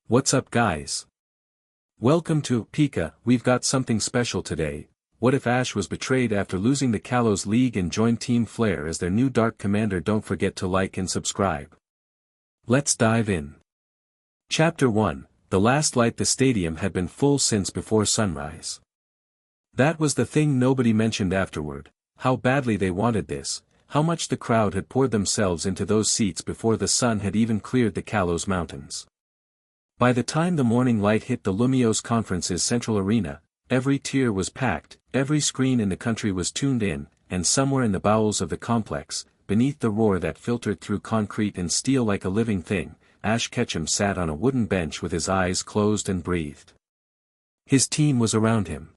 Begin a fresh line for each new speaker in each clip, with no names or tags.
What's up guys? Welcome to Pika. We've got something special today. What if Ash was betrayed after losing the Kalos League and joined Team Flare as their new Dark Commander? Don't forget to like and subscribe. Let's dive in. Chapter 1, The last light. The stadium had been full since before sunrise. That was the thing nobody mentioned afterward, how badly they wanted this, how much the crowd had poured themselves into those seats before the sun had even cleared the Kalos Mountains. By the time the morning light hit the Lumiose Conference's central arena, every tier was packed, every screen in the country was tuned in, and somewhere in the bowels of the complex, beneath the roar that filtered through concrete and steel like a living thing, Ash Ketchum sat on a wooden bench with his eyes closed and breathed. His team was around him.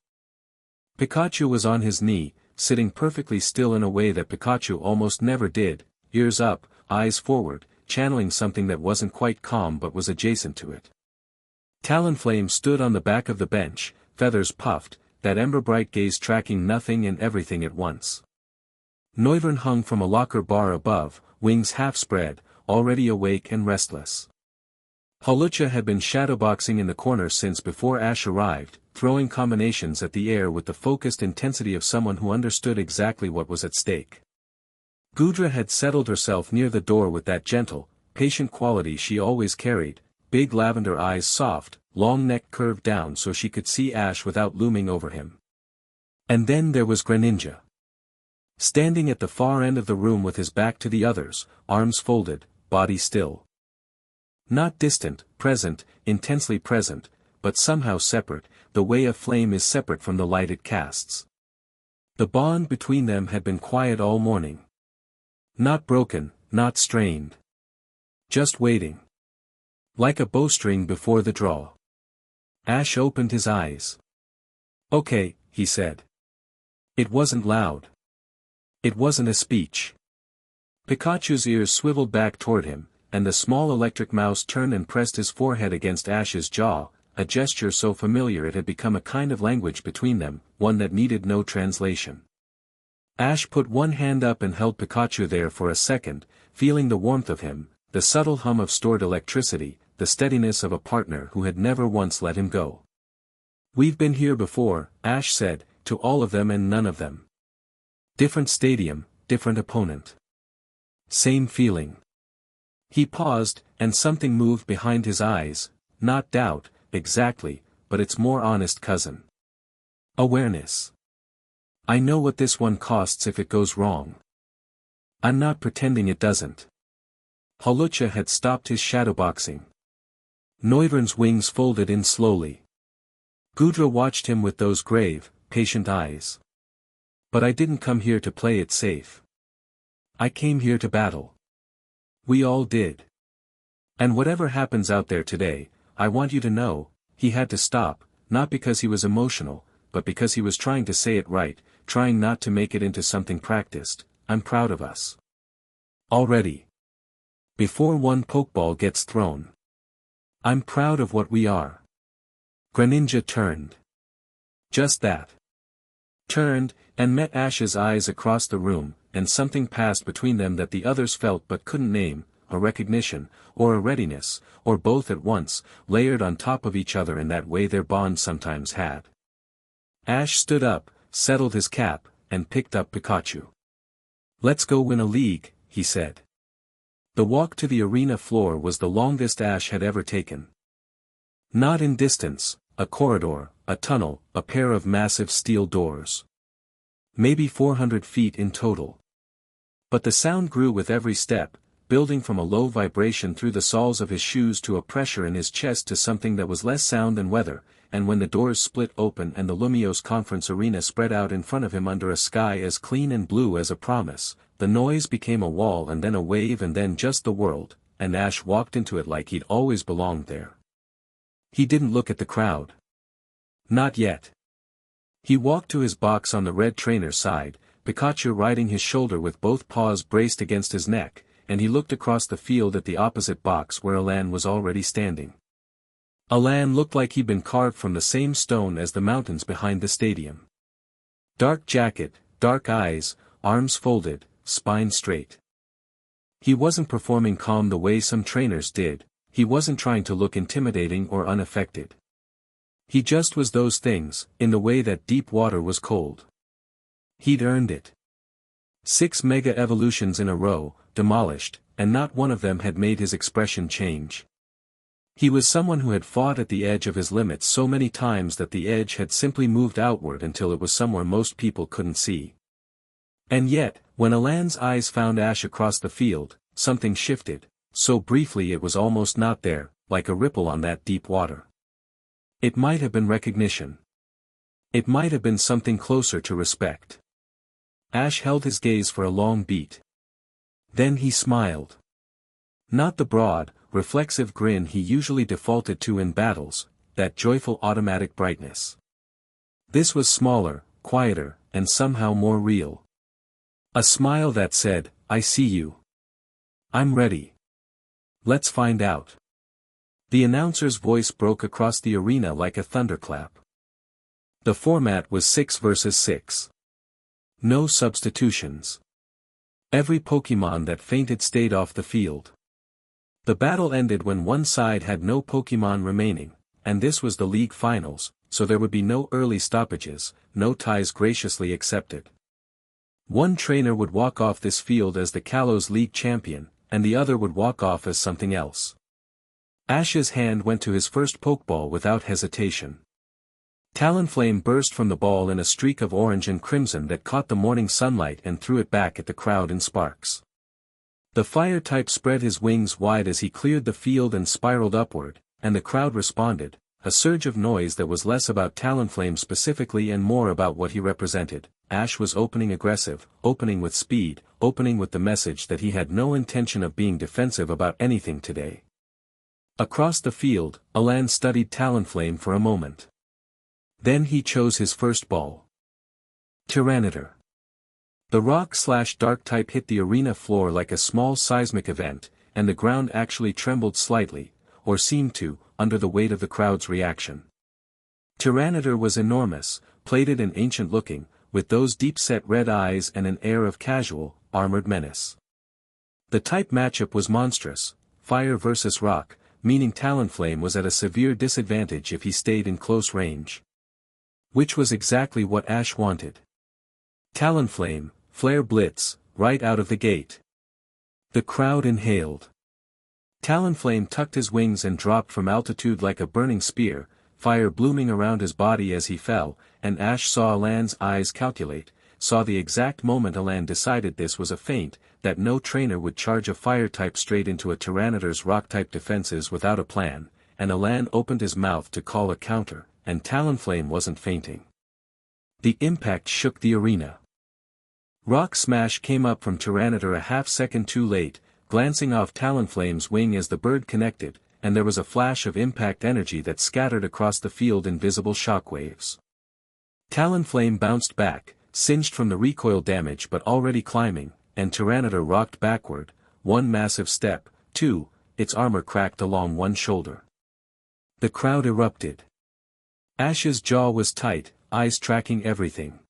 Pikachu was on his knee, sitting perfectly still in a way that Pikachu almost never did, ears up, eyes forward, channeling something that wasn't quite calm but was adjacent to it. Talonflame stood on the back of the bench, feathers puffed, that ember-bright gaze tracking nothing and everything at once. Noivern hung from a locker bar above, wings half spread, already awake and restless. Hawlucha had been shadowboxing in the corner since before Ash arrived, throwing combinations at the air with the focused intensity of someone who understood exactly what was at stake. Gudra had settled herself near the door with that gentle, patient quality she always carried, big lavender eyes soft, long neck curved down so she could see Ash without looming over him. And then there was Greninja. Standing at the far end of the room with his back to the others, arms folded, body still. Not distant, present, intensely present, but somehow separate, the way a flame is separate from the light it casts. The bond between them had been quiet all morning. Not broken, not strained. Just waiting. Like a bowstring before the draw. Ash opened his eyes. Okay, he said. It wasn't loud. It wasn't a speech. Pikachu's ears swiveled back toward him, and the small electric mouse turned and pressed his forehead against Ash's jaw, a gesture so familiar it had become a kind of language between them, one that needed no translation. Ash put one hand up and held Pikachu there for a second, feeling the warmth of him, the subtle hum of stored electricity, the steadiness of a partner who had never once let him go. We've been here before, Ash said, to all of them and none of them. Different stadium, different opponent. Same feeling. He paused, and something moved behind his eyes, not doubt, exactly, but its more honest cousin. Awareness. I know what this one costs if it goes wrong. I'm not pretending it doesn't. Hawlucha had stopped his shadowboxing. Noivern's wings folded in slowly. Gudra watched him with those grave, patient eyes. But I didn't come here to play it safe. I came here to battle. We all did. And whatever happens out there today, I want you to know, he had to stop, not because he was emotional, but because he was trying to say it right, trying not to make it into something practiced. I'm proud of us. Already. Before one Pokeball gets thrown. I'm proud of what we are. Greninja turned. Just that. Turned, and met Ash's eyes across the room, and something passed between them that the others felt but couldn't name, a recognition, or a readiness, or both at once, layered on top of each other in that way their bond sometimes had. Ash stood up, settled his cap, and picked up Pikachu. Let's go win a league, he said. The walk to the arena floor was the longest Ash had ever taken. Not in distance, a corridor, a tunnel, a pair of massive steel doors. Maybe 400 feet in total. But the sound grew with every step, building from a low vibration through the soles of his shoes to a pressure in his chest to something that was less sound than weather, and when the doors split open and the Lumiose Conference Arena spread out in front of him under a sky as clean and blue as a promise, the noise became a wall and then a wave and then just the world, and Ash walked into it like he'd always belonged there. He didn't look at the crowd. Not yet. He walked to his box on the red trainer's side, Pikachu riding his shoulder with both paws braced against his neck, and he looked across the field at the opposite box where Alan was already standing. Alan looked like he'd been carved from the same stone as the mountains behind the stadium. Dark jacket, dark eyes, arms folded, spine straight. He wasn't performing calm the way some trainers did, he wasn't trying to look intimidating or unaffected. He just was those things, in the way that deep water was cold. He'd earned it. 6 mega evolutions in a row, demolished, and not one of them had made his expression change. He was someone who had fought at the edge of his limits so many times that the edge had simply moved outward until it was somewhere most people couldn't see. And yet, when Alan's eyes found Ash across the field, something shifted, so briefly it was almost not there, like a ripple on that deep water. It might have been recognition. It might have been something closer to respect. Ash held his gaze for a long beat. Then he smiled. Not the broad, reflexive grin he usually defaulted to in battles, that joyful automatic brightness. This was smaller, quieter, and somehow more real. A smile that said, "I see you. I'm ready. Let's find out." The announcer's voice broke across the arena like a thunderclap. The format was 6 versus 6. No substitutions. Every Pokémon that fainted stayed off the field. The battle ended when one side had no Pokémon remaining, and this was the league finals, so there would be no early stoppages, no ties graciously accepted. One trainer would walk off this field as the Kalos League champion, and the other would walk off as something else. Ash's hand went to his first Pokeball without hesitation. Talonflame burst from the ball in a streak of orange and crimson that caught the morning sunlight and threw it back at the crowd in sparks. The fire type spread his wings wide as he cleared the field and spiraled upward, and the crowd responded, a surge of noise that was less about Talonflame specifically and more about what he represented. Ash was opening aggressive, opening with speed, opening with the message that he had no intention of being defensive about anything today. Across the field, Alan studied Talonflame for a moment. Then he chose his first ball. Tyranitar. The rock/dark type hit the arena floor like a small seismic event, and the ground actually trembled slightly, or seemed to, under the weight of the crowd's reaction. Tyranitar was enormous, plated and ancient-looking, with those deep-set red eyes and an air of casual, armored menace. The type matchup was monstrous, fire versus rock, meaning Talonflame was at a severe disadvantage if he stayed in close range. Which was exactly what Ash wanted. Talonflame, Flare Blitz, right out of the gate. The crowd inhaled. Talonflame tucked his wings and dropped from altitude like a burning spear, fire blooming around his body as he fell, and Ash saw Alan's eyes calculate, saw the exact moment Alan decided this was a feint, that no trainer would charge a fire-type straight into a Tyranitar's rock-type defenses without a plan, and Alan opened his mouth to call a counter, and Talonflame wasn't fainting. The impact shook the arena. Rock Smash came up from Tyranitar a half-second too late, glancing off Talonflame's wing as the bird connected, and there was a flash of impact energy that scattered across the field in visible shockwaves. Talonflame bounced back, singed from the recoil damage but already climbing, and Tyranitar rocked backward, one massive step, two, its armor cracked along one shoulder. The crowd erupted. Ash's jaw was tight, eyes tracking everything.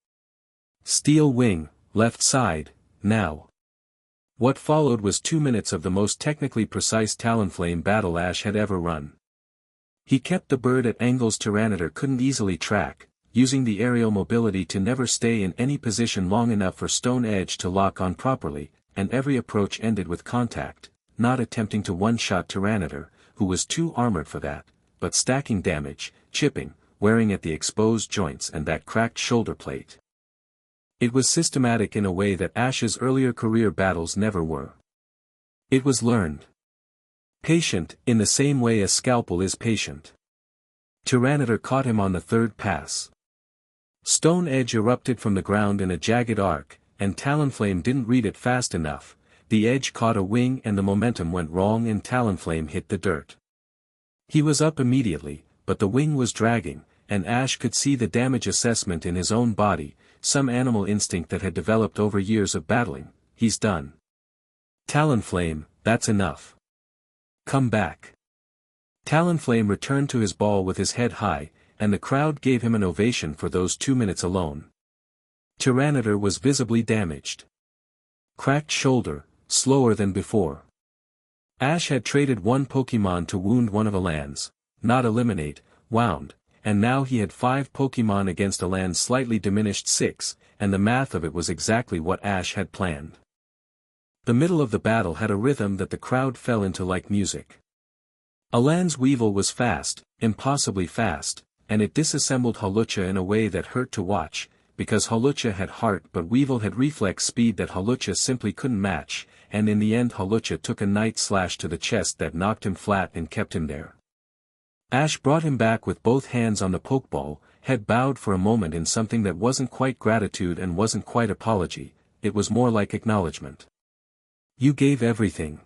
Steel wing, left side, now. What followed was 2 minutes of the most technically precise Talonflame battle Ash had ever run. He kept the bird at angles Tyranitar couldn't easily track, using the aerial mobility to never stay in any position long enough for Stone Edge to lock on properly, and every approach ended with contact, not attempting to one-shot Tyranitar, who was too armored for that, but stacking damage, chipping, wearing at the exposed joints and that cracked shoulder plate. It was systematic in a way that Ash's earlier career battles never were. It was learned. Patient, in the same way a scalpel is patient. Tyranitar caught him on the third pass. Stone Edge erupted from the ground in a jagged arc, and Talonflame didn't read it fast enough. The edge caught a wing and the momentum went wrong and Talonflame hit the dirt. He was up immediately, but the wing was dragging, and Ash could see the damage assessment in his own body, some animal instinct that had developed over years of battling. He's done. Talonflame, that's enough. Come back. Talonflame returned to his ball with his head high, and the crowd gave him an ovation for those 2 minutes alone. Tyranitar was visibly damaged. Cracked shoulder, slower than before. Ash had traded one Pokemon to wound one of Alan's, not eliminate, wound, and now he had 5 Pokemon against Alan's slightly diminished 6, and the math of it was exactly what Ash had planned. The middle of the battle had a rhythm that the crowd fell into like music. Alan's Weevil was fast, impossibly fast, and it disassembled Hawlucha in a way that hurt to watch, because Hawlucha had heart but Weevil had reflex speed that Hawlucha simply couldn't match, and in the end Hawlucha took a night slash to the chest that knocked him flat and kept him there. Ash brought him back with both hands on the Pokeball, head bowed for a moment in something that wasn't quite gratitude and wasn't quite apology, it was more like acknowledgement. You gave everything.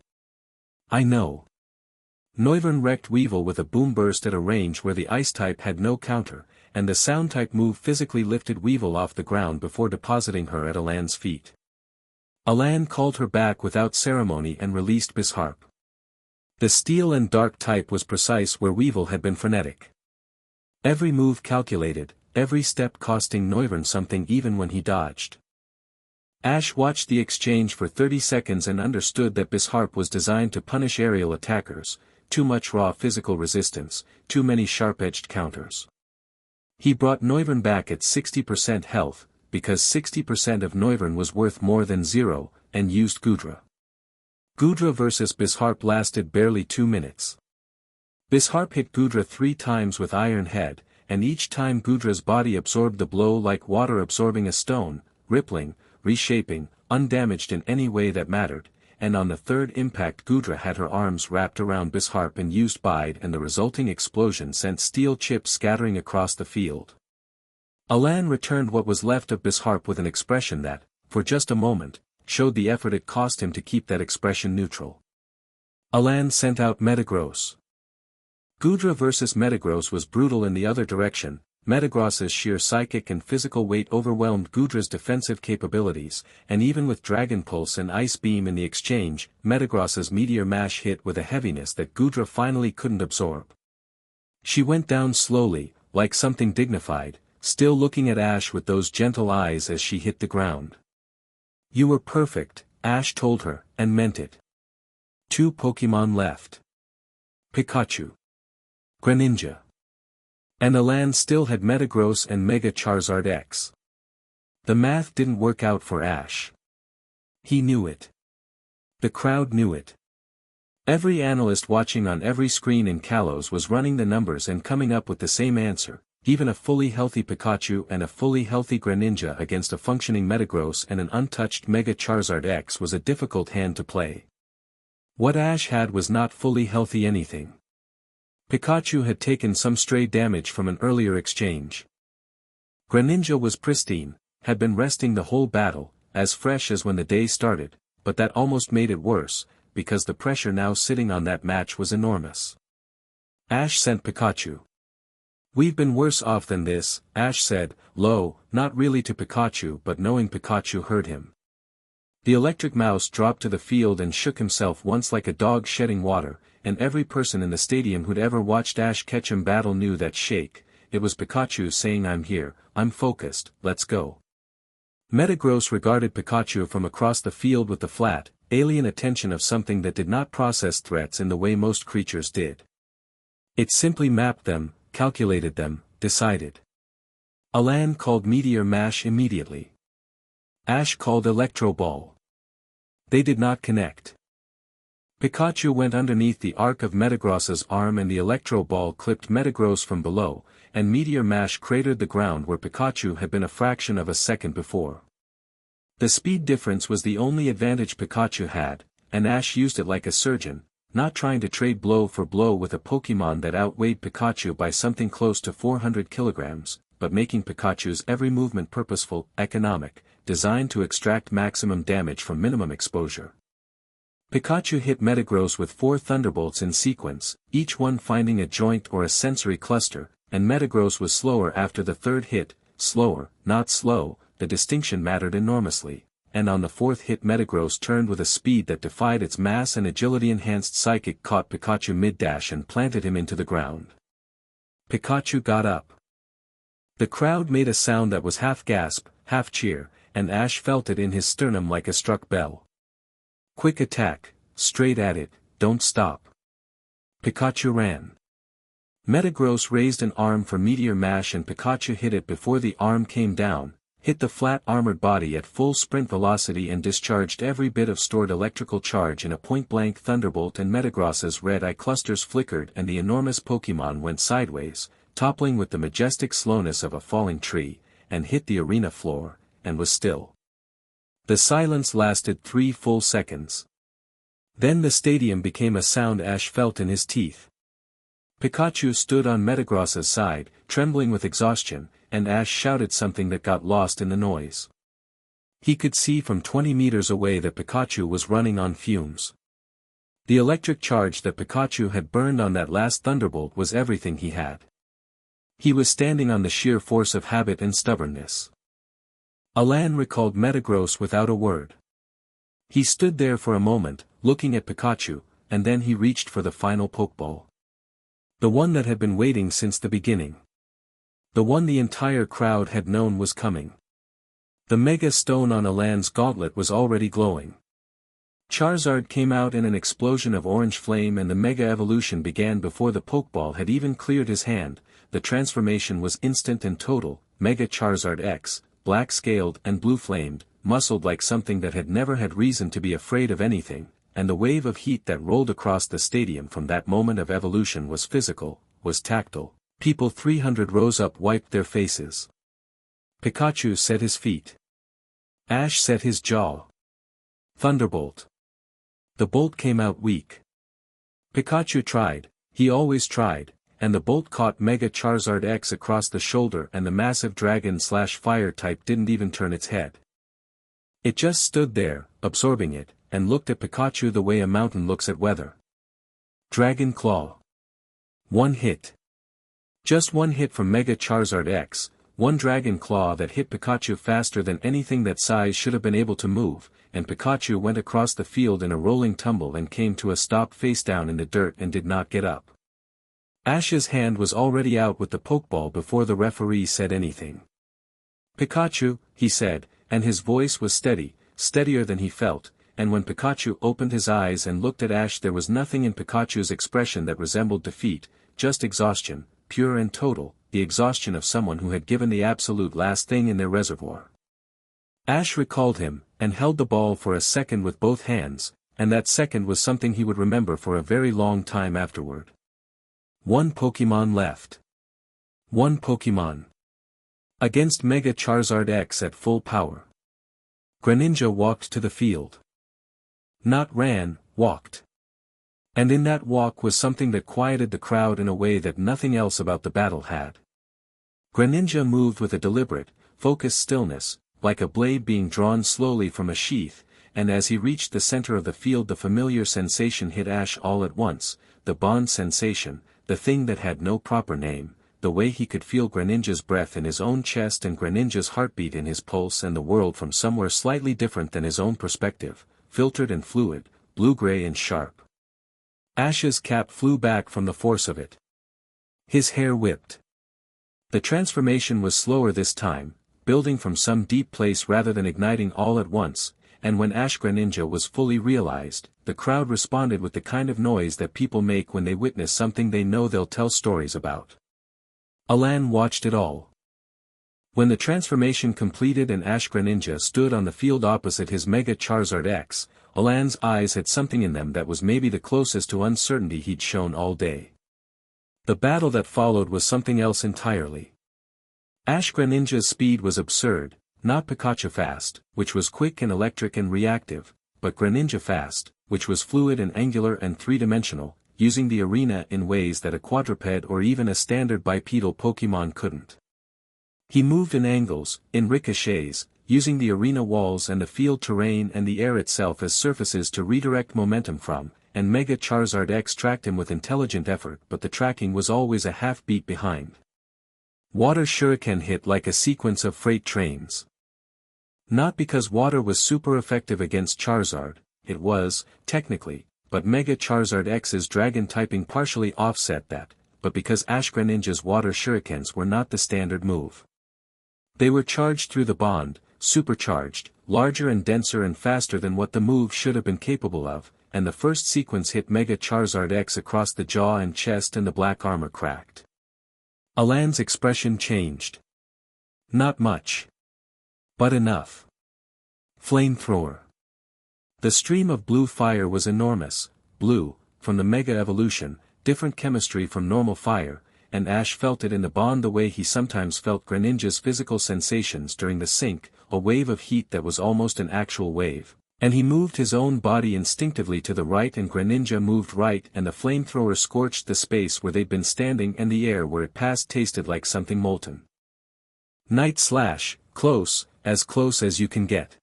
I know. Noivern wrecked Weevil with a boom burst at a range where the Ice-type had no counter, and the Sound-type move physically lifted Weevil off the ground before depositing her at Alan's feet. Alan called her back without ceremony and released Bisharp. The Steel and Dark type was precise where Weevil had been frenetic. Every move calculated, every step costing Noivern something even when he dodged. Ash watched the exchange for 30 seconds and understood that Bisharp was designed to punish aerial attackers, too much raw physical resistance, too many sharp-edged counters. He brought Noivern back at 60% health, because 60% of Noivern was worth more than 0, and used Goodra. Goodra vs Bisharp lasted barely 2 minutes. Bisharp hit Goodra 3 times with Iron Head, and each time Goodra's body absorbed the blow like water absorbing a stone, rippling, reshaping, undamaged in any way that mattered, and on the third impact Goodra had her arms wrapped around Bisharp and used Bide, and the resulting explosion sent steel chips scattering across the field. Alan returned what was left of Bisharp with an expression that, for just a moment, showed the effort it cost him to keep that expression neutral. Alan sent out Metagross. Goodra vs Metagross was brutal in the other direction. Metagross's sheer psychic and physical weight overwhelmed Goodra's defensive capabilities, and even with Dragon Pulse and Ice Beam in the exchange, Metagross's Meteor Mash hit with a heaviness that Goodra finally couldn't absorb. She went down slowly, like something dignified, still looking at Ash with those gentle eyes as she hit the ground. You were perfect, Ash told her, and meant it. 2 Pokemon left. Pikachu. Greninja. And Alan still had Metagross and Mega Charizard X. The math didn't work out for Ash. He knew it. The crowd knew it. Every analyst watching on every screen in Kalos was running the numbers and coming up with the same answer. Even a fully healthy Pikachu and a fully healthy Greninja against a functioning Metagross and an untouched Mega Charizard X was a difficult hand to play. What Ash had was not fully healthy anything. Pikachu had taken some stray damage from an earlier exchange. Greninja was pristine, had been resting the whole battle, as fresh as when the day started, but that almost made it worse, because the pressure now sitting on that match was enormous. Ash sent Pikachu. We've been worse off than this, Ash said, low, not really to Pikachu but knowing Pikachu heard him. The electric mouse dropped to the field and shook himself once like a dog shedding water, and every person in the stadium who'd ever watched Ash catch him battle knew that shake. It was Pikachu saying I'm here, I'm focused, let's go. Metagross regarded Pikachu from across the field with the flat, alien attention of something that did not process threats in the way most creatures did. It simply mapped them, calculated them, decided. Alan called Meteor Mash immediately. Ash called Electro Ball. They did not connect. Pikachu went underneath the arc of Metagross's arm and the Electro Ball clipped Metagross from below, and Meteor Mash cratered the ground where Pikachu had been a fraction of a second before. The speed difference was the only advantage Pikachu had, and Ash used it like a surgeon, not trying to trade blow for blow with a Pokemon that outweighed Pikachu by something close to 400 kilograms, but making Pikachu's every movement purposeful, economic, designed to extract maximum damage from minimum exposure. Pikachu hit Metagross with 4 thunderbolts in sequence, each one finding a joint or a sensory cluster, and Metagross was slower after the 3rd hit, slower, not slow, the distinction mattered enormously, and on the 4th hit Metagross turned with a speed that defied its mass and agility-enhanced psychic caught Pikachu mid-dash and planted him into the ground. Pikachu got up. The crowd made a sound that was half gasp, half cheer, and Ash felt it in his sternum like a struck bell. Quick attack, straight at it, don't stop. Pikachu ran. Metagross raised an arm for Meteor Mash and Pikachu hit it before the arm came down, hit the flat armored body at full sprint velocity and discharged every bit of stored electrical charge in a point-blank thunderbolt, and Metagross's red eye clusters flickered and the enormous Pokémon went sideways, toppling with the majestic slowness of a falling tree, and hit the arena floor, and was still. The silence lasted 3 full seconds. Then the stadium became a sound Ash felt in his teeth. Pikachu stood on Metagross's side, trembling with exhaustion, and Ash shouted something that got lost in the noise. He could see from 20 meters away that Pikachu was running on fumes. The electric charge that Pikachu had burned on that last thunderbolt was everything he had. He was standing on the sheer force of habit and stubbornness. Alan recalled Metagross without a word. He stood there for a moment, looking at Pikachu, and then he reached for the final Pokeball. The one that had been waiting since the beginning. The one the entire crowd had known was coming. The Mega Stone on Alan's gauntlet was already glowing. Charizard came out in an explosion of orange flame and the Mega Evolution began before the Pokeball had even cleared his hand. The transformation was instant and total. Mega Charizard X, black-scaled and blue-flamed, muscled like something that had never had reason to be afraid of anything, and the wave of heat that rolled across the stadium from that moment of evolution was physical, was tactile. People 300 rows up wiped their faces. Pikachu set his feet. Ash set his jaw. Thunderbolt. The bolt came out weak. Pikachu tried, he always tried, and the bolt caught Mega Charizard X across the shoulder and the massive dragon/fire type didn't even turn its head. It just stood there, absorbing it, and looked at Pikachu the way a mountain looks at weather. Dragon Claw. One hit. Just one hit from Mega Charizard X, one Dragon Claw that hit Pikachu faster than anything that size should have been able to move, and Pikachu went across the field in a rolling tumble and came to a stop face down in the dirt and did not get up. Ash's hand was already out with the Pokeball before the referee said anything. Pikachu, he said, and his voice was steady, steadier than he felt, and when Pikachu opened his eyes and looked at Ash there was nothing in Pikachu's expression that resembled defeat, just exhaustion, pure and total, the exhaustion of someone who had given the absolute last thing in their reservoir. Ash recalled him, and held the ball for a second with both hands, and that second was something he would remember for a very long time afterward. One Pokemon left. One Pokemon. Against Mega Charizard X at full power. Greninja walked to the field. Not ran, walked. And in that walk was something that quieted the crowd in a way that nothing else about the battle had. Greninja moved with a deliberate, focused stillness, like a blade being drawn slowly from a sheath, and as he reached the center of the field the familiar sensation hit Ash all at once, the bond sensation, the thing that had no proper name, the way he could feel Greninja's breath in his own chest and Greninja's heartbeat in his pulse and the world from somewhere slightly different than his own perspective, filtered and fluid, blue-gray and sharp. Ash's cap flew back from the force of it. His hair whipped. The transformation was slower this time, building from some deep place rather than igniting all at once, and when Ash Greninja was fully realized, the crowd responded with the kind of noise that people make when they witness something they know they'll tell stories about. Alan watched it all. When the transformation completed and Ash Greninja stood on the field opposite his Mega Charizard X, Alan's eyes had something in them that was maybe the closest to uncertainty he'd shown all day. The battle that followed was something else entirely. Ash Greninja's speed was absurd, not Pikachu fast, which was quick and electric and reactive, but Greninja fast, which was fluid and angular and three-dimensional, using the arena in ways that a quadruped or even a standard bipedal Pokémon couldn't. He moved in angles, in ricochets, using the arena walls and the field terrain and the air itself as surfaces to redirect momentum from, and Mega Charizard X tracked him with intelligent effort but the tracking was always a half beat behind. Water Shuriken hit like a sequence of freight trains. Not because water was super effective against Charizard, it was, technically, but Mega Charizard X's dragon typing partially offset that, but because Ash Greninja's water shurikens were not the standard move. They were charged through the bond, supercharged, larger and denser and faster than what the move should have been capable of, and the first sequence hit Mega Charizard X across the jaw and chest and the black armor cracked. Alan's expression changed. Not much. But enough. Flamethrower. The stream of blue fire was enormous, blue, from the Mega Evolution, different chemistry from normal fire, and Ash felt it in the bond the way he sometimes felt Greninja's physical sensations during the sync, a wave of heat that was almost an actual wave. And he moved his own body instinctively to the right and Greninja moved right and the flamethrower scorched the space where they'd been standing and the air where it passed tasted like something molten. Night Slash, close as you can get.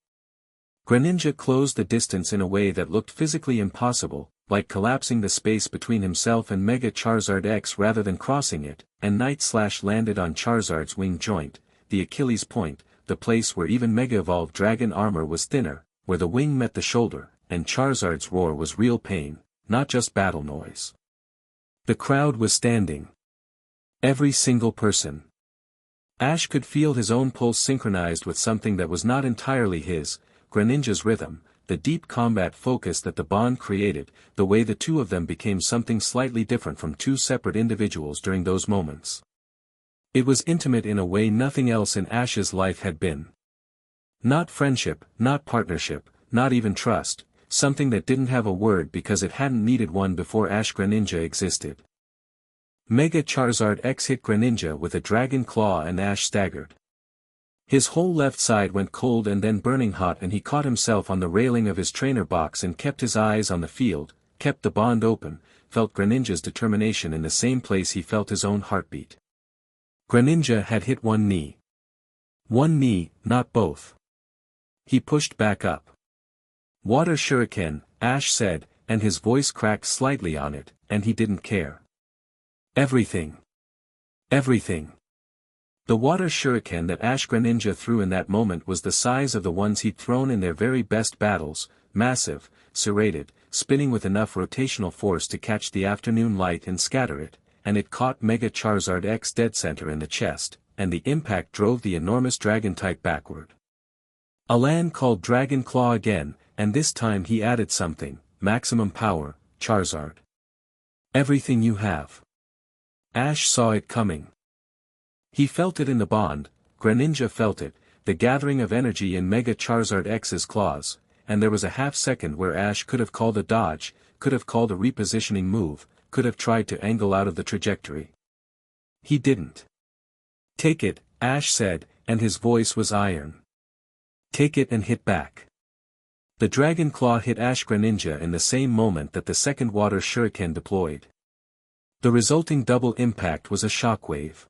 Greninja closed the distance in a way that looked physically impossible, like collapsing the space between himself and Mega Charizard X rather than crossing it, and Night Slash landed on Charizard's wing joint, the Achilles point, the place where even Mega Evolved Dragon armor was thinner, where the wing met the shoulder, and Charizard's roar was real pain, not just battle noise. The crowd was standing. Every single person. Ash could feel his own pulse synchronized with something that was not entirely his, Greninja's rhythm, the deep combat focus that the bond created, the way the two of them became something slightly different from two separate individuals during those moments. It was intimate in a way nothing else in Ash's life had been. Not friendship, not partnership, not even trust, something that didn't have a word because it hadn't needed one before Ash Greninja existed. Mega Charizard X hit Greninja with a dragon claw and Ash staggered. His whole left side went cold and then burning hot and he caught himself on the railing of his trainer box and kept his eyes on the field, kept the bond open, felt Greninja's determination in the same place he felt his own heartbeat. Greninja had hit one knee. One knee, not both. He pushed back up. Water Shuriken, Ash said, and his voice cracked slightly on it, and he didn't care. Everything. Everything. The water shuriken that Ash Greninja threw in that moment was the size of the ones he'd thrown in their very best battles, massive, serrated, spinning with enough rotational force to catch the afternoon light and scatter it, and it caught Mega Charizard X dead center in the chest, and the impact drove the enormous dragon type backward. Alan called Dragon Claw again, and this time he added something, maximum power, Charizard. Everything you have. Ash saw it coming. He felt it in the bond, Greninja felt it, the gathering of energy in Mega Charizard X's claws, and there was a half second where Ash could have called a dodge, could have called a repositioning move, could have tried to angle out of the trajectory. He didn't. Take it, Ash said, and his voice was iron. Take it and hit back. The Dragon Claw hit Ash Greninja in the same moment that the second water shuriken deployed. The resulting double impact was a shockwave.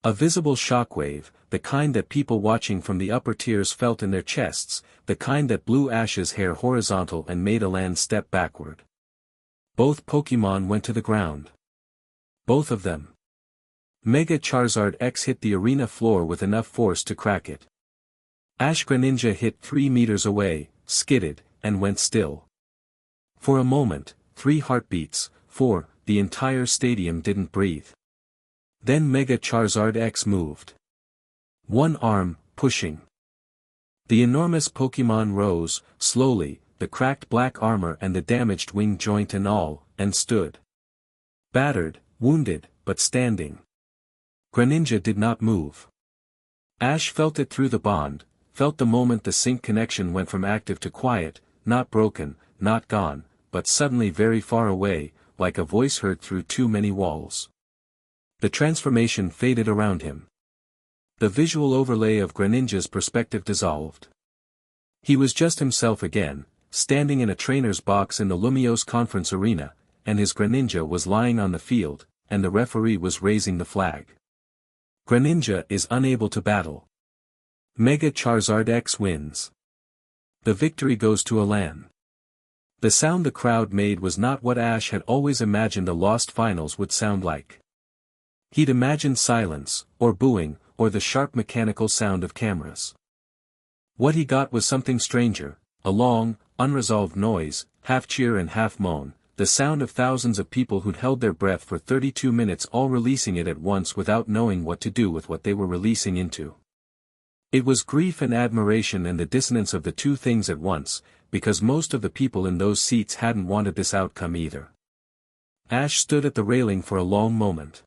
A visible shockwave, the kind that people watching from the upper tiers felt in their chests, the kind that blew Ash's hair horizontal and made Alan step backward. Both Pokémon went to the ground. Both of them. Mega Charizard X hit the arena floor with enough force to crack it. Ash Greninja hit 3 meters away, skidded, and went still. For a moment, 3 heartbeats, 4, the entire stadium didn't breathe. Then Mega Charizard X moved. One arm, pushing. The enormous Pokémon rose, slowly, the cracked black armor and the damaged wing joint and all, and stood. Battered, wounded, but standing. Greninja did not move. Ash felt it through the bond, felt the moment the sync connection went from active to quiet, not broken, not gone, but suddenly very far away, like a voice heard through too many walls. The transformation faded around him. The visual overlay of Greninja's perspective dissolved. He was just himself again, standing in a trainer's box in the Lumiose conference arena, and his Greninja was lying on the field, and the referee was raising the flag. Greninja is unable to battle. Mega Charizard X wins. The victory goes to Alan. The sound the crowd made was not what Ash had always imagined a lost finals would sound like. He'd imagined silence, or booing, or the sharp mechanical sound of cameras. What he got was something stranger, a long, unresolved noise, half cheer and half moan, the sound of thousands of people who'd held their breath for 32 minutes all releasing it at once without knowing what to do with what they were releasing into. It was grief and admiration and the dissonance of the two things at once, because most of the people in those seats hadn't wanted this outcome either. Ash stood at the railing for a long moment.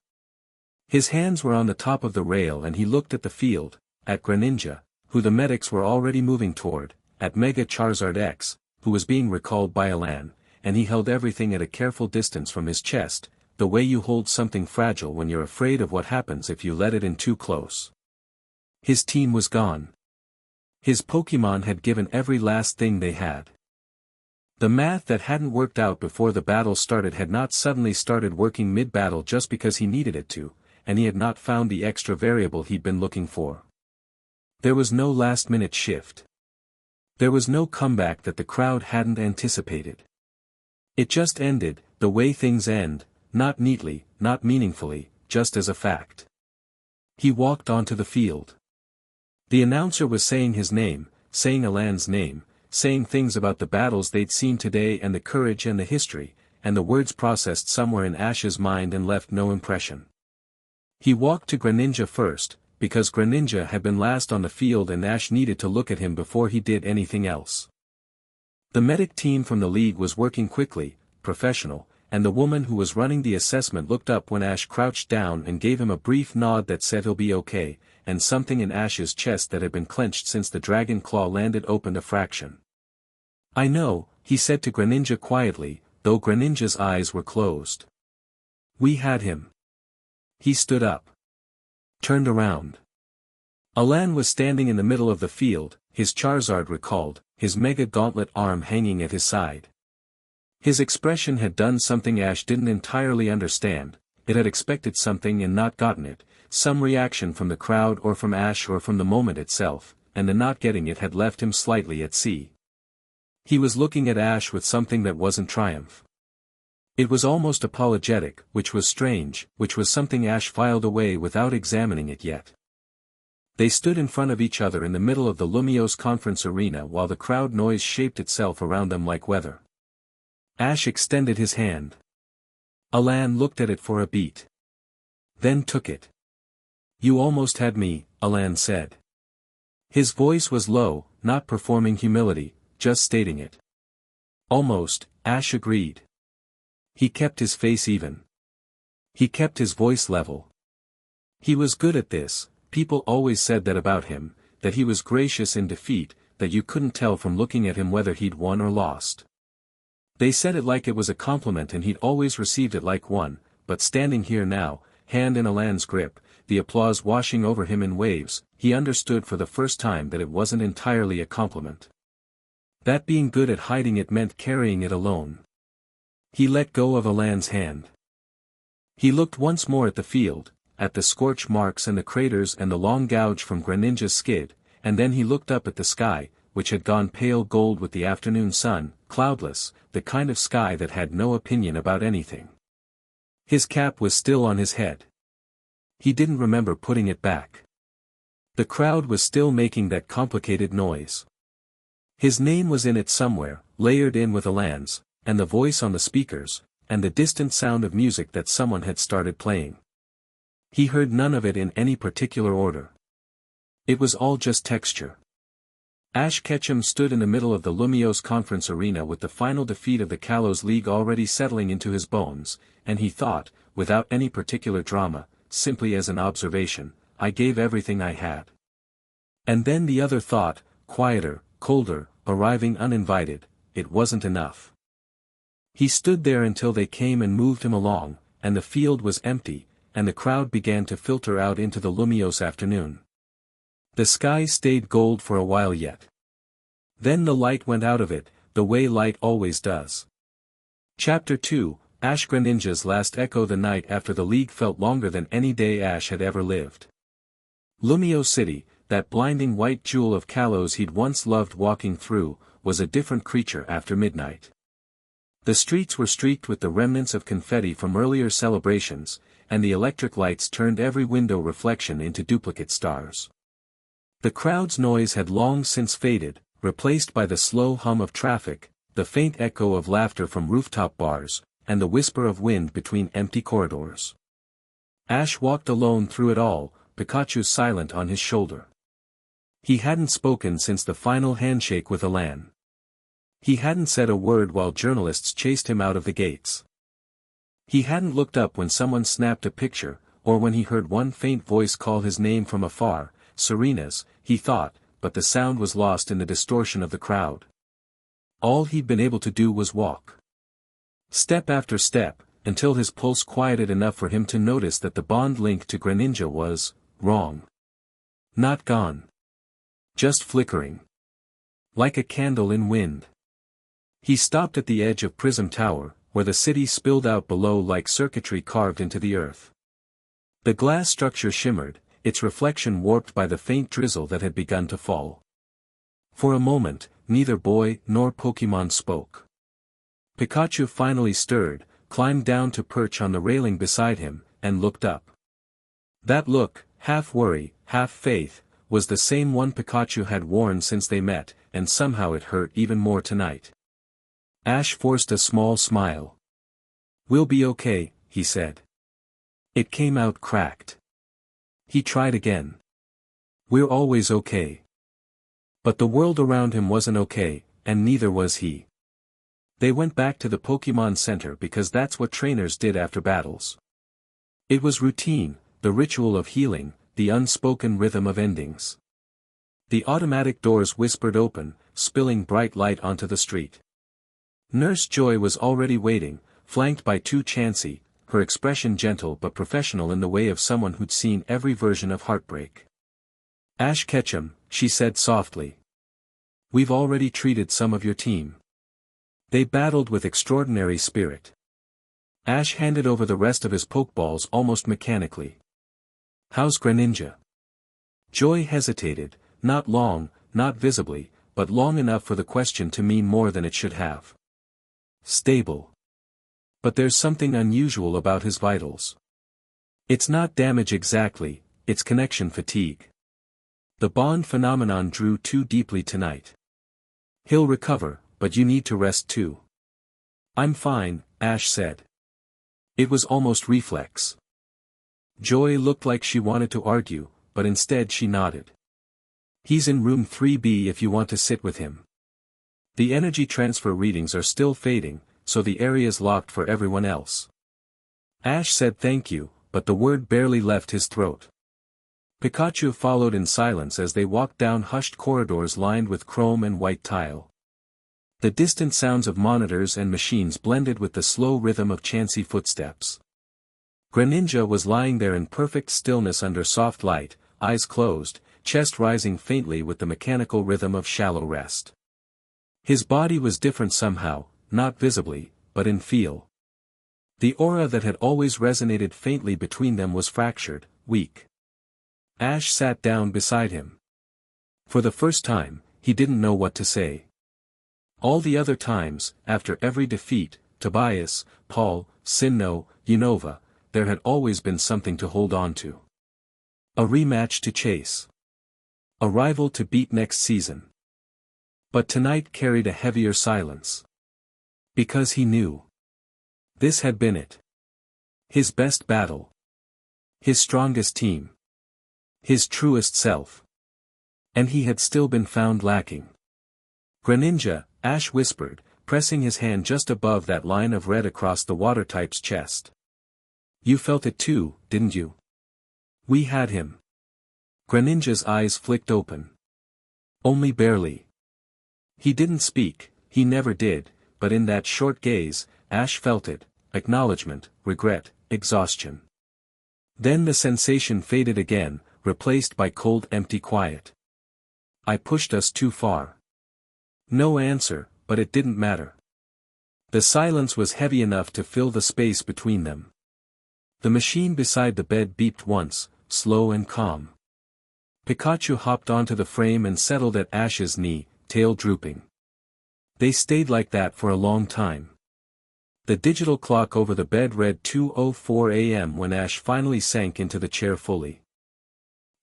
His hands were on the top of the rail and he looked at the field, at Greninja, who the medics were already moving toward, at Mega Charizard X, who was being recalled by Alan, and he held everything at a careful distance from his chest, the way you hold something fragile when you're afraid of what happens if you let it in too close. His team was gone. His Pokémon had given every last thing they had. The math that hadn't worked out before the battle started had not suddenly started working mid-battle just because he needed it to, and he had not found the extra variable he'd been looking for. There was no last-minute shift. There was no comeback that the crowd hadn't anticipated. It just ended, the way things end, not neatly, not meaningfully, just as a fact. He walked onto the field. The announcer was saying his name, saying Alan's name, saying things about the battles they'd seen today and the courage and the history, and the words processed somewhere in Ash's mind and left no impression. He walked to Greninja first, because Greninja had been last on the field and Ash needed to look at him before he did anything else. The medic team from the league was working quickly, professional, and the woman who was running the assessment looked up when Ash crouched down and gave him a brief nod that said he'll be okay, and something in Ash's chest that had been clenched since the dragon claw landed opened a fraction. "I know," he said to Greninja quietly, though Greninja's eyes were closed. "We had him." He stood up. Turned around. Alan was standing in the middle of the field, his Charizard recalled, his Mega Gauntlet arm hanging at his side. His expression had done something Ash didn't entirely understand. It had expected something and not gotten it, some reaction from the crowd or from Ash or from the moment itself, and the not getting it had left him slightly at sea. He was looking at Ash with something that wasn't triumph. It was almost apologetic, which was strange, which was something Ash filed away without examining it yet. They stood in front of each other in the middle of the Lumiose conference arena while the crowd noise shaped itself around them like weather. Ash extended his hand. Alan looked at it for a beat. Then took it. "You almost had me," Alan said. His voice was low, not performing humility, just stating it. "Almost," Ash agreed. He kept his face even. He kept his voice level. He was good at this. People always said that about him, that he was gracious in defeat, that you couldn't tell from looking at him whether he'd won or lost. They said it like it was a compliment and he'd always received it like one, but standing here now, hand in Alan's grip, the applause washing over him in waves, he understood for the first time that it wasn't entirely a compliment. That being good at hiding it meant carrying it alone. He let go of Alan's hand. He looked once more at the field, at the scorch marks and the craters and the long gouge from Greninja's skid, and then he looked up at the sky, which had gone pale gold with the afternoon sun, cloudless, the kind of sky that had no opinion about anything. His cap was still on his head. He didn't remember putting it back. The crowd was still making that complicated noise. His name was in it somewhere, layered in with Alan's, and the voice on the speakers, and the distant sound of music that someone had started playing. He heard none of it in any particular order. It was all just texture. Ash Ketchum stood in the middle of the Lumiose conference arena with the final defeat of the Kalos League already settling into his bones, and he thought, without any particular drama, simply as an observation, "I gave everything I had." And then the other thought, quieter, colder, arriving uninvited, "It wasn't enough." He stood there until they came and moved him along, and the field was empty, and the crowd began to filter out into the Lumiose afternoon. The sky stayed gold for a while yet. Then the light went out of it, the way light always does. Chapter 2, Ash Greninja's last echo. The night after the league felt longer than any day Ash had ever lived. Lumiose City, that blinding white jewel of Kalos he'd once loved walking through, was a different creature after midnight. The streets were streaked with the remnants of confetti from earlier celebrations, and the electric lights turned every window reflection into duplicate stars. The crowd's noise had long since faded, replaced by the slow hum of traffic, the faint echo of laughter from rooftop bars, and the whisper of wind between empty corridors. Ash walked alone through it all, Pikachu silent on his shoulder. He hadn't spoken since the final handshake with Elan. He hadn't said a word while journalists chased him out of the gates. He hadn't looked up when someone snapped a picture, or when he heard one faint voice call his name from afar, Serena's, he thought, but the sound was lost in the distortion of the crowd. All he'd been able to do was walk. Step after step, until his pulse quieted enough for him to notice that the bond link to Greninja was wrong. Not gone. Just flickering. Like a candle in wind. He stopped at the edge of Prism Tower, where the city spilled out below like circuitry carved into the earth. The glass structure shimmered, its reflection warped by the faint drizzle that had begun to fall. For a moment, neither boy nor Pokémon spoke. Pikachu finally stirred, climbed down to perch on the railing beside him, and looked up. That look, half worry, half faith, was the same one Pikachu had worn since they met, and somehow it hurt even more tonight. Ash forced a small smile. "We'll be okay," he said. It came out cracked. He tried again. "We're always okay." But the world around him wasn't okay, and neither was he. They went back to the Pokémon Center because that's what trainers did after battles. It was routine, the ritual of healing, the unspoken rhythm of endings. The automatic doors whispered open, spilling bright light onto the street. Nurse Joy was already waiting, flanked by 2 Chansey, her expression gentle but professional in the way of someone who'd seen every version of heartbreak. "Ash Ketchum," she said softly. "We've already treated some of your team. They battled with extraordinary spirit." Ash handed over the rest of his Pokeballs almost mechanically. "How's Greninja?" Joy hesitated, not long, not visibly, but long enough for the question to mean more than it should have. "Stable. But there's something unusual about his vitals. It's not damage exactly, it's connection fatigue. The bond phenomenon drew too deeply tonight. He'll recover, but you need to rest too." "I'm fine," Ash said. It was almost reflex. Joy looked like she wanted to argue, but instead she nodded. "He's in room 3B if you want to sit with him. The energy transfer readings are still fading, so the area's locked for everyone else." Ash said thank you, but the word barely left his throat. Pikachu followed in silence as they walked down hushed corridors lined with chrome and white tile. The distant sounds of monitors and machines blended with the slow rhythm of Chansey footsteps. Greninja was lying there in perfect stillness under soft light, eyes closed, chest rising faintly with the mechanical rhythm of shallow rest. His body was different somehow, not visibly, but in feel. The aura that had always resonated faintly between them was fractured, weak. Ash sat down beside him. For the first time, he didn't know what to say. All the other times, after every defeat, Tobias, Paul, Sinnoh, Unova, there had always been something to hold on to. A rematch to chase. A rival to beat next season. But tonight carried a heavier silence. Because he knew. This had been it. His best battle. His strongest team. His truest self. And he had still been found lacking. "Greninja," Ash whispered, pressing his hand just above that line of red across the water type's chest. "You felt it too, didn't you? We had him." Greninja's eyes flicked open. "Only barely." He didn't speak, he never did, but in that short gaze, Ash felt it, acknowledgement, regret, exhaustion. Then the sensation faded again, replaced by cold empty quiet. "I pushed us too far." No answer, but it didn't matter. The silence was heavy enough to fill the space between them. The machine beside the bed beeped once, slow and calm. Pikachu hopped onto the frame and settled at Ash's knee, tail drooping. They stayed like that for a long time. The digital clock over the bed read 2:04 a.m. when Ash finally sank into the chair fully.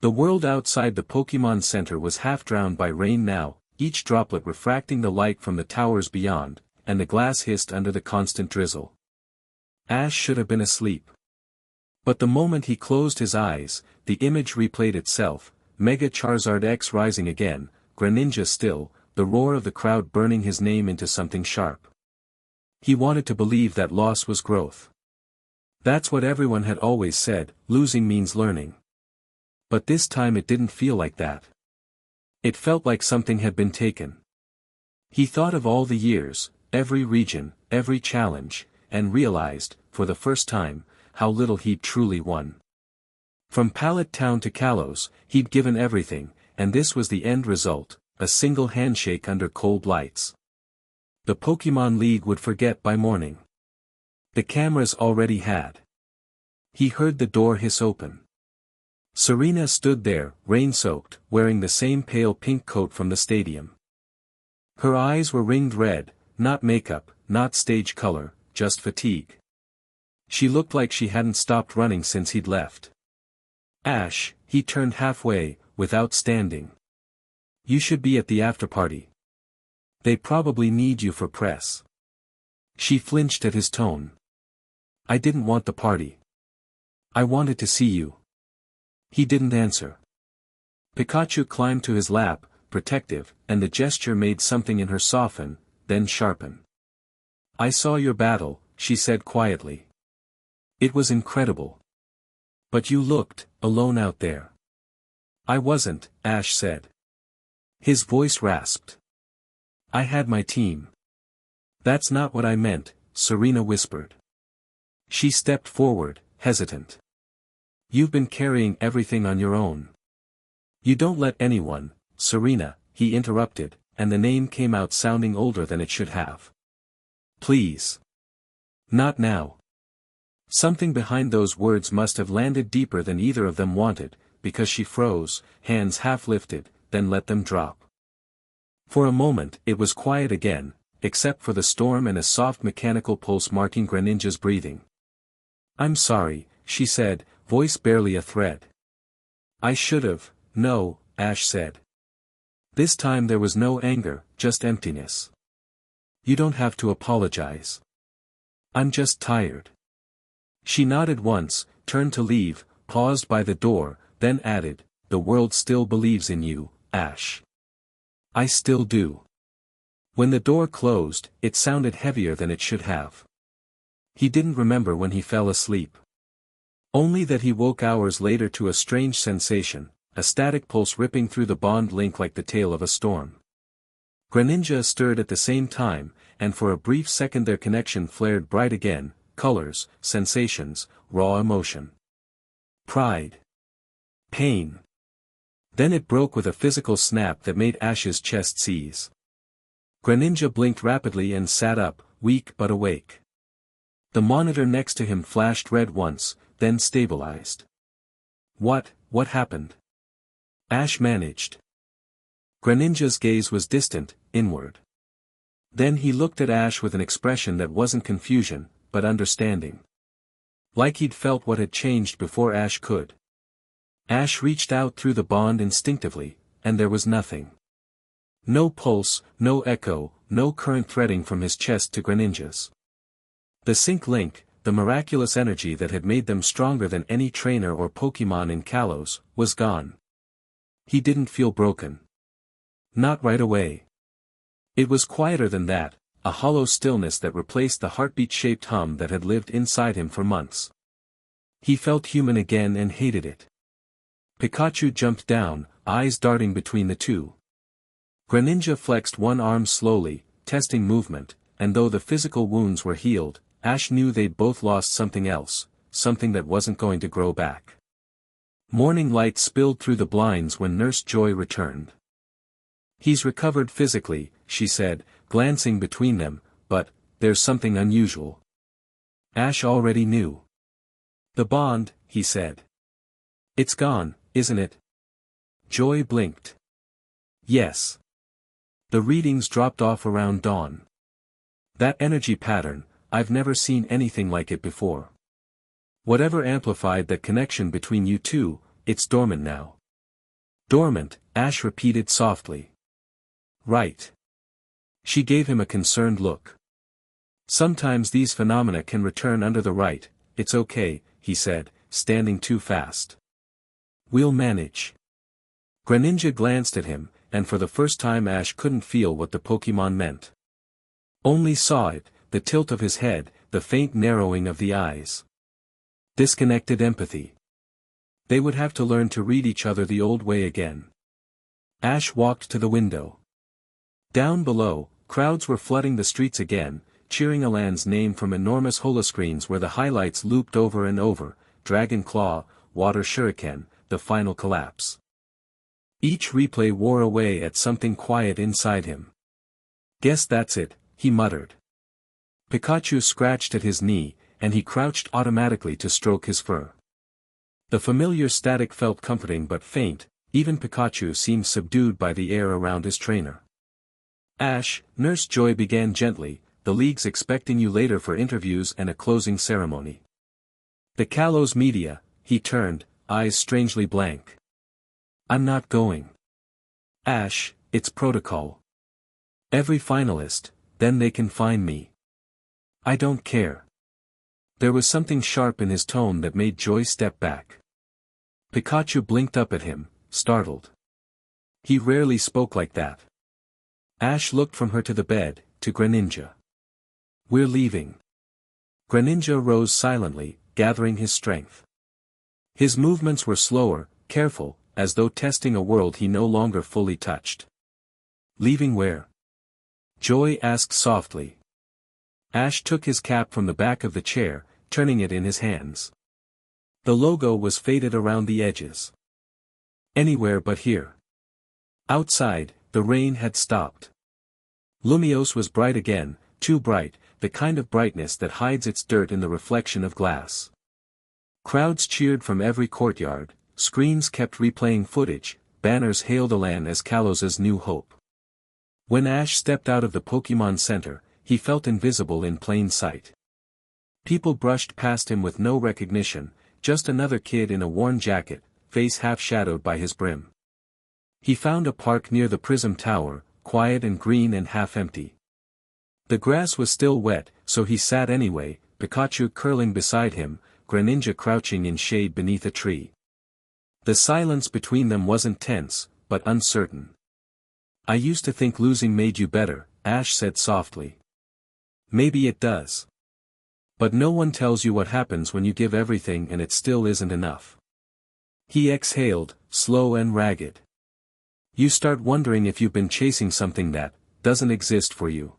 The world outside the Pokémon Center was half drowned by rain now, each droplet refracting the light from the towers beyond, and the glass hissed under the constant drizzle. Ash should have been asleep. But the moment he closed his eyes, the image replayed itself, Mega Charizard X rising again, Greninja still, the roar of the crowd burning his name into something sharp. He wanted to believe that loss was growth. That's what everyone had always said, losing means learning. But this time it didn't feel like that. It felt like something had been taken. He thought of all the years, every region, every challenge, and realized, for the first time, how little he'd truly won. From Pallet Town to Kalos, he'd given everything, and this was the end result, a single handshake under cold lights. The Pokémon League would forget by morning. The cameras already had. He heard the door hiss open. Serena stood there, rain-soaked, wearing the same pale pink coat from the stadium. Her eyes were ringed red, not makeup, not stage color, just fatigue. She looked like she hadn't stopped running since he'd left. Ash, he turned halfway, without standing. You should be at the after-party. They probably need you for press. She flinched at his tone. I didn't want the party. I wanted to see you. He didn't answer. Pikachu climbed to his lap, protective, and the gesture made something in her soften, then sharpen. I saw your battle, she said quietly. It was incredible. But you looked, alone out there. I wasn't, Ash said. His voice rasped. I had my team. That's not what I meant, Serena whispered. She stepped forward, hesitant. You've been carrying everything on your own. You don't let anyone, Serena, he interrupted, and the name came out sounding older than it should have. Please. Not now. Something behind those words must have landed deeper than either of them wanted, because she froze, hands half lifted, then let them drop. For a moment it was quiet again, except for the storm and a soft mechanical pulse marking Greninja's breathing. I'm sorry, she said, voice barely a thread. I should've, no, Ash said. This time there was no anger, just emptiness. You don't have to apologize. I'm just tired. She nodded once, turned to leave, paused by the door, then added, the world still believes in you, Ash. I still do. When the door closed, it sounded heavier than it should have. He didn't remember when he fell asleep. Only that he woke hours later to a strange sensation, a static pulse ripping through the bond link like the tail of a storm. Greninja stirred at the same time, and for a brief second their connection flared bright again, colors, sensations, raw emotion. Pride. Pain. Then it broke with a physical snap that made Ash's chest seize. Greninja blinked rapidly and sat up, weak but awake. The monitor next to him flashed red once, then stabilized. What happened? Ash managed. Greninja's gaze was distant, inward. Then he looked at Ash with an expression that wasn't confusion, but understanding. Like he'd felt what had changed before Ash could. Ash reached out through the bond instinctively, and there was nothing. No pulse, no echo, no current threading from his chest to Greninja's. The sync link, the miraculous energy that had made them stronger than any trainer or Pokémon in Kalos, was gone. He didn't feel broken. Not right away. It was quieter than that, a hollow stillness that replaced the heartbeat-shaped hum that had lived inside him for months. He felt human again and hated it. Pikachu jumped down, eyes darting between the two. Greninja flexed one arm slowly, testing movement, and though the physical wounds were healed, Ash knew they'd both lost something else, something that wasn't going to grow back. Morning light spilled through the blinds when Nurse Joy returned. He's recovered physically, she said, glancing between them, but, there's something unusual. Ash already knew. The bond, he said. It's gone, isn't it? Joy blinked. Yes. The readings dropped off around dawn. That energy pattern, I've never seen anything like it before. Whatever amplified that connection between you two, it's dormant now. Dormant, Ash repeated softly. Right. She gave him a concerned look. Sometimes these phenomena can return under the right, it's okay, he said, standing too fast. We'll manage. Greninja glanced at him, and for the first time Ash couldn't feel what the Pokémon meant. Only saw it, the tilt of his head, the faint narrowing of the eyes. Disconnected empathy. They would have to learn to read each other the old way again. Ash walked to the window. Down below, crowds were flooding the streets again, cheering Alan's name from enormous holoscreens where the highlights looped over and over: Dragon Claw, Water Shuriken, the final collapse. Each replay wore away at something quiet inside him. "Guess that's it," he muttered. Pikachu scratched at his knee, and he crouched automatically to stroke his fur. The familiar static felt comforting but faint. Even Pikachu seemed subdued by the air around his trainer. "Ash," Nurse Joy began gently, "the league's expecting you later for interviews and a closing ceremony." "The Kalos media," he turned, eyes strangely blank. "I'm not going." "Ash, it's protocol. Every finalist, then they can find me." "I don't care." There was something sharp in his tone that made Joy step back. Pikachu blinked up at him, startled. He rarely spoke like that. Ash looked from her to the bed, to Greninja. "We're leaving." Greninja rose silently, gathering his strength. His movements were slower, careful, as though testing a world he no longer fully touched. "Leaving where?" Joy asked softly. Ash took his cap from the back of the chair, turning it in his hands. The logo was faded around the edges. "Anywhere but here." Outside, the rain had stopped. Lumiose was bright again, too bright, the kind of brightness that hides its dirt in the reflection of glass. Crowds cheered from every courtyard, screens kept replaying footage, banners hailed Alan as Kalos's new hope. When Ash stepped out of the Pokémon Center, he felt invisible in plain sight. People brushed past him with no recognition, just another kid in a worn jacket, face half shadowed by his brim. He found a park near the Prism Tower, quiet and green and half empty. The grass was still wet, so he sat anyway, Pikachu curling beside him, Greninja crouching in shade beneath a tree. The silence between them wasn't tense, but uncertain. "I used to think losing made you better," Ash said softly. "Maybe it does. But no one tells you what happens when you give everything and it still isn't enough." He exhaled, slow and ragged. "You start wondering if you've been chasing something that doesn't exist for you."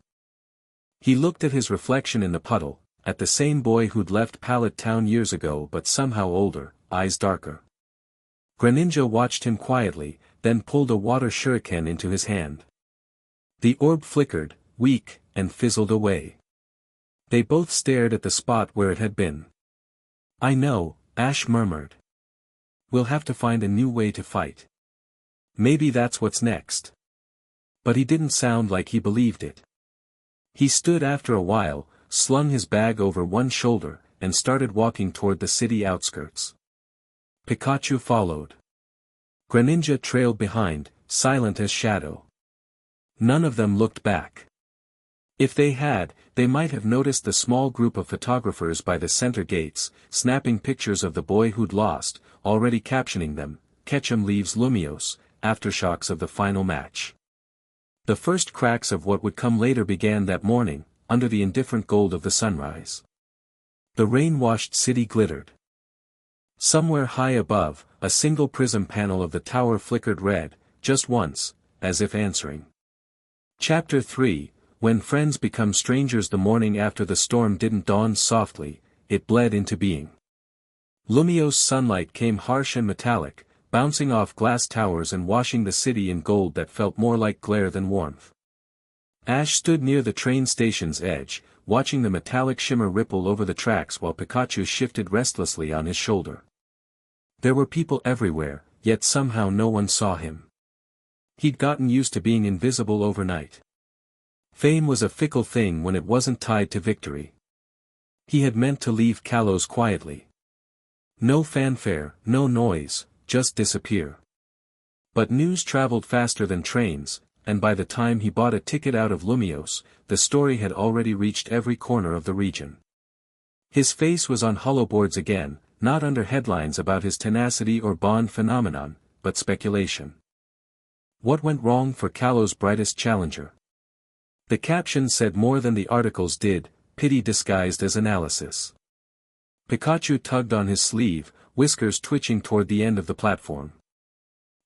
He looked at his reflection in the puddle, at the same boy who'd left Pallet Town years ago but somehow older, eyes darker. Greninja watched him quietly, then pulled a water shuriken into his hand. The orb flickered, weak, and fizzled away. They both stared at the spot where it had been. "I know," Ash murmured. "We'll have to find a new way to fight. Maybe that's what's next." But he didn't sound like he believed it. He stood after a while, slung his bag over one shoulder, and started walking toward the city outskirts. Pikachu followed. Greninja trailed behind, silent as shadow. None of them looked back. If they had, they might have noticed the small group of photographers by the center gates, snapping pictures of the boy who'd lost, already captioning them, "Ketchum leaves Lumiose, aftershocks of the final match." The first cracks of what would come later began that morning, under the indifferent gold of the sunrise. The rain-washed city glittered. Somewhere high above, a single prism panel of the tower flickered red, just once, as if answering. Chapter 3, When Friends Become Strangers. The morning after the storm didn't dawn softly, it bled into being. Lumiose's sunlight came harsh and metallic, bouncing off glass towers and washing the city in gold that felt more like glare than warmth. Ash stood near the train station's edge, watching the metallic shimmer ripple over the tracks while Pikachu shifted restlessly on his shoulder. There were people everywhere, yet somehow no one saw him. He'd gotten used to being invisible overnight. Fame was a fickle thing when it wasn't tied to victory. He had meant to leave Kalos quietly. No fanfare, no noise, just disappear. But news traveled faster than trains, and by the time he bought a ticket out of Lumiose, the story had already reached every corner of the region. His face was on holoboards again, not under headlines about his tenacity or Bond phenomenon, but speculation. What went wrong for Kalos' brightest challenger? The caption said more than the articles did, pity disguised as analysis. Pikachu tugged on his sleeve, whiskers twitching toward the end of the platform.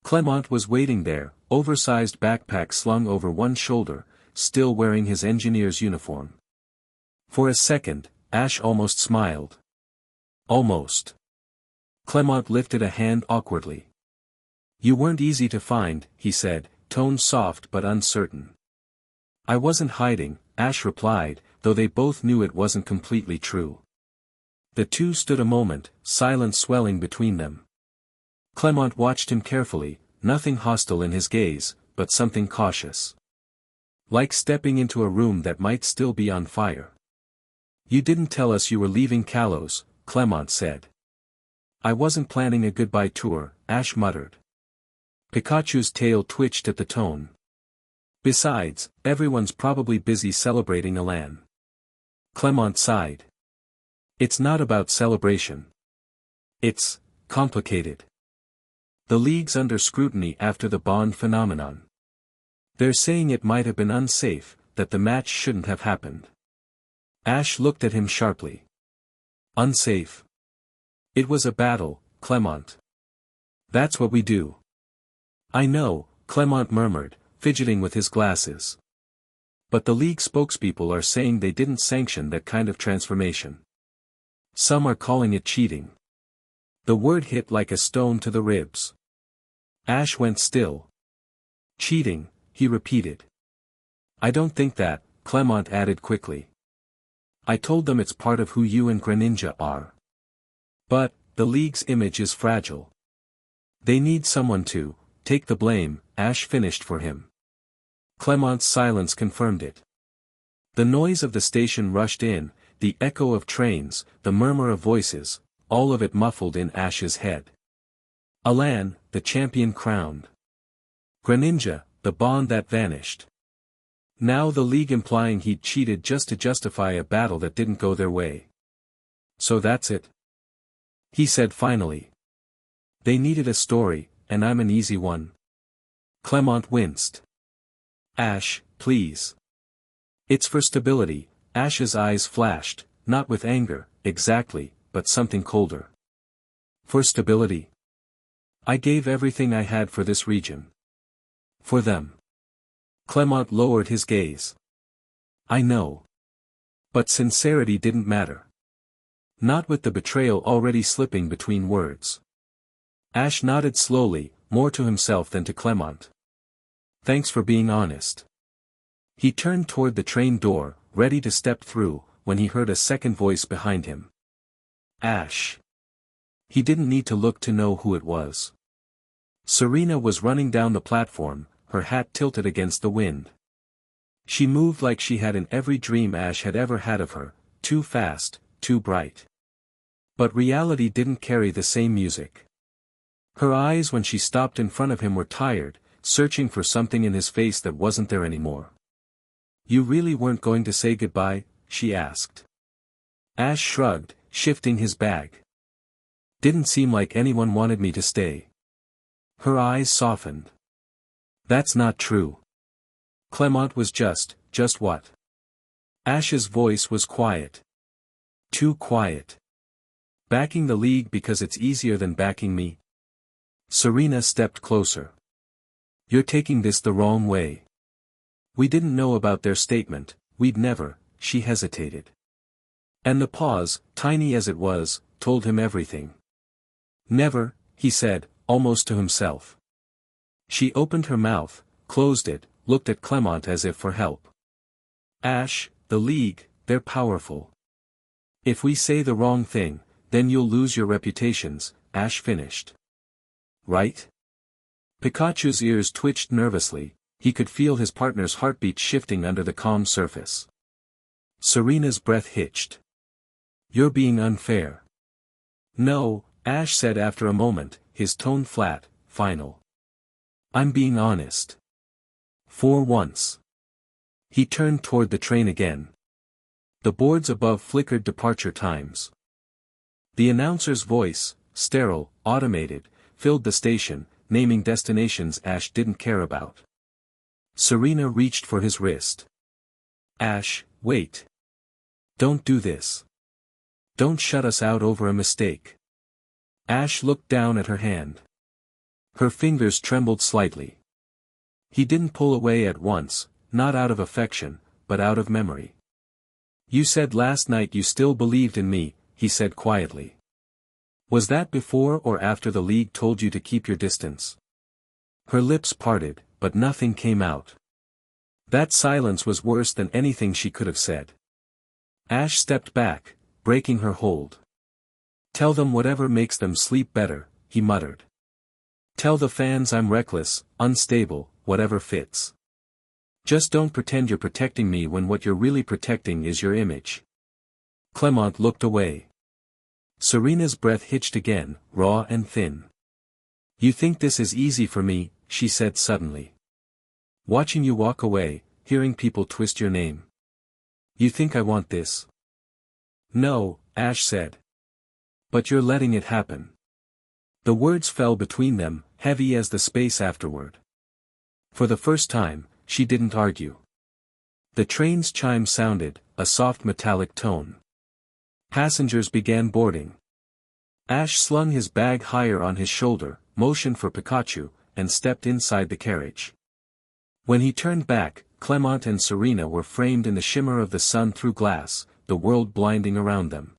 Clement was waiting there, oversized backpack slung over one shoulder, still wearing his engineer's uniform. For a second, Ash almost smiled. Almost. Clement lifted a hand awkwardly. You weren't easy to find, he said, tone soft but uncertain. I wasn't hiding, Ash replied, though they both knew it wasn't completely true. The two stood a moment, silence swelling between them. Clement watched him carefully, nothing hostile in his gaze, but something cautious. Like stepping into a room that might still be on fire. You didn't tell us you were leaving Kalos, Clement said. I wasn't planning a goodbye tour, Ash muttered. Pikachu's tail twitched at the tone. Besides, everyone's probably busy celebrating a LAN. Clement sighed. It's not about celebration. It's complicated. The league's under scrutiny after the Bond phenomenon. They're saying it might have been unsafe, that the match shouldn't have happened. Ash looked at him sharply. Unsafe? It was a battle, Clement. That's what we do. I know, Clement murmured, fidgeting with his glasses. But the league spokespeople are saying they didn't sanction that kind of transformation. Some are calling it cheating. The word hit like a stone to the ribs. Ash went still. Cheating, he repeated. I don't think that, Clement added quickly. I told them it's part of who you and Greninja are. But, the league's image is fragile. They need someone to take the blame, Ash finished for him. Clement's silence confirmed it. The noise of the station rushed in, the echo of trains, the murmur of voices, all of it muffled in Ash's head. Alan, the champion crowned. Greninja, the Bond that vanished. Now the league implying he'd cheated just to justify a battle that didn't go their way. So that's it? He said finally. They needed a story, and I'm an easy one. Clement winced. Ash, please. It's for stability, Ash's eyes flashed, not with anger, exactly, but something colder. For stability? I gave everything I had for this region. For them. Clement lowered his gaze. I know. But sincerity didn't matter. Not with the betrayal already slipping between words. Ash nodded slowly, more to himself than to Clement. Thanks for being honest. He turned toward the train door, ready to step through, when he heard a second voice behind him. Ash. He didn't need to look to know who it was. Serena was running down the platform, her hat tilted against the wind. She moved like she had in every dream Ash had ever had of her, too fast, too bright. But reality didn't carry the same music. Her eyes when she stopped in front of him were tired, searching for something in his face that wasn't there anymore. You really weren't going to say goodbye? She asked. Ash shrugged, shifting his bag. Didn't seem like anyone wanted me to stay. Her eyes softened. That's not true. Clement was just what? Ash's voice was quiet. Too quiet. Backing the league because it's easier than backing me? Serena stepped closer. You're taking this the wrong way. We didn't know about their statement, we'd never, she hesitated. And the pause, tiny as it was, told him everything. Never, he said, almost to himself. She opened her mouth, closed it, looked at Clement as if for help. Ash, the league, they're powerful. If we say the wrong thing, then you'll lose your reputations, Ash finished. Right? Pikachu's ears twitched nervously, he could feel his partner's heartbeat shifting under the calm surface. Serena's breath hitched. You're being unfair. No, Ash said after a moment, his tone flat, final. I'm being honest. For once. He turned toward the train again. The boards above flickered departure times. The announcer's voice, sterile, automated, filled the station, naming destinations Ash didn't care about. Serena reached for his wrist. Ash, wait. Don't do this. Don't shut us out over a mistake. Ash looked down at her hand. Her fingers trembled slightly. He didn't pull away at once, not out of affection, but out of memory. You said last night you still believed in me, he said quietly. Was that before or after the League told you to keep your distance? Her lips parted, but nothing came out. That silence was worse than anything she could have said. Ash stepped back, breaking her hold. Tell them whatever makes them sleep better, he muttered. Tell the fans I'm reckless, unstable, whatever fits. Just don't pretend you're protecting me when what you're really protecting is your image. Clement looked away. Serena's breath hitched again, raw and thin. You think this is easy for me, she said suddenly. Watching you walk away, hearing people twist your name. You think I want this? No, Ash said. But you're letting it happen. The words fell between them, heavy as the space afterward. For the first time, she didn't argue. The train's chime sounded, a soft metallic tone. Passengers began boarding. Ash slung his bag higher on his shoulder, motioned for Pikachu, and stepped inside the carriage. When he turned back, Clement and Serena were framed in the shimmer of the sun through glass, the world blinding around them.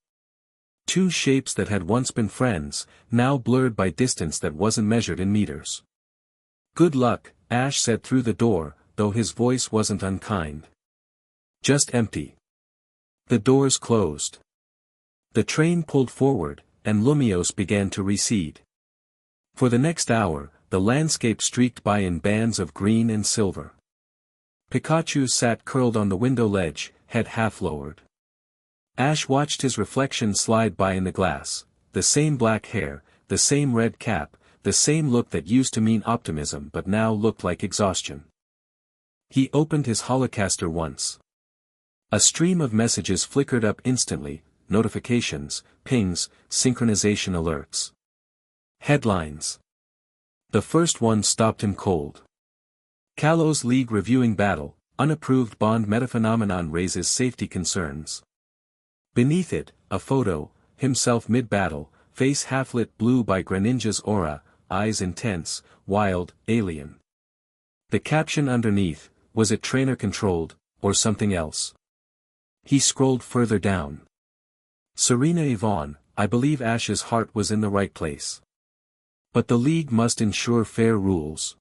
Two shapes that had once been friends, now blurred by distance that wasn't measured in meters. Good luck, Ash said through the door, though his voice wasn't unkind. Just empty. The doors closed. The train pulled forward, and Lumiose began to recede. For the next hour, the landscape streaked by in bands of green and silver. Pikachu sat curled on the window ledge, head half lowered. Ash watched his reflection slide by in the glass, the same black hair, the same red cap, the same look that used to mean optimism but now looked like exhaustion. He opened his holocaster once. A stream of messages flickered up instantly, notifications, pings, synchronization alerts. Headlines. The first one stopped him cold. Kalos League reviewing battle, unapproved bond metaphenomenon raises safety concerns. Beneath it, a photo, himself mid-battle, face half-lit blue by Greninja's aura, eyes intense, wild, alien. The caption underneath, was it trainer-controlled, or something else? He scrolled further down. Serena Yvonne, I believe Ash's heart was in the right place. But the League must ensure fair rules.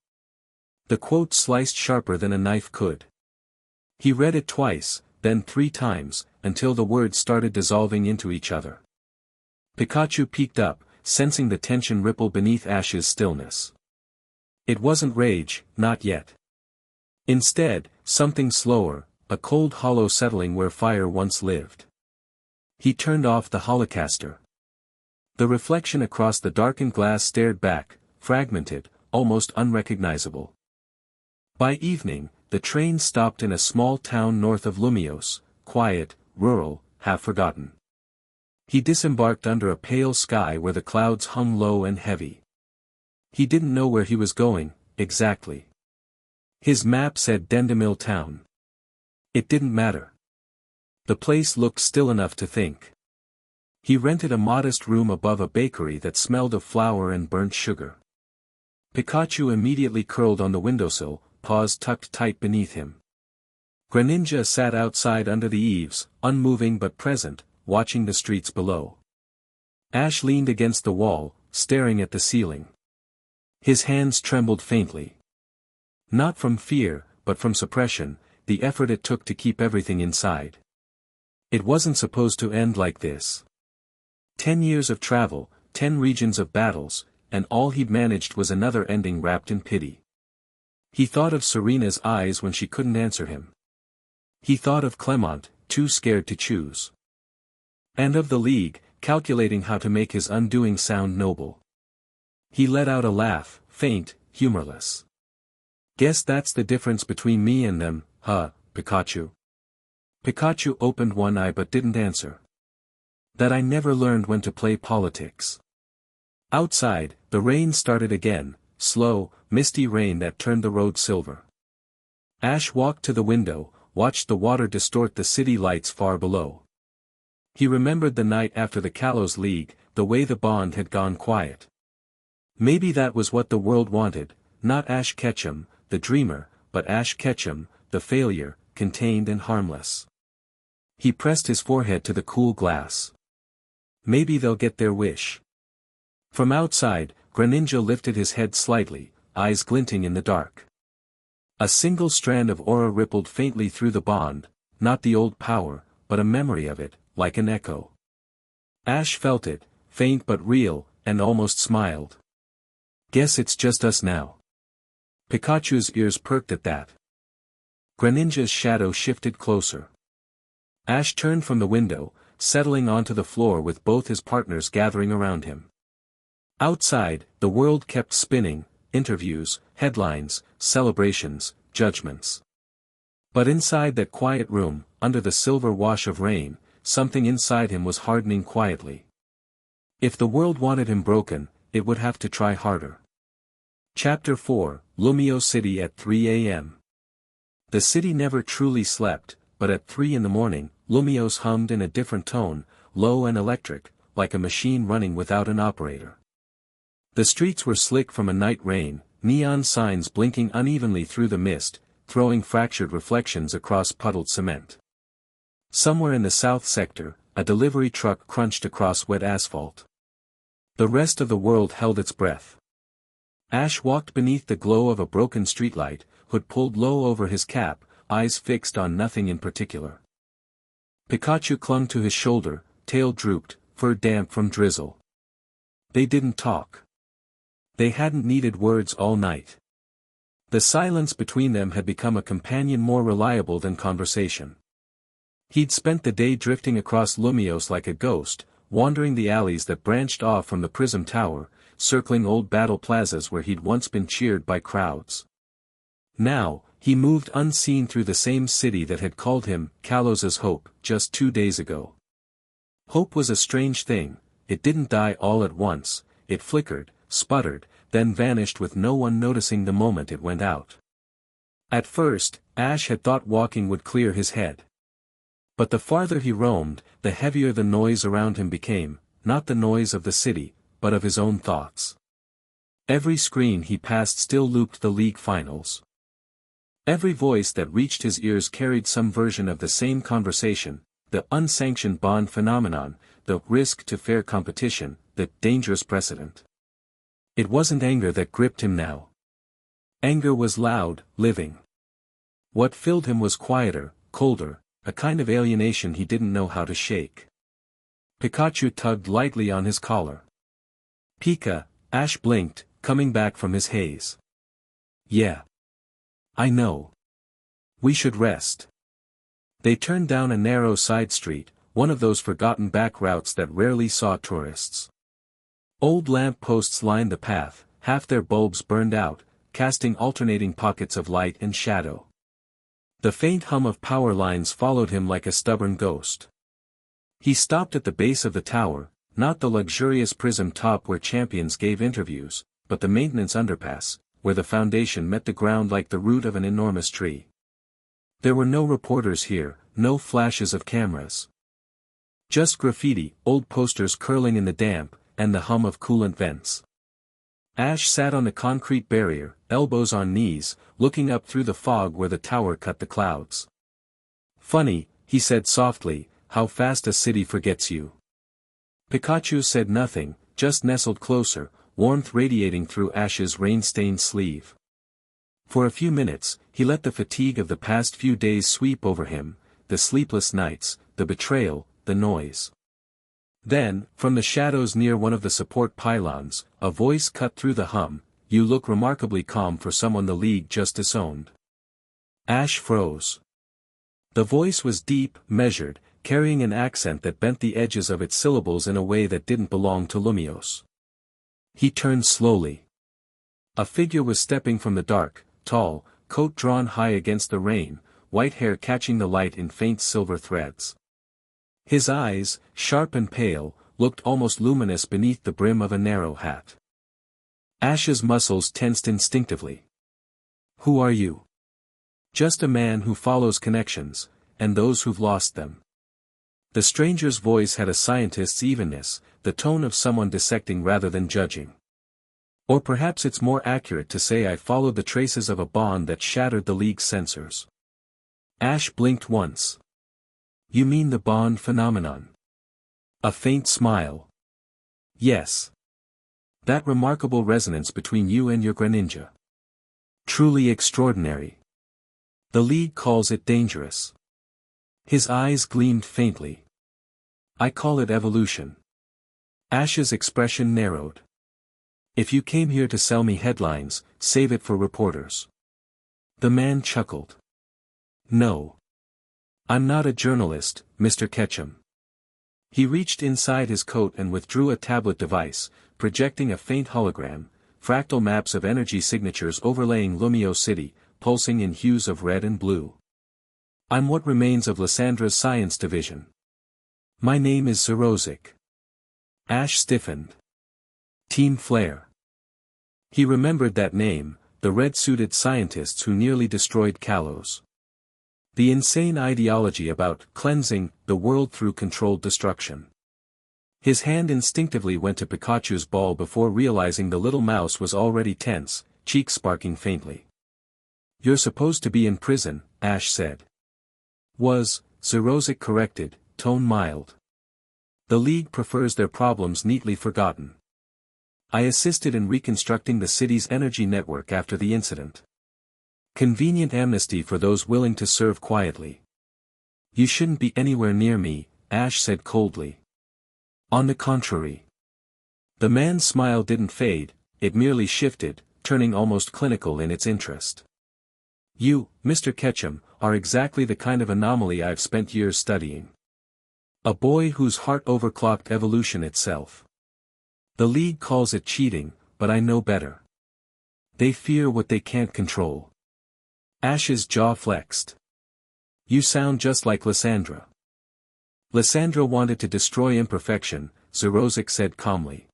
The quote sliced sharper than a knife could. He read it twice, then 3 times, until the words started dissolving into each other. Pikachu peeked up, sensing the tension ripple beneath Ash's stillness. It wasn't rage, not yet. Instead, something slower, a cold hollow settling where fire once lived. He turned off the holocaster. The reflection across the darkened glass stared back, fragmented, almost unrecognizable. By evening, the train stopped in a small town north of Lumiose, quiet, rural, half forgotten. He disembarked under a pale sky where the clouds hung low and heavy. He didn't know where he was going, exactly. His map said Dendemil town. It didn't matter. The place looked still enough to think. He rented a modest room above a bakery that smelled of flour and burnt sugar. Pikachu immediately curled on the windowsill, paws tucked tight beneath him. Greninja sat outside under the eaves, unmoving but present, watching the streets below. Ash leaned against the wall, staring at the ceiling. His hands trembled faintly. Not from fear, but from suppression, the effort it took to keep everything inside. It wasn't supposed to end like this. 10 years of travel, 10 regions of battles, and all he'd managed was another ending wrapped in pity. He thought of Serena's eyes when she couldn't answer him. He thought of Clement, too scared to choose. And of the League, calculating how to make his undoing sound noble. He let out a laugh, faint, humorless. Guess that's the difference between me and them, huh, Pikachu? Pikachu opened one eye but didn't answer. That I never learned when to play politics. Outside, the rain started again, slow, misty rain that turned the road silver. Ash walked to the window, watched the water distort the city lights far below. He remembered the night after the Kalos League, the way the bond had gone quiet. Maybe that was what the world wanted, not Ash Ketchum, the dreamer, but Ash Ketchum, the failure, contained and harmless. He pressed his forehead to the cool glass. Maybe they'll get their wish. From outside, Greninja lifted his head slightly, eyes glinting in the dark. A single strand of aura rippled faintly through the bond, not the old power, but a memory of it, like an echo. Ash felt it, faint but real, and almost smiled. Guess it's just us now. Pikachu's ears perked at that. Greninja's shadow shifted closer. Ash turned from the window, settling onto the floor with both his partners gathering around him. Outside, the world kept spinning, interviews, headlines, celebrations, judgments. But inside that quiet room, under the silver wash of rain, something inside him was hardening quietly. If the world wanted him broken, it would have to try harder. Chapter 4, Lumio City at 3 a.m. The city never truly slept, but at 3 in the morning, Lumios hummed in a different tone, low and electric, like a machine running without an operator. The streets were slick from a night rain, neon signs blinking unevenly through the mist, throwing fractured reflections across puddled cement. Somewhere in the south sector, a delivery truck crunched across wet asphalt. The rest of the world held its breath. Ash walked beneath the glow of a broken streetlight, hood pulled low over his cap, eyes fixed on nothing in particular. Pikachu clung to his shoulder, tail drooped, fur damp from drizzle. They didn't talk. They hadn't needed words all night. The silence between them had become a companion more reliable than conversation. He'd spent the day drifting across Lumios like a ghost, wandering the alleys that branched off from the Prism Tower, circling old battle plazas where he'd once been cheered by crowds. Now, he moved unseen through the same city that had called him Kalos's hope just 2 days ago. Hope was a strange thing. It didn't die all at once, it flickered, sputtered, then vanished with no one noticing the moment it went out. At first, Ash had thought walking would clear his head. But the farther he roamed, the heavier the noise around him became, not the noise of the city, but of his own thoughts. Every screen he passed still looped the league finals. Every voice that reached his ears carried some version of the same conversation, the unsanctioned bond phenomenon, the risk to fair competition, the dangerous precedent. It wasn't anger that gripped him now. Anger was loud, living. What filled him was quieter, colder, a kind of alienation he didn't know how to shake. Pikachu tugged lightly on his collar. Pika, Ash blinked, coming back from his haze. Yeah. I know. We should rest. They turned down a narrow side street, one of those forgotten back routes that rarely saw tourists. Old lamp posts lined the path, half their bulbs burned out, casting alternating pockets of light and shadow. The faint hum of power lines followed him like a stubborn ghost. He stopped at the base of the tower, not the luxurious prism top where champions gave interviews, but the maintenance underpass, where the foundation met the ground like the root of an enormous tree. There were no reporters here, no flashes of cameras. Just graffiti, old posters curling in the damp, and the hum of coolant vents. Ash sat on the concrete barrier, elbows on knees, looking up through the fog where the tower cut the clouds. Funny, he said softly, how fast a city forgets you. Pikachu said nothing, just nestled closer, warmth radiating through Ash's rain-stained sleeve. For a few minutes, he let the fatigue of the past few days sweep over him, the sleepless nights, the betrayal, the noise. Then, from the shadows near one of the support pylons, a voice cut through the hum, "You look remarkably calm for someone the league just disowned." Ash froze. The voice was deep, measured, carrying an accent that bent the edges of its syllables in a way that didn't belong to Lumios. He turned slowly. A figure was stepping from the dark, tall, coat drawn high against the rain, white hair catching the light in faint silver threads. His eyes, sharp and pale, looked almost luminous beneath the brim of a narrow hat. Ash's muscles tensed instinctively. Who are you? Just a man who follows connections, and those who've lost them. The stranger's voice had a scientist's evenness, the tone of someone dissecting rather than judging. Or perhaps it's more accurate to say I followed the traces of a bond that shattered the League's sensors. Ash blinked once. You mean the bond phenomenon? A faint smile. Yes. That remarkable resonance between you and your Greninja. Truly extraordinary. The League calls it dangerous. His eyes gleamed faintly. I call it evolution. Ash's expression narrowed. If you came here to sell me headlines, save it for reporters. The man chuckled. No. I'm not a journalist, Mr. Ketchum. He reached inside his coat and withdrew a tablet device, projecting a faint hologram, fractal maps of energy signatures overlaying Lumio City, pulsing in hues of red and blue. I'm what remains of Lyssandra's science division. My name is Zerozic. Ash stiffened. Team Flare. He remembered that name, the red-suited scientists who nearly destroyed Kalos. The insane ideology about cleansing the world through controlled destruction. His hand instinctively went to Pikachu's ball before realizing the little mouse was already tense, cheeks sparking faintly. You're supposed to be in prison, Ash said. Was, Zerozic corrected, tone mild. The League prefers their problems neatly forgotten. I assisted in reconstructing the city's energy network after the incident. Convenient amnesty for those willing to serve quietly. You shouldn't be anywhere near me, Ash said coldly. On the contrary. The man's smile didn't fade, it merely shifted, turning almost clinical in its interest. You, Mr. Ketchum, are exactly the kind of anomaly I've spent years studying. A boy whose heart overclocked evolution itself. The League calls it cheating, but I know better. They fear what they can't control. Ash's jaw flexed. You sound just like Lysandra. Lysandra wanted to destroy imperfection, Zerozic said calmly.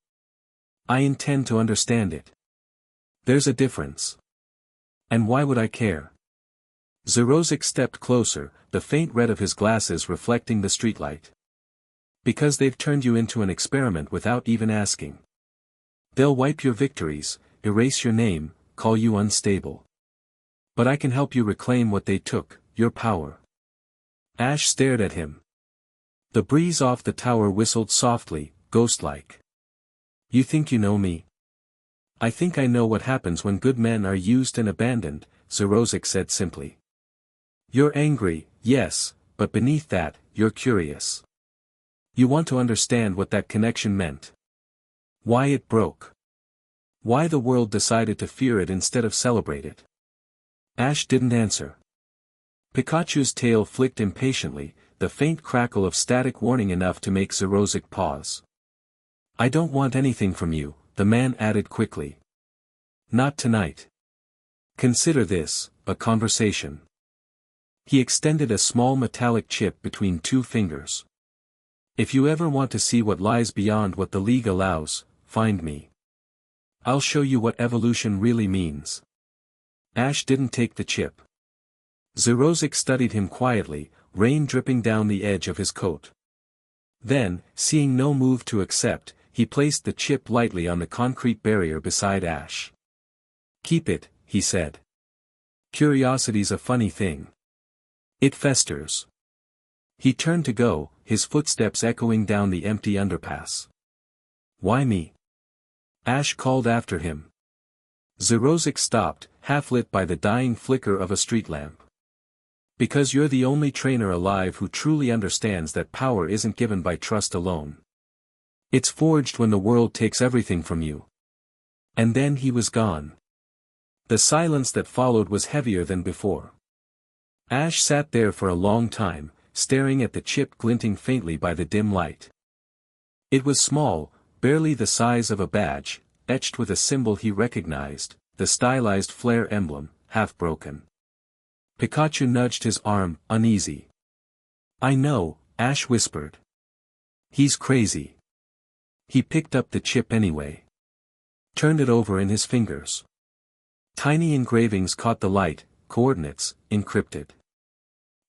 I intend to understand it. There's a difference. And why would I care? Zerozic stepped closer, the faint red of his glasses reflecting the streetlight. Because they've turned you into an experiment without even asking. They'll wipe your victories, erase your name, call you unstable. But I can help you reclaim what they took, your power. Ash stared at him. The breeze off the tower whistled softly, ghost-like. You think you know me? I think I know what happens when good men are used and abandoned, Zerozic said simply. You're angry, yes, but beneath that, you're curious. You want to understand what that connection meant. Why it broke. Why the world decided to fear it instead of celebrate it. Ash didn't answer. Pikachu's tail flicked impatiently, the faint crackle of static warning enough to make Zerozic pause. I don't want anything from you, the man added quickly. Not tonight. Consider this, a conversation. He extended a small metallic chip between two fingers. If you ever want to see what lies beyond what the League allows, find me. I'll show you what evolution really means. Ash didn't take the chip. Zerozic studied him quietly, rain dripping down the edge of his coat. Then, seeing no move to accept, he placed the chip lightly on the concrete barrier beside Ash. Keep it, he said. Curiosity's a funny thing. It festers. He turned to go, his footsteps echoing down the empty underpass. Why me? Ash called after him. Zerozic stopped, half-lit by the dying flicker of a street lamp. Because you're the only trainer alive who truly understands that power isn't given by trust alone. It's forged when the world takes everything from you. And then he was gone. The silence that followed was heavier than before. Ash sat there for a long time, staring at the chip glinting faintly by the dim light. It was small, barely the size of a badge, etched with a symbol he recognized, the stylized flare emblem, half broken. Pikachu nudged his arm, uneasy. I know, Ash whispered. He's crazy. He picked up the chip anyway. turned it over in his fingers. Tiny engravings caught the light, coordinates, encrypted.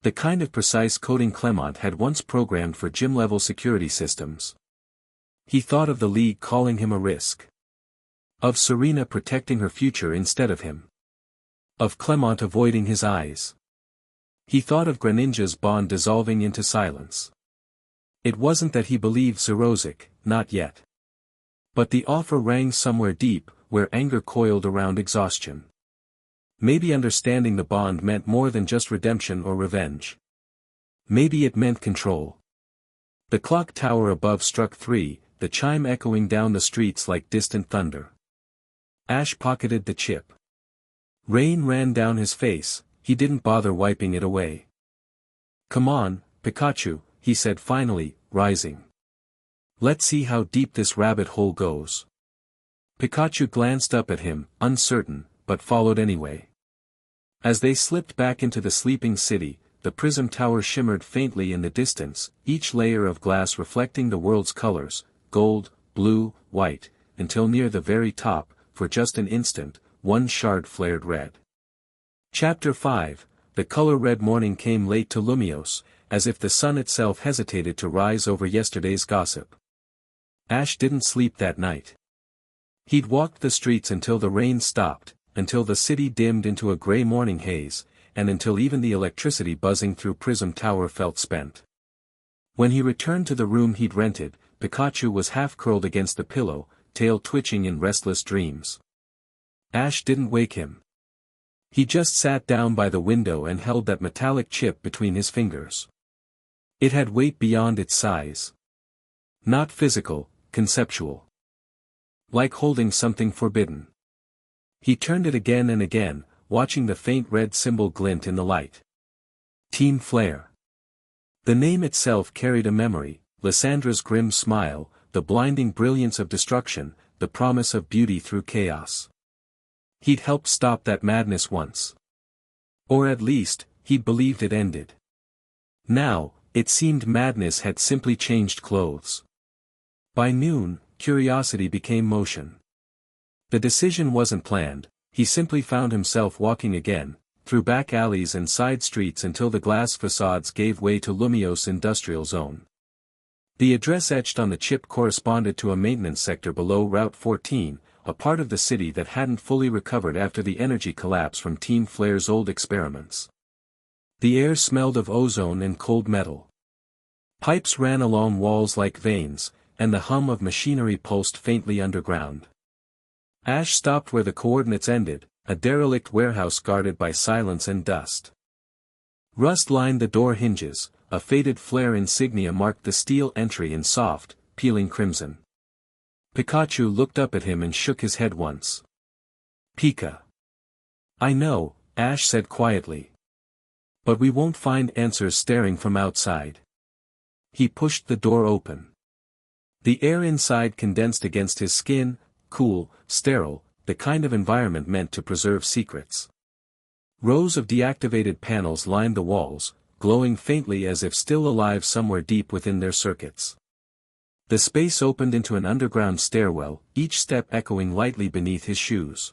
The kind of precise coding Clement had once programmed for gym-level security systems. He thought of the League calling him a risk. Of Serena protecting her future instead of him. Of Clement avoiding his eyes. He thought of Greninja's bond dissolving into silence. It wasn't that he believed Zerozic, not yet. But the offer rang somewhere deep, where anger coiled around exhaustion. Maybe understanding the bond meant more than just redemption or revenge. Maybe it meant control. The clock tower above struck 3, the chime echoing down the streets like distant thunder. Ash pocketed the chip. Rain ran down his face, he didn't bother wiping it away. "Come on, Pikachu," he said finally, rising. "Let's see how deep this rabbit hole goes." Pikachu glanced up at him, uncertain, but followed anyway. As they slipped back into the sleeping city, the prism tower shimmered faintly in the distance, each layer of glass reflecting the world's colors, gold, blue, white, until near the very top, for just an instant, one shard flared red. Chapter 5, the color red morning came late to Lumiose, as if the sun itself hesitated to rise over yesterday's gossip. Ash didn't sleep that night. He'd walked the streets until the rain stopped, until the city dimmed into a gray morning haze, and until even the electricity buzzing through Prism Tower felt spent. When he returned to the room he'd rented, Pikachu was half curled against the pillow, tail twitching in restless dreams. Ash didn't wake him. He just sat down by the window and held that metallic chip between his fingers. It had weight beyond its size. Not physical, conceptual. Like holding something forbidden. He turned it again and again, watching the faint red symbol glint in the light. Team Flare. The name itself carried a memory, Lyssandra's grim smile, the blinding brilliance of destruction, the promise of beauty through chaos. He'd helped stop that madness once. Or at least, he'd believed it ended. Now, it seemed madness had simply changed clothes. By noon, curiosity became motion. The decision wasn't planned, he simply found himself walking again, through back alleys and side streets until the glass facades gave way to Lumiose Industrial Zone. The address etched on the chip corresponded to a maintenance sector below Route 14, a part of the city that hadn't fully recovered after the energy collapse from Team Flare's old experiments. The air smelled of ozone and cold metal. Pipes ran along walls like veins, and the hum of machinery pulsed faintly underground. Ash stopped where the coordinates ended, a derelict warehouse guarded by silence and dust. Rust lined the door hinges, a faded flare insignia marked the steel entry in soft, peeling crimson. Pikachu looked up at him and shook his head once. "Pika. I know," Ash said quietly. "But we won't find answers staring from outside." He pushed the door open. The air inside condensed against his skin, cool, sterile, the kind of environment meant to preserve secrets. Rows of deactivated panels lined the walls, glowing faintly as if still alive somewhere deep within their circuits. The space opened into an underground stairwell, each step echoing lightly beneath his shoes.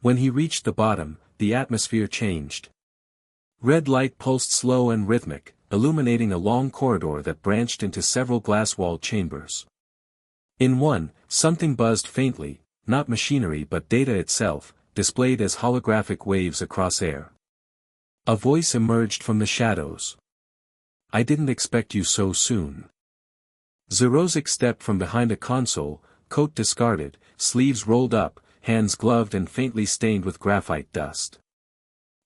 When he reached the bottom, the atmosphere changed. Red light pulsed slow and rhythmic, illuminating a long corridor that branched into several glass-walled chambers. In one, something buzzed faintly, not machinery but data itself, displayed as holographic waves across air. A voice emerged from the shadows. "I didn't expect you so soon." Zerozic stepped from behind a console, coat discarded, sleeves rolled up, hands gloved and faintly stained with graphite dust.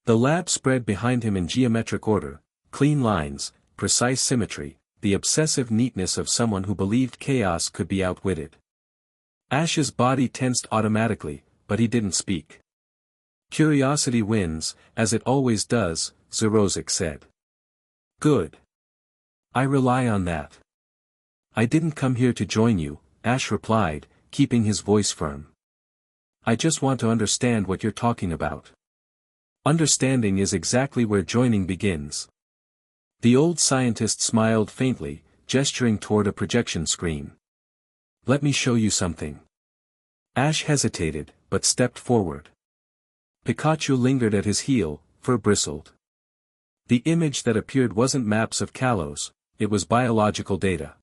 The lab spread behind him in geometric order, clean lines, precise symmetry, the obsessive neatness of someone who believed chaos could be outwitted. Ash's body tensed automatically, but he didn't speak. "Curiosity wins, as it always does," Zerozic said. "Good. I rely on that." "I didn't come here to join you," Ash replied, keeping his voice firm. "I just want to understand what you're talking about." Understanding is exactly where joining begins. The old scientist smiled faintly, gesturing toward a projection screen. "Let me show you something." Ash hesitated, but stepped forward. Pikachu lingered at his heel, fur bristled. The image that appeared wasn't maps of Kalos, it was biological data.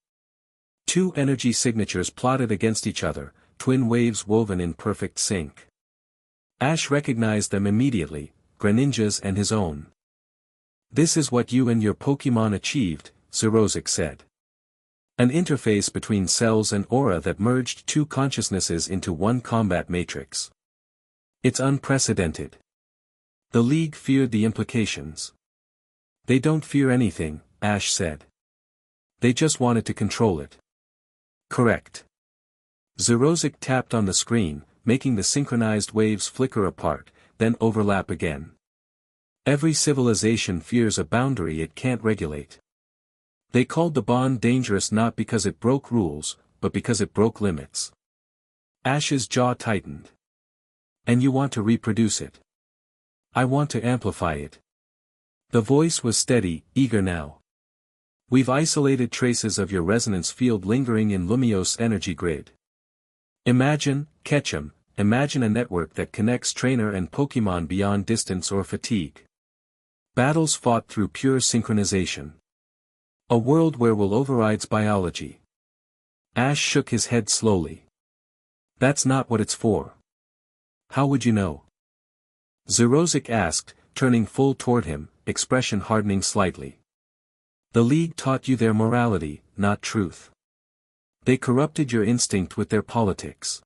Two energy signatures plotted against each other, twin waves woven in perfect sync. Ash recognized them immediately, Greninja's and his own. "This is what you and your Pokémon achieved," Serena said. "An interface between cells and aura that merged two consciousnesses into one combat matrix. It's unprecedented." The League feared the implications. "They don't fear anything," Ash said. "They just wanted to control it." "Correct." Zerozic tapped on the screen, making the synchronized waves flicker apart, then overlap again. "Every civilization fears a boundary it can't regulate. They called the bond dangerous not because it broke rules, but because it broke limits." Ash's jaw tightened. "And you want to reproduce it?" "I want to amplify it." The voice was steady, eager now. "We've isolated traces of your resonance field lingering in Lumiose energy grid. Imagine, Ketchum, imagine a network that connects trainer and Pokémon beyond distance or fatigue. Battles fought through pure synchronization. A world where will overrides biology." Ash shook his head slowly. "That's not what it's for." "How would you know?" Zerozic asked, turning full toward him, expression hardening slightly. "The League taught you their morality, not truth. They corrupted your instinct with their politics.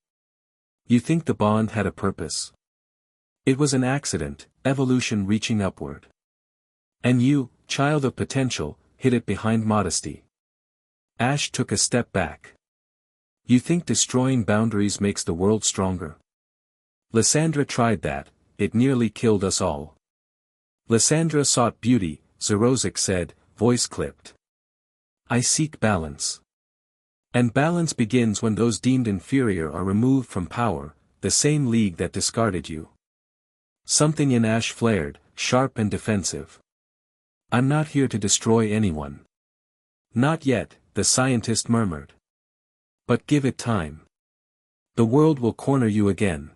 You think the bond had a purpose? It was an accident, evolution reaching upward. And you, child of potential, hid it behind modesty." Ash took a step back. "You think destroying boundaries makes the world stronger? Lysandra tried that, it nearly killed us all." "Lysandra sought beauty," Zerozic said, voice clipped. "I seek balance. And balance begins when those deemed inferior are removed from power, the same League that discarded you." Something in Ash flared, sharp and defensive. "I'm not here to destroy anyone." "Not yet," the scientist murmured. "But give it time. The world will corner you again.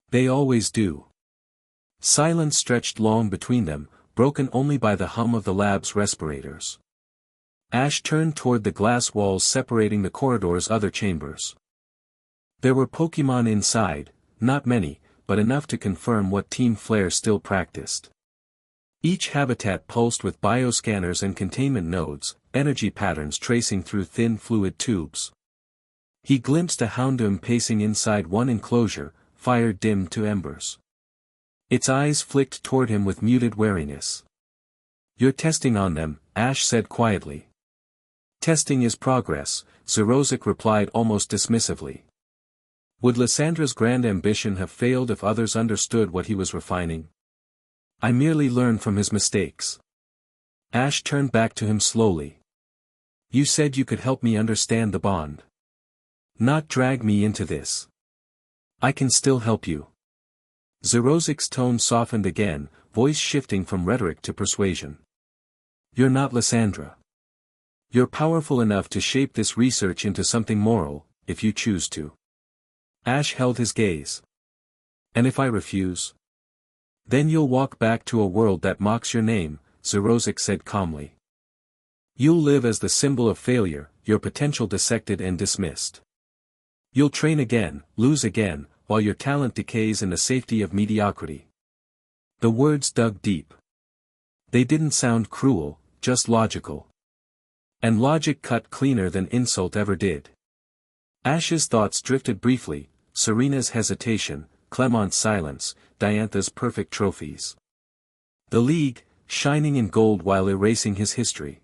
They always do." Silence stretched long between them, broken only by the hum of the lab's respirators. Ash turned toward the glass walls separating the corridor's other chambers. There were Pokémon inside, not many, but enough to confirm what Team Flare still practiced. Each habitat pulsed with bioscanners and containment nodes, energy patterns tracing through thin fluid tubes. He glimpsed a Houndoom pacing inside one enclosure, fire dimmed to embers. Its eyes flicked toward him with muted wariness. "You're testing on them," Ash said quietly. "Testing is progress," Zerozic replied almost dismissively. Would Lysandra's grand ambition have failed if others understood what he was refining? "I merely learned from his mistakes." Ash turned back to him slowly. "You said you could help me understand the bond. Not drag me into this." "I can still help you." Zerozic's tone softened again, voice shifting from rhetoric to persuasion. "You're not Lysandra. You're powerful enough to shape this research into something moral, if you choose to." Ash held his gaze. "And if I refuse?" "Then you'll walk back to a world that mocks your name," Zerozic said calmly. "You'll live as the symbol of failure, your potential dissected and dismissed. You'll train again, lose again, while your talent decays in the safety of mediocrity." The words dug deep. They didn't sound cruel, just logical. And logic cut cleaner than insult ever did. Ash's thoughts drifted briefly, Serena's hesitation, Clement's silence, Diantha's perfect trophies. The League, shining in gold while erasing his history.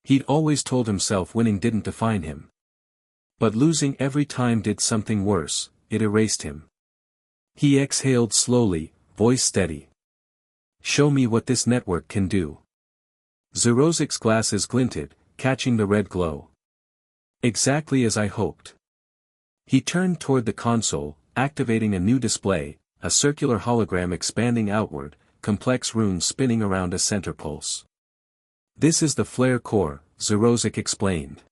He'd always told himself winning didn't define him. But losing every time did something worse, it erased him. He exhaled slowly, voice steady. "Show me what this network can do." Zerozic's glasses glinted, catching the red glow. "Exactly as I hoped." He turned toward the console, activating a new display, a circular hologram expanding outward, complex runes spinning around a center pulse. "This is the flare core," Zerozic explained.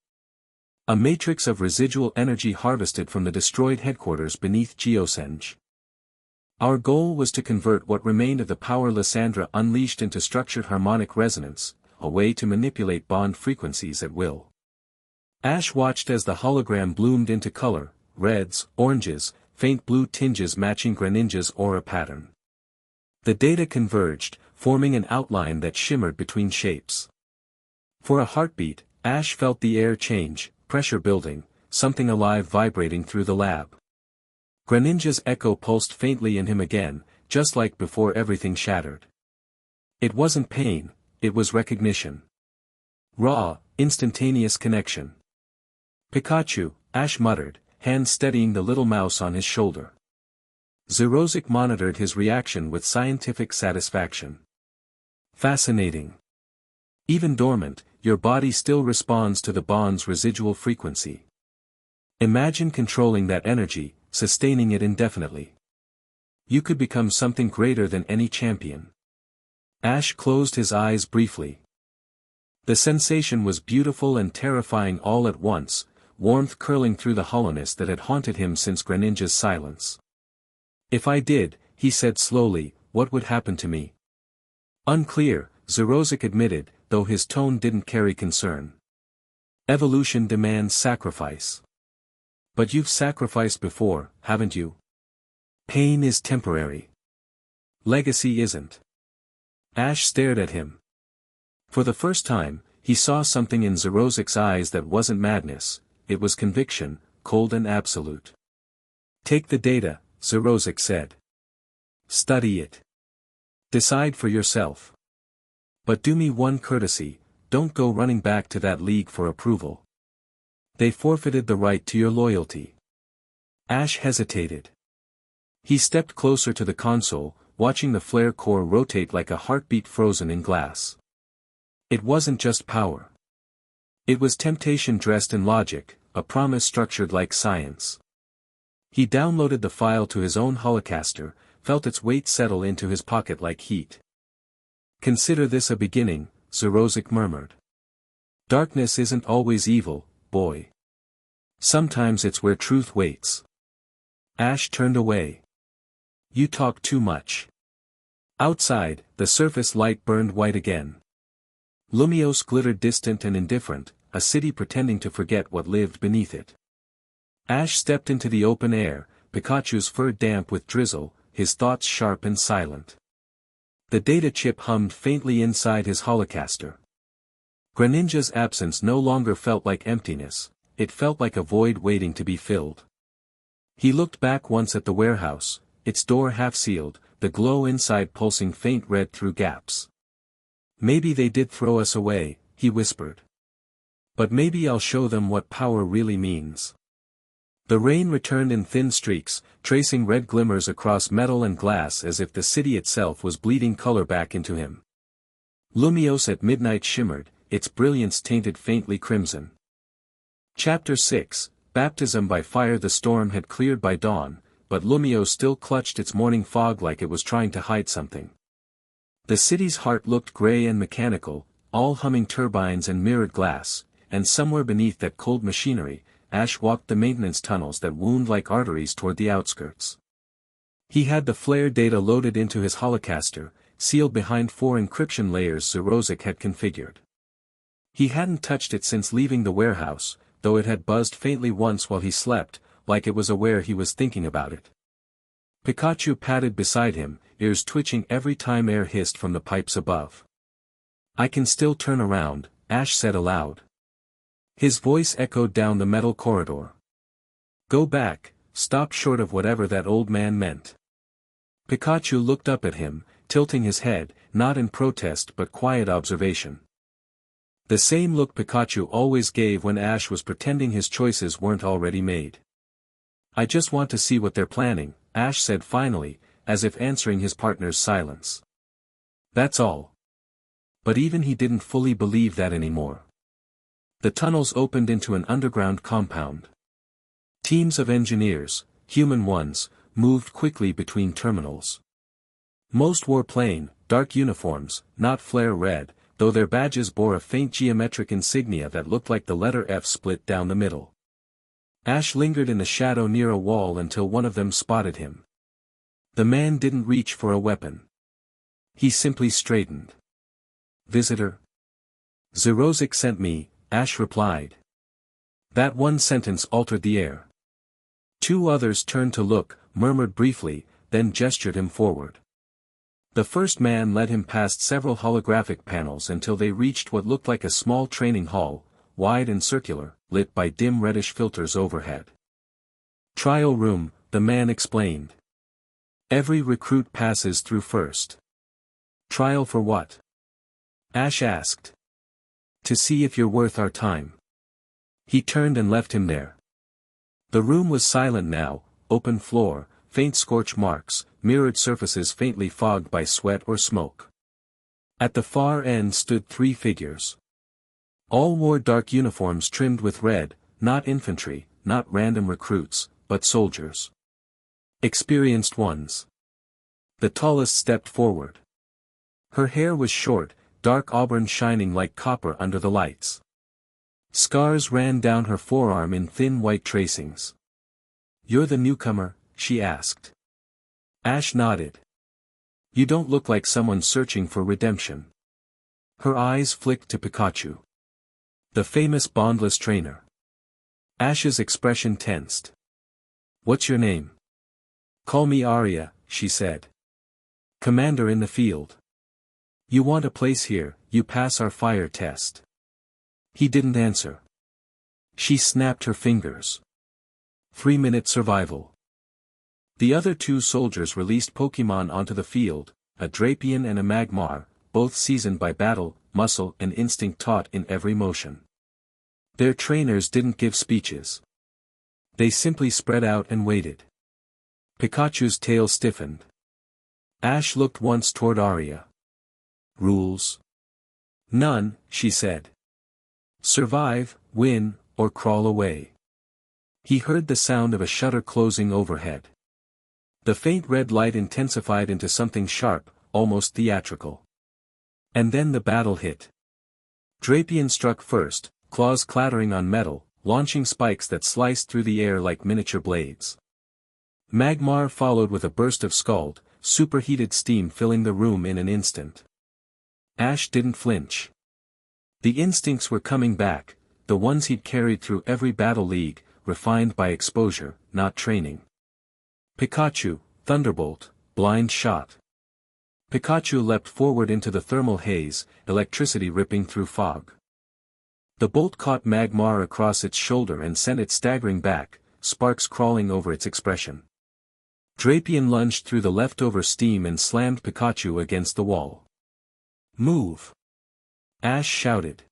A matrix of residual energy harvested from the destroyed headquarters beneath Geosenge. Our goal was to convert what remained of the power Lysandra unleashed into structured harmonic resonance, a way to manipulate bond frequencies at will. Ash watched as the hologram bloomed into color, reds, oranges, faint blue tinges matching Greninja's aura pattern. The data converged, forming an outline that shimmered between shapes. For a heartbeat, Ash felt the air change, pressure building, something alive vibrating through the lab. Greninja's echo pulsed faintly in him again, just like before everything shattered. It wasn't pain, it was recognition. Raw, instantaneous connection. Pikachu, Ash muttered, hand steadying the little mouse on his shoulder. Zerozic monitored his reaction with scientific satisfaction. Fascinating. Even dormant, your body still responds to the bond's residual frequency. Imagine controlling that energy, sustaining it indefinitely. You could become something greater than any champion. Ash closed his eyes briefly. The sensation was beautiful and terrifying all at once, warmth curling through the hollowness that had haunted him since Greninja's silence. If I did, he said slowly, what would happen to me? Unclear, Zerozic admitted, though his tone didn't carry concern. Evolution demands sacrifice. But you've sacrificed before, haven't you? Pain is temporary. Legacy isn't. Ash stared at him. For the first time, he saw something in Zerozic's eyes that wasn't madness, it was conviction, cold and absolute. Take the data, Zerozic said. Study it. Decide for yourself. But do me one courtesy, don't go running back to that league for approval. They forfeited the right to your loyalty. Ash hesitated. He stepped closer to the console, watching the flare core rotate like a heartbeat frozen in glass. It wasn't just power. It was temptation dressed in logic, a promise structured like science. He downloaded the file to his own holocaster, felt its weight settle into his pocket like heat. Consider this a beginning, Zerozic murmured. Darkness isn't always evil, boy. Sometimes it's where truth waits. Ash turned away. You talk too much. Outside, the surface light burned white again. Lumiose glittered distant and indifferent, a city pretending to forget what lived beneath it. Ash stepped into the open air, Pikachu's fur damp with drizzle, his thoughts sharp and silent. The data chip hummed faintly inside his holocaster. Greninja's absence no longer felt like emptiness, it felt like a void waiting to be filled. He looked back once at the warehouse, its door half-sealed, the glow inside pulsing faint red through gaps. Maybe they did throw us away, he whispered. But maybe I'll show them what power really means. The rain returned in thin streaks, tracing red glimmers across metal and glass as if the city itself was bleeding color back into him. Lumiose at midnight shimmered, its brilliance tainted faintly crimson. Chapter 6, Baptism by Fire. The storm had cleared by dawn, but Lumiose still clutched its morning fog like it was trying to hide something. The city's heart looked gray and mechanical, all humming turbines and mirrored glass, and somewhere beneath that cold machinery, Ash walked the maintenance tunnels that wound like arteries toward the outskirts. He had the flare data loaded into his holocaster, sealed behind 4 encryption layers Zerozic had configured. He hadn't touched it since leaving the warehouse, though it had buzzed faintly once while he slept, like it was aware he was thinking about it. Pikachu padded beside him, ears twitching every time air hissed from the pipes above. I can still turn around, Ash said aloud. His voice echoed down the metal corridor. Go back, stop short of whatever that old man meant. Pikachu looked up at him, tilting his head, not in protest but quiet observation. The same look Pikachu always gave when Ash was pretending his choices weren't already made. I just want to see what they're planning, Ash said finally, as if answering his partner's silence. That's all. But even he didn't fully believe that anymore. The tunnels opened into an underground compound. Teams of engineers, human ones, moved quickly between terminals. Most wore plain, dark uniforms, not flare red, though their badges bore a faint geometric insignia that looked like the letter F split down the middle. Ash lingered in the shadow near a wall until one of them spotted him. The man didn't reach for a weapon. He simply straightened. "Visitor?" "Zerozic sent me," Ash replied. That one sentence altered the air. Two others turned to look, murmured briefly, then gestured him forward. The first man led him past several holographic panels until they reached what looked like a small training hall, wide and circular, lit by dim reddish filters overhead. "Trial room," the man explained. "Every recruit passes through first." "Trial for what?" Ash asked. "To see if you're worth our time." He turned and left him there. The room was silent now, open floor, faint scorch marks, mirrored surfaces faintly fogged by sweat or smoke. At the far end stood three figures. All wore dark uniforms trimmed with red, not infantry, not random recruits, but soldiers. Experienced ones. The tallest stepped forward. Her hair was short, dark auburn shining like copper under the lights. Scars ran down her forearm in thin white tracings. "You're the newcomer?" she asked. Ash nodded. "You don't look like someone searching for redemption." Her eyes flicked to Pikachu. The famous bondless trainer. Ash's expression tensed. "What's your name?" "Call me Arya," she said. "Commander in the field. You want a place here, you pass our fire test." He didn't answer. She snapped her fingers. 3-minute survival. The other two soldiers released Pokémon onto the field, a Drapion and a Magmar, both seasoned by battle, muscle and instinct taught in every motion. Their trainers didn't give speeches. They simply spread out and waited. Pikachu's tail stiffened. Ash looked once toward Arya. "Rules?" "None," she said. "Survive, win, or crawl away." He heard the sound of a shutter closing overhead. The faint red light intensified into something sharp, almost theatrical. And then the battle hit. Drapion struck first, claws clattering on metal, launching spikes that sliced through the air like miniature blades. Magmar followed with a burst of scald, superheated steam filling the room in an instant. Ash didn't flinch. The instincts were coming back, the ones he'd carried through every battle league, refined by exposure, not training. Pikachu, Thunderbolt, blind shot. Pikachu leapt forward into the thermal haze, electricity ripping through fog. The bolt caught Magmar across its shoulder and sent it staggering back, sparks crawling over its expression. Drapion lunged through the leftover steam and slammed Pikachu against the wall. "Move!" Ash shouted.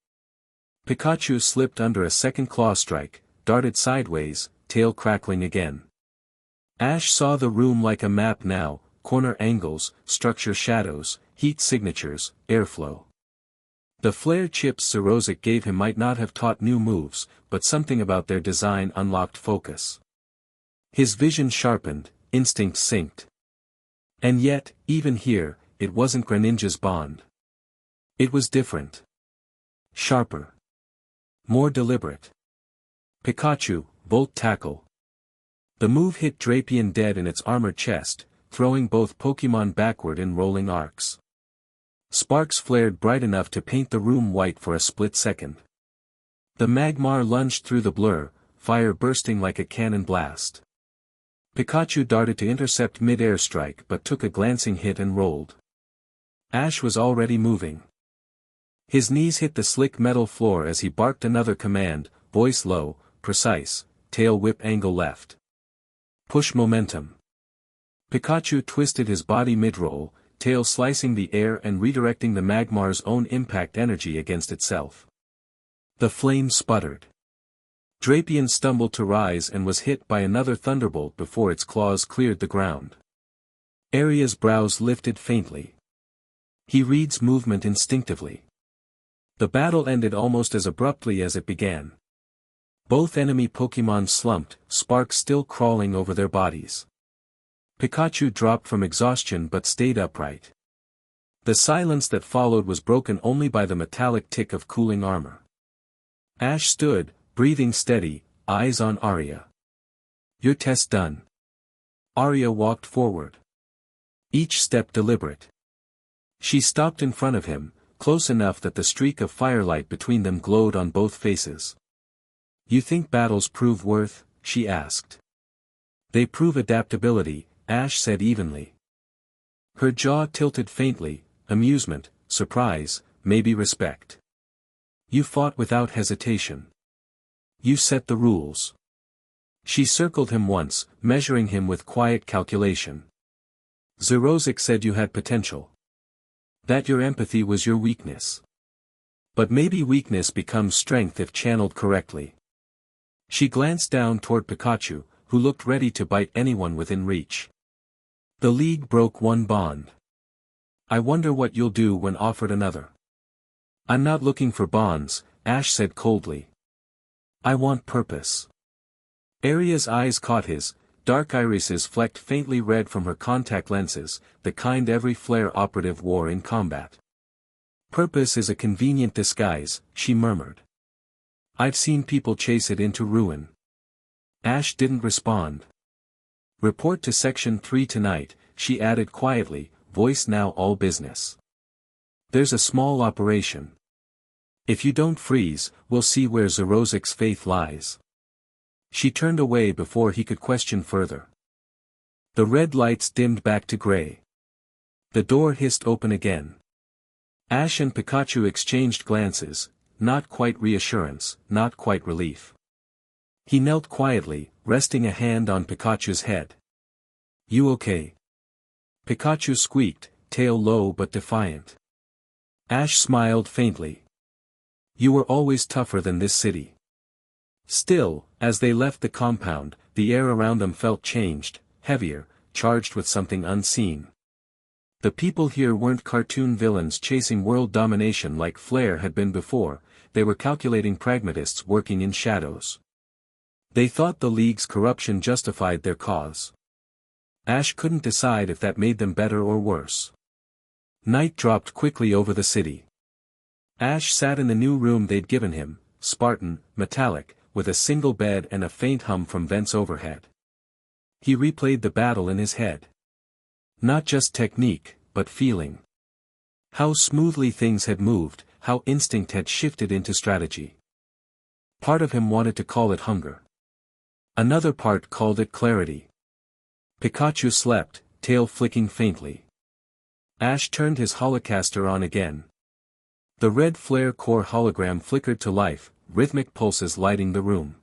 Pikachu slipped under a second claw strike, darted sideways, tail crackling again. Ash saw the room like a map now, corner angles, structure shadows, heat signatures, airflow. The flare chips Zerozic gave him might not have taught new moves, but something about their design unlocked focus. His vision sharpened, instincts synced. And yet, even here, it wasn't Greninja's bond. It was different. Sharper. More deliberate. Pikachu, Volt Tackle. The move hit Drapion dead in its armored chest, throwing both Pokémon backward in rolling arcs. Sparks flared bright enough to paint the room white for a split second. The Magmar lunged through the blur, fire bursting like a cannon blast. Pikachu darted to intercept mid-air strike but took a glancing hit and rolled. Ash was already moving. His knees hit the slick metal floor as he barked another command, voice low, precise, tail whip angle left. Push momentum. Pikachu twisted his body mid-roll, tail slicing the air and redirecting the Magmar's own impact energy against itself. The flame sputtered. Drapion stumbled to rise and was hit by another thunderbolt before its claws cleared the ground. Arya's brows lifted faintly. He reads movement instinctively. The battle ended almost as abruptly as it began. Both enemy Pokémon slumped, sparks still crawling over their bodies. Pikachu dropped from exhaustion but stayed upright. The silence that followed was broken only by the metallic tick of cooling armor. Ash stood, breathing steady, eyes on Arya. "Your test done." Arya walked forward. Each step deliberate. She stopped in front of him, close enough that the streak of firelight between them glowed on both faces. "You think battles prove worth?" she asked. "They prove adaptability," Ash said evenly. Her jaw tilted faintly, amusement, surprise, maybe respect. "You fought without hesitation. You set the rules." She circled him once, measuring him with quiet calculation. "Zerozic said you had potential. That your empathy was your weakness. But maybe weakness becomes strength if channeled correctly." She glanced down toward Pikachu, who looked ready to bite anyone within reach. "The League broke one bond. I wonder what you'll do when offered another." "I'm not looking for bonds," Ash said coldly. "I want purpose." Arya's eyes caught his, dark irises flecked faintly red from her contact lenses, the kind every flare operative wore in combat. "Purpose is a convenient disguise," she murmured. "I've seen people chase it into ruin." Ash didn't respond. "Report to Section 3 tonight," she added quietly, voice now all business. "There's a small operation. If you don't freeze, we'll see where Zerozic's faith lies." She turned away before he could question further. The red lights dimmed back to gray. The door hissed open again. Ash and Pikachu exchanged glances, not quite reassurance, not quite relief. He knelt quietly, resting a hand on Pikachu's head. "You okay?" Pikachu squeaked, tail low but defiant. Ash smiled faintly. "You were always tougher than this city." Still, as they left the compound, the air around them felt changed, heavier, charged with something unseen. The people here weren't cartoon villains chasing world domination like Flair had been before, they were calculating pragmatists working in shadows. They thought the League's corruption justified their cause. Ash couldn't decide if that made them better or worse. Night dropped quickly over the city. Ash sat in the new room they'd given him, Spartan, metallic, with a single bed and a faint hum from vents overhead. He replayed the battle in his head. Not just technique, but feeling. How smoothly things had moved, how instinct had shifted into strategy. Part of him wanted to call it hunger. Another part called it clarity. Pikachu slept, tail flicking faintly. Ash turned his holocaster on again. The red flare core hologram flickered to life, rhythmic pulses lighting the room.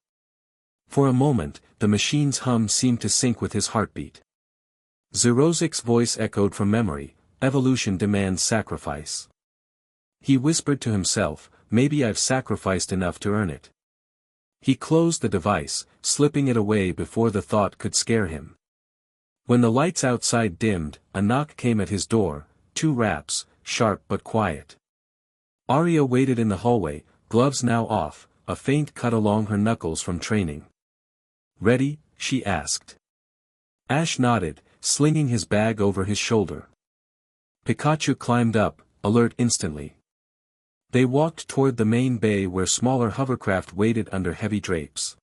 For a moment, the machine's hum seemed to sync with his heartbeat. Zerozic's voice echoed from memory, "Evolution demands sacrifice." He whispered to himself, "Maybe I've sacrificed enough to earn it." He closed the device, slipping it away before the thought could scare him. When the lights outside dimmed, a knock came at his door, 2 raps, sharp but quiet. Arya waited in the hallway, gloves now off, a faint cut along her knuckles from training. "Ready?" she asked. Ash nodded, slinging his bag over his shoulder. Pikachu climbed up, alert instantly. They walked toward the main bay where smaller hovercraft waited under heavy drapes.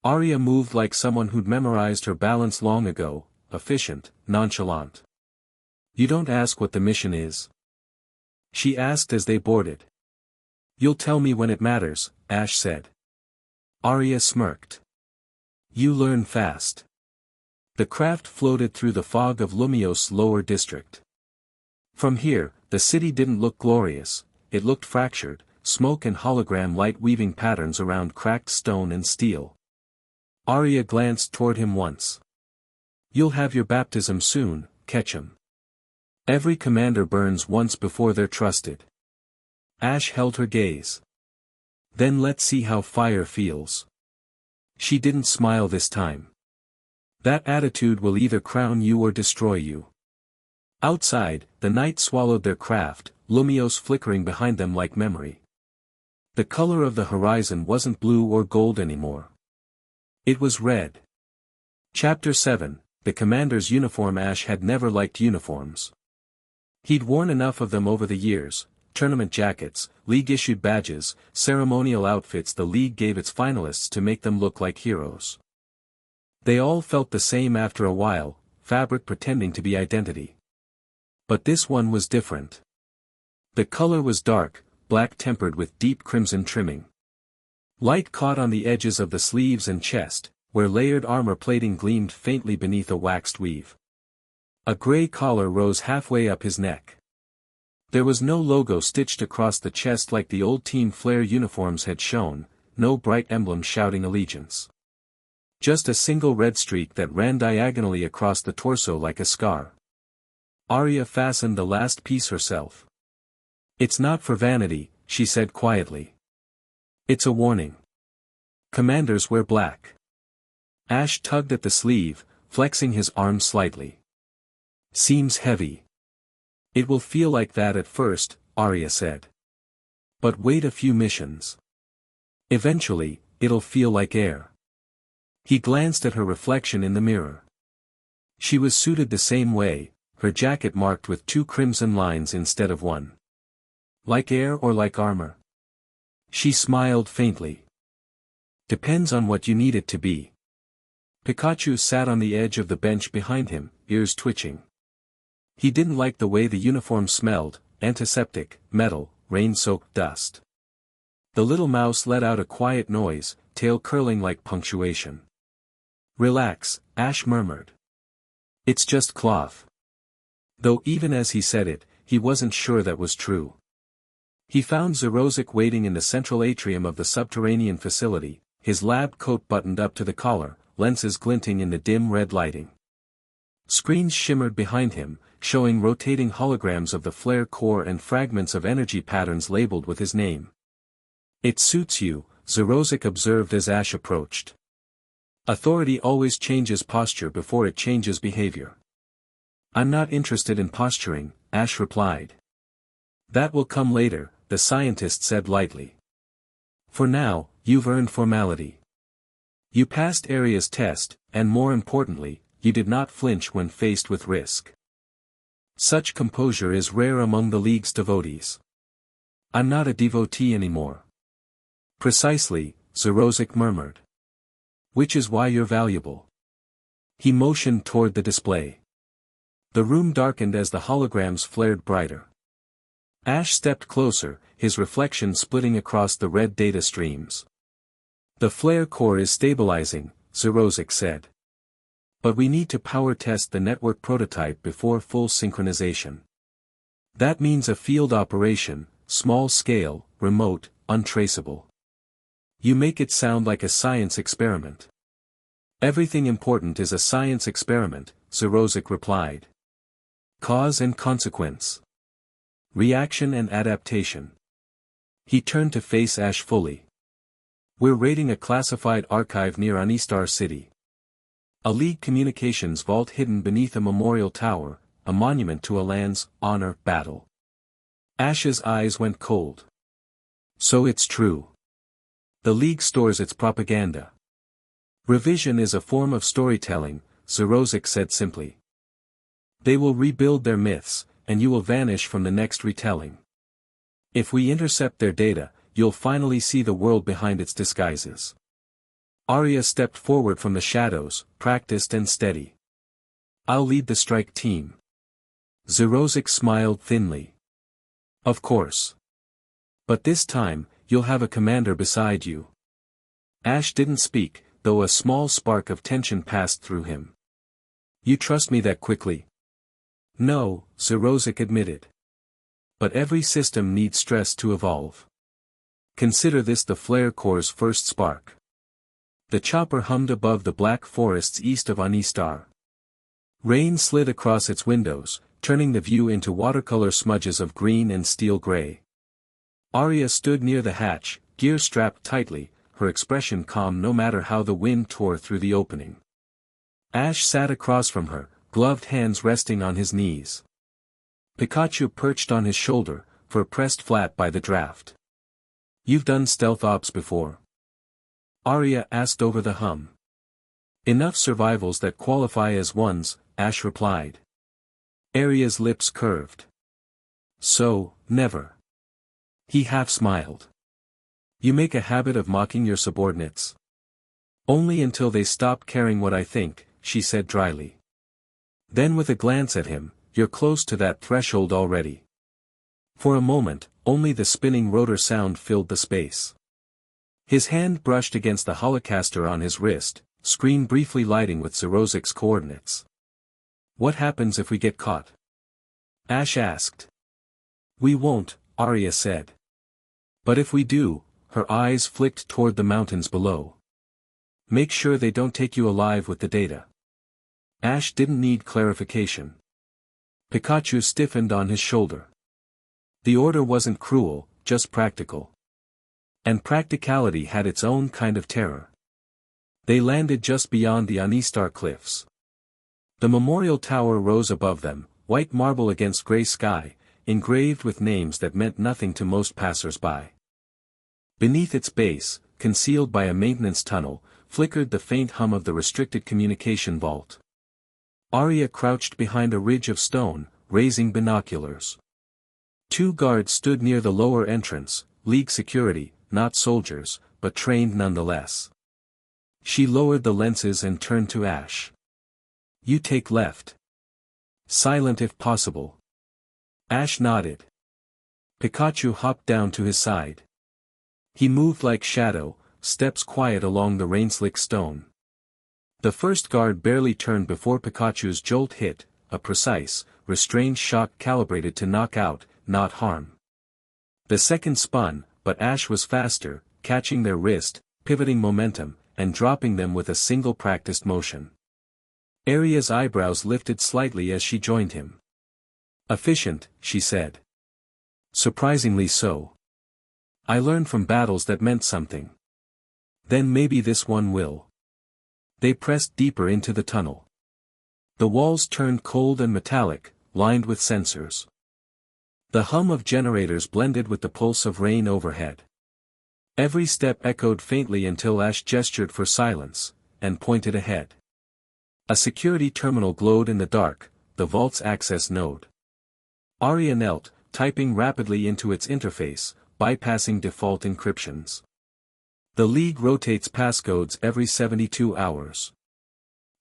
Arya moved like someone who'd memorized her balance long ago, efficient, nonchalant. "You don't ask what the mission is?" she asked as they boarded. "You'll tell me when it matters," Ash said. Arya smirked. "You learn fast." The craft floated through the fog of Lumios's lower district. From here, the city didn't look glorious, it looked fractured, smoke and hologram light weaving patterns around cracked stone and steel. Arya glanced toward him once. "You'll have your baptism soon, Ketchum. Every commander burns once before they're trusted." Ash held her gaze. "Then let's see how fire feels." She didn't smile this time. "That attitude will either crown you or destroy you." Outside, the night swallowed their craft, Lumios flickering behind them like memory. The color of the horizon wasn't blue or gold anymore. It was red. Chapter 7, The Commander's Uniform. Ash had never liked uniforms. He'd worn enough of them over the years, tournament jackets, league-issued badges, ceremonial outfits the league gave its finalists to make them look like heroes. They all felt the same after a while, fabric pretending to be identity. But this one was different. The color was dark, black tempered with deep crimson trimming. Light caught on the edges of the sleeves and chest, where layered armor plating gleamed faintly beneath a waxed weave. A gray collar rose halfway up his neck. There was no logo stitched across the chest like the old Team Flare uniforms had shown, no bright emblem shouting allegiance. Just a single red streak that ran diagonally across the torso like a scar. Arya fastened the last piece herself. "It's not for vanity," she said quietly. "It's a warning. Commanders wear black." Ash tugged at the sleeve, flexing his arm slightly. "Seems heavy." "It will feel like that at first," Arya said. "But wait a few missions. Eventually, it'll feel like air." He glanced at her reflection in the mirror. She was suited the same way, her jacket marked with 2 crimson lines instead of 1. "Like air or like armor?" She smiled faintly. "Depends on what you need it to be." Pikachu sat on the edge of the bench behind him, ears twitching. He didn't like the way the uniform smelled, antiseptic, metal, rain-soaked dust. The little mouse let out a quiet noise, tail curling like punctuation. "Relax," Ash murmured. "It's just cloth." Though even as he said it, he wasn't sure that was true. He found Zerozic waiting in the central atrium of the subterranean facility, his lab coat buttoned up to the collar, lenses glinting in the dim red lighting. Screens shimmered behind him, showing rotating holograms of the flare core and fragments of energy patterns labeled with his name. "It suits you," Zerozic observed as Ash approached. "Authority always changes posture before it changes behavior." "I'm not interested in posturing," Ash replied. "That will come later," the scientist said lightly. "For now, you've earned formality. You passed Aria's test, and more importantly, you did not flinch when faced with risk. Such composure is rare among the League's devotees." "I'm not a devotee anymore." "Precisely," Zerozic murmured. "Which is why you're valuable." He motioned toward the display. The room darkened as the holograms flared brighter. Ash stepped closer, his reflection splitting across the red data streams. "The flare core is stabilizing," Zerozic said. "But we need to power test the network prototype before full synchronization. That means a field operation, small scale, remote, untraceable." "You make it sound like a science experiment." "Everything important is a science experiment," Zerozic replied. "Cause and consequence. Reaction and adaptation." He turned to face Ash fully. "We're raiding a classified archive near Anistar City. A League communications vault hidden beneath a memorial tower, a monument to a land's honor battle." Ash's eyes went cold. "So it's true. The League stores its propaganda." "Revision is a form of storytelling," Zerozic said simply. "They will rebuild their myths, and you will vanish from the next retelling. If we intercept their data, you'll finally see the world behind its disguises." Arya stepped forward from the shadows, practiced and steady. "I'll lead the strike team." Zerozic smiled thinly. "Of course. But this time, you'll have a commander beside you." Ash didn't speak, though a small spark of tension passed through him. "You trust me that quickly?" "No," Zerozic admitted. "But every system needs stress to evolve. Consider this the flare core's first spark." The chopper hummed above the black forests east of Anistar. Rain slid across its windows, turning the view into watercolor smudges of green and steel gray. Arya stood near the hatch, gear strapped tightly, her expression calm no matter how the wind tore through the opening. Ash sat across from her, gloved hands resting on his knees. Pikachu perched on his shoulder, fur pressed flat by the draft. "You've done stealth ops before?" Arya asked over the hum. "Enough survivals that qualify as ones," Ash replied. Arya's lips curved. So, never. He half smiled. You make a habit of mocking your subordinates. Only until they stop caring what I think, she said dryly. Then with a glance at him, you're close to that threshold already. For a moment, only the spinning rotor sound filled the space. His hand brushed against the holocaster on his wrist, screen briefly lighting with Xerozic's coordinates. What happens if we get caught? Ash asked. We won't, Arya said. But if we do, her eyes flicked toward the mountains below. Make sure they don't take you alive with the data. Ash didn't need clarification. Pikachu stiffened on his shoulder. The order wasn't cruel, just practical. And practicality had its own kind of terror. They landed just beyond the Anistar cliffs. The memorial tower rose above them, white marble against gray sky, engraved with names that meant nothing to most passers-by. Beneath its base, concealed by a maintenance tunnel, flickered the faint hum of the restricted communication vault. Arya crouched behind a ridge of stone, raising binoculars. 2 guards stood near the lower entrance, League security, not soldiers, but trained nonetheless. She lowered the lenses and turned to Ash. You take left. Silent if possible. Ash nodded. Pikachu hopped down to his side. He moved like shadow, steps quiet along the rain-slick stone. The first guard barely turned before Pikachu's jolt hit, a precise, restrained shock calibrated to knock out, not harm. The second spun, but Ash was faster, catching their wrist, pivoting momentum, and dropping them with a single practiced motion. Arya's eyebrows lifted slightly as she joined him. Efficient, she said. Surprisingly so. I learned from battles that meant something. Then maybe this one will. They pressed deeper into the tunnel. The walls turned cold and metallic, lined with sensors. The hum of generators blended with the pulse of rain overhead. Every step echoed faintly until Ash gestured for silence, and pointed ahead. A security terminal glowed in the dark, the vault's access node. Arya knelt, typing rapidly into its interface, bypassing default encryptions. The League rotates passcodes every 72 hours.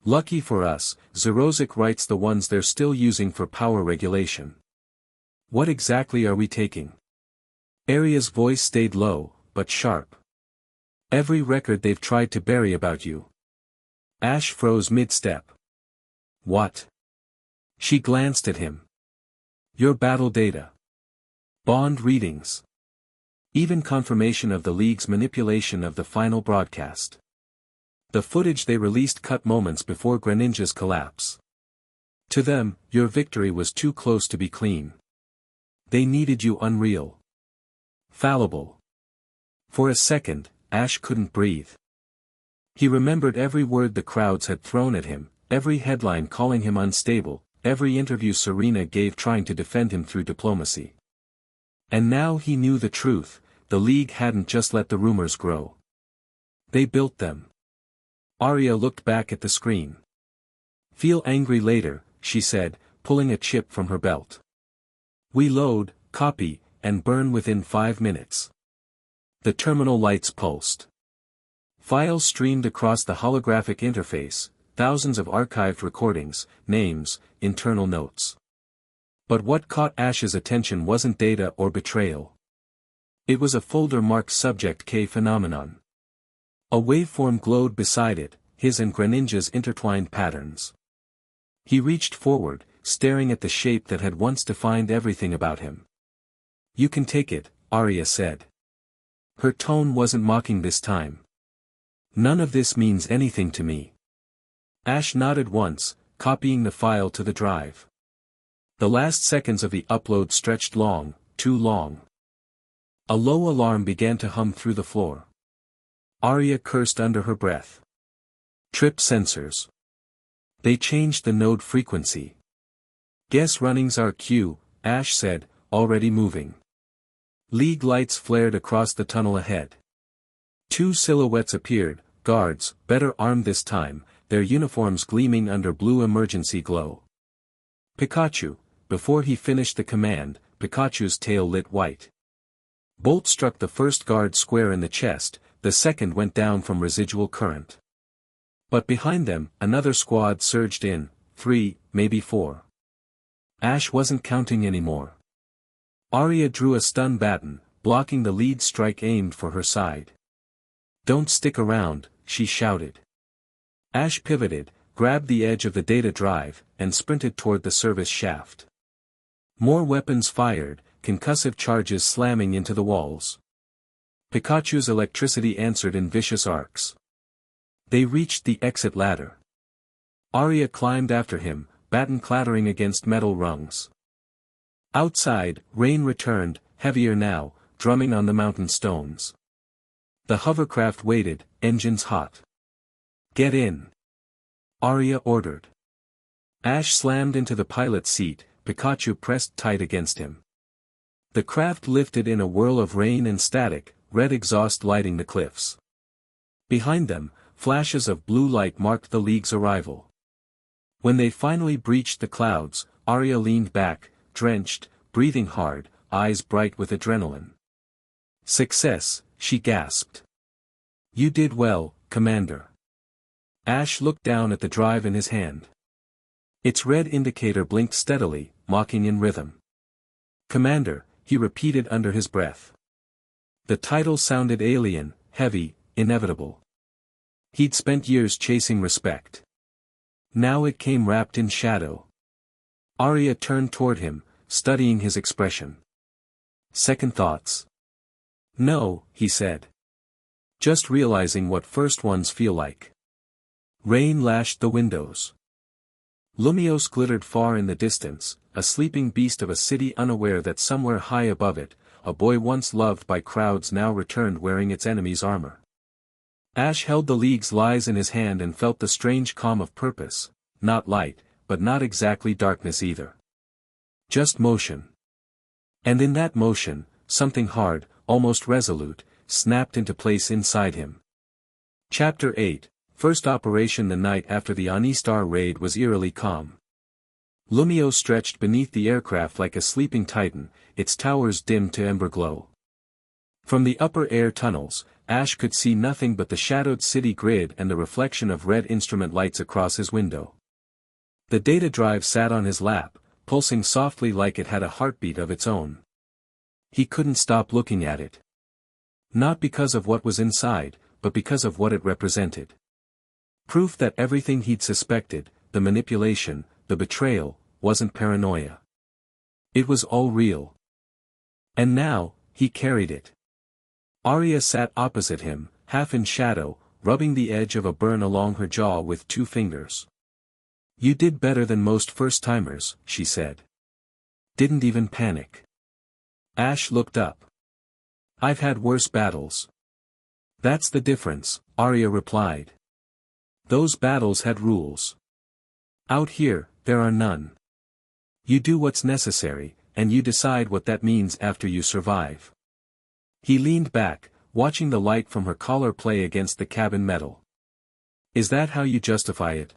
Lucky for us, Xerozic writes the ones they're still using for power regulation. What exactly are we taking? Arya's voice stayed low, but sharp. Every record they've tried to bury about you. Ash froze mid-step. What? She glanced at him. Your battle data. Bond readings. Even confirmation of the League's manipulation of the final broadcast. The footage they released cut moments before Greninja's collapse. To them, your victory was too close to be clean. They needed you unreal. Fallible. For a second, Ash couldn't breathe. He remembered every word the crowds had thrown at him, every headline calling him unstable, every interview Serena gave trying to defend him through diplomacy. And now he knew the truth, the League hadn't just let the rumors grow. They built them. Arya looked back at the screen. Feel angry later, she said, pulling a chip from her belt. We load, copy, and burn within 5 minutes. The terminal lights pulsed. Files streamed across the holographic interface, thousands of archived recordings, names, internal notes. But what caught Ash's attention wasn't data or betrayal. It was a folder marked Subject K phenomenon. A waveform glowed beside it, his and Greninja's intertwined patterns. He reached forward, staring at the shape that had once defined everything about him. You can take it, Arya said. Her tone wasn't mocking this time. None of this means anything to me. Ash nodded once, copying the file to the drive. The last seconds of the upload stretched long, too long. A low alarm began to hum through the floor. Arya cursed under her breath. Trip sensors. They changed the node frequency. Guess runnings are Q, Ash said, already moving. League lights flared across the tunnel ahead. 2 silhouettes appeared, guards, better armed this time, their uniforms gleaming under blue emergency glow. Pikachu, before he finished the command, Pikachu's tail lit white. Bolt struck the first guard square in the chest, the second went down from residual current. But behind them, another squad surged in, 3, maybe 4. Ash wasn't counting anymore. Arya drew a stun baton, blocking the lead strike aimed for her side. "Don't stick around," she shouted. Ash pivoted, grabbed the edge of the data drive, and sprinted toward the service shaft. More weapons fired, concussive charges slamming into the walls. Pikachu's electricity answered in vicious arcs. They reached the exit ladder. Arya climbed after him, baton clattering against metal rungs. Outside, rain returned, heavier now, drumming on the mountain stones. The hovercraft waited, engines hot. "Get in," Arya ordered. Ash slammed into the pilot's seat, Pikachu pressed tight against him. The craft lifted in a whirl of rain and static, red exhaust lighting the cliffs. Behind them, flashes of blue light marked the League's arrival. When they finally breached the clouds, Arya leaned back, drenched, breathing hard, eyes bright with adrenaline. "Success," she gasped. "You did well, Commander." Ash looked down at the drive in his hand. Its red indicator blinked steadily, mocking in rhythm. "Commander," he repeated under his breath. The title sounded alien, heavy, inevitable. He'd spent years chasing respect. Now it came wrapped in shadow. Arya turned toward him, studying his expression. "Second thoughts?" "No," he said. "Just realizing what first ones feel like." Rain lashed the windows. Lumiose glittered far in the distance, a sleeping beast of a city unaware that somewhere high above it, a boy once loved by crowds now returned wearing its enemy's armor. Ash held the League's lies in his hand and felt the strange calm of purpose, not light, but not exactly darkness either. Just motion. And in that motion, something hard, almost resolute, snapped into place inside him. Chapter 8, First Operation. The night after the Anistar raid was eerily calm. Lumio stretched beneath the aircraft like a sleeping titan, its towers dimmed to ember glow. From the upper air tunnels, Ash could see nothing but the shadowed city grid and the reflection of red instrument lights across his window. The data drive sat on his lap, pulsing softly like it had a heartbeat of its own. He couldn't stop looking at it. Not because of what was inside, but because of what it represented. Proof that everything he'd suspected, the manipulation, the betrayal, wasn't paranoia. It was all real. And now, he carried it. Arya sat opposite him, half in shadow, rubbing the edge of a burn along her jaw with 2 fingers. "You did better than most first-timers," she said. "Didn't even panic." Ash looked up. "I've had worse battles." "That's the difference," Arya replied. "Those battles had rules. Out here, there are none. You do what's necessary, and you decide what that means after you survive." He leaned back, watching the light from her collar play against the cabin metal. "Is that how you justify it?"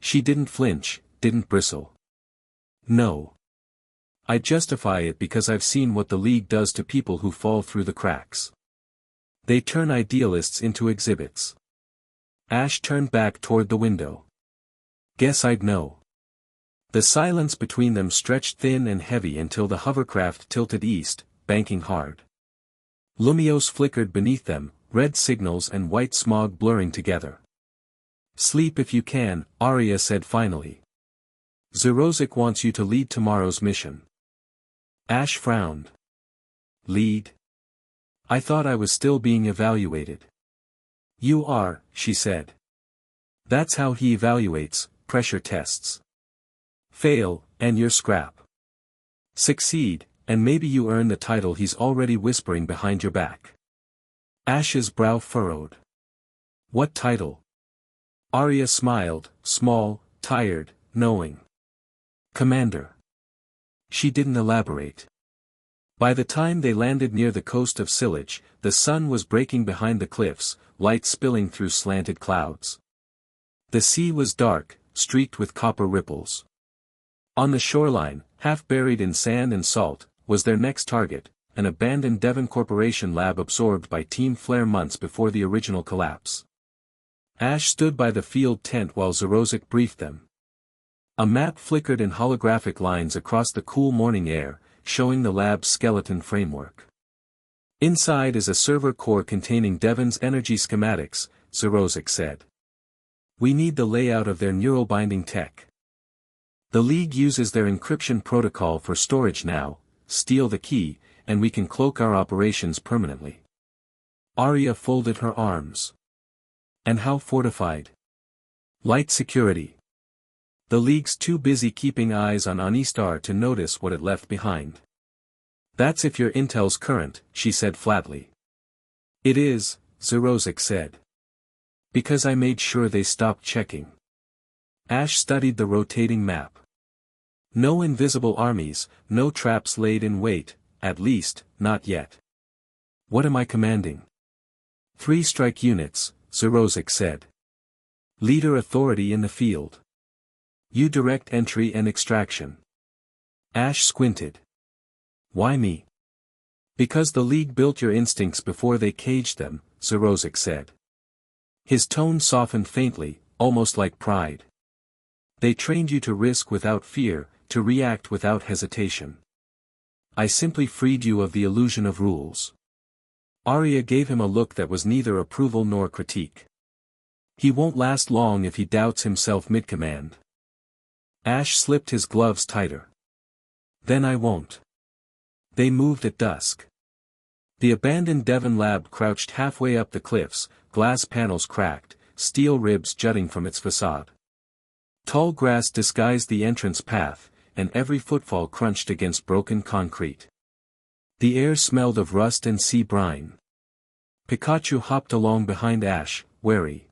She didn't flinch, didn't bristle. "No. I justify it because I've seen what the League does to people who fall through the cracks. They turn idealists into exhibits." Ash turned back toward the window. "Guess I'd know." The silence between them stretched thin and heavy until the hovercraft tilted east, banking hard. Lumiose flickered beneath them, red signals and white smog blurring together. "Sleep if you can," Arya said finally. "Zerozic wants you to lead tomorrow's mission." Ash frowned. "Lead? I thought I was still being evaluated." "You are," she said. "That's how he evaluates, pressure tests. Fail, and you're scrap. Succeed, and maybe you earn the title he's already whispering behind your back." Ash's brow furrowed. "What title?" Arya smiled, small, tired, knowing. "Commander." She didn't elaborate. By the time they landed near the coast of Silage, the sun was breaking behind the cliffs, light spilling through slanted clouds. The sea was dark, streaked with copper ripples. On the shoreline, half buried in sand and salt, was their next target, an abandoned Devon Corporation lab absorbed by Team Flare months before the original collapse. Ash stood by the field tent while Zorozic briefed them. A map flickered in holographic lines across the cool morning air, showing the lab's skeleton framework. Inside is a server core containing Devon's energy schematics, Zorozic said. We need the layout of their neural binding tech. The League uses their encryption protocol for storage now, steal the key, and we can cloak our operations permanently. Arya folded her arms. And how fortified? Light security. The League's too busy keeping eyes on Anistar to notice what it left behind. That's if your intel's current, she said flatly. It is, Zorozic said. Because I made sure they stopped checking. Ash studied the rotating map. No invisible armies, no traps laid in wait, at least, not yet. What am I commanding? 3 strike units, Zorozic said. Leader authority in the field. You direct entry and extraction. Ash squinted. Why me? Because the League built your instincts before they caged them, Zorozic said. His tone softened faintly, almost like pride. They trained you to risk without fear, to react without hesitation. I simply freed you of the illusion of rules. Arya gave him a look that was neither approval nor critique. He won't last long if he doubts himself mid-command. Ash slipped his gloves tighter. Then I won't. They moved at dusk. The abandoned Devon lab crouched halfway up the cliffs, glass panels cracked, steel ribs jutting from its facade. Tall grass disguised the entrance path, and every footfall crunched against broken concrete. The air smelled of rust and sea brine. Pikachu hopped along behind Ash, wary.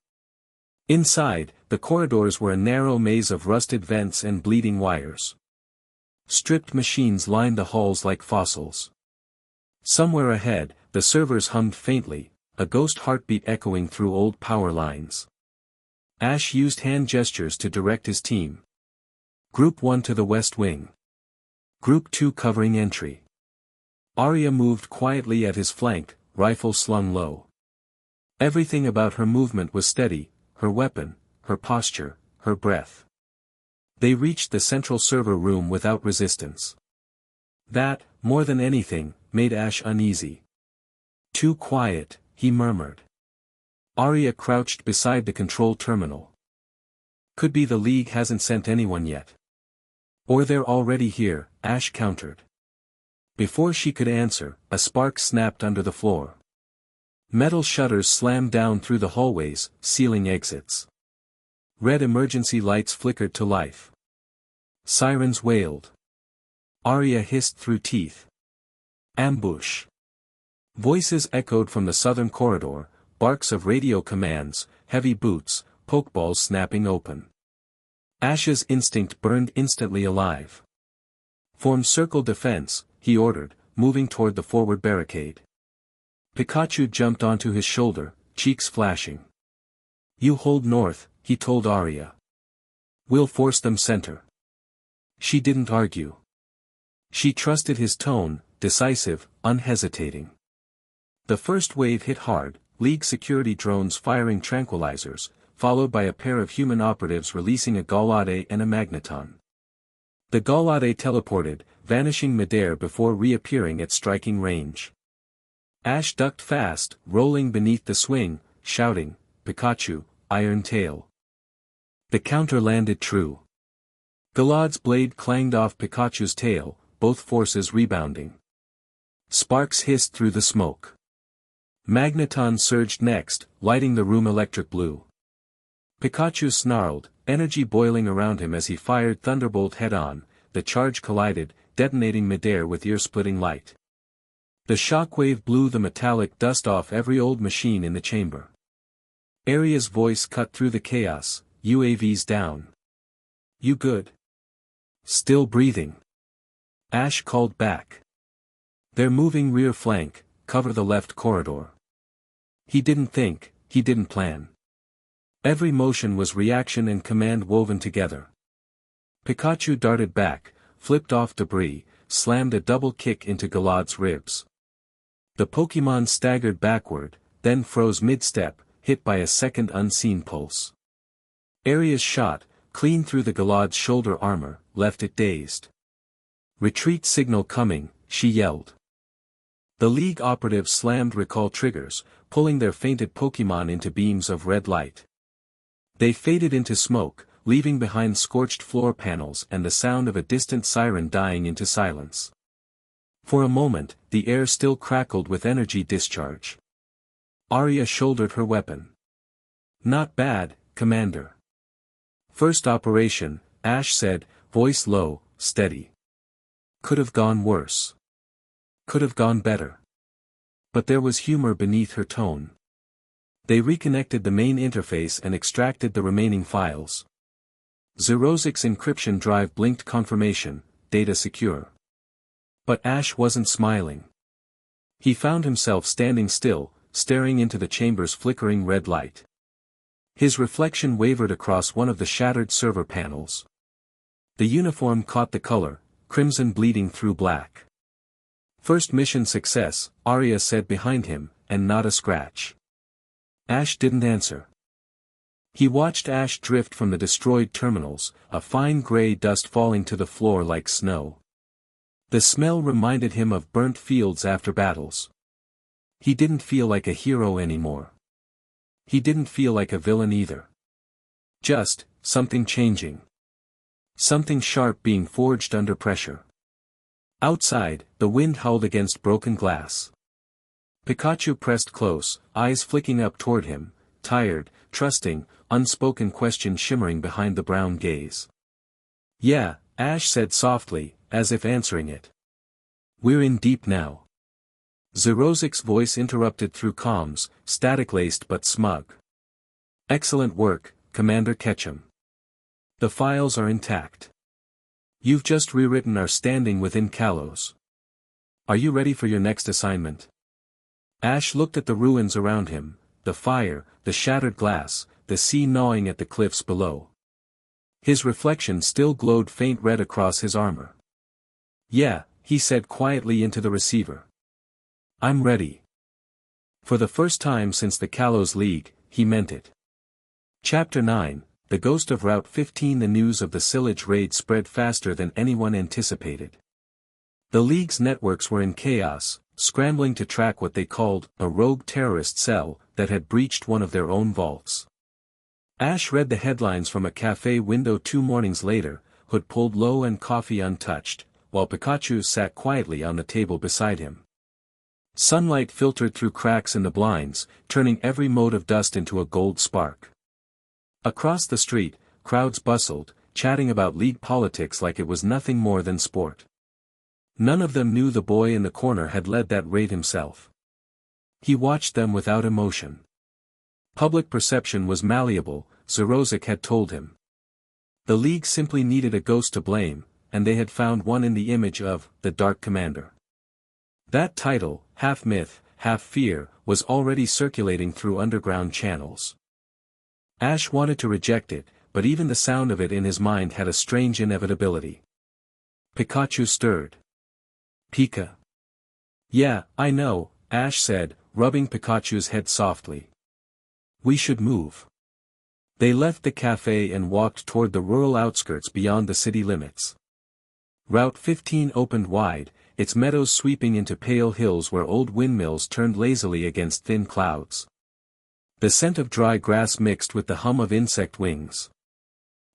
Inside, the corridors were a narrow maze of rusted vents and bleeding wires. Stripped machines lined the halls like fossils. Somewhere ahead, the servers hummed faintly, a ghost heartbeat echoing through old power lines. Ash used hand gestures to direct his team. Group 1 to the west wing. Group 2 covering entry. Arya moved quietly at his flank, rifle slung low. Everything about her movement was steady, her weapon, her posture, her breath. They reached the central server room without resistance. That, more than anything, made Ash uneasy. Too quiet, he murmured. Arya crouched beside the control terminal. Could be the League hasn't sent anyone yet. Or they're already here, Ash countered. Before she could answer, a spark snapped under the floor. Metal shutters slammed down through the hallways, sealing exits. Red emergency lights flickered to life. Sirens wailed. Arya hissed through teeth. Ambush. Voices echoed from the southern corridor, barks of radio commands, heavy boots, pokeballs snapping open. Ash's instinct burned instantly alive. Form circle defense, he ordered, moving toward the forward barricade. Pikachu jumped onto his shoulder, cheeks flashing. You hold north, he told Arya. We'll force them center. She didn't argue. She trusted his tone, decisive, unhesitating. The first wave hit hard, League security drones firing tranquilizers, followed by a pair of human operatives releasing a Galade and a Magneton. The Galade teleported, vanishing midair before reappearing at striking range. Ash ducked fast, rolling beneath the swing, shouting, Pikachu, Iron Tail. The counter landed true. Galade's blade clanged off Pikachu's tail, both forces rebounding. Sparks hissed through the smoke. Magneton surged next, lighting the room electric blue. Pikachu snarled, energy boiling around him as he fired Thunderbolt head-on. The charge collided, detonating midair with ear-splitting light. The shockwave blew the metallic dust off every old machine in the chamber. Arya's voice cut through the chaos, UAVs down. You good? Still breathing. Ash called back. They're moving rear flank, cover the left corridor. He didn't think, he didn't plan. Every motion was reaction and command woven together. Pikachu darted back, flipped off debris, slammed a double kick into Galad's ribs. The Pokémon staggered backward, then froze mid-step, hit by a second unseen pulse. Aria's shot, clean through the Galad's shoulder armor, left it dazed. "Retreat signal coming," she yelled. The League operatives slammed recall triggers, pulling their fainted Pokémon into beams of red light. They faded into smoke, leaving behind scorched floor panels and the sound of a distant siren dying into silence. For a moment, the air still crackled with energy discharge. Arya shouldered her weapon. "Not bad, Commander." "First operation," Ash said, voice low, steady. "Could have gone worse. Could have gone better." But there was humor beneath her tone. They reconnected the main interface and extracted the remaining files. Zerozik's encryption drive blinked confirmation, data secure. But Ash wasn't smiling. He found himself standing still, staring into the chamber's flickering red light. His reflection wavered across one of the shattered server panels. The uniform caught the color, crimson bleeding through black. "First mission success," Arya said behind him, and not a scratch. Ash didn't answer. He watched ash drift from the destroyed terminals, a fine gray dust falling to the floor like snow. The smell reminded him of burnt fields after battles. He didn't feel like a hero anymore. He didn't feel like a villain either. Just, something changing. Something sharp being forged under pressure. Outside, the wind howled against broken glass. Pikachu pressed close, eyes flicking up toward him, tired, trusting, unspoken question shimmering behind the brown gaze. "Yeah," Ash said softly, as if answering it. "We're in deep now." Zerozik's voice interrupted through comms, static-laced but smug. "Excellent work, Commander Ketchum. The files are intact. You've just rewritten our standing within Kalos. Are you ready for your next assignment?" Ash looked at the ruins around him, the fire, the shattered glass, the sea gnawing at the cliffs below. His reflection still glowed faint red across his armor. "Yeah," he said quietly into the receiver. "I'm ready." For the first time since the Kalos League, he meant it. Chapter 9, The Ghost of Route 15. The news of the Sillage raid spread faster than anyone anticipated. The League's networks were in chaos, scrambling to track what they called a rogue terrorist cell that had breached one of their own vaults. Ash read the headlines from a cafe window 2 mornings later, hood pulled low and coffee untouched, while Pikachu sat quietly on the table beside him. Sunlight filtered through cracks in the blinds, turning every mote of dust into a gold spark. Across the street, crowds bustled, chatting about league politics like it was nothing more than sport. None of them knew the boy in the corner had led that raid himself. He watched them without emotion. Public perception was malleable, Zerozik had told him. The League simply needed a ghost to blame, and they had found one in the image of the Dark Commander. That title, half myth, half fear, was already circulating through underground channels. Ash wanted to reject it, but even the sound of it in his mind had a strange inevitability. Pikachu stirred. "Pika." "Yeah, I know," Ash said, rubbing Pikachu's head softly. "We should move." They left the cafe and walked toward the rural outskirts beyond the city limits. Route 15 opened wide, its meadows sweeping into pale hills where old windmills turned lazily against thin clouds. The scent of dry grass mixed with the hum of insect wings.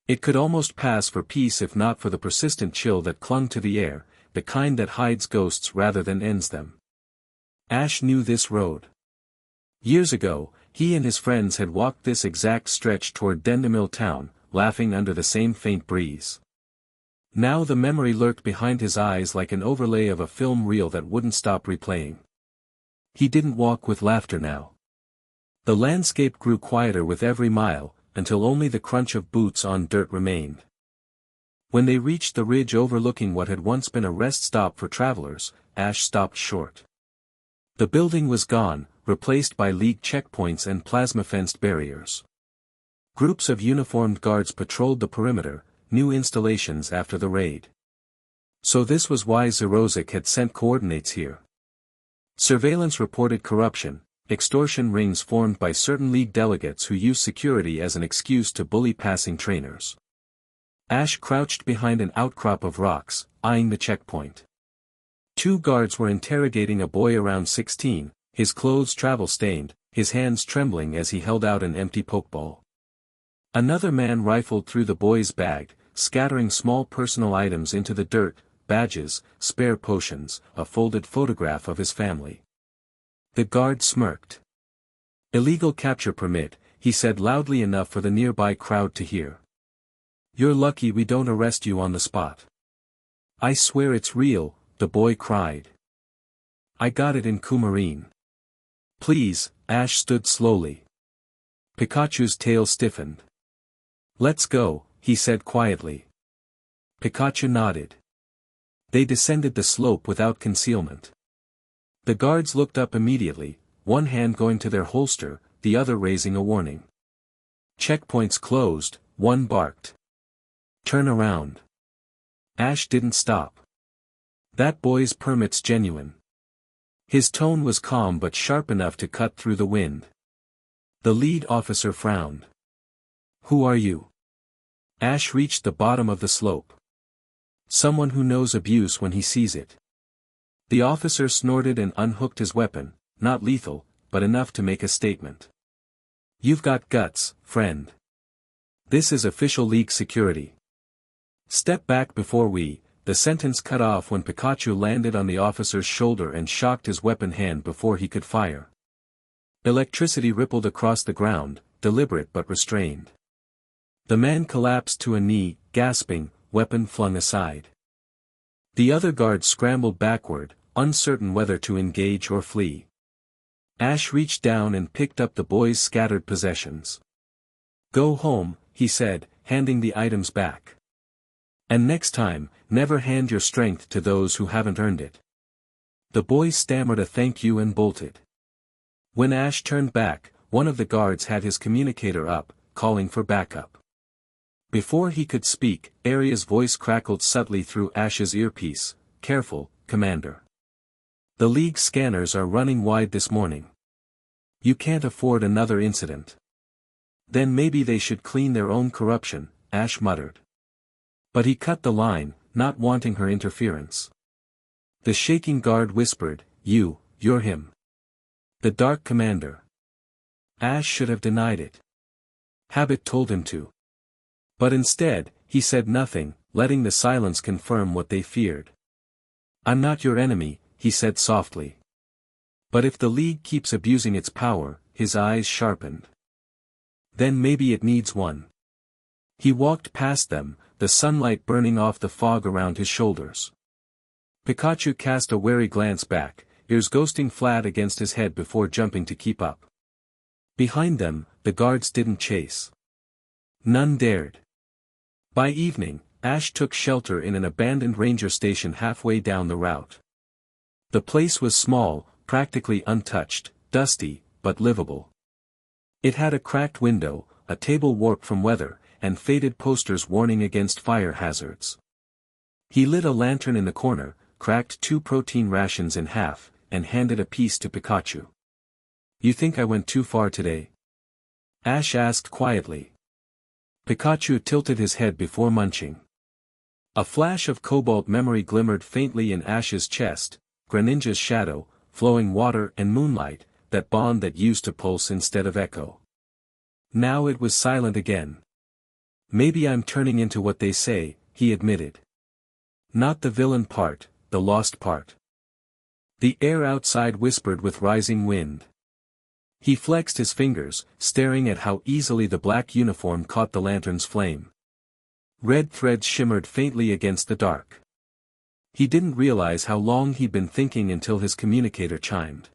It could almost pass for peace if not for the persistent chill that clung to the air, the kind that hides ghosts rather than ends them. Ash knew this road. Years ago, he and his friends had walked this exact stretch toward Dendemil town, laughing under the same faint breeze. Now the memory lurked behind his eyes like an overlay of a film reel that wouldn't stop replaying. He didn't walk with laughter now. The landscape grew quieter with every mile, until only the crunch of boots on dirt remained. When they reached the ridge overlooking what had once been a rest stop for travelers, Ash stopped short. The building was gone, replaced by League checkpoints and plasma-fenced barriers. Groups of uniformed guards patrolled the perimeter, new installations after the raid. So this was why Zerozic had sent coordinates here. Surveillance reported corruption, extortion rings formed by certain league delegates who use security as an excuse to bully passing trainers. Ash crouched behind an outcrop of rocks, eyeing the checkpoint. 2 guards were interrogating a boy around 16, his clothes travel-stained, his hands trembling as he held out an empty pokeball. Another man rifled through the boy's bag, scattering small personal items into the dirt, badges, spare potions, a folded photograph of his family. The guard smirked. "Illegal capture permit," he said loudly enough for the nearby crowd to hear. "You're lucky we don't arrest you on the spot." "I swear it's real," the boy cried. "I got it in Coumarine." "Please," Ash stood slowly. Pikachu's tail stiffened. "Let's go," he said quietly. Pikachu nodded. They descended the slope without concealment. The guards looked up immediately, one hand going to their holster, the other raising a warning. "Checkpoints closed," one barked. "Turn around." Ash didn't stop. "That boy's permit's genuine." His tone was calm but sharp enough to cut through the wind. The lead officer frowned. "Who are you?" Ash reached the bottom of the slope. "Someone who knows abuse when he sees it." The officer snorted and unhooked his weapon, not lethal, but enough to make a statement. "You've got guts, friend. This is official league security. Step back before we—" The sentence cut off when Pikachu landed on the officer's shoulder and shocked his weapon hand before he could fire. Electricity rippled across the ground, deliberate but restrained. The man collapsed to a knee, gasping, weapon flung aside. The other guard scrambled backward, uncertain whether to engage or flee. Ash reached down and picked up the boy's scattered possessions. "Go home," he said, handing the items back. "And next time, never hand your strength to those who haven't earned it." The boy stammered a thank you and bolted. When Ash turned back, one of the guards had his communicator up, calling for backup. Before he could speak, Aria's voice crackled subtly through Ash's earpiece. "Careful, Commander. The League scanners are running wide this morning. You can't afford another incident." "Then maybe they should clean their own corruption," Ash muttered. But he cut the line, not wanting her interference. The shaking guard whispered, You're him. The Dark Commander." Ash should have denied it. Habit told him to. But instead, he said nothing, letting the silence confirm what they feared. "I'm not your enemy," he said softly. "But if the League keeps abusing its power," his eyes sharpened. "Then maybe it needs one." He walked past them, the sunlight burning off the fog around his shoulders. Pikachu cast a wary glance back, ears ghosting flat against his head before jumping to keep up. Behind them, the guards didn't chase. None dared. By evening, Ash took shelter in an abandoned ranger station halfway down the route. The place was small, practically untouched, dusty, but livable. It had a cracked window, a table warped from weather, and faded posters warning against fire hazards. He lit a lantern in the corner, cracked 2 protein rations in half, and handed a piece to Pikachu. "You think I went too far today?" Ash asked quietly. Pikachu tilted his head before munching. A flash of cobalt memory glimmered faintly in Ash's chest, Greninja's shadow, flowing water and moonlight, that bond that used to pulse instead of echo. Now it was silent again. "Maybe I'm turning into what they say," he admitted. "Not the villain part, the lost part." The air outside whispered with rising wind. He flexed his fingers, staring at how easily the black uniform caught the lantern's flame. Red threads shimmered faintly against the dark. He didn't realize how long he'd been thinking until his communicator chimed.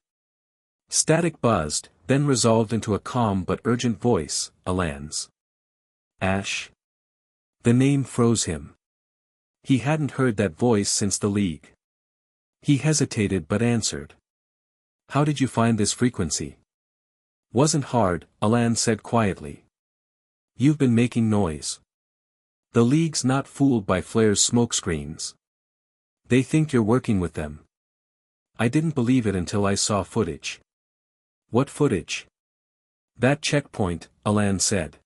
Static buzzed, then resolved into a calm but urgent voice, Alan's. "Ash?" The name froze him. He hadn't heard that voice since the League. He hesitated but answered. "How did you find this frequency?" "Wasn't hard," Alan said quietly. "You've been making noise. The League's not fooled by flares smokescreens. They think you're working with them. I didn't believe it until I saw footage. What footage? That checkpoint, Alan said.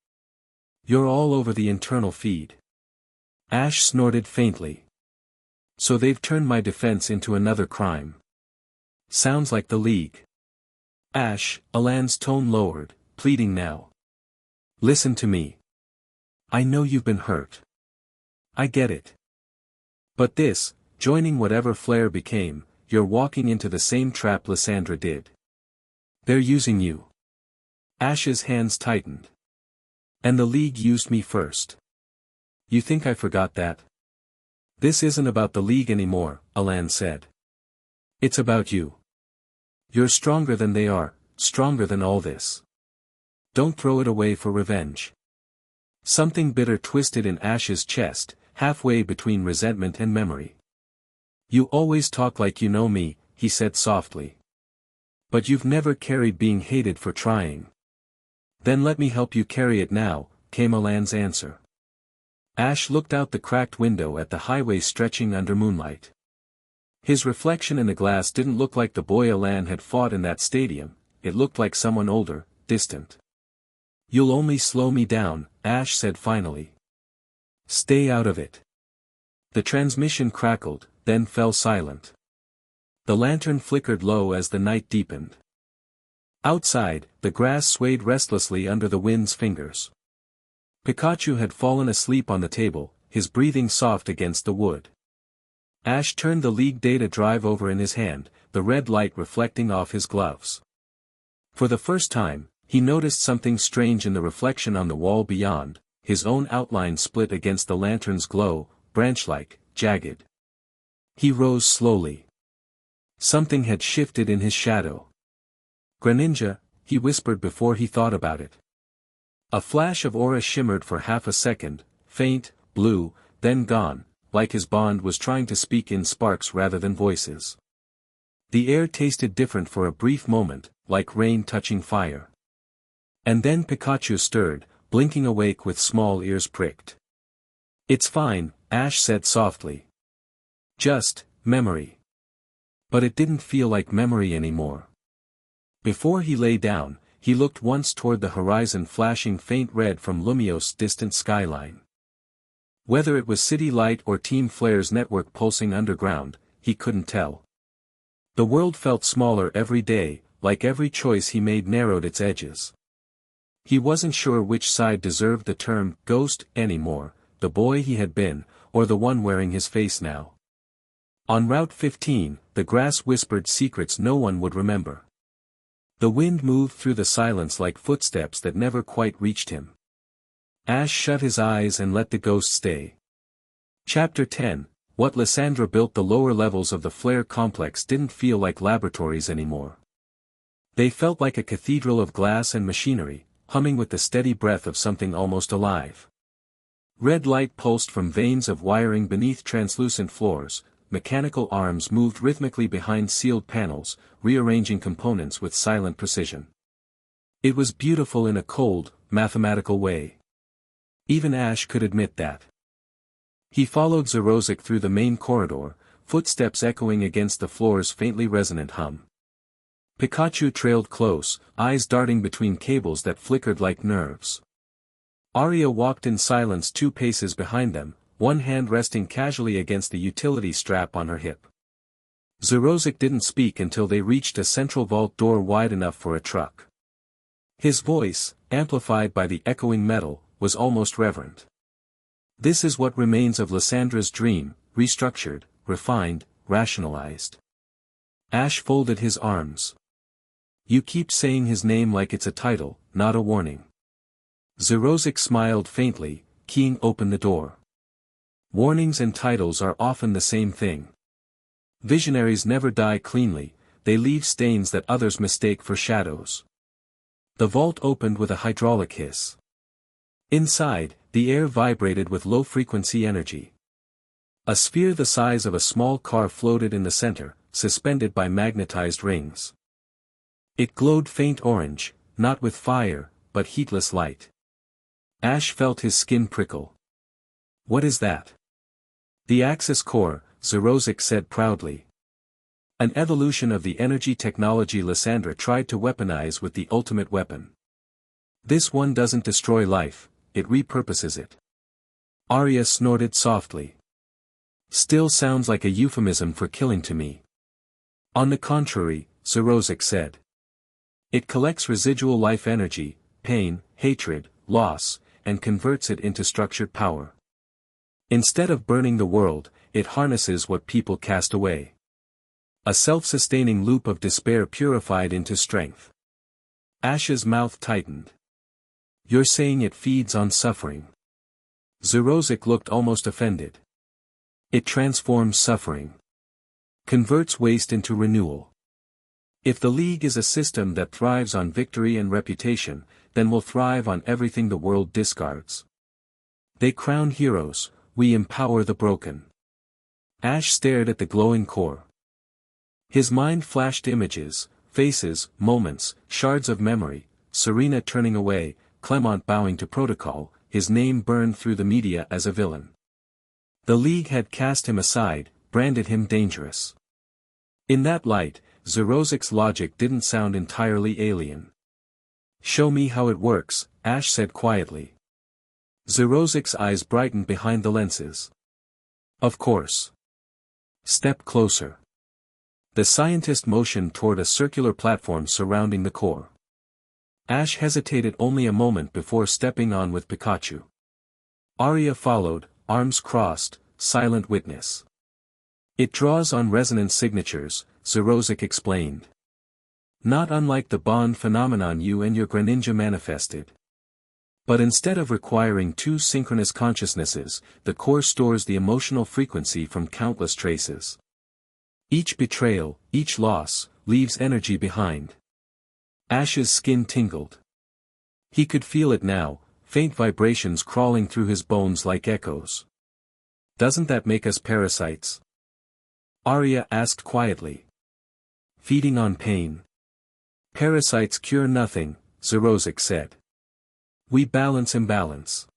You're all over the internal feed. Ash snorted faintly. So they've turned my defense into another crime. Sounds like the League. Ash, Alan's tone lowered, pleading now. Listen to me. I know you've been hurt. I get it. But this, joining whatever Flare became, you're walking into the same trap Lysandra did. They're using you. Ash's hands tightened. And the League used me first. You think I forgot that? This isn't about the League anymore, Alan said. It's about you. You're stronger than they are, stronger than all this. Don't throw it away for revenge. Something bitter twisted in Ash's chest, halfway between resentment and memory. You always talk like you know me, he said softly. But you've never carried being hated for trying. Then let me help you carry it now, came Alan's answer. Ash looked out the cracked window at the highway stretching under moonlight. His reflection in the glass didn't look like the boy Alan had fought in that stadium, it looked like someone older, distant. You'll only slow me down, Ash said finally. Stay out of it. The transmission crackled, then fell silent. The lantern flickered low as the night deepened. Outside, the grass swayed restlessly under the wind's fingers. Pikachu had fallen asleep on the table, his breathing soft against the wood. Ash turned the League data drive over in his hand, the red light reflecting off his gloves. For the first time, he noticed something strange in the reflection on the wall beyond, his own outline split against the lantern's glow, branch-like, jagged. He rose slowly. Something had shifted in his shadow. Greninja, he whispered before he thought about it. A flash of aura shimmered for half a second, faint, blue, then gone, like his bond was trying to speak in sparks rather than voices. The air tasted different for a brief moment, like rain touching fire. And then Pikachu stirred, blinking awake with small ears pricked. It's fine, Ash said softly. Just, memory. But it didn't feel like memory anymore. Before he lay down, he looked once toward the horizon flashing faint red from Lumios's distant skyline. Whether it was City Light or Team Flare's network pulsing underground, he couldn't tell. The world felt smaller every day, like every choice he made narrowed its edges. He wasn't sure which side deserved the term ghost anymore, the boy he had been, or the one wearing his face now. On Route 15, the grass whispered secrets no one would remember. The wind moved through the silence like footsteps that never quite reached him. Ash shut his eyes and let the ghost stay. Chapter 10, What Lysandra built. The lower levels of the Flare complex didn't feel like laboratories anymore. They felt like a cathedral of glass and machinery, humming with the steady breath of something almost alive. Red light pulsed from veins of wiring beneath translucent floors, mechanical arms moved rhythmically behind sealed panels, rearranging components with silent precision. It was beautiful in a cold, mathematical way. Even Ash could admit that. He followed Zerozic through the main corridor, footsteps echoing against the floor's faintly resonant hum. Pikachu trailed close, eyes darting between cables that flickered like nerves. Arya walked in silence 2 paces behind them, one hand resting casually against the utility strap on her hip. Zerozic didn't speak until they reached a central vault door wide enough for a truck. His voice, amplified by the echoing metal, was almost reverent. This is what remains of Lysandra's dream, restructured, refined, rationalized. Ash folded his arms. You keep saying his name like it's a title, not a warning. Zerozic smiled faintly, keying open the door. Warnings and titles are often the same thing. Visionaries never die cleanly, they leave stains that others mistake for shadows. The vault opened with a hydraulic hiss. Inside, the air vibrated with low-frequency energy. A sphere the size of a small car floated in the center, suspended by magnetized rings. It glowed faint orange, not with fire, but heatless light. Ash felt his skin prickle. What is that? The Axis core, Zerozek said proudly. An evolution of the energy technology Lysandra tried to weaponize with the ultimate weapon. This one doesn't destroy life, it repurposes it. Arya snorted softly. Still sounds like a euphemism for killing to me. On the contrary, Zerozek said. It collects residual life energy, pain, hatred, loss, and converts it into structured power. Instead of burning the world, it harnesses what people cast away. A self-sustaining loop of despair purified into strength. Ash's mouth tightened. You're saying it feeds on suffering. Zerozek looked almost offended. It transforms suffering. Converts waste into renewal. If the League is a system that thrives on victory and reputation, then we'll thrive on everything the world discards. They crown heroes, we empower the broken. Ash stared at the glowing core. His mind flashed images, faces, moments, shards of memory, Serena turning away, Clement bowing to protocol, his name burned through the media as a villain. The League had cast him aside, branded him dangerous. In that light, Zerozek's logic didn't sound entirely alien. Show me how it works, Ash said quietly. Zerozek's eyes brightened behind the lenses. Of course. Step closer. The scientist motioned toward a circular platform surrounding the core. Ash hesitated only a moment before stepping on with Pikachu. Arya followed, arms crossed, silent witness. It draws on resonance signatures, Zerozek explained. Not unlike the bond phenomenon you and your Greninja manifested. But instead of requiring two synchronous consciousnesses, the core stores the emotional frequency from countless traces. Each betrayal, each loss, leaves energy behind. Ash's skin tingled. He could feel it now, faint vibrations crawling through his bones like echoes. Doesn't that make us parasites? Arya asked quietly. Feeding on pain. Parasites cure nothing, Zerozek said. We balance imbalance.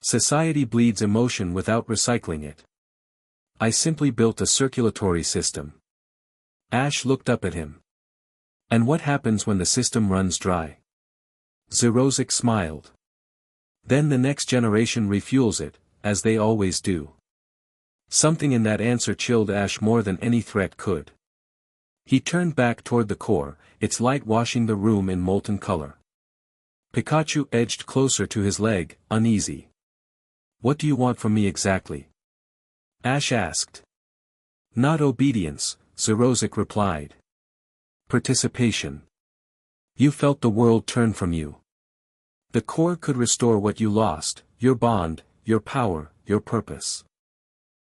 Society bleeds emotion without recycling it. I simply built a circulatory system. Ash looked up at him. And what happens when the system runs dry? Zerozek smiled. Then the next generation refuels it, as they always do. Something in that answer chilled Ash more than any threat could. He turned back toward the core, its light washing the room in molten color. Pikachu edged closer to his leg, uneasy. What do you want from me exactly? Ash asked. Not obedience, Zerozek replied. Participation. You felt the world turn from you. The core could restore what you lost, your bond, your power, your purpose.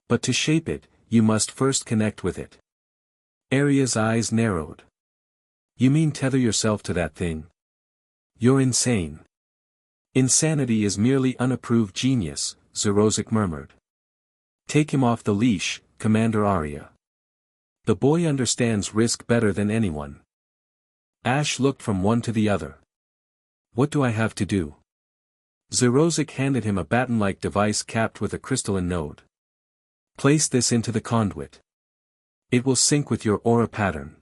But to shape it, you must first connect with it. Arya's eyes narrowed. You mean tether yourself to that thing? You're insane. Insanity is merely unapproved genius, Zerozek murmured. Take him off the leash, Commander Arya. The boy understands risk better than anyone. Ash looked from one to the other. What do I have to do? Zerozek handed him a baton-like device capped with a crystalline node. Place this into the conduit. It will sync with your aura pattern.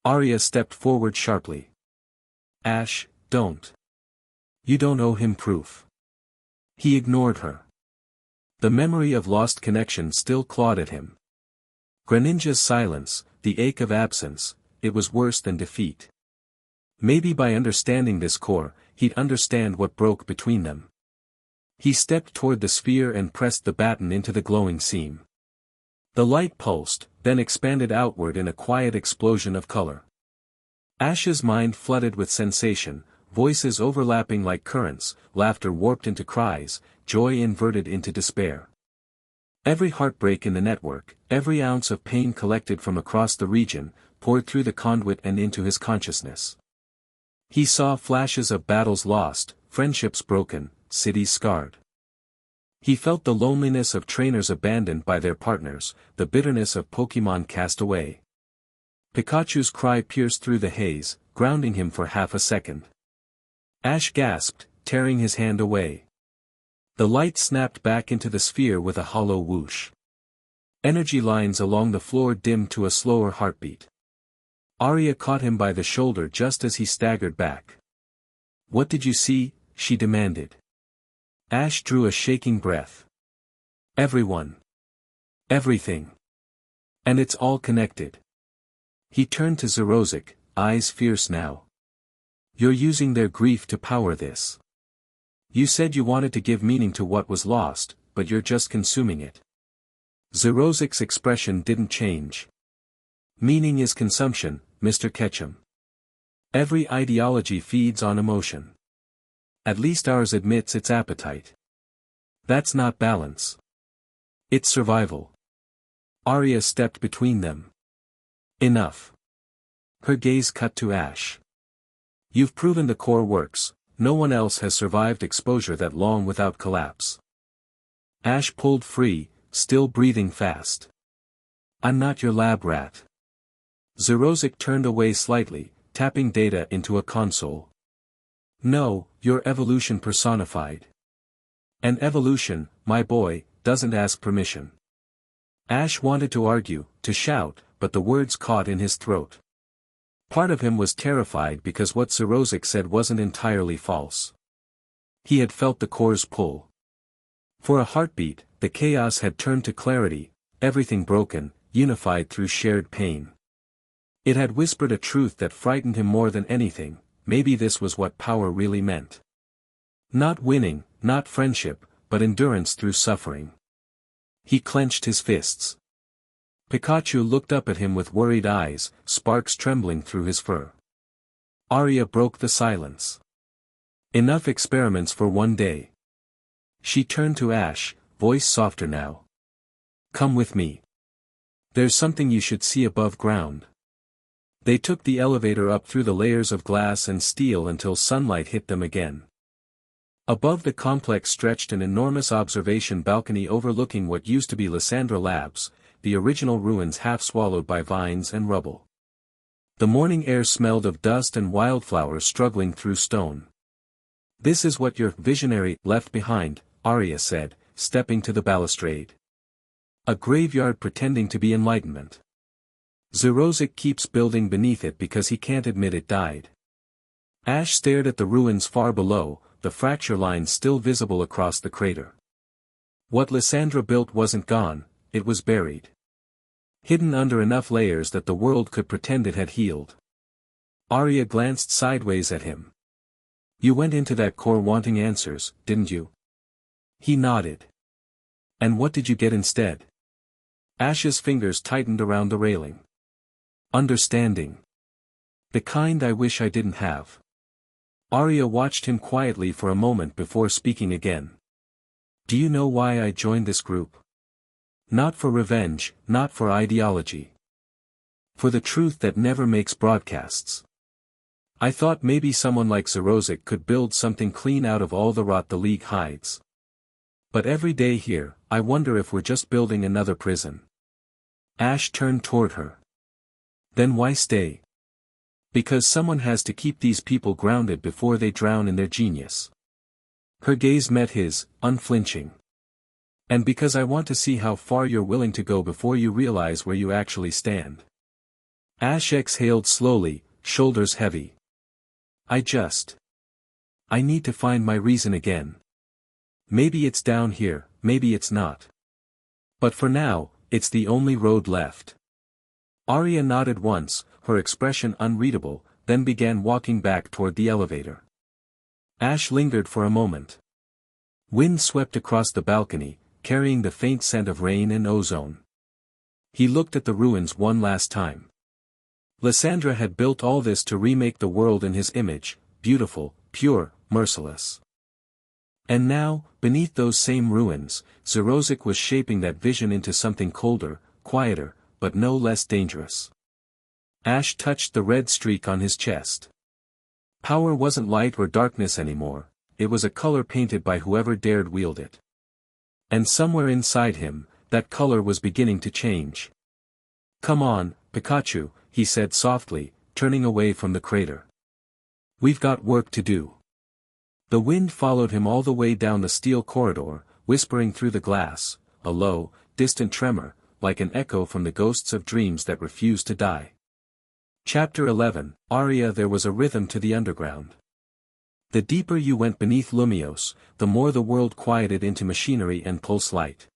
Arya stepped forward sharply. Ash, don't. You don't owe him proof. He ignored her. The memory of lost connection still clawed at him. Greninja's silence, the ache of absence, it was worse than defeat. Maybe by understanding this core, he'd understand what broke between them. He stepped toward the sphere and pressed the baton into the glowing seam. The light pulsed, then expanded outward in a quiet explosion of color. Ash's mind flooded with sensation, voices overlapping like currents, laughter warped into cries, joy inverted into despair. Every heartbreak in the network, every ounce of pain collected from across the region, poured through the conduit and into his consciousness. He saw flashes of battles lost, friendships broken, cities scarred. He felt the loneliness of trainers abandoned by their partners, the bitterness of Pokémon cast away. Pikachu's cry pierced through the haze, grounding him for half a second. Ash gasped, tearing his hand away. The light snapped back into the sphere with a hollow whoosh. Energy lines along the floor dimmed to a slower heartbeat. Arya caught him by the shoulder just as he staggered back. "What did you see?" she demanded. Ash drew a shaking breath. "Everyone. Everything. And it's all connected." He turned to Zerozic, eyes fierce now. "You're using their grief to power this. You said you wanted to give meaning to what was lost, but you're just consuming it." Zerozic's expression didn't change. "Meaning is consumption, Mr. Ketchum. Every ideology feeds on emotion. At least ours admits its appetite. That's not balance. It's survival." Arya stepped between them. "Enough." Her gaze cut to Ash. "You've proven the core works, no one else has survived exposure that long without collapse." Ash pulled free, still breathing fast. "I'm not your lab rat." Zerozic turned away slightly, tapping data into a console. "No, you're evolution personified. And evolution, my boy, doesn't ask permission." Ash wanted to argue, to shout, but the words caught in his throat. Part of him was terrified because what Zerozic said wasn't entirely false. He had felt the core's pull. For a heartbeat, the chaos had turned to clarity, everything broken, unified through shared pain. It had whispered a truth that frightened him more than anything: maybe this was what power really meant. Not winning, not friendship, but endurance through suffering. He clenched his fists. Pikachu looked up at him with worried eyes, sparks trembling through his fur. Arya broke the silence. "Enough experiments for one day." She turned to Ash, voice softer now. "Come with me. There's something you should see above ground." They took the elevator up through the layers of glass and steel until sunlight hit them again. Above the complex stretched an enormous observation balcony overlooking what used to be Lysandra Labs, the original ruins half swallowed by vines and rubble. The morning air smelled of dust and wildflowers struggling through stone. "This is what your visionary left behind," Arya said, stepping to the balustrade. "A graveyard pretending to be enlightenment. Zerozic keeps building beneath it because he can't admit it died." Ash stared at the ruins far below, the fracture lines still visible across the crater. What Lysandra built wasn't gone, it was buried. Hidden under enough layers that the world could pretend it had healed. Arya glanced sideways at him. "You went into that core wanting answers, didn't you?" He nodded. "And what did you get instead?" Ash's fingers tightened around the railing. "Understanding. The kind I wish I didn't have." Arya watched him quietly for a moment before speaking again. "Do you know why I joined this group? Not for revenge, not for ideology. For the truth that never makes broadcasts. I thought maybe someone like Zerozic could build something clean out of all the rot the League hides. But every day here, I wonder if we're just building another prison." Ash turned toward her. "Then why stay?" "Because someone has to keep these people grounded before they drown in their genius." Her gaze met his, unflinching. "And because I want to see how far you're willing to go before you realize where you actually stand." Ash exhaled slowly, shoulders heavy. I need to find my reason again. Maybe it's down here, maybe it's not. But for now, it's the only road left." Arya nodded once, her expression unreadable, then began walking back toward the elevator. Ash lingered for a moment. Wind swept across the balcony, carrying the faint scent of rain and ozone. He looked at the ruins one last time. Lysandra had built all this to remake the world in his image, beautiful, pure, merciless. And now, beneath those same ruins, Zerozic was shaping that vision into something colder, quieter, but no less dangerous. Ash touched the red streak on his chest. Power wasn't light or darkness anymore, it was a color painted by whoever dared wield it. And somewhere inside him, that color was beginning to change. "Come on, Pikachu," he said softly, turning away from the crater. "We've got work to do." The wind followed him all the way down the steel corridor, whispering through the glass, a low, distant tremor, like an echo from the ghosts of dreams that refuse to die. Chapter 11, Aria. There was a rhythm to the underground. The deeper you went beneath Lumiose, the more the world quieted into machinery and pulse light.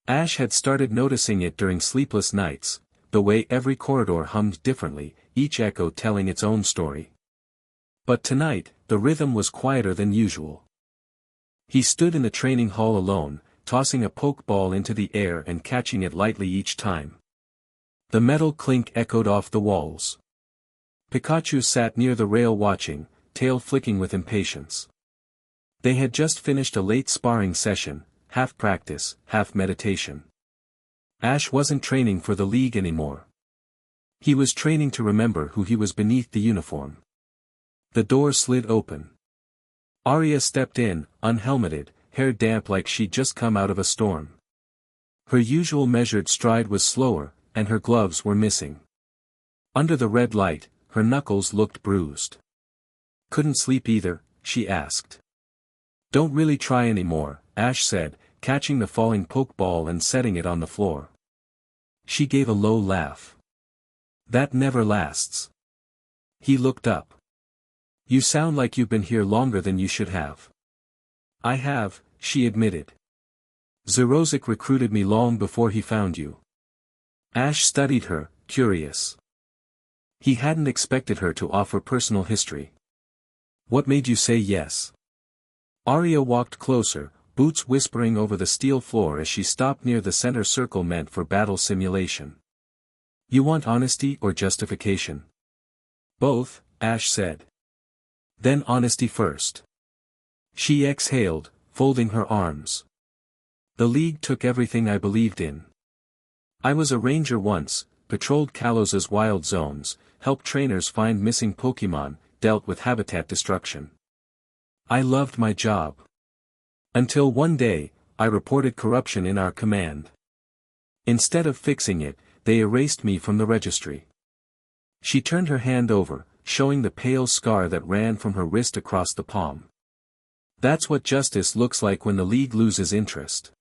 Ash had started noticing it during sleepless nights, the way every corridor hummed differently, each echo telling its own story. But tonight, the rhythm was quieter than usual. He stood in the training hall alone, tossing a pokeball into the air and catching it lightly each time. The metal clink echoed off the walls. Pikachu sat near the rail watching, tail flicking with impatience. They had just finished a late sparring session, half practice, half meditation. Ash wasn't training for the league anymore. He was training to remember who he was beneath the uniform. The door slid open. Aria stepped in, unhelmeted, hair damp like she'd just come out of a storm. Her usual measured stride was slower, and her gloves were missing. Under the red light, her knuckles looked bruised. "Couldn't sleep either?" she asked. "Don't really try anymore," Ash said, catching the falling pokeball and setting it on the floor. She gave a low laugh. "That never lasts." He looked up. "You sound like you've been here longer than you should have." "I have," she admitted. "Zerozic recruited me long before he found you." Ash studied her, curious. He hadn't expected her to offer personal history. "What made you say yes?" Aria walked closer, boots whispering over the steel floor as she stopped near the center circle meant for battle simulation. "You want honesty or justification?" "Both," Ash said. "Then honesty first." She exhaled, folding her arms. "The League took everything I believed in. I was a ranger once, patrolled Kalos's wild zones, helped trainers find missing Pokémon, dealt with habitat destruction. I loved my job. Until one day, I reported corruption in our command. Instead of fixing it, they erased me from the registry." She turned her hand over, showing the pale scar that ran from her wrist across the palm. "That's what justice looks like when the League loses interest."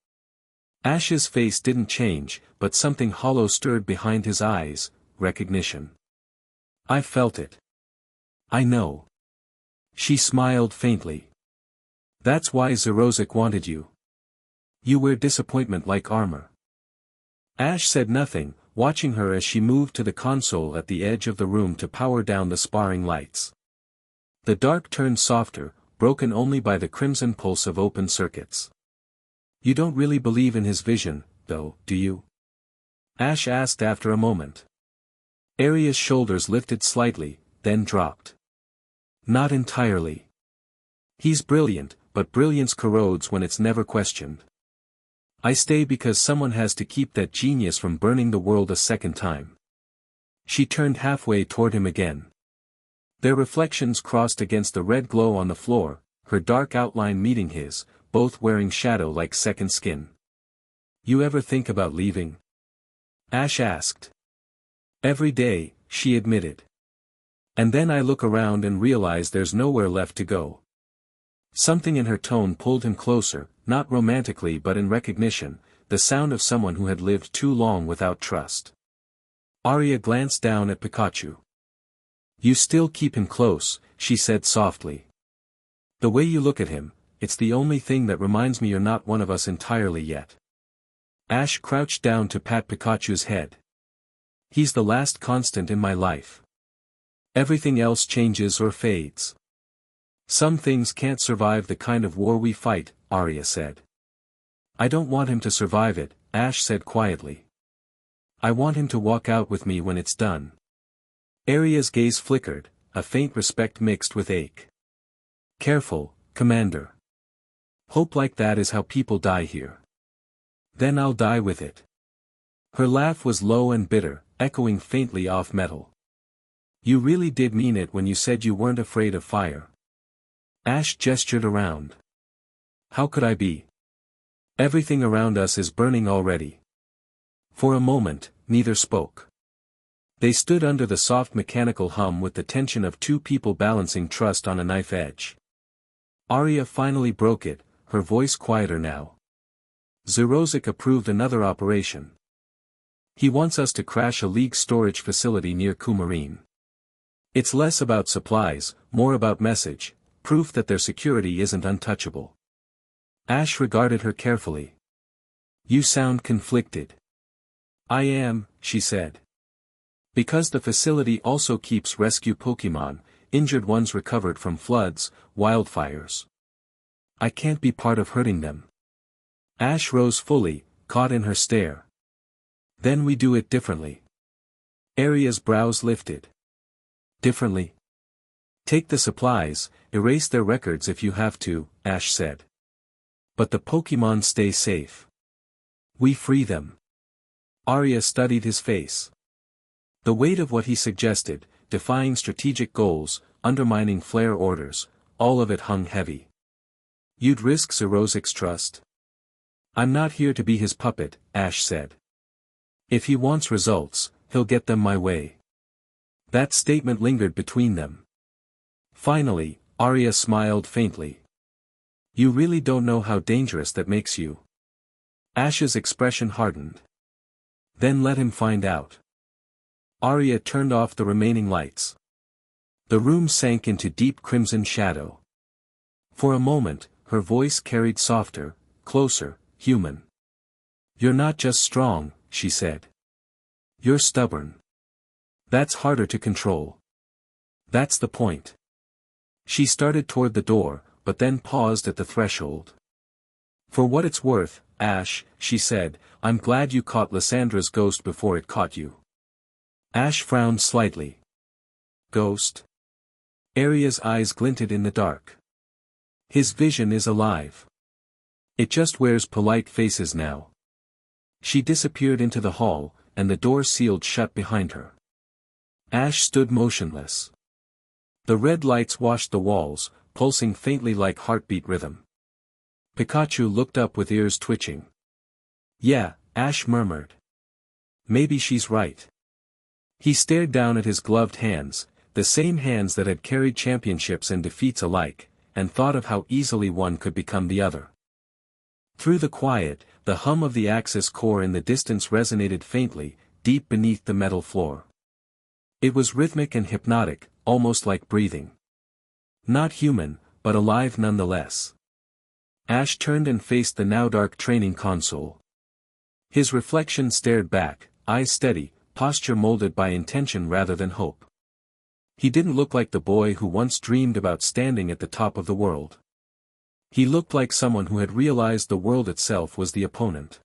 Ash's face didn't change, but something hollow stirred behind his eyes, recognition. "I felt it." "I know." She smiled faintly. "That's why Zerozic wanted you. You wear disappointment like armor." Ash said nothing, watching her as she moved to the console at the edge of the room to power down the sparring lights. The dark turned softer, broken only by the crimson pulse of open circuits. "You don't really believe in his vision, though, do you?" Ash asked after a moment. Aria's shoulders lifted slightly, then dropped. "Not entirely. He's brilliant, but brilliance corrodes when it's never questioned. I stay because someone has to keep that genius from burning the world a second time." She turned halfway toward him again. Their reflections crossed against the red glow on the floor, her dark outline meeting his, both wearing shadow like second skin. "You ever think about leaving?" Ash asked. "Every day," she admitted. "And then I look around and realize there's nowhere left to go." Something in her tone pulled him closer, not romantically but in recognition, the sound of someone who had lived too long without trust. Aria glanced down at Pikachu. "You still keep him close," she said softly. "The way you look at him, it's the only thing that reminds me you're not one of us entirely yet." Ash crouched down to pat Pikachu's head. "He's the last constant in my life. Everything else changes or fades. Some things can't survive the kind of war we fight," Aria said. "I don't want him to survive it," Ash said quietly. "I want him to walk out with me when it's done." Aria's gaze flickered, a faint respect mixed with ache. "Careful, Commander. Hope like that is how people die here. Then I'll die with it." Her laugh was low and bitter, echoing faintly off metal. "You really did mean it when you said you weren't afraid of fire." Ash gestured around. "How could I be? Everything around us is burning already." For a moment, neither spoke. They stood under the soft mechanical hum with the tension of two people balancing trust on a knife edge. Aria finally broke it, her voice quieter now. "Zerozic approved another operation. He wants us to crash a League storage facility near Coumarine. It's less about supplies, more about message, proof that their security isn't untouchable. Ash regarded her carefully. You sound conflicted. I am, she said. Because the facility also keeps rescue Pokémon, injured ones recovered from floods, wildfires. I can't be part of hurting them. Ash rose fully, caught in her stare. Then we do it differently. Aria's brows lifted. Differently? Take the supplies, erase their records if you have to, Ash said. But the Pokémon stay safe. We free them. Aria studied his face. The weight of what he suggested, defying strategic goals, undermining flare orders, all of it hung heavy. You'd risk Xerozic's trust? I'm not here to be his puppet, Ash said. If he wants results, he'll get them my way. That statement lingered between them. Finally, Aria smiled faintly. You really don't know how dangerous that makes you. Ash's expression hardened. Then let him find out. Aria turned off the remaining lights. The room sank into deep crimson shadow. For a moment, her voice carried softer, closer, human. You're not just strong, she said. You're stubborn. That's harder to control. That's the point. She started toward the door, but then paused at the threshold. For what it's worth, Ash, she said, I'm glad you caught Lyssandra's ghost before it caught you. Ash frowned slightly. Ghost? Aria's eyes glinted in the dark. His vision is alive. It just wears polite faces now. She disappeared into the hall, and the door sealed shut behind her. Ash stood motionless. The red lights washed the walls, pulsing faintly like heartbeat rhythm. Pikachu looked up with ears twitching. Yeah, Ash murmured. Maybe she's right. He stared down at his gloved hands, the same hands that had carried championships and defeats alike, and thought of how easily one could become the other. Through the quiet, the hum of the Axis core in the distance resonated faintly, deep beneath the metal floor. It was rhythmic and hypnotic, almost like breathing. Not human, but alive nonetheless. Ash turned and faced the now dark training console. His reflection stared back, eyes steady, posture molded by intention rather than hope. He didn't look like the boy who once dreamed about standing at the top of the world. He looked like someone who had realized the world itself was the opponent.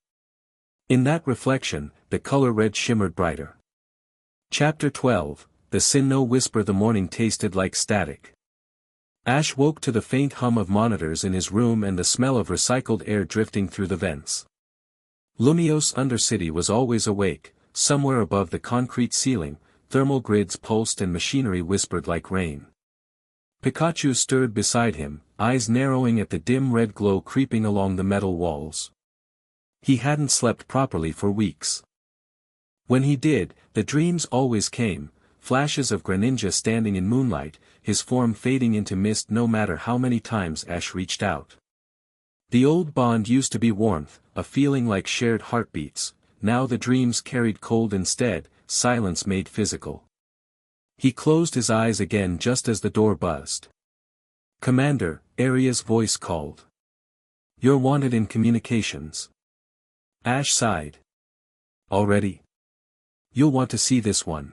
In that reflection, the color red shimmered brighter. Chapter 12, The Sinnoh Whisper. The morning tasted like static. Ash woke to the faint hum of monitors in his room and the smell of recycled air drifting through the vents. Lumiose Undercity was always awake, somewhere above the concrete ceiling, thermal grids pulsed and machinery whispered like rain. Pikachu stirred beside him, eyes narrowing at the dim red glow creeping along the metal walls. He hadn't slept properly for weeks. When he did, the dreams always came, flashes of Greninja standing in moonlight, his form fading into mist no matter how many times Ash reached out. The old bond used to be warmth, a feeling like shared heartbeats, now the dreams carried cold instead, silence made physical. He closed his eyes again just as the door buzzed. Commander, Aria's voice called. You're wanted in communications. Ash sighed. Already? You'll want to see this one.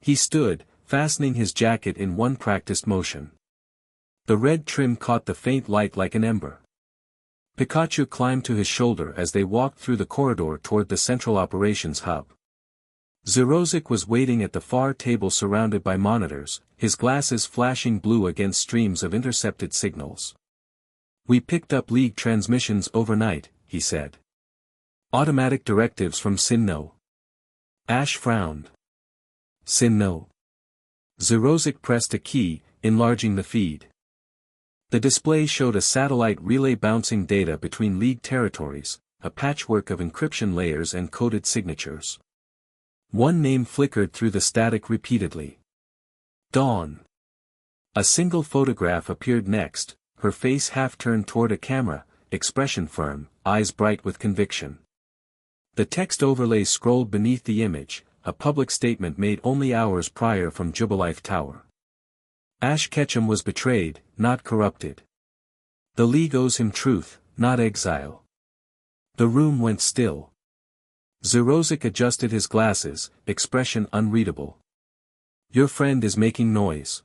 He stood, fastening his jacket in one practiced motion. The red trim caught the faint light like an ember. Pikachu climbed to his shoulder as they walked through the corridor toward the central operations hub. Xerozic was waiting at the far table surrounded by monitors, his glasses flashing blue against streams of intercepted signals. We picked up League transmissions overnight, he said. Automatic directives from Sinnoh. Ash frowned. Sinnoh. Xerozic pressed a key, enlarging the feed. The display showed a satellite relay bouncing data between League territories, a patchwork of encryption layers and coded signatures. One name flickered through the static repeatedly. Dawn. A single photograph appeared next, her face half turned toward a camera, expression firm, eyes bright with conviction. The text overlay scrolled beneath the image, a public statement made only hours prior from Jubilife Tower. Ash Ketchum was betrayed, not corrupted. The League owes him truth, not exile. The room went still. Zerozic adjusted his glasses, expression unreadable. Your friend is making noise.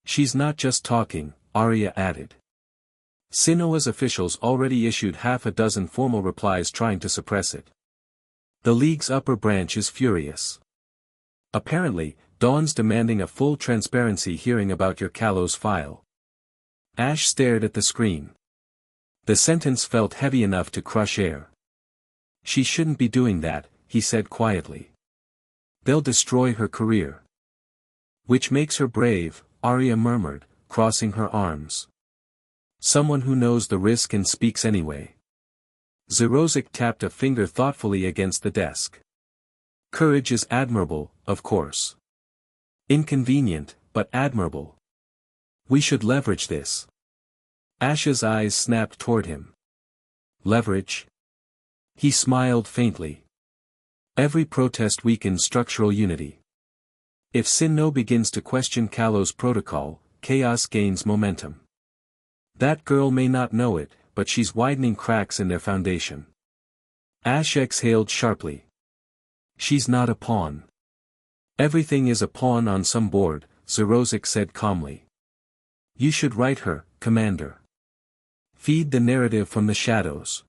She's not just talking, Arya added. Sinnoh's officials already issued half a dozen formal replies trying to suppress it. The League's upper branch is furious. Apparently, Dawn's demanding a full transparency hearing about your Kalos file. Ash stared at the screen. The sentence felt heavy enough to crush air. She shouldn't be doing that, he said quietly. They'll destroy her career. Which makes her brave, Arya murmured, crossing her arms. Someone who knows the risk and speaks anyway. Zerozic tapped a finger thoughtfully against the desk. Courage is admirable, of course. Inconvenient, but admirable. We should leverage this. Ash's eyes snapped toward him. Leverage? He smiled faintly. Every protest weakens structural unity. If Sinnoh begins to question Kalos' protocol, chaos gains momentum. That girl may not know it, but she's widening cracks in their foundation. Ash exhaled sharply. She's not a pawn. Everything is a pawn on some board, Zerozic said calmly. You should write her, Commander. Feed the narrative from the shadows.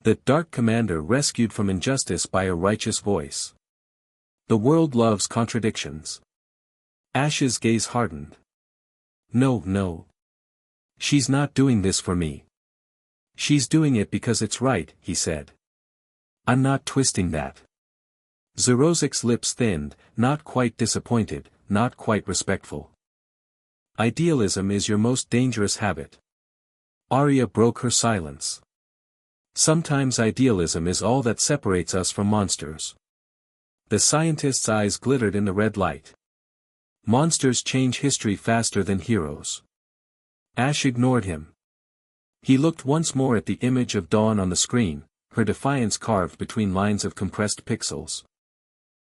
The Dark Commander rescued from injustice by a righteous voice. The world loves contradictions. Ash's gaze hardened. No. She's not doing this for me. She's doing it because it's right, he said. I'm not twisting that. Zerozic's lips thinned, not quite disappointed, not quite respectful. Idealism is your most dangerous habit. Arya broke her silence. Sometimes idealism is all that separates us from monsters. The scientist's eyes glittered in the red light. Monsters change history faster than heroes. Ash ignored him. He looked once more at the image of Dawn on the screen, her defiance carved between lines of compressed pixels.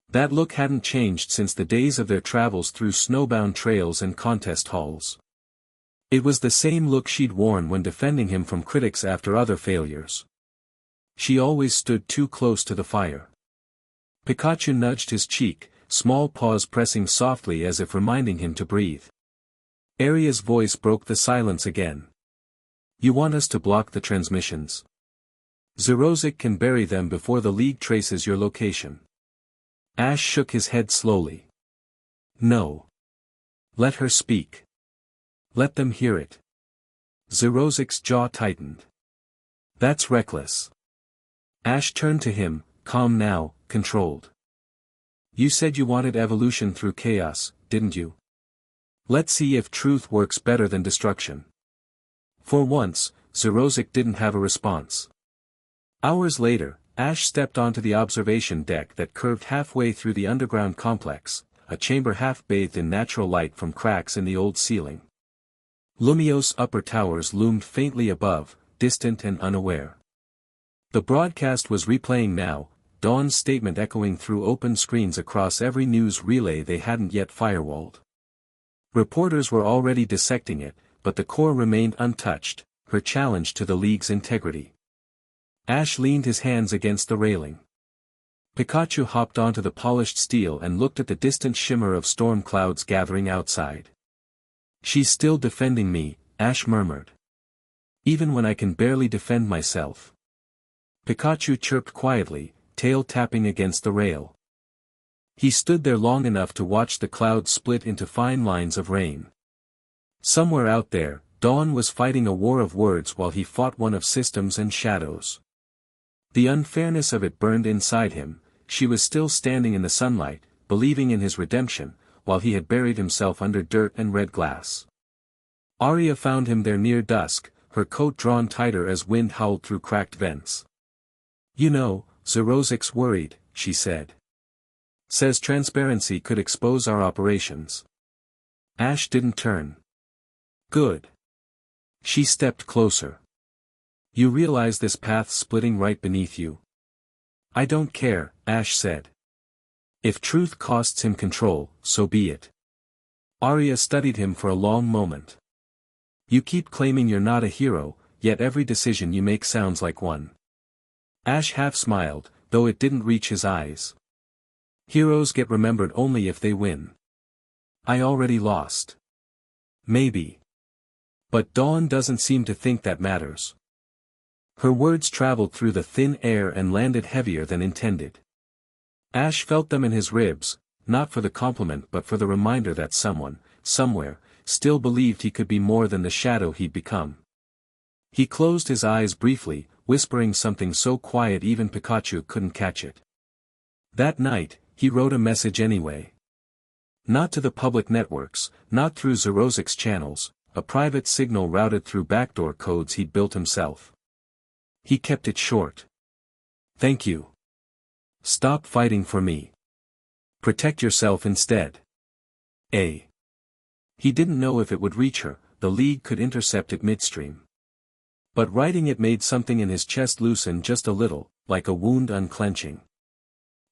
That look hadn't changed since the days of their travels through snowbound trails and contest halls. It was the same look she'd worn when defending him from critics after other failures. She always stood too close to the fire. Pikachu nudged his cheek, small paws pressing softly as if reminding him to breathe. Arya's voice broke the silence again. You want us to block the transmissions? Zerozic can bury them before the League traces your location. Ash shook his head slowly. No. Let her speak. Let them hear it. Zerozic's jaw tightened. That's reckless. Ash turned to him, calm now, controlled. You said you wanted evolution through chaos, didn't you? Let's see if truth works better than destruction. For once, Zerozic didn't have a response. Hours later, Ash stepped onto the observation deck that curved halfway through the underground complex, a chamber half-bathed in natural light from cracks in the old ceiling. Lumiose upper towers loomed faintly above, distant and unaware. The broadcast was replaying now, Dawn's statement echoing through open screens across every news relay they hadn't yet firewalled. Reporters were already dissecting it, but the core remained untouched, her challenge to the League's integrity. Ash leaned his hands against the railing. Pikachu hopped onto the polished steel and looked at the distant shimmer of storm clouds gathering outside. She's still defending me, Ash murmured. Even when I can barely defend myself. Pikachu chirped quietly, tail tapping against the rail. He stood there long enough to watch the clouds split into fine lines of rain. Somewhere out there, Dawn was fighting a war of words while he fought one of systems and shadows. The unfairness of it burned inside him. She was still standing in the sunlight, believing in his redemption, while he had buried himself under dirt and red glass. Arya found him there near dusk, her coat drawn tighter as wind howled through cracked vents. You know, Zerozic's worried, she said. Says transparency could expose our operations. Ash didn't turn. Good. She stepped closer. You realize this path splitting right beneath you? I don't care, Ash said. If truth costs him control, so be it. Arya studied him for a long moment. You keep claiming you're not a hero, yet every decision you make sounds like one. Ash half smiled, though it didn't reach his eyes. Heroes get remembered only if they win. I already lost. Maybe. But Dawn doesn't seem to think that matters. Her words traveled through the thin air and landed heavier than intended. Ash felt them in his ribs, not for the compliment but for the reminder that someone, somewhere, still believed he could be more than the shadow he'd become. He closed his eyes briefly, whispering something so quiet even Pikachu couldn't catch it. That night, he wrote a message anyway. Not to the public networks, not through Xerozic's channels, a private signal routed through backdoor codes he'd built himself. He kept it short. Thank you. Stop fighting for me. Protect yourself instead. He didn't know if it would reach her, the League could intercept it midstream. But writing it made something in his chest loosen just a little, like a wound unclenching.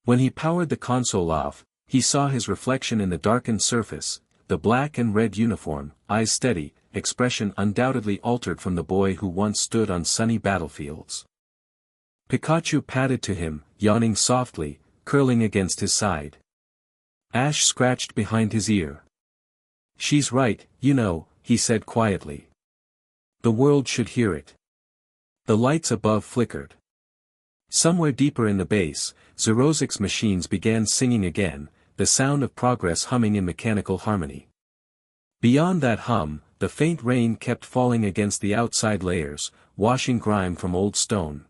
When he powered the console off, he saw his reflection in the darkened surface, the black and red uniform, eyes steady, expression undoubtedly altered from the boy who once stood on sunny battlefields. Pikachu padded to him, yawning softly, curling against his side. Ash scratched behind his ear. She's right, you know, he said quietly. The world should hear it. The lights above flickered. Somewhere deeper in the base, Xerozic's machines began singing again, the sound of progress humming in mechanical harmony. Beyond that hum, the faint rain kept falling against the outside layers, washing grime from old stone.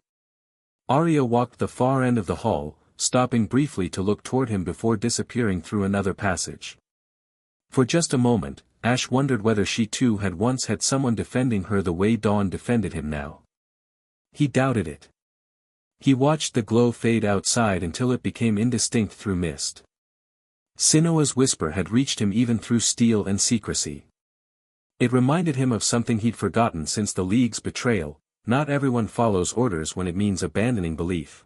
Arya walked the far end of the hall, stopping briefly to look toward him before disappearing through another passage. For just a moment, Ash wondered whether she too had once had someone defending her the way Dawn defended him now. He doubted it. He watched the glow fade outside until it became indistinct through mist. Sinoa's whisper had reached him even through steel and secrecy. It reminded him of something he'd forgotten since the League's betrayal: not everyone follows orders when it means abandoning belief.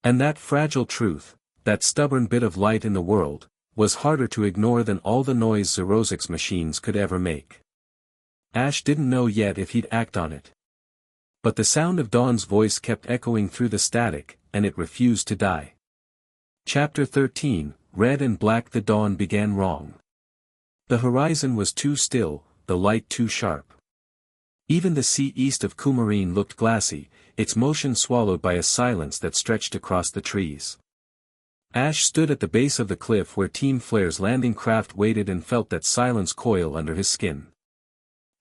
And that fragile truth, that stubborn bit of light in the world, was harder to ignore than all the noise Xerozic's machines could ever make. Ash didn't know yet if he'd act on it. But the sound of Dawn's voice kept echoing through the static, and it refused to die. Chapter 13, Red and Black. The dawn began wrong. The horizon was too still, the light too sharp. Even the sea east of Coumarine looked glassy, its motion swallowed by a silence that stretched across the trees. Ash stood at the base of the cliff where Team Flare's landing craft waited and felt that silence coil under his skin.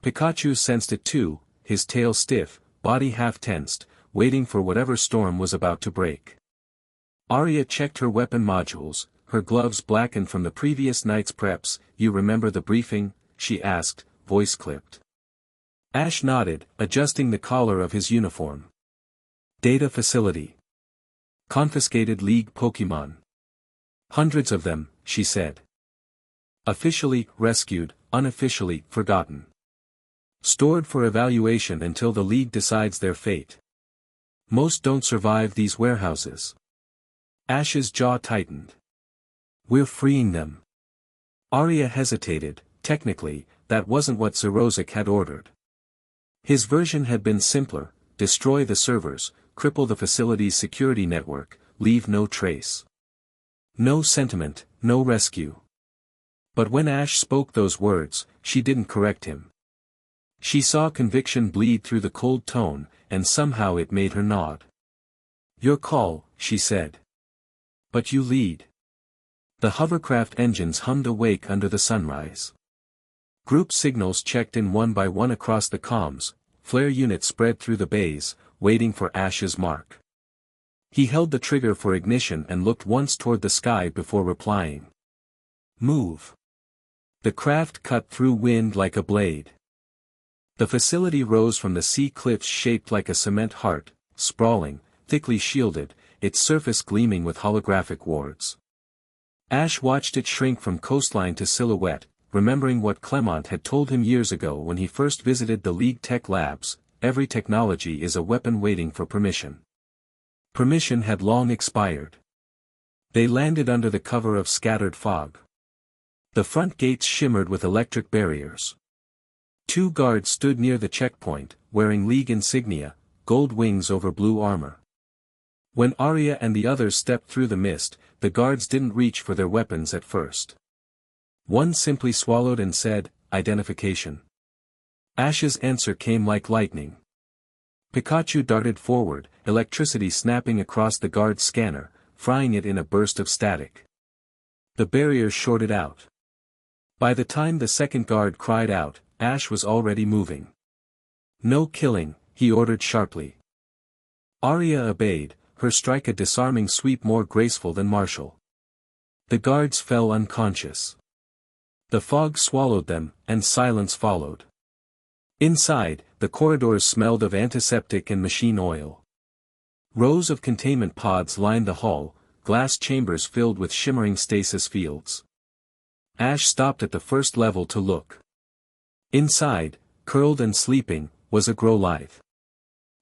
Pikachu sensed it too, his tail stiff, body half tensed, waiting for whatever storm was about to break. Arya checked her weapon modules, her gloves blackened from the previous night's preps. You remember the briefing? She asked, voice clipped. Ash nodded, adjusting the collar of his uniform. Data facility. Confiscated League Pokémon. Hundreds of them, she said. Officially, rescued, unofficially, forgotten. Stored for evaluation until the League decides their fate. Most don't survive these warehouses. Ash's jaw tightened. We're freeing them. Arya hesitated. Technically, that wasn't what Xerozic had ordered. His version had been simpler: destroy the servers, cripple the facility's security network, leave no trace. No sentiment, no rescue. But when Ash spoke those words, she didn't correct him. She saw conviction bleed through the cold tone, and somehow it made her nod. Your call, she said. But you lead. The hovercraft engines hummed awake under the sunrise. Group signals checked in one by one across the comms, flare units spread through the bays, waiting for Ash's mark. He held the trigger for ignition and looked once toward the sky before replying. Move. The craft cut through wind like a blade. The facility rose from the sea cliffs shaped like a cement heart, sprawling, thickly shielded, its surface gleaming with holographic wards. Ash watched it shrink from coastline to silhouette, remembering what Clement had told him years ago when he first visited the League Tech Labs: every technology is a weapon waiting for permission. Permission had long expired. They landed under the cover of scattered fog. The front gates shimmered with electric barriers. 2 guards stood near the checkpoint, wearing League insignia, gold wings over blue armor. When Arya and the others stepped through the mist, the guards didn't reach for their weapons at first. One simply swallowed and said, "Identification." Ash's answer came like lightning. Pikachu darted forward, electricity snapping across the guard's scanner, frying it in a burst of static. The barrier shorted out. By the time the second guard cried out, Ash was already moving. "No killing," he ordered sharply. Arya obeyed, her strike a disarming sweep more graceful than martial. The guards fell unconscious. The fog swallowed them, and silence followed. Inside, the corridors smelled of antiseptic and machine oil. Rows of containment pods lined the hall, glass chambers filled with shimmering stasis fields. Ash stopped at the first level to look. Inside, curled and sleeping, was a Growlithe.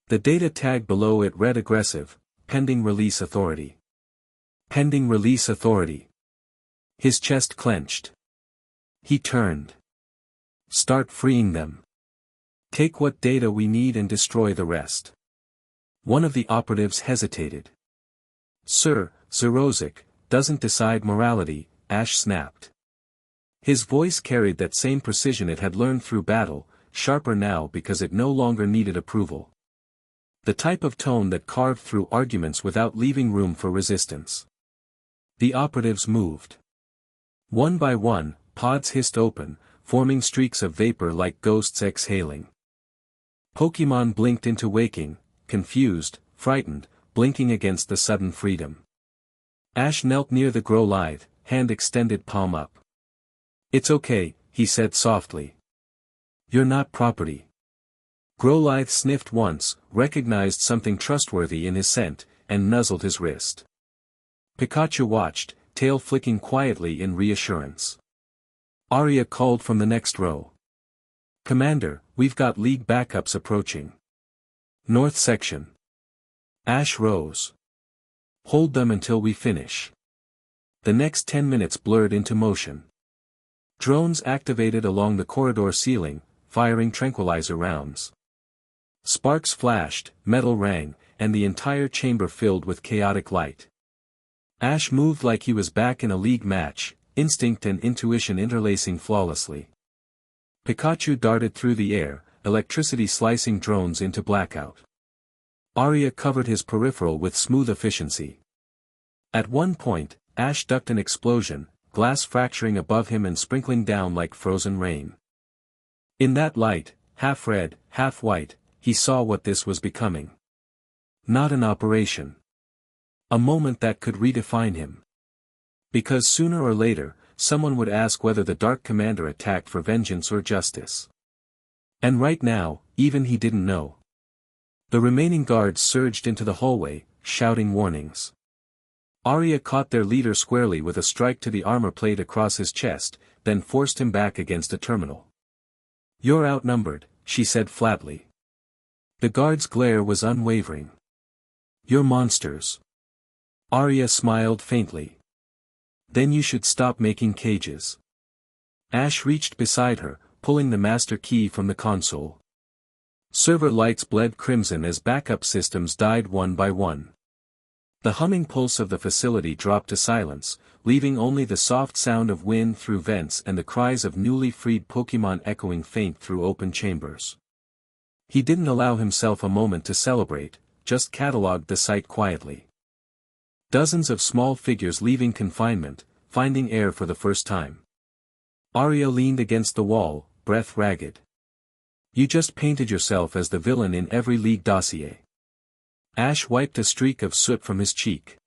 The data tag below it read aggressive, pending release authority. Pending release authority. His chest clenched. He turned. "Start freeing them. Take what data we need and destroy the rest." One of the operatives hesitated. "Sir, Zerozic doesn't decide morality," Ash snapped. His voice carried that same precision it had learned through battle, sharper now because it no longer needed approval. The type of tone that carved through arguments without leaving room for resistance. The operatives moved. One by one, pods hissed open, forming streaks of vapor like ghosts exhaling. Pokémon blinked into waking, confused, frightened, blinking against the sudden freedom. Ash knelt near the Growlithe, hand extended palm up. "It's okay," he said softly. "You're not property." Growlithe sniffed once, recognized something trustworthy in his scent, and nuzzled his wrist. Pikachu watched, tail flicking quietly in reassurance. Arya called from the next row. "Commander, we've got League backups approaching. North section." Ash rose. "Hold them until we finish." The next 10 minutes blurred into motion. Drones activated along the corridor ceiling, firing tranquilizer rounds. Sparks flashed, metal rang, and the entire chamber filled with chaotic light. Ash moved like he was back in a League match, instinct and intuition interlacing flawlessly. Pikachu darted through the air, electricity slicing drones into blackout. Arya covered his peripheral with smooth efficiency. At one point, Ash ducked an explosion, glass fracturing above him and sprinkling down like frozen rain. In that light, half red, half white, he saw what this was becoming. Not an operation. A moment that could redefine him. Because sooner or later, someone would ask whether the Dark Commander attacked for vengeance or justice. And right now, even he didn't know. The remaining guards surged into the hallway, shouting warnings. Arya caught their leader squarely with a strike to the armor plate across his chest, then forced him back against a terminal. "You're outnumbered," she said flatly. The guard's glare was unwavering. "You're monsters." Arya smiled faintly. "Then you should stop making cages." Ash reached beside her, pulling the master key from the console. Server lights bled crimson as backup systems died one by one. The humming pulse of the facility dropped to silence, leaving only the soft sound of wind through vents and the cries of newly freed Pokémon echoing faint through open chambers. He didn't allow himself a moment to celebrate, just catalogued the sight quietly. Dozens of small figures leaving confinement, finding air for the first time. Arya leaned against the wall, breath ragged. "You just painted yourself as the villain in every League dossier." Ash wiped a streak of soot from his cheek.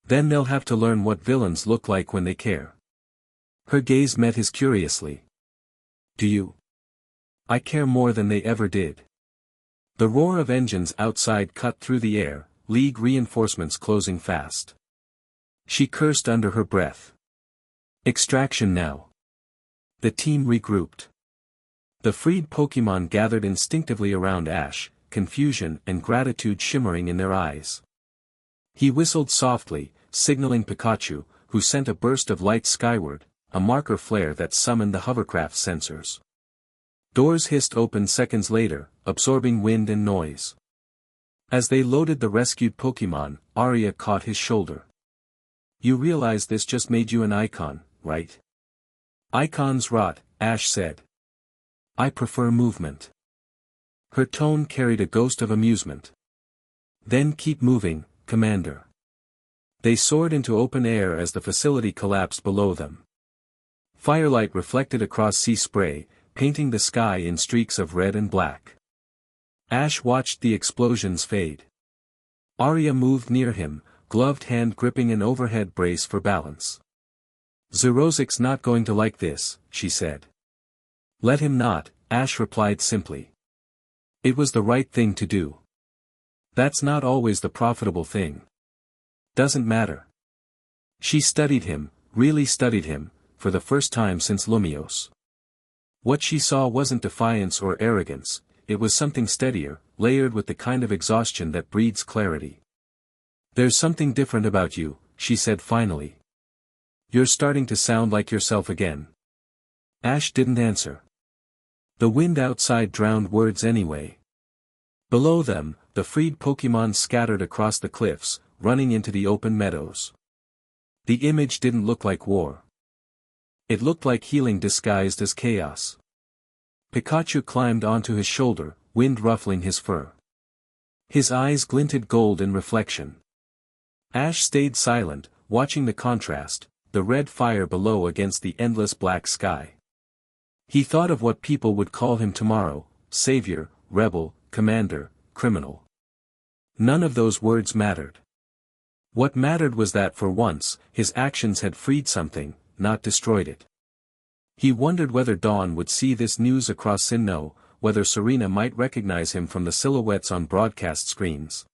"Then they'll have to learn what villains look like when they care." Her gaze met his curiously. "Do you?" "I care more than they ever did." The roar of engines outside cut through the air, League reinforcements closing fast. She cursed under her breath. Extraction now. The team regrouped. The freed Pokémon gathered instinctively around Ash, confusion and gratitude shimmering in their eyes. He whistled softly, signaling Pikachu, who sent a burst of light skyward, a marker flare that summoned the hovercraft's sensors. Doors hissed open seconds later, absorbing wind and noise. As they loaded the rescued Pokémon, Arya caught his shoulder. "You realize this just made you an icon, right?" "Icons rot," Ash said. "I prefer movement." Her tone carried a ghost of amusement. "Then keep moving, Commander." They soared into open air as the facility collapsed below them. Firelight reflected across sea spray, painting the sky in streaks of red and black. Ash watched the explosions fade. Arya moved near him, gloved hand gripping an overhead brace for balance. "Xerozic's not going to like this," she said. "Let him not," Ash replied simply. "It was the right thing to do. That's not always the profitable thing. Doesn't matter." She studied him, really studied him, for the first time since Lumiose. What she saw wasn't defiance or arrogance, it was something steadier, layered with the kind of exhaustion that breeds clarity. "There's something different about you," she said finally. "You're starting to sound like yourself again." Ash didn't answer. The wind outside drowned words anyway. Below them, the freed Pokémon scattered across the cliffs, running into the open meadows. The image didn't look like war. It looked like healing disguised as chaos. Pikachu climbed onto his shoulder, wind ruffling his fur. His eyes glinted gold in reflection. Ash stayed silent, watching the contrast, the red fire below against the endless black sky. He thought of what people would call him tomorrow: savior, rebel, commander, criminal. None of those words mattered. What mattered was that for once, his actions had freed something, not destroyed it. He wondered whether Dawn would see this news across Sinnoh, whether Serena might recognize him from the silhouettes on broadcast screens.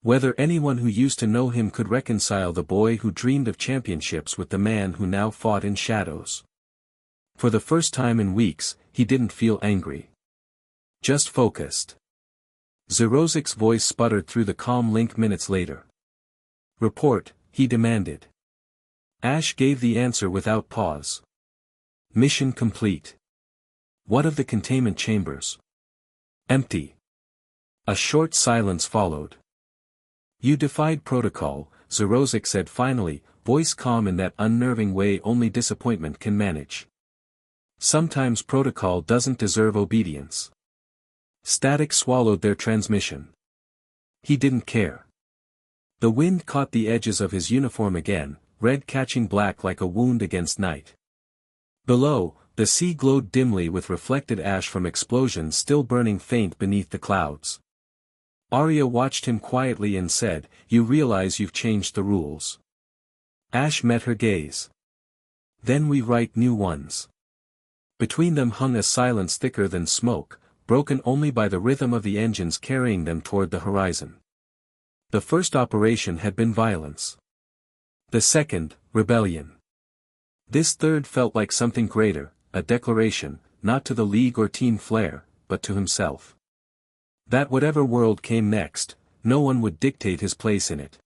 Whether anyone who used to know him could reconcile the boy who dreamed of championships with the man who now fought in shadows. For the first time in weeks, he didn't feel angry. Just focused. Xerozic's voice sputtered through the calm link minutes later. "Report," he demanded. Ash gave the answer without pause. "Mission complete." "What of the containment chambers?" "Empty." A short silence followed. "You defied protocol," Xerozic said finally, voice calm in that unnerving way only disappointment can manage. "Sometimes protocol doesn't deserve obedience." Static swallowed their transmission. He didn't care. The wind caught the edges of his uniform again, red catching black like a wound against night. Below, the sea glowed dimly with reflected ash from explosions still burning faint beneath the clouds. Arya watched him quietly and said, "You realize you've changed the rules." Ash met her gaze. "Then we write new ones." Between them hung a silence thicker than smoke, broken only by the rhythm of the engines carrying them toward the horizon. The first operation had been violence. The second, rebellion. This third felt like something greater, a declaration, not to the League or Team Flare, but to himself. That whatever world came next, no one would dictate his place in it.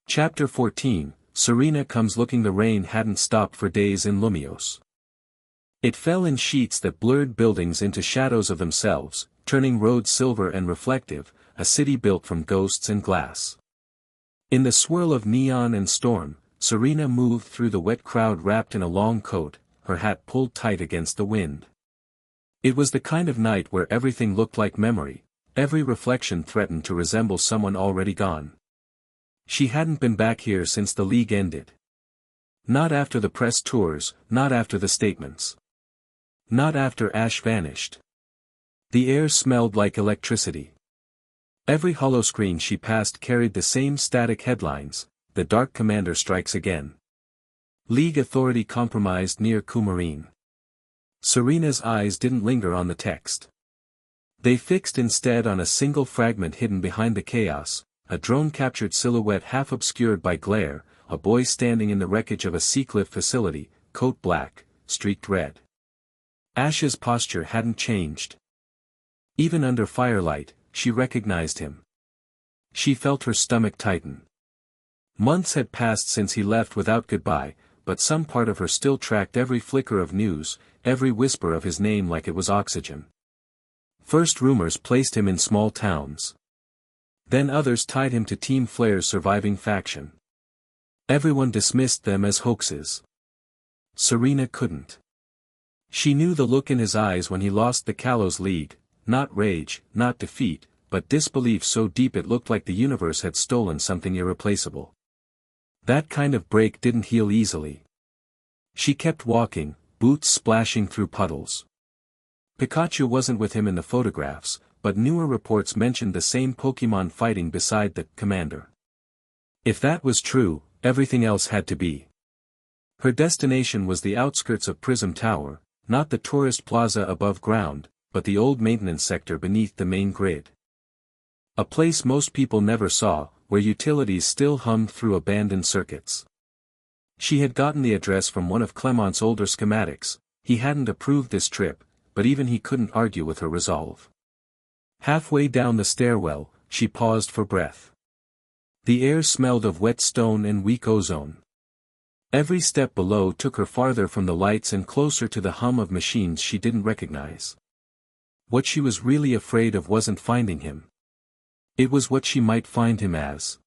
Chapter 14, Serena comes looking. The rain hadn't stopped for days in Lumiose. It fell in sheets that blurred buildings into shadows of themselves, turning roads silver and reflective, a city built from ghosts and glass. In the swirl of neon and storm, Serena moved through the wet crowd wrapped in a long coat, her hat pulled tight against the wind. It was the kind of night where everything looked like memory, every reflection threatened to resemble someone already gone. She hadn't been back here since the League ended. Not after the press tours, not after the statements. Not after Ash vanished. The air smelled like electricity. Every holoscreen she passed carried the same static headlines: "The Dark Commander strikes again." "League authority compromised near Coumarine." Serena's eyes didn't linger on the text. They fixed instead on a single fragment hidden behind the chaos, a drone-captured silhouette half obscured by glare, a boy standing in the wreckage of a Seacliff facility, coat black, streaked red. Ash's posture hadn't changed. Even under firelight, she recognized him. She felt her stomach tighten. Months had passed since he left without goodbye, but some part of her still tracked every flicker of news, every whisper of his name like it was oxygen. First rumors placed him in small towns. Then others tied him to Team Flare's surviving faction. Everyone dismissed them as hoaxes. Serena couldn't. She knew the look in his eyes when he lost the Kalos League, not rage, not defeat, but disbelief so deep it looked like the universe had stolen something irreplaceable. That kind of break didn't heal easily. She kept walking, boots splashing through puddles. Pikachu wasn't with him in the photographs, but newer reports mentioned the same Pokémon fighting beside the commander. If that was true, everything else had to be. Her destination was the outskirts of Prism Tower, not the tourist plaza above ground, but the old maintenance sector beneath the main grid. A place most people never saw, where utilities still hummed through abandoned circuits. She had gotten the address from one of Clement's older schematics. He hadn't approved this trip, but even he couldn't argue with her resolve. Halfway down the stairwell, she paused for breath. The air smelled of wet stone and weak ozone. Every step below took her farther from the lights and closer to the hum of machines she didn't recognize. What she was really afraid of wasn't finding him. It was what she might find him as.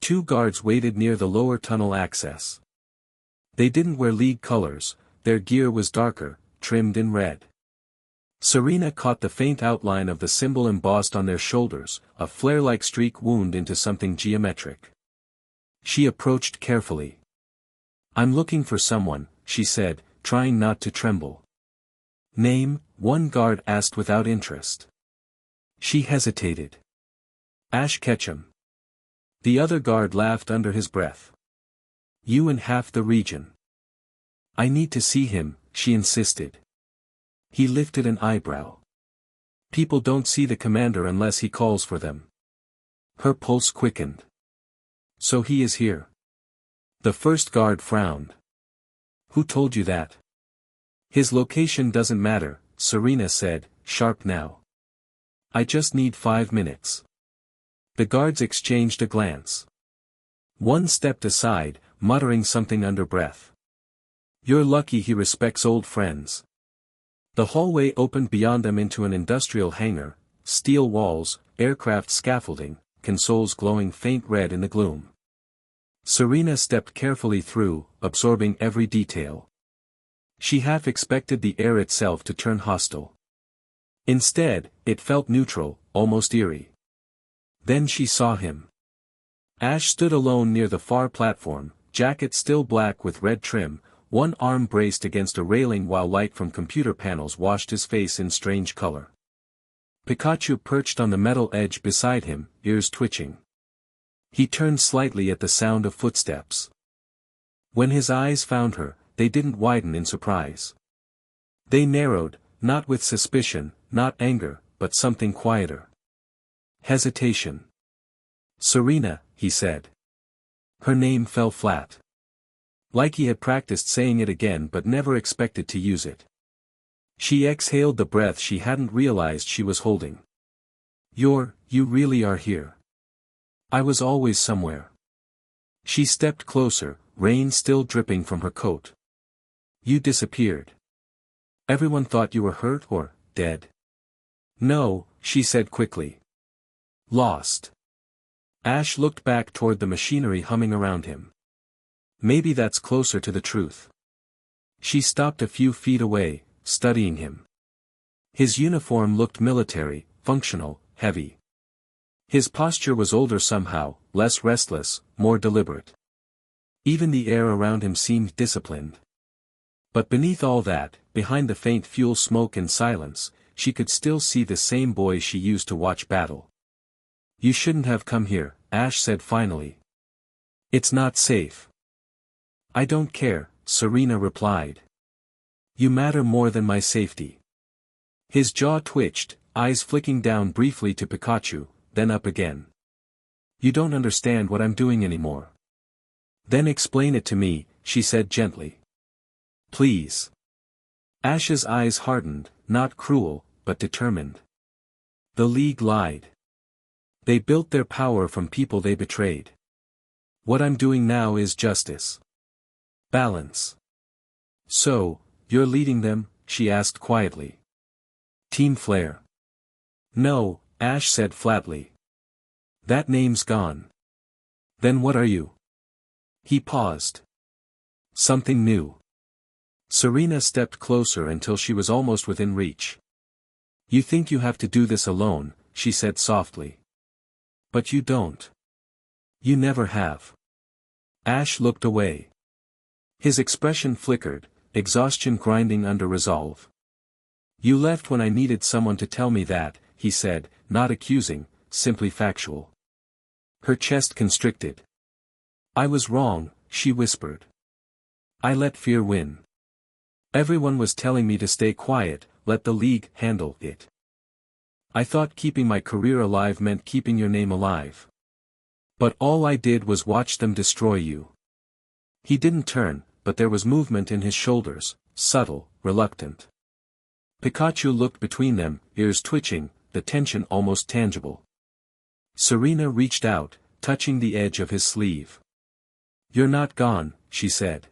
Two guards waited near the lower tunnel access. They didn't wear league colors, their gear was darker, trimmed in red. Serena caught the faint outline of the symbol embossed on their shoulders, a flare-like streak wound into something geometric. She approached carefully. "I'm looking for someone," she said, trying not to tremble. "Name?" one guard asked without interest. She hesitated. "Ash Ketchum." The other guard laughed under his breath. "You and half the region." "I need to see him," she insisted. He lifted an eyebrow. "People don't see the commander unless he calls for them." Her pulse quickened. "So he is here." The first guard frowned. "Who told you that?" "His location doesn't matter," Serena said, sharp now. "I just need 5 minutes." The guards exchanged a glance. One stepped aside, muttering something under breath. "You're lucky he respects old friends." The hallway opened beyond them into an industrial hangar, steel walls, aircraft scaffolding, consoles glowing faint red in the gloom. Serena stepped carefully through, absorbing every detail. She half expected the air itself to turn hostile. Instead, it felt neutral, almost eerie. Then she saw him. Ash stood alone near the far platform, jacket still black with red trim, one arm braced against a railing while light from computer panels washed his face in strange color. Pikachu perched on the metal edge beside him, ears twitching. He turned slightly at the sound of footsteps. When his eyes found her, they didn't widen in surprise. They narrowed, not with suspicion, not anger, but something quieter. Hesitation. "Serena," he said. Her name fell flat. Like he had practiced saying it again but never expected to use it. She exhaled the breath she hadn't realized she was holding. You really are here." "I was always somewhere." She stepped closer, rain still dripping from her coat. "You disappeared. Everyone thought you were hurt or dead." "No," she said quickly. "Lost." Ash looked back toward the machinery humming around him. "Maybe that's closer to the truth." She stopped a few feet away, studying him. His uniform looked military, functional, heavy. His posture was older somehow, less restless, more deliberate. Even the air around him seemed disciplined. But beneath all that, behind the faint fuel smoke and silence, she could still see the same boy she used to watch battle. "You shouldn't have come here," Ash said finally. "It's not safe." "I don't care," Serena replied. "You matter more than my safety." His jaw twitched, eyes flicking down briefly to Pikachu, then up again. "You don't understand what I'm doing anymore." "Then explain it to me," she said gently. "Please." Ash's eyes hardened, not cruel, but determined. The League lied. They built their power from people they betrayed. What I'm doing now is justice. Balance. So, you're leading them? She asked quietly. Team Flare. No, Ash said flatly. That name's gone. Then what are you? He paused. Something new. Serena stepped closer until she was almost within reach. You think you have to do this alone, she said softly. But you don't. You never have. Ash looked away. His expression flickered, exhaustion grinding under resolve. You left when I needed someone to tell me that, he said, not accusing, simply factual. Her chest constricted. I was wrong, she whispered. I let fear win. Everyone was telling me to stay quiet, let the league handle it. I thought keeping my career alive meant keeping your name alive. But all I did was watch them destroy you. He didn't turn, but there was movement in his shoulders, subtle, reluctant. Pikachu looked between them, ears twitching, the tension almost tangible. Serena reached out, touching the edge of his sleeve. You're not gone, she said.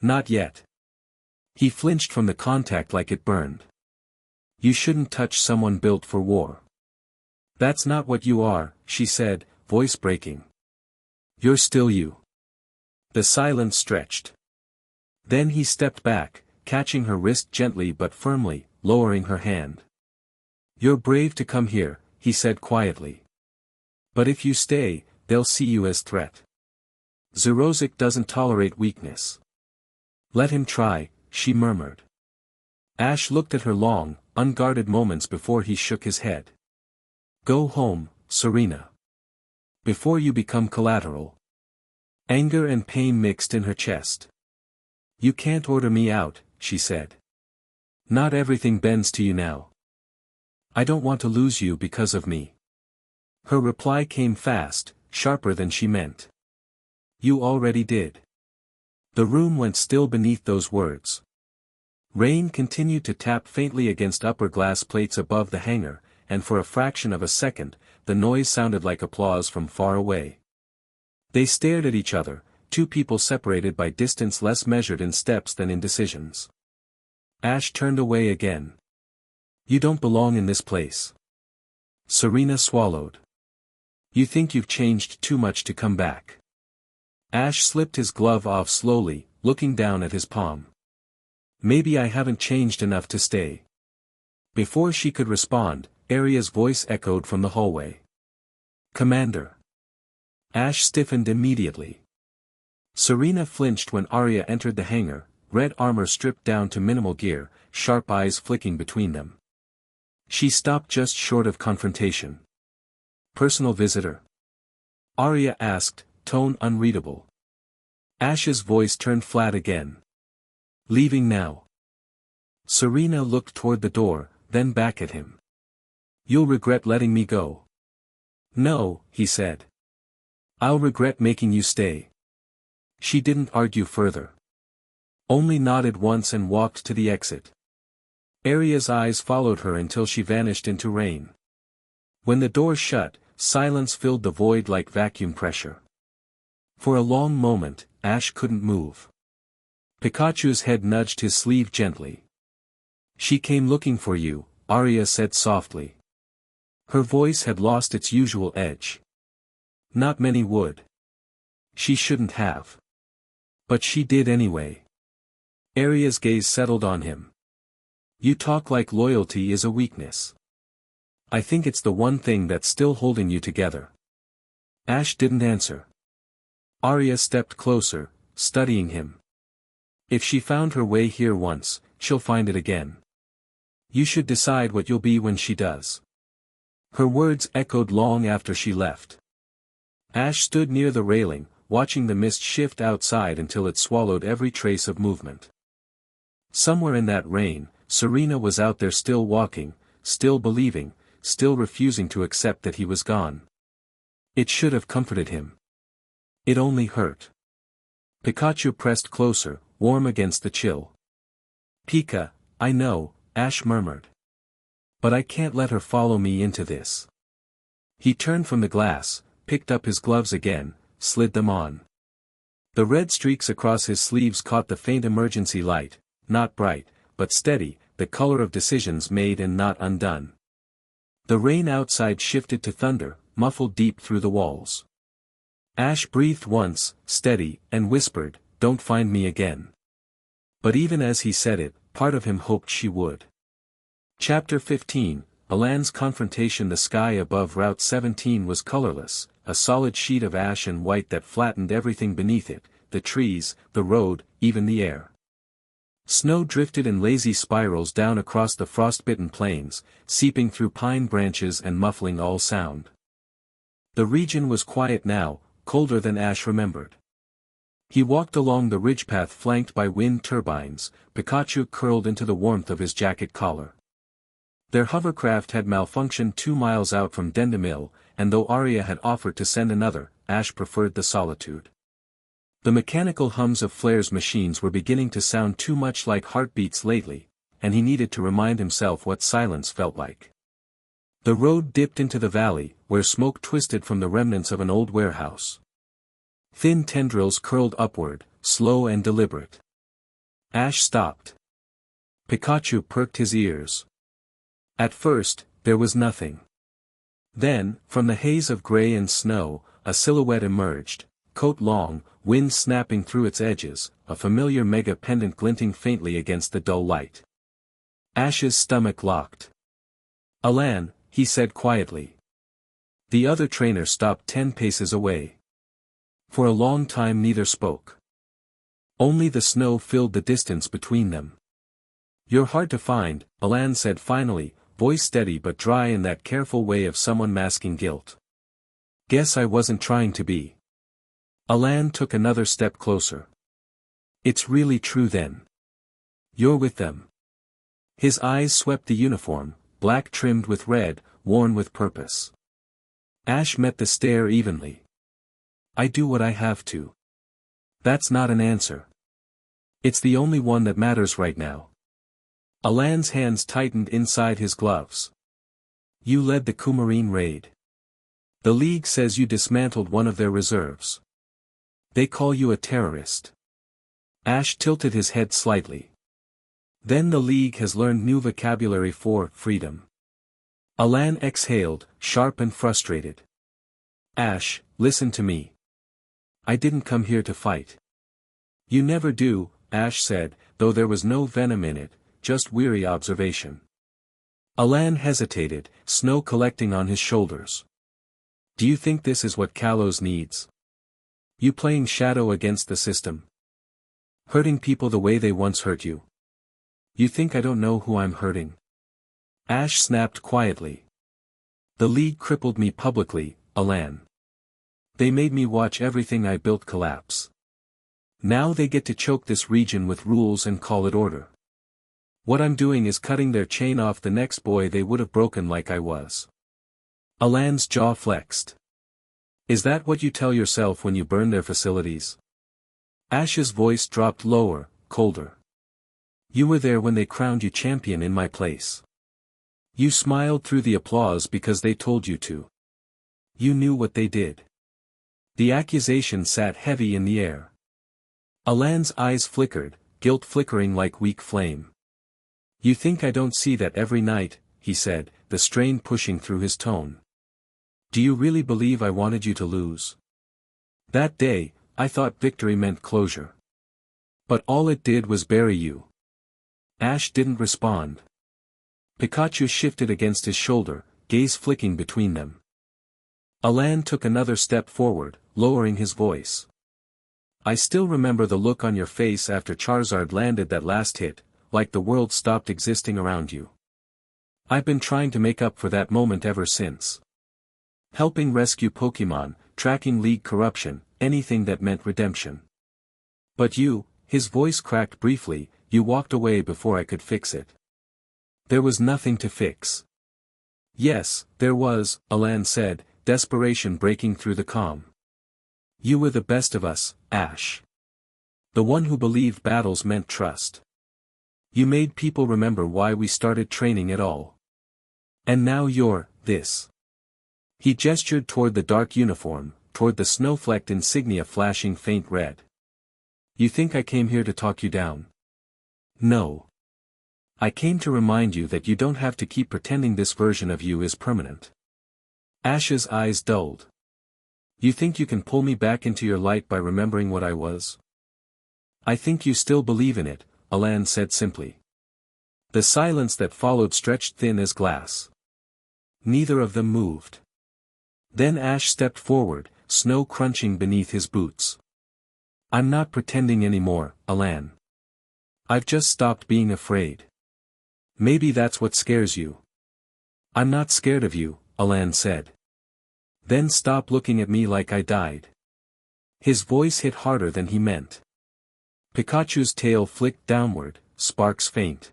Not yet. He flinched from the contact like it burned. You shouldn't touch someone built for war. That's not what you are, she said, voice breaking. You're still you. The silence stretched. Then he stepped back, catching her wrist gently but firmly, lowering her hand. You're brave to come here, he said quietly. But if you stay, they'll see you as threat. Zerozic doesn't tolerate weakness. Let him try, she murmured. Ash looked at her long, unguarded moments before he shook his head. Go home, Serena. Before you become collateral. Anger and pain mixed in her chest. You can't order me out, she said. Not everything bends to you now. I don't want to lose you because of me. Her reply came fast, sharper than she meant. You already did. The room went still beneath those words. Rain continued to tap faintly against upper glass plates above the hangar, and for a fraction of a second, the noise sounded like applause from far away. They stared at each other, two people separated by distance less measured in steps than in decisions. Ash turned away again. You don't belong in this place. Serena swallowed. You think you've changed too much to come back. Ash slipped his glove off slowly, looking down at his palm. Maybe I haven't changed enough to stay. Before she could respond, Arya's voice echoed from the hallway. Commander. Ash stiffened immediately. Serena flinched when Arya entered the hangar, red armor stripped down to minimal gear, sharp eyes flicking between them. She stopped just short of confrontation. Personal visitor? Arya asked, tone unreadable. Ash's voice turned flat again. Leaving now. Serena looked toward the door, then back at him. You'll regret letting me go. No, he said. I'll regret making you stay. She didn't argue further. Only nodded once and walked to the exit. Arya's eyes followed her until she vanished into rain. When the door shut, silence filled the void like vacuum pressure. For a long moment, Ash couldn't move. Pikachu's head nudged his sleeve gently. She came looking for you, Arya said softly. Her voice had lost its usual edge. Not many would. She shouldn't have. But she did anyway. Arya's gaze settled on him. You talk like loyalty is a weakness. I think it's the one thing that's still holding you together. Ash didn't answer. Arya stepped closer, studying him. If she found her way here once, she'll find it again. You should decide what you'll be when she does. Her words echoed long after she left. Ash stood near the railing, watching the mist shift outside until it swallowed every trace of movement. Somewhere in that rain, Serena was out there still walking, still believing, still refusing to accept that he was gone. It should have comforted him. It only hurt. Pikachu pressed closer, warm against the chill. Pika, I know, Ash murmured. But I can't let her follow me into this. He turned from the glass, picked up his gloves again, slid them on. The red streaks across his sleeves caught the faint emergency light, not bright, but steady, the color of decisions made and not undone. The rain outside shifted to thunder, muffled deep through the walls. Ash breathed once, steady, and whispered, "Don't find me again." But even as he said it, part of him hoped she would. Chapter 15, Alan's Confrontation. The sky above Route 17 was colorless, a solid sheet of ash and white that flattened everything beneath it, the trees, the road, even the air. Snow drifted in lazy spirals down across the frostbitten plains, seeping through pine branches and muffling all sound. The region was quiet now, colder than Ash remembered. He walked along the ridgepath flanked by wind turbines, Pikachu curled into the warmth of his jacket collar. Their hovercraft had malfunctioned 2 miles out from Dendemil, and though Arya had offered to send another, Ash preferred the solitude. The mechanical hums of Flair's machines were beginning to sound too much like heartbeats lately, and he needed to remind himself what silence felt like. The road dipped into the valley, where smoke twisted from the remnants of an old warehouse. Thin tendrils curled upward, slow and deliberate. Ash stopped. Pikachu perked his ears. At first, there was nothing. Then, from the haze of gray and snow, a silhouette emerged, coat long, wind snapping through its edges, a familiar mega pendant glinting faintly against the dull light. Ash's stomach locked. "Alan," he said quietly. The other trainer stopped 10 paces away. For a long time neither spoke. Only the snow filled the distance between them. "You're hard to find," Alan said finally, voice steady but dry in that careful way of someone masking guilt. "Guess I wasn't trying to be." Alan took another step closer. "It's really true then. You're with them." His eyes swept the uniform, black trimmed with red, worn with purpose. Ash met the stare evenly. "I do what I have to." "That's not an answer. It's the only one that matters right now." Alan's hands tightened inside his gloves. "You led the Coumarine raid. The League says you dismantled one of their reserves. They call you a terrorist." Ash tilted his head slightly. "Then the League has learned new vocabulary for freedom." Alan exhaled, sharp and frustrated. "Ash, listen to me. I didn't come here to fight." "You never do," Ash said, though there was no venom in it, just weary observation. Alan hesitated, snow collecting on his shoulders. "Do you think this is what Kalos needs? You playing shadow against the system? Hurting people the way they once hurt you? You think I don't know who I'm hurting?" Ash snapped quietly. "The League crippled me publicly, Alan. They made me watch everything I built collapse. Now they get to choke this region with rules and call it order. What I'm doing is cutting their chain off the next boy they would have broken like I was." Alan's jaw flexed. "Is that what you tell yourself when you burn their facilities?" Ash's voice dropped lower, colder. "You were there when they crowned you champion in my place. You smiled through the applause because they told you to. You knew what they did." The accusation sat heavy in the air. Alan's eyes flickered, guilt flickering like weak flame. "You think I don't see that every night," he said, the strain pushing through his tone. "Do you really believe I wanted you to lose? That day, I thought victory meant closure. But all it did was bury you." Ash didn't respond. Pikachu shifted against his shoulder, gaze flicking between them. Alan took another step forward, lowering his voice. "I still remember the look on your face after Charizard landed that last hit, like the world stopped existing around you. I've been trying to make up for that moment ever since. Helping rescue Pokémon, tracking League corruption, anything that meant redemption. But you," his voice cracked briefly, "you walked away before I could fix it." "There was nothing to fix." "Yes, there was," Alan said, desperation breaking through the calm. "You were the best of us, Ash. The one who believed battles meant trust. You made people remember why we started training at all. And now you're this." He gestured toward the dark uniform, toward the snow-flecked insignia flashing faint red. You think I came here to talk you down? No. I came to remind you that you don't have to keep pretending this version of you is permanent. Ash's eyes dulled. You think you can pull me back into your light by remembering what I was? I think you still believe in it, Alan said simply. The silence that followed stretched thin as glass. Neither of them moved. Then Ash stepped forward, snow crunching beneath his boots. I'm not pretending anymore, Alan. I've just stopped being afraid. Maybe that's what scares you. I'm not scared of you, Alan said. Then stop looking at me like I died. His voice hit harder than he meant. Pikachu's tail flicked downward, sparks faint.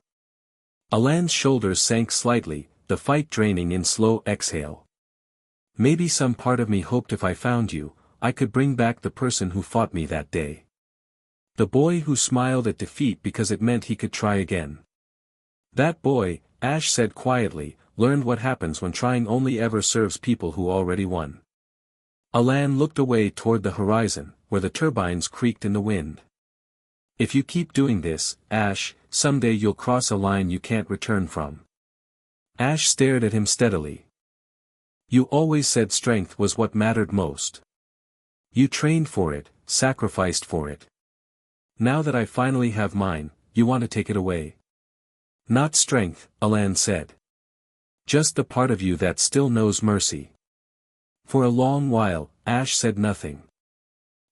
Alan's shoulders sank slightly, the fight draining in slow exhale. Maybe some part of me hoped if I found you, I could bring back the person who fought me that day. The boy who smiled at defeat because it meant he could try again. That boy, Ash said quietly, learned what happens when trying only ever serves people who already won. Alan looked away toward the horizon, where the turbines creaked in the wind. If you keep doing this, Ash, someday you'll cross a line you can't return from. Ash stared at him steadily. You always said strength was what mattered most. You trained for it, sacrificed for it. Now that I finally have mine, you want to take it away. Not strength, Alan said. Just the part of you that still knows mercy. For a long while, Ash said nothing.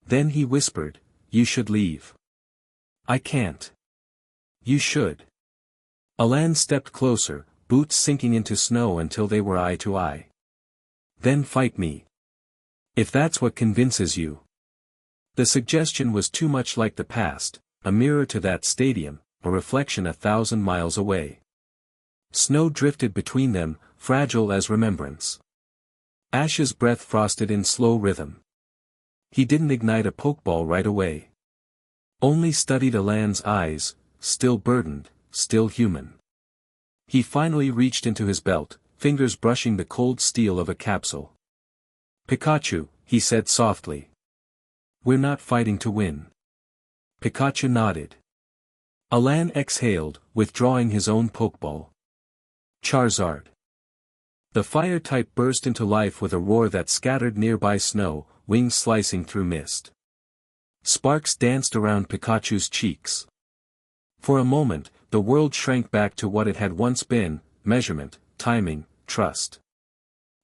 Then he whispered, you should leave. I can't. You should. Alan stepped closer, boots sinking into snow until they were eye to eye. Then fight me. If that's what convinces you. The suggestion was too much like the past, a mirror to that stadium, a reflection 1,000 miles away. Snow drifted between them, fragile as remembrance. Ash's breath frosted in slow rhythm. He didn't ignite a pokeball right away. Only studied Alan's eyes, still burdened, still human. He finally reached into his belt, fingers brushing the cold steel of a capsule. Pikachu, he said softly. We're not fighting to win. Pikachu nodded. Alan exhaled, withdrawing his own pokeball. Charizard. The fire type burst into life with a roar that scattered nearby snow, wings slicing through mist. Sparks danced around Pikachu's cheeks. For a moment, the world shrank back to what it had once been, measurement, timing, trust.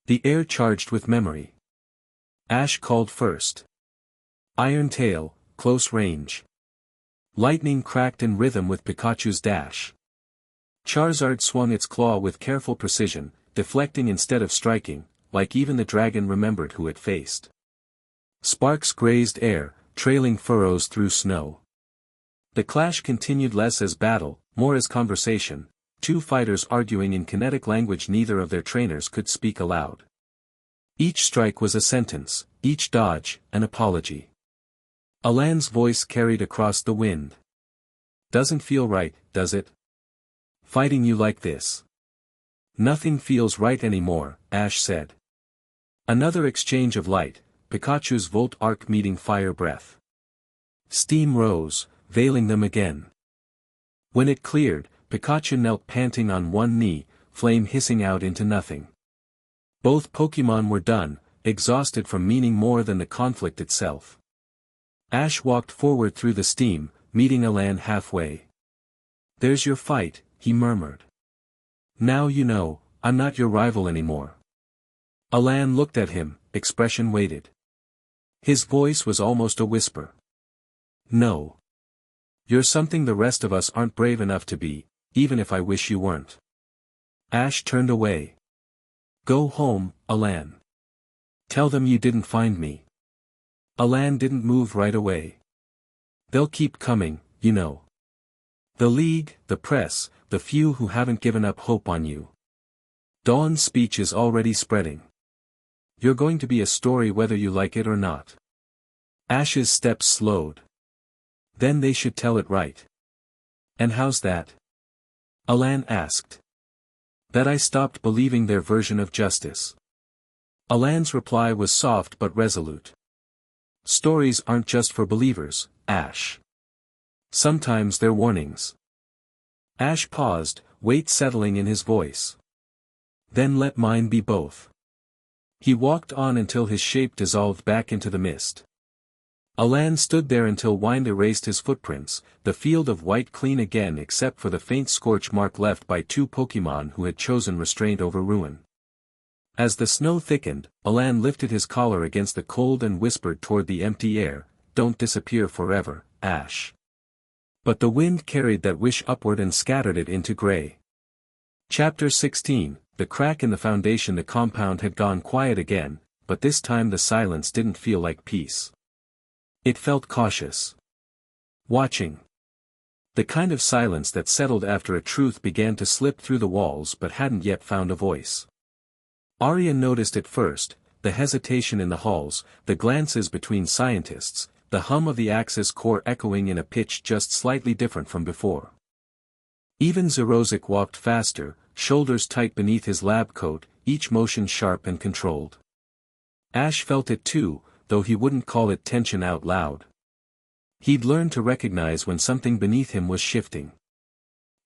The air charged with memory. Ash called first. Iron Tail, close range. Lightning cracked in rhythm with Pikachu's dash. Charizard swung its claw with careful precision, deflecting instead of striking, like even the dragon remembered who it faced. Sparks grazed air, trailing furrows through snow. The clash continued less as battle, more as conversation, two fighters arguing in kinetic language neither of their trainers could speak aloud. Each strike was a sentence, each dodge, an apology. Alan's voice carried across the wind. Doesn't feel right, does it? Fighting you like this. Nothing feels right anymore, Ash said. Another exchange of light, Pikachu's Volt Arc meeting fire breath. Steam rose, veiling them again. When it cleared, Pikachu knelt panting on one knee, flame hissing out into nothing. Both Pokémon were done, exhausted from meaning more than the conflict itself. Ash walked forward through the steam, meeting Alan halfway. There's your fight, he murmured. Now you know, I'm not your rival anymore. Alan looked at him, expression weighted. His voice was almost a whisper. No. You're something the rest of us aren't brave enough to be, even if I wish you weren't. Ash turned away. Go home, Alan. Tell them you didn't find me. Alan didn't move right away. They'll keep coming, you know. The League, the press, the few who haven't given up hope on you. Dawn's speech is already spreading. You're going to be a story whether you like it or not. Ash's steps slowed. Then they should tell it right. And how's that? Alan asked. That I stopped believing their version of justice. Alan's reply was soft but resolute. Stories aren't just for believers, Ash. Sometimes they're warnings. Ash paused, weight settling in his voice. Then let mine be both. He walked on until his shape dissolved back into the mist. Alan stood there until wind erased his footprints, the field of white clean again except for the faint scorch mark left by two Pokémon who had chosen restraint over ruin. As the snow thickened, Alan lifted his collar against the cold and whispered toward the empty air, "Don't disappear forever, Ash." But the wind carried that wish upward and scattered it into gray. Chapter 16, the crack in the foundation. The compound had gone quiet again, but this time the silence didn't feel like peace. It felt cautious. Watching. The kind of silence that settled after a truth began to slip through the walls but hadn't yet found a voice. Arya noticed it first, the hesitation in the halls, the glances between scientists, the hum of the Axis core echoing in a pitch just slightly different from before. Even Zerozic walked faster, shoulders tight beneath his lab coat, each motion sharp and controlled. Ash felt it too, though he wouldn't call it tension out loud. He'd learned to recognize when something beneath him was shifting.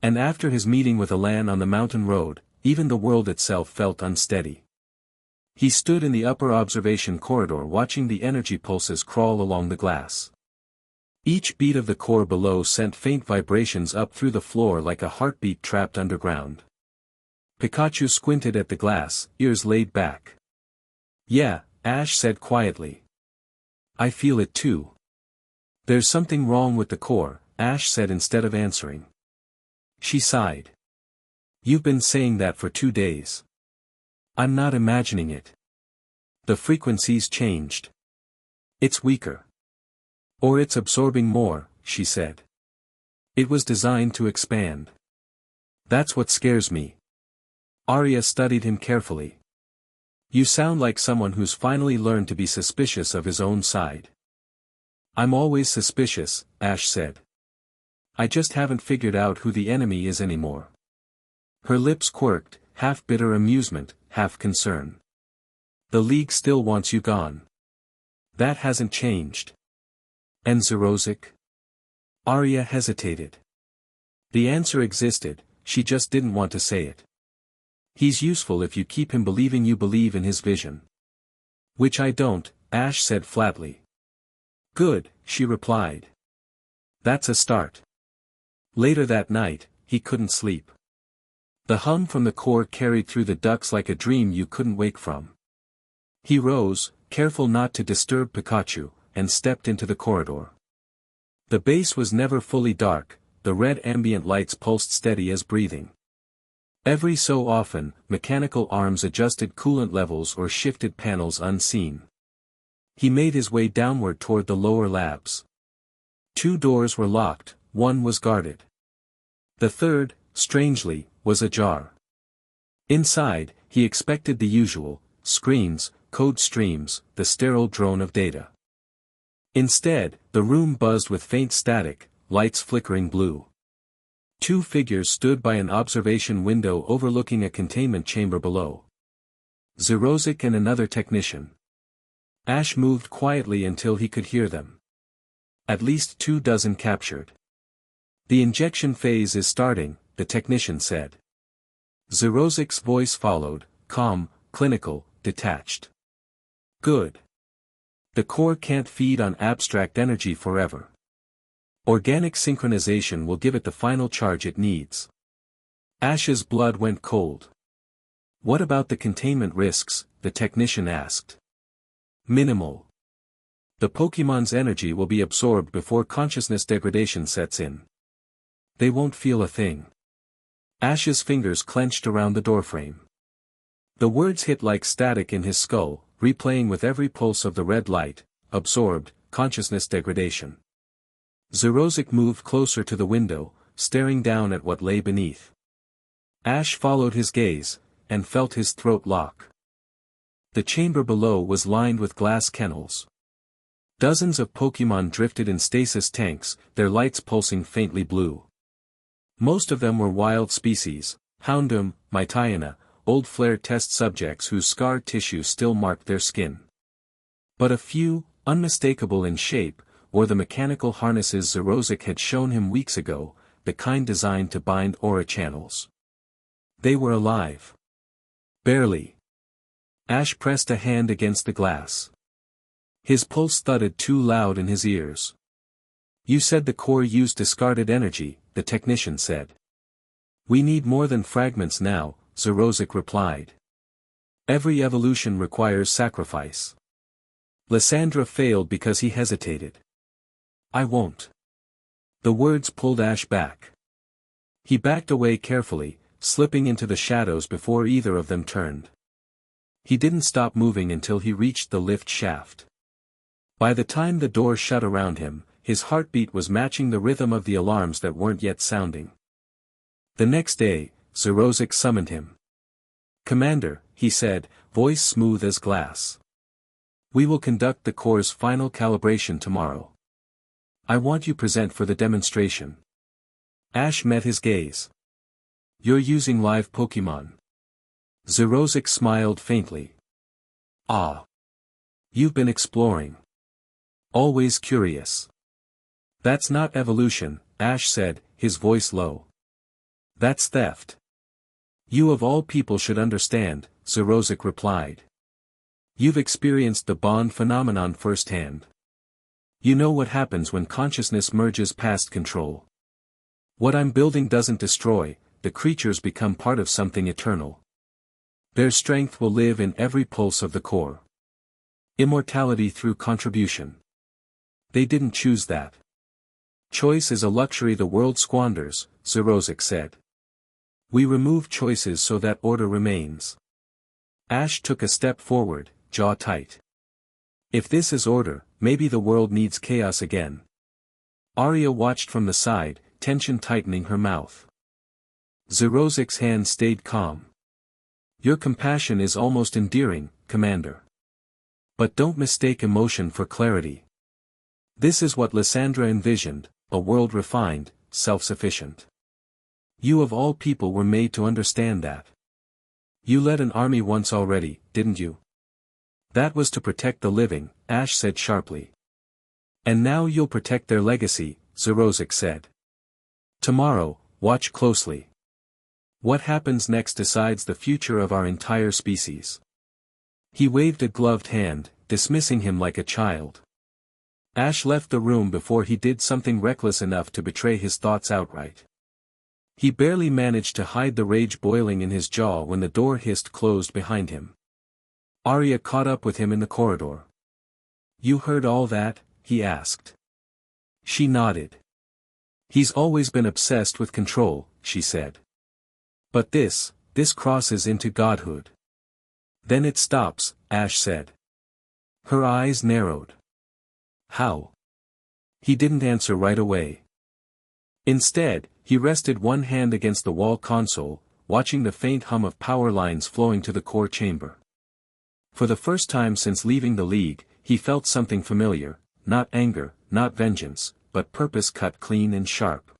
And after his meeting with Alan on the mountain road, even the world itself felt unsteady. He stood in the upper observation corridor watching the energy pulses crawl along the glass. Each beat of the core below sent faint vibrations up through the floor like a heartbeat trapped underground. Pikachu squinted at the glass, ears laid back. "Yeah," Ash said quietly. "I feel it too." "There's something wrong with the core," Ash said instead of answering. She sighed. "You've been saying that for 2 days." "I'm not imagining it. The frequency's changed. It's weaker. Or it's absorbing more," she said. "It was designed to expand. That's what scares me." Arya studied him carefully. "You sound like someone who's finally learned to be suspicious of his own side." "I'm always suspicious," Ash said. "I just haven't figured out who the enemy is anymore." Her lips quirked, half bitter amusement, half concern. "The League still wants you gone. That hasn't changed." "And Zerozic?" Arya hesitated. The answer existed, she just didn't want to say it. "He's useful if you keep him believing you believe in his vision." "Which I don't," Ash said flatly. "Good," she replied. "That's a start." Later that night, he couldn't sleep. The hum from the core carried through the ducts like a dream you couldn't wake from. He rose, careful not to disturb Pikachu, and stepped into the corridor. The base was never fully dark, the red ambient lights pulsed steady as breathing. Every so often, mechanical arms adjusted coolant levels or shifted panels unseen. He made his way downward toward the lower labs. 2 doors were locked, 1 was guarded. The third, strangely, was ajar. Inside, he expected the usual, screens, code streams, the sterile drone of data. Instead, the room buzzed with faint static, lights flickering blue. 2 figures stood by an observation window overlooking a containment chamber below. Zerozic and another technician. Ash moved quietly until he could hear them. At least 24 captured. "The injection phase is starting," the technician said. Zerozic's voice followed, calm, clinical, detached. "Good. The core can't feed on abstract energy forever. Organic synchronization will give it the final charge it needs." Ash's blood went cold. "What about the containment risks?" the technician asked. "Minimal. The Pokémon's energy will be absorbed before consciousness degradation sets in. They won't feel a thing." Ash's fingers clenched around the doorframe. The words hit like static in his skull, replaying with every pulse of the red light, absorbed, consciousness degradation. Zerozic moved closer to the window, staring down at what lay beneath. Ash followed his gaze, and felt his throat lock. The chamber below was lined with glass kennels. Dozens of Pokémon drifted in stasis tanks, their lights pulsing faintly blue. Most of them were wild species, Houndoom, Mytiana, old flare test subjects whose scar tissue still marked their skin. But a few, unmistakable in shape, wore the mechanical harnesses Xerosic had shown him weeks ago, the kind designed to bind aura channels. They were alive. Barely. Ash pressed a hand against the glass. His pulse thudded too loud in his ears. "You said the core used discarded energy," the technician said. "We need more than fragments now," Xerosic replied. "Every evolution requires sacrifice." Lysandra failed because he hesitated. "I won't." The words pulled Ash back. He backed away carefully, slipping into the shadows before either of them turned. He didn't stop moving until he reached the lift shaft. By the time the door shut around him, his heartbeat was matching the rhythm of the alarms that weren't yet sounding. The next day, Xerosic summoned him. "Commander," he said, voice smooth as glass. "We will conduct the core's final calibration tomorrow. I want you present for the demonstration." Ash met his gaze. "You're using live Pokémon." Xerosic smiled faintly. "Ah. You've been exploring. Always curious." "That's not evolution," Ash said, his voice low. "That's theft." "You of all people should understand," Xerosic replied. "You've experienced the bond phenomenon firsthand. You know what happens when consciousness merges past control. What I'm building doesn't destroy, the creatures become part of something eternal. Their strength will live in every pulse of the core. Immortality through contribution. They didn't choose that. Choice is a luxury the world squanders," Xerosic said. "We remove choices so that order remains." Ash took a step forward, jaw tight. "If this is order, maybe the world needs chaos again." Arya watched from the side, tension tightening her mouth. Xerosic's hand stayed calm. "Your compassion is almost endearing, Commander. But don't mistake emotion for clarity. This is what Lysandra envisioned, a world refined, self-sufficient. You of all people were made to understand that. You led an army once already, didn't you?" "That was to protect the living," Ash said sharply. "And now you'll protect their legacy," Xerosic said. "Tomorrow, watch closely. What happens next decides the future of our entire species." He waved a gloved hand, dismissing him like a child. Ash left the room before he did something reckless enough to betray his thoughts outright. He barely managed to hide the rage boiling in his jaw when the door hissed closed behind him. Arya caught up with him in the corridor. "You heard all that?" he asked. She nodded. "He's always been obsessed with control," she said. "But this crosses into godhood." "Then it stops," Ash said. Her eyes narrowed. "How?" He didn't answer right away. Instead, he rested one hand against the wall console, watching the faint hum of power lines flowing to the core chamber. For the first time since leaving the League, he felt something familiar, not anger, not vengeance, but purpose cut clean and sharp.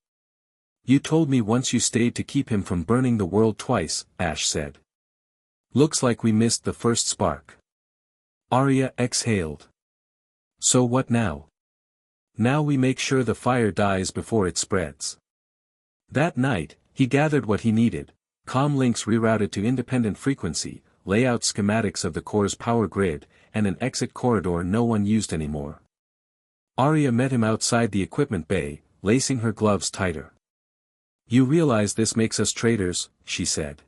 "You told me once you stayed to keep him from burning the world twice," Ash said. "Looks like we missed the first spark." Arya exhaled. "So what now?" "Now we make sure the fire dies before it spreads." That night, he gathered what he needed: comm links rerouted to independent frequency, layout schematics of the core's power grid, and an exit corridor no one used anymore. Arya met him outside the equipment bay, lacing her gloves tighter. "You realize this makes us traitors," she said.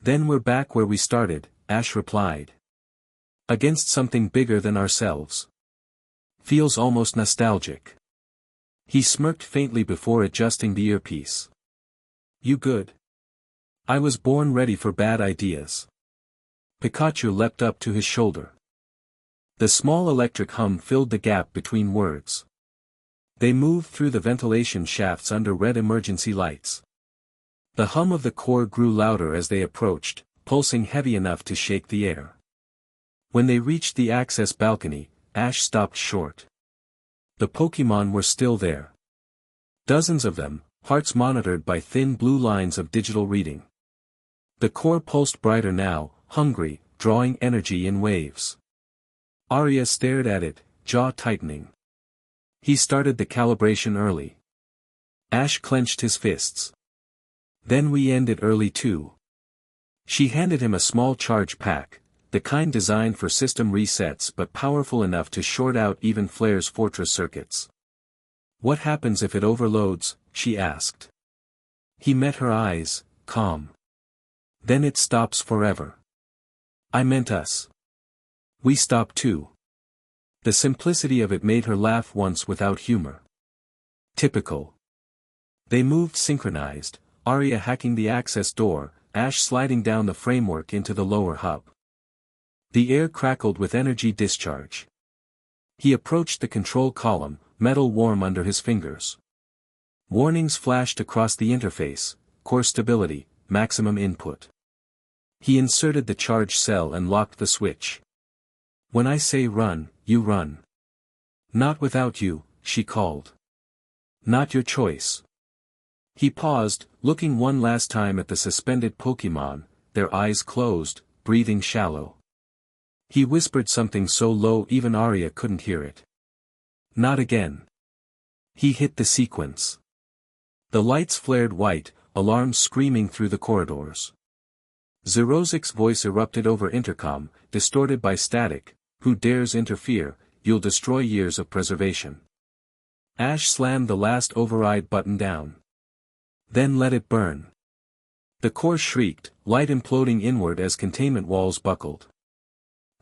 "Then we're back where we started," Ash replied. "Against something bigger than ourselves. Feels almost nostalgic." He smirked faintly before adjusting the earpiece. "You good?" "I was born ready for bad ideas." Pikachu leapt up to his shoulder. The small electric hum filled the gap between words. They moved through the ventilation shafts under red emergency lights. The hum of the core grew louder as they approached, pulsing heavy enough to shake the air. When they reached the access balcony, Ash stopped short. The Pokémon were still there. Dozens of them, hearts monitored by thin blue lines of digital reading. The core pulsed brighter now, hungry, drawing energy in waves. Arya stared at it, jaw tightening. He started the calibration early. Ash clenched his fists. Then we end it early too. She handed him a small charge pack, the kind designed for system resets but powerful enough to short out even Flair's fortress circuits. What happens if it overloads? She asked. He met her eyes, calm. Then it stops forever. I meant us. We stop too. The simplicity of it made her laugh once without humor. Typical. They moved synchronized, Arya hacking the access door, Ash sliding down the framework into the lower hub. The air crackled with energy discharge. He approached the control column, metal warm under his fingers. Warnings flashed across the interface, core stability, maximum input. He inserted the charge cell and locked the switch. When I say run, you run. Not without you, she called. Not your choice. He paused, looking one last time at the suspended Pokémon, their eyes closed, breathing shallow. He whispered something so low even Arya couldn't hear it. Not again. He hit the sequence. The lights flared white, alarms screaming through the corridors. Zerozik's voice erupted over intercom, distorted by static. Who dares interfere, you'll destroy years of preservation. Ash slammed the last override button down. Then let it burn. The core shrieked, light imploding inward as containment walls buckled.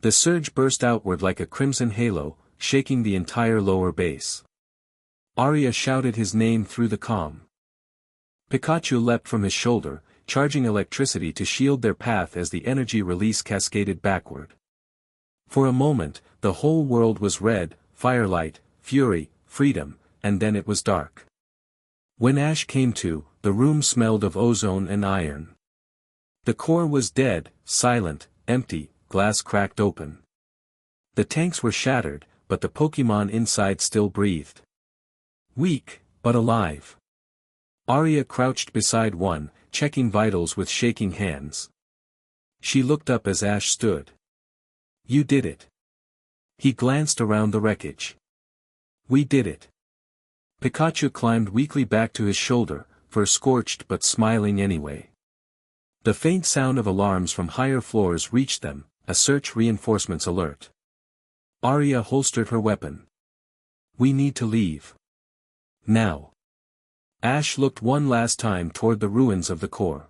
The surge burst outward like a crimson halo, shaking the entire lower base. Arya shouted his name through the comm. Pikachu leapt from his shoulder, charging electricity to shield their path as the energy release cascaded backward. For a moment, the whole world was red, firelight, fury, freedom, and then it was dark. When Ash came to, the room smelled of ozone and iron. The core was dead, silent, empty, glass cracked open. The tanks were shattered, but the Pokémon inside still breathed. Weak, but alive. Arya crouched beside one, checking vitals with shaking hands. She looked up as Ash stood. You did it. He glanced around the wreckage. We did it. Pikachu climbed weakly back to his shoulder, fur scorched but smiling anyway. The faint sound of alarms from higher floors reached them, a search reinforcements alert. Arya holstered her weapon. We need to leave. Now. Ash looked one last time toward the ruins of the core.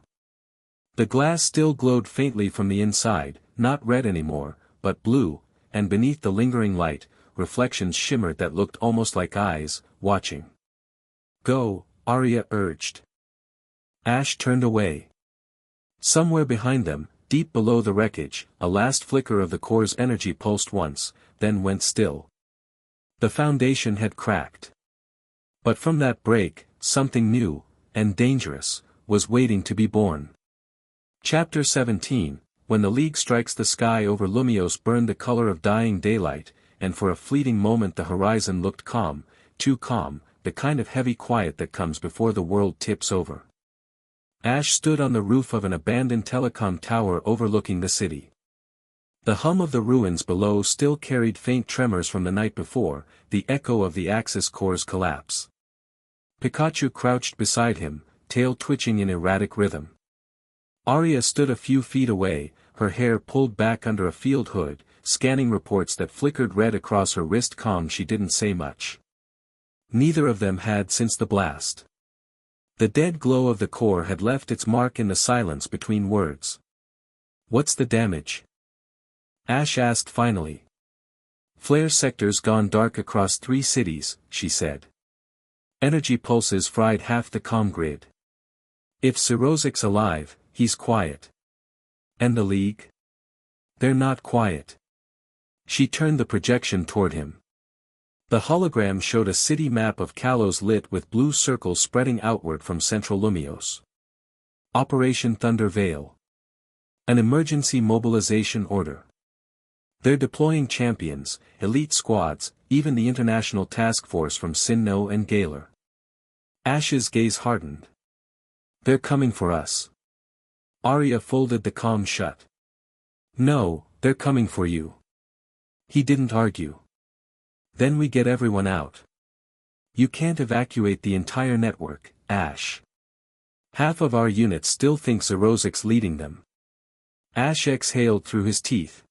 The glass still glowed faintly from the inside, not red anymore, but blue, and beneath the lingering light, reflections shimmered that looked almost like eyes, watching. Go, Arya urged. Ash turned away. Somewhere behind them, deep below the wreckage, a last flicker of the core's energy pulsed once, then went still. The foundation had cracked. But from that break, something new, and dangerous, was waiting to be born. Chapter 17, When the League Strikes the Sky over Lumiose burned the color of dying daylight, and for a fleeting moment the horizon looked calm, too calm, the kind of heavy quiet that comes before the world tips over. Ash stood on the roof of an abandoned telecom tower overlooking the city. The hum of the ruins below still carried faint tremors from the night before, the echo of the Axis core's collapse. Pikachu crouched beside him, tail twitching in erratic rhythm. Arya stood a few feet away, her hair pulled back under a field hood, scanning reports that flickered red across her wrist. Calm, she didn't say much. Neither of them had since the blast. The dead glow of the core had left its mark in the silence between words. What's the damage? Ash asked finally. Flare sector's gone dark across 3 cities, she said. Energy pulses fried half the comm grid. If Zerozik's alive, he's quiet. And the League? They're not quiet. She turned the projection toward him. The hologram showed a city map of Kalos lit with blue circles spreading outward from central Lumiose. Operation Thunder Veil. An emergency mobilization order. They're deploying champions, elite squads, even the international task force from Sinnoh and Galar. Ash's gaze hardened. They're coming for us. Arya folded the comm shut. No, they're coming for you. He didn't argue. Then we get everyone out. You can't evacuate the entire network, Ash. Half of our unit still thinks Zerozik's leading them. Ash exhaled through his teeth.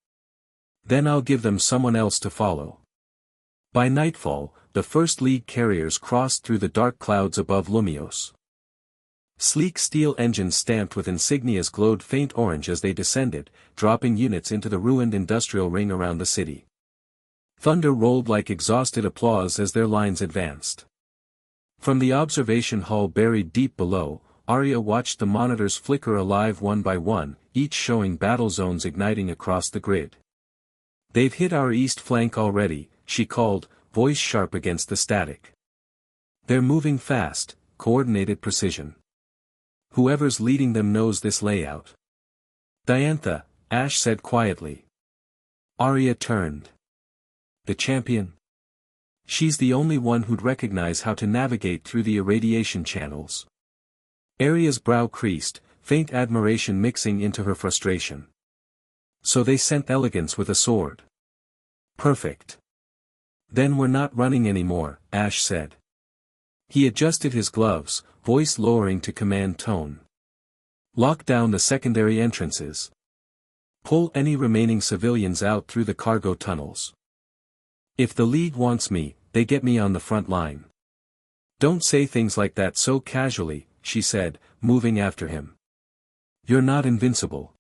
Then I'll give them someone else to follow. By nightfall, the first League carriers crossed through the dark clouds above Lumios. Sleek steel engines stamped with insignias glowed faint orange as they descended, dropping units into the ruined industrial ring around the city. Thunder rolled like exhausted applause as their lines advanced. From the observation hall buried deep below, Arya watched the monitors flicker alive one by one, each showing battle zones igniting across the grid. They've hit our east flank already, she called, voice sharp against the static. They're moving fast, coordinated precision. Whoever's leading them knows this layout. Diantha, Ash said quietly. Arya turned. The champion? She's the only one who'd recognize how to navigate through the irradiation channels. Arya's brow creased, faint admiration mixing into her frustration. So they sent elegance with a sword. Perfect. Then we're not running anymore, Ash said. He adjusted his gloves, voice lowering to command tone. Lock down the secondary entrances. Pull any remaining civilians out through the cargo tunnels. If the League wants me, they get me on the front line. Don't say things like that so casually, she said, moving after him. You're not invincible.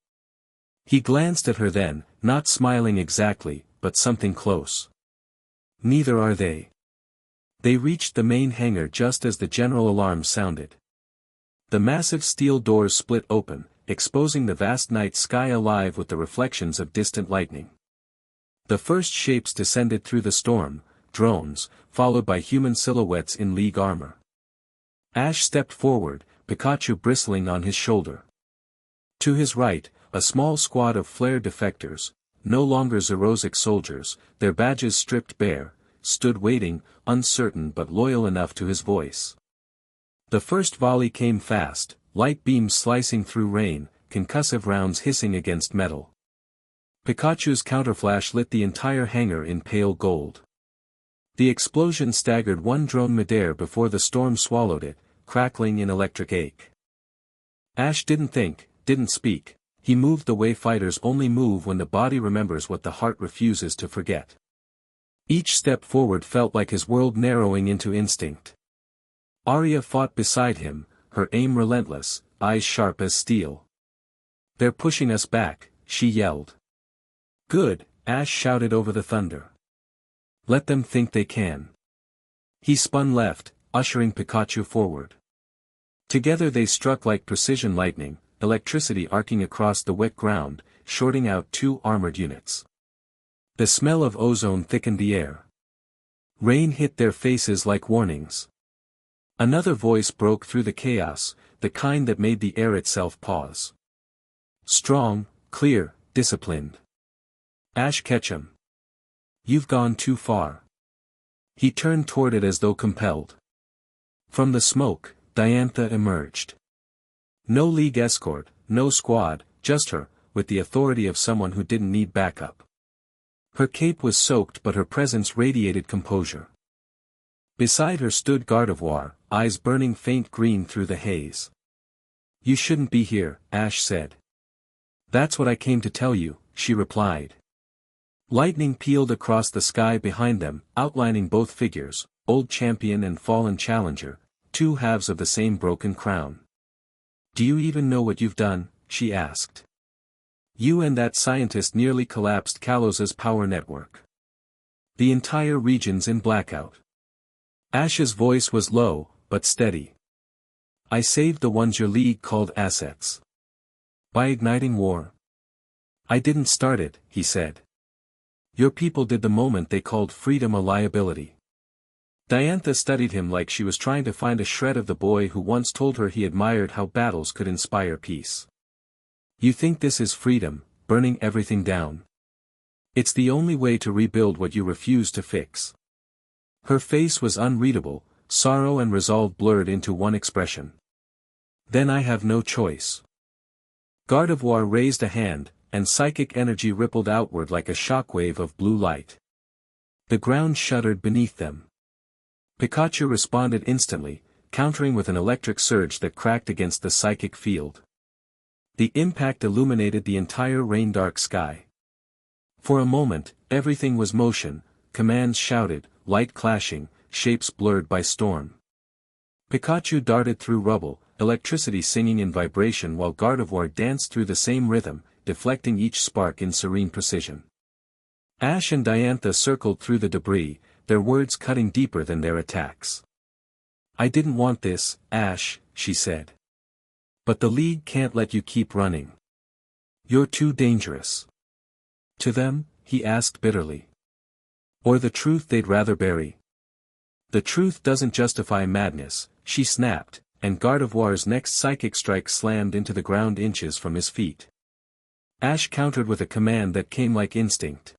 He glanced at her then, not smiling exactly, but something close. Neither are they. They reached the main hangar just as the general alarm sounded. The massive steel doors split open, exposing the vast night sky alive with the reflections of distant lightning. The first shapes descended through the storm, drones, followed by human silhouettes in League armor. Ash stepped forward, Pikachu bristling on his shoulder. To his right, a small squad of flare defectors, no longer Zerozic soldiers, their badges stripped bare, stood waiting, uncertain but loyal enough to his voice. The first volley came fast, light beams slicing through rain, concussive rounds hissing against metal. Pikachu's counterflash lit the entire hangar in pale gold. The explosion staggered one drone midair before the storm swallowed it, crackling in electric ache. Ash didn't think, didn't speak, he moved the way fighters only move when the body remembers what the heart refuses to forget. Each step forward felt like his world narrowing into instinct. Arya fought beside him, her aim relentless, eyes sharp as steel. They're pushing us back, she yelled. Good, Ash shouted over the thunder. Let them think they can. He spun left, ushering Pikachu forward. Together they struck like precision lightning, electricity arcing across the wet ground, shorting out two armored units. The smell of ozone thickened the air. Rain hit their faces like warnings. Another voice broke through the chaos, the kind that made the air itself pause. Strong, clear, disciplined. Ash Ketchum. You've gone too far. He turned toward it as though compelled. From the smoke, Diantha emerged. No League escort, no squad, just her, with the authority of someone who didn't need backup. Her cape was soaked but her presence radiated composure. Beside her stood Gardevoir, eyes burning faint green through the haze. You shouldn't be here, Ash said. That's what I came to tell you, she replied. Lightning peeled across the sky behind them, outlining both figures, old champion and fallen challenger, two halves of the same broken crown. Do you even know what you've done? She asked. You and that scientist nearly collapsed Kalos's power network. The entire region's in blackout. Ash's voice was low, but steady. I saved the ones your League called assets. By igniting war. I didn't start it, he said. Your people did the moment they called freedom a liability. Diantha studied him like she was trying to find a shred of the boy who once told her he admired how battles could inspire peace. You think this is freedom, burning everything down? It's the only way to rebuild what you refuse to fix. Her face was unreadable, sorrow and resolve blurred into one expression. Then I have no choice. Gardevoir raised a hand, and psychic energy rippled outward like a shockwave of blue light. The ground shuddered beneath them. Pikachu responded instantly, countering with an electric surge that cracked against the psychic field. The impact illuminated the entire rain-dark sky. For a moment, everything was motion, commands shouted, light clashing, shapes blurred by storm. Pikachu darted through rubble, electricity singing in vibration while Gardevoir danced through the same rhythm, deflecting each spark in serene precision. Ash and Diantha circled through the debris, their words cutting deeper than their attacks. "I didn't want this, Ash," she said. "But the League can't let you keep running. You're too dangerous." "To them?" he asked bitterly. "Or the truth they'd rather bury?" "The truth doesn't justify madness," she snapped, and Gardevoir's next psychic strike slammed into the ground inches from his feet. Ash countered with a command that came like instinct.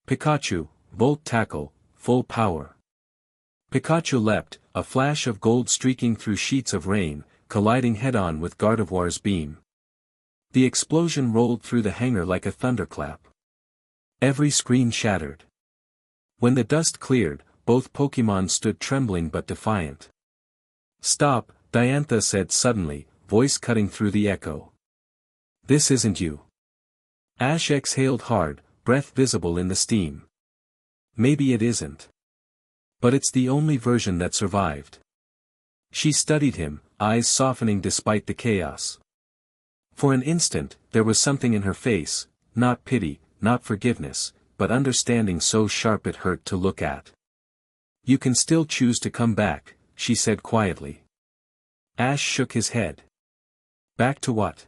"Pikachu, Volt Tackle, full power." Pikachu leapt, a flash of gold streaking through sheets of rain, colliding head-on with Gardevoir's beam. The explosion rolled through the hangar like a thunderclap. Every screen shattered. When the dust cleared, both Pokémon stood trembling but defiant. "Stop," Diantha said suddenly, voice cutting through the echo. "This isn't you." Ash exhaled hard, breath visible in the steam. "Maybe it isn't. But it's the only version that survived." She studied him, eyes softening despite the chaos. For an instant, there was something in her face, not pity, not forgiveness, but understanding so sharp it hurt to look at. "You can still choose to come back," she said quietly. Ash shook his head. "Back to what?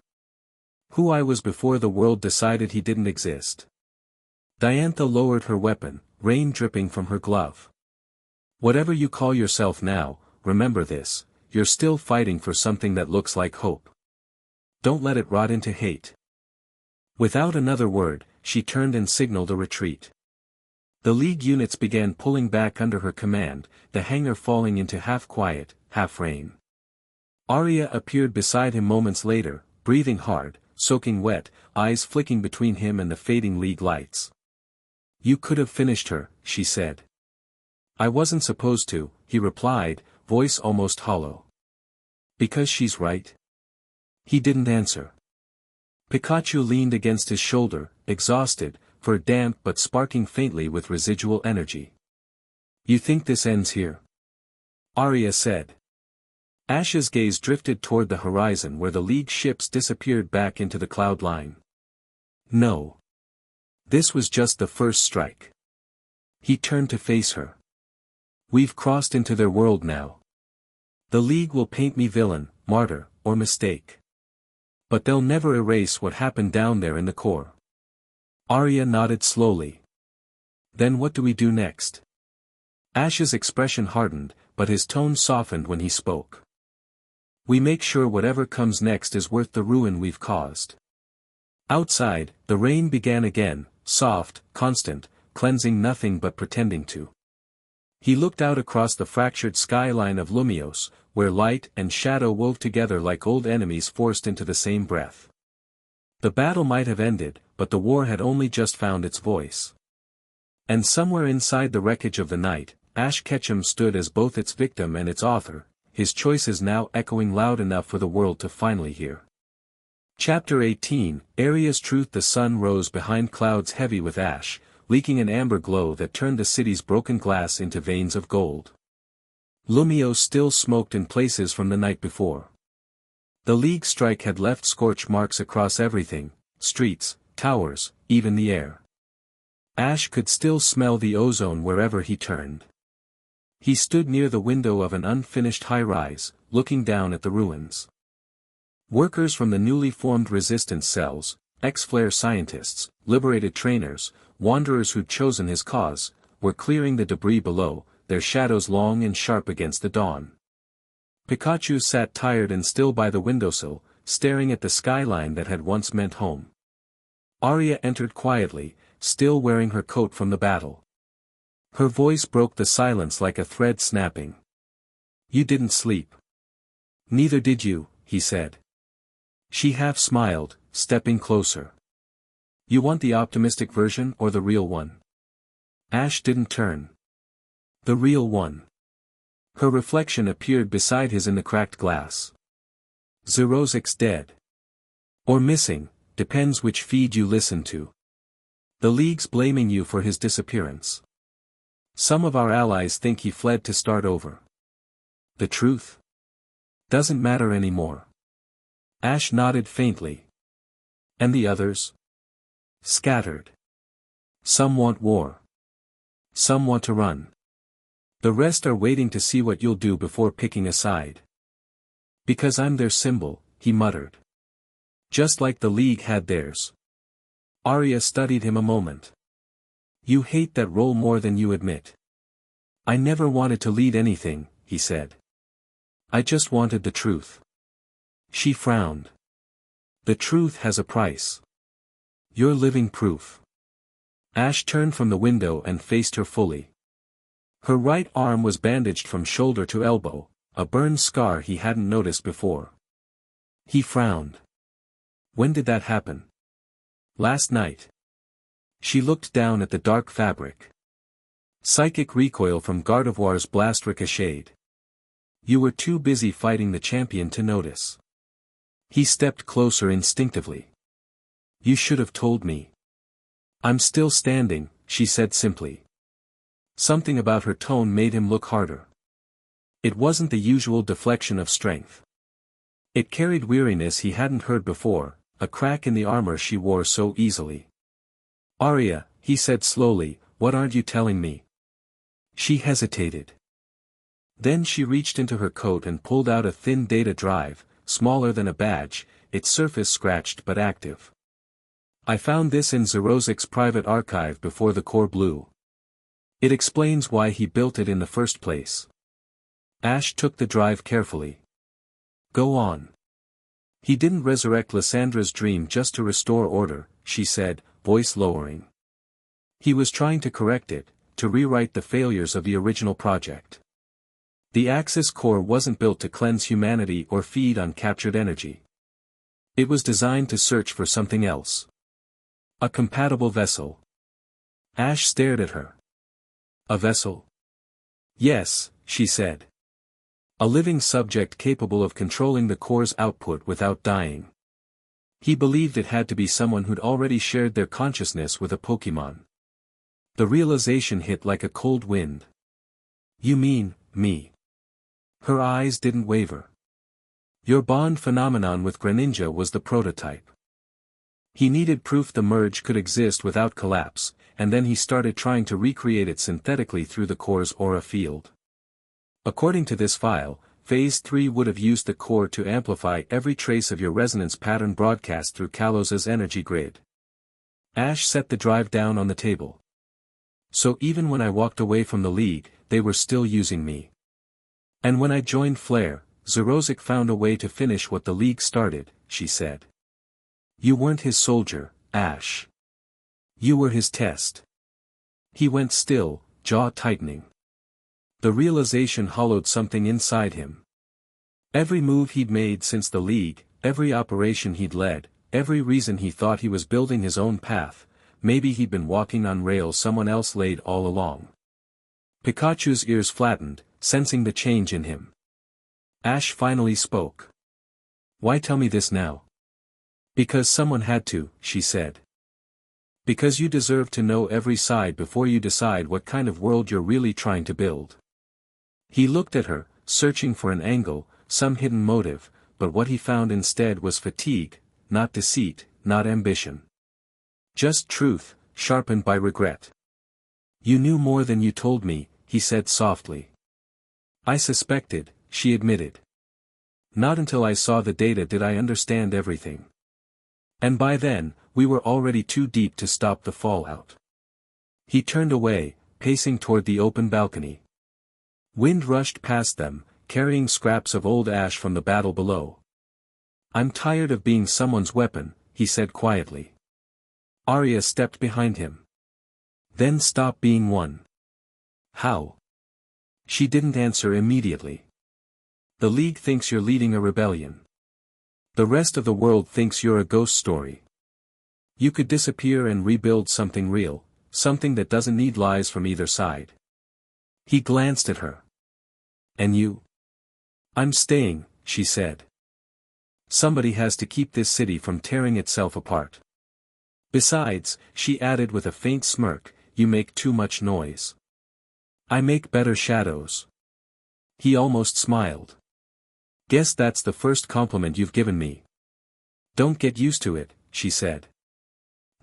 Who I was before the world decided he didn't exist." Diantha lowered her weapon, rain dripping from her glove. "Whatever you call yourself now, remember this, you're still fighting for something that looks like hope. Don't let it rot into hate." Without another word, she turned and signaled a retreat. The League units began pulling back under her command, the hangar falling into half-quiet, half-rain. Arya appeared beside him moments later, breathing hard, soaking wet, eyes flicking between him and the fading League lights. "You could have finished her," she said. "I wasn't supposed to," he replied, voice almost hollow. "Because she's right?" He didn't answer. Pikachu leaned against his shoulder, exhausted, fur damp but sparking faintly with residual energy. "You think this ends here?" Arya said. Ash's gaze drifted toward the horizon where the League ships disappeared back into the cloud line. "No. This was just the first strike." He turned to face her. "We've crossed into their world now. The League will paint me villain, martyr, or mistake. But they'll never erase what happened down there in the core." Arya nodded slowly. "Then what do we do next?" Ash's expression hardened, but his tone softened when he spoke. "We make sure whatever comes next is worth the ruin we've caused." Outside, the rain began again, soft, constant, cleansing nothing but pretending to. He looked out across the fractured skyline of Lumiose, where light and shadow wove together like old enemies forced into the same breath. The battle might have ended, but the war had only just found its voice. And somewhere inside the wreckage of the night, Ash Ketchum stood as both its victim and its author, his choices now echoing loud enough for the world to finally hear. Chapter 18, Aria's Truth. The sun rose behind clouds heavy with ash, leaking an amber glow that turned the city's broken glass into veins of gold. Lumiose still smoked in places from the night before. The League strike had left scorch marks across everything, streets, towers, even the air. Ash could still smell the ozone wherever he turned. He stood near the window of an unfinished high-rise, looking down at the ruins. Workers from the newly formed resistance cells, ex-flare scientists, liberated trainers, wanderers who'd chosen his cause, were clearing the debris below, their shadows long and sharp against the dawn. Pikachu sat tired and still by the windowsill, staring at the skyline that had once meant home. Arya entered quietly, still wearing her coat from the battle. Her voice broke the silence like a thread snapping. "You didn't sleep." "Neither did you," he said. She half smiled, stepping closer. You want the optimistic version or the real one? Ash didn't turn. The real one. Her reflection appeared beside his in the cracked glass. Charizard X dead. Or missing, depends which feed you listen to. The League's blaming you for his disappearance. Some of our allies think he fled to start over. The truth? Doesn't matter anymore. Ash nodded faintly. And the others? Scattered. Some want war. Some want to run. The rest are waiting to see what you'll do before picking a side. Because I'm their symbol, he muttered. Just like the League had theirs. Arya studied him a moment. You hate that role more than you admit. I never wanted to lead anything, he said. I just wanted the truth. She frowned. The truth has a price. You're living proof. Ash turned from the window and faced her fully. Her right arm was bandaged from shoulder to elbow, a burn scar he hadn't noticed before. He frowned. When did that happen? Last night. She looked down at the dark fabric. Psychic recoil from Gardevoir's blast ricocheted. You were too busy fighting the champion to notice. He stepped closer instinctively. You should have told me. I'm still standing, she said simply. Something about her tone made him look harder. It wasn't the usual deflection of strength. It carried weariness he hadn't heard before, a crack in the armor she wore so easily. Arya, he said slowly, what aren't you telling me? She hesitated. Then she reached into her coat and pulled out a thin data drive, smaller than a badge, its surface scratched but active. I found this in Charizard X's private archive before the core blew. It explains why he built it in the first place. Ash took the drive carefully. Go on. He didn't resurrect Lyssandra's dream just to restore order, she said, voice lowering. He was trying to correct it, to rewrite the failures of the original project. The Axis core wasn't built to cleanse humanity or feed on captured energy. It was designed to search for something else. A compatible vessel. Ash stared at her. A vessel? Yes, she said. A living subject capable of controlling the core's output without dying. He believed it had to be someone who'd already shared their consciousness with a Pokémon. The realization hit like a cold wind. You mean, me? Her eyes didn't waver. Your bond phenomenon with Greninja was the prototype. He needed proof the merge could exist without collapse, and then he started trying to recreate it synthetically through the core's aura field. According to this file, Phase 3 would have used the core to amplify every trace of your resonance pattern broadcast through Kalos's energy grid. Ash set the drive down on the table. So even when I walked away from the League, they were still using me. And when I joined Flare, Charizard X found a way to finish what the League started, she said. You weren't his soldier, Ash. You were his test. He went still, jaw tightening. The realization hollowed something inside him. Every move he'd made since the League, every operation he'd led, every reason he thought he was building his own path, maybe he'd been walking on rails someone else laid all along. Pikachu's ears flattened, sensing the change in him. Ash finally spoke. Why tell me this now? Because someone had to, she said. Because you deserve to know every side before you decide what kind of world you're really trying to build. He looked at her, searching for an angle, some hidden motive, but what he found instead was fatigue, not deceit, not ambition. Just truth, sharpened by regret. You knew more than you told me, he said softly. I suspected, she admitted. Not until I saw the data did I understand everything. And by then, we were already too deep to stop the fallout. He turned away, pacing toward the open balcony. Wind rushed past them, carrying scraps of old ash from the battle below. I'm tired of being someone's weapon, he said quietly. Arya stepped behind him. Then stop being one. How? She didn't answer immediately. The League thinks you're leading a rebellion. The rest of the world thinks you're a ghost story. You could disappear and rebuild something real, something that doesn't need lies from either side. He glanced at her. And you? I'm staying, she said. Somebody has to keep this city from tearing itself apart. Besides, she added with a faint smirk, you make too much noise. I make better shadows. He almost smiled. Guess that's the first compliment you've given me. Don't get used to it, she said.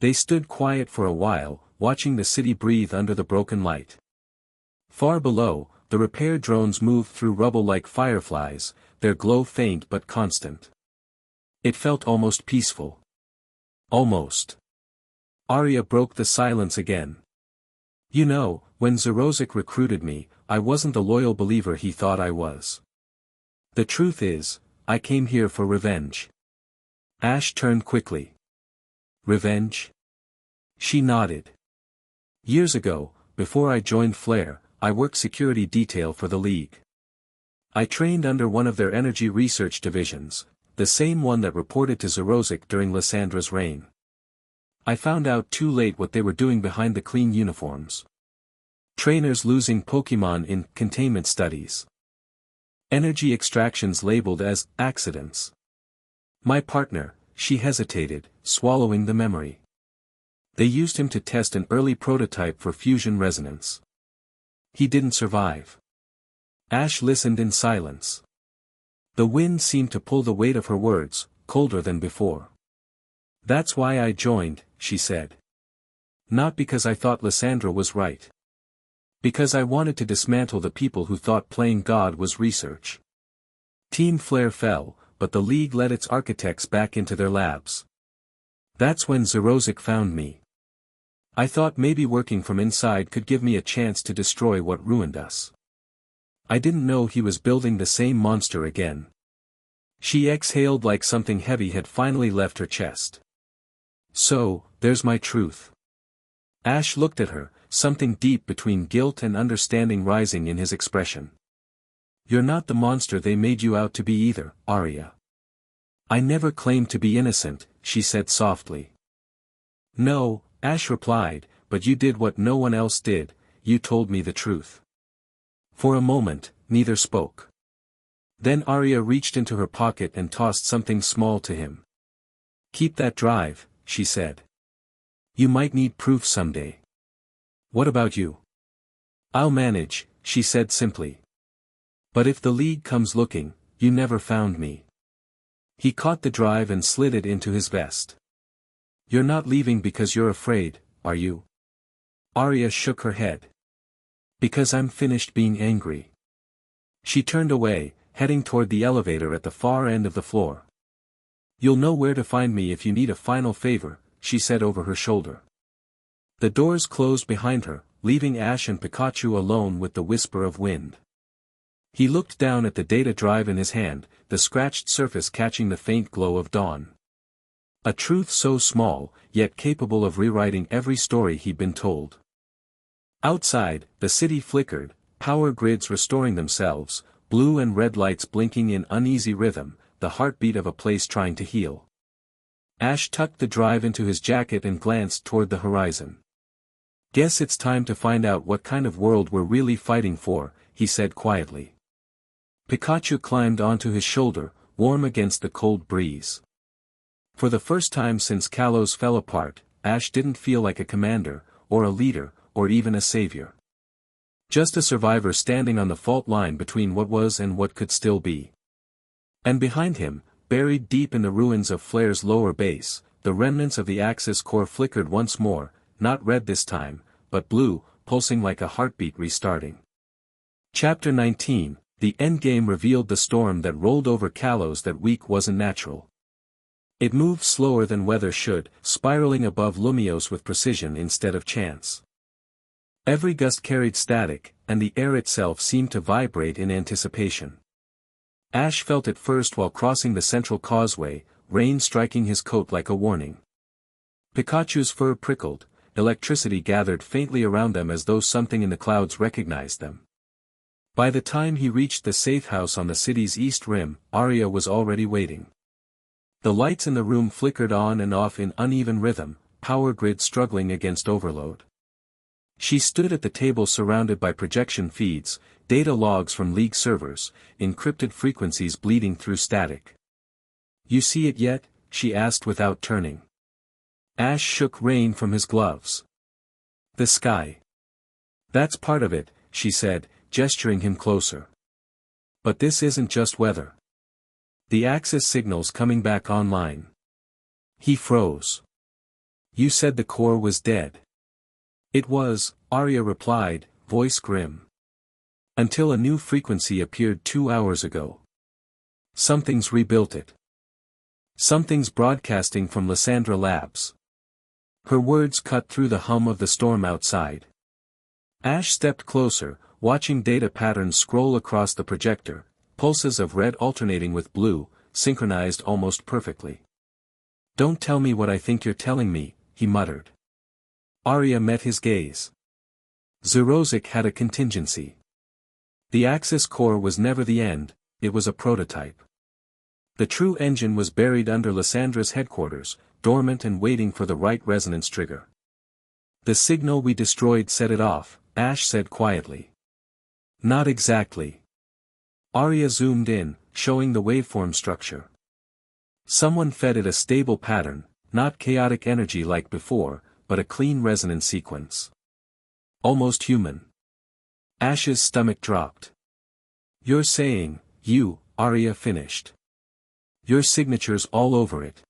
They stood quiet for a while, watching the city breathe under the broken light. Far below, the repair drones moved through rubble like fireflies, their glow faint but constant. It felt almost peaceful. Almost. Arya broke the silence again. You know, when Zerozic recruited me, I wasn't the loyal believer he thought I was. The truth is, I came here for revenge. Ash turned quickly. Revenge? She nodded. Years ago, before I joined Flare, I worked security detail for the League. I trained under one of their energy research divisions, the same one that reported to Zerozic during Lyssandra's reign. I found out too late what they were doing behind the clean uniforms. Trainers losing Pokémon in containment studies. Energy extractions labeled as accidents. My partner, she hesitated, swallowing the memory. They used him to test an early prototype for fusion resonance. He didn't survive. Ash listened in silence. The wind seemed to pull the weight of her words, colder than before. That's why I joined, she said. Not because I thought Lysandra was right. Because I wanted to dismantle the people who thought playing God was research. Team Flare fell, but the League let its architects back into their labs. That's when Zerozic found me. I thought maybe working from inside could give me a chance to destroy what ruined us. I didn't know he was building the same monster again. She exhaled like something heavy had finally left her chest. So, there's my truth. Ash looked at her, something deep between guilt and understanding rising in his expression. You're not the monster they made you out to be either, Arya. I never claimed to be innocent, she said softly. No, Ash replied, but you did what no one else did, you told me the truth. For a moment, neither spoke. Then Arya reached into her pocket and tossed something small to him. Keep that drive, she said. You might need proof someday. What about you? I'll manage, she said simply. But if the League comes looking, you never found me. He caught the drive and slid it into his vest. You're not leaving because you're afraid, are you? Arya shook her head. Because I'm finished being angry. She turned away, heading toward the elevator at the far end of the floor. You'll know where to find me if you need a final favor, she said over her shoulder. The doors closed behind her, leaving Ash and Pikachu alone with the whisper of wind. He looked down at the data drive in his hand, the scratched surface catching the faint glow of dawn. A truth so small, yet capable of rewriting every story he'd been told. Outside, the city flickered, power grids restoring themselves, blue and red lights blinking in uneasy rhythm, the heartbeat of a place trying to heal. Ash tucked the drive into his jacket and glanced toward the horizon. Guess it's time to find out what kind of world we're really fighting for, he said quietly. Pikachu climbed onto his shoulder, warm against the cold breeze. For the first time since Kalos fell apart, Ash didn't feel like a commander, or a leader, or even a savior. Just a survivor standing on the fault line between what was and what could still be. And behind him, buried deep in the ruins of Flare's lower base, the remnants of the Axis core flickered once more, not red this time, but blue, pulsing like a heartbeat restarting. Chapter 19, The Endgame revealed the storm that rolled over Kalos that week wasn't natural. It moved slower than weather should, spiraling above Lumios with precision instead of chance. Every gust carried static, and the air itself seemed to vibrate in anticipation. Ash felt it first while crossing the central causeway, rain striking his coat like a warning. Pikachu's fur prickled, electricity gathered faintly around them as though something in the clouds recognized them. By the time he reached the safe house on the city's east rim, Arya was already waiting. The lights in the room flickered on and off in uneven rhythm, power grid struggling against overload. She stood at the table surrounded by projection feeds, data logs from League servers, encrypted frequencies bleeding through static. "You see it yet?" she asked without turning. Ash shook rain from his gloves. "The sky. That's part of it," she said, gesturing him closer. "But this isn't just weather. The Axis signal's coming back online." He froze. "You said the core was dead." "It was," Arya replied, voice grim. "Until a new frequency appeared 2 hours ago. Something's rebuilt it. Something's broadcasting from Lysandra Labs." Her words cut through the hum of the storm outside. Ash stepped closer, watching data patterns scroll across the projector, pulses of red alternating with blue, synchronized almost perfectly. "Don't tell me what I think you're telling me," he muttered. Arya met his gaze. Zerozic had a contingency. The Axis core was never the end, it was a prototype. The true engine was buried under Lysandra's headquarters, dormant and waiting for the right resonance trigger. "The signal we destroyed set it off," Ash said quietly. "Not exactly." Arya zoomed in, showing the waveform structure. Someone fed it a stable pattern, not chaotic energy like before, but a clean resonance sequence. Almost human. Ash's stomach dropped. "You're saying, Arya finished. Your signature's all over it."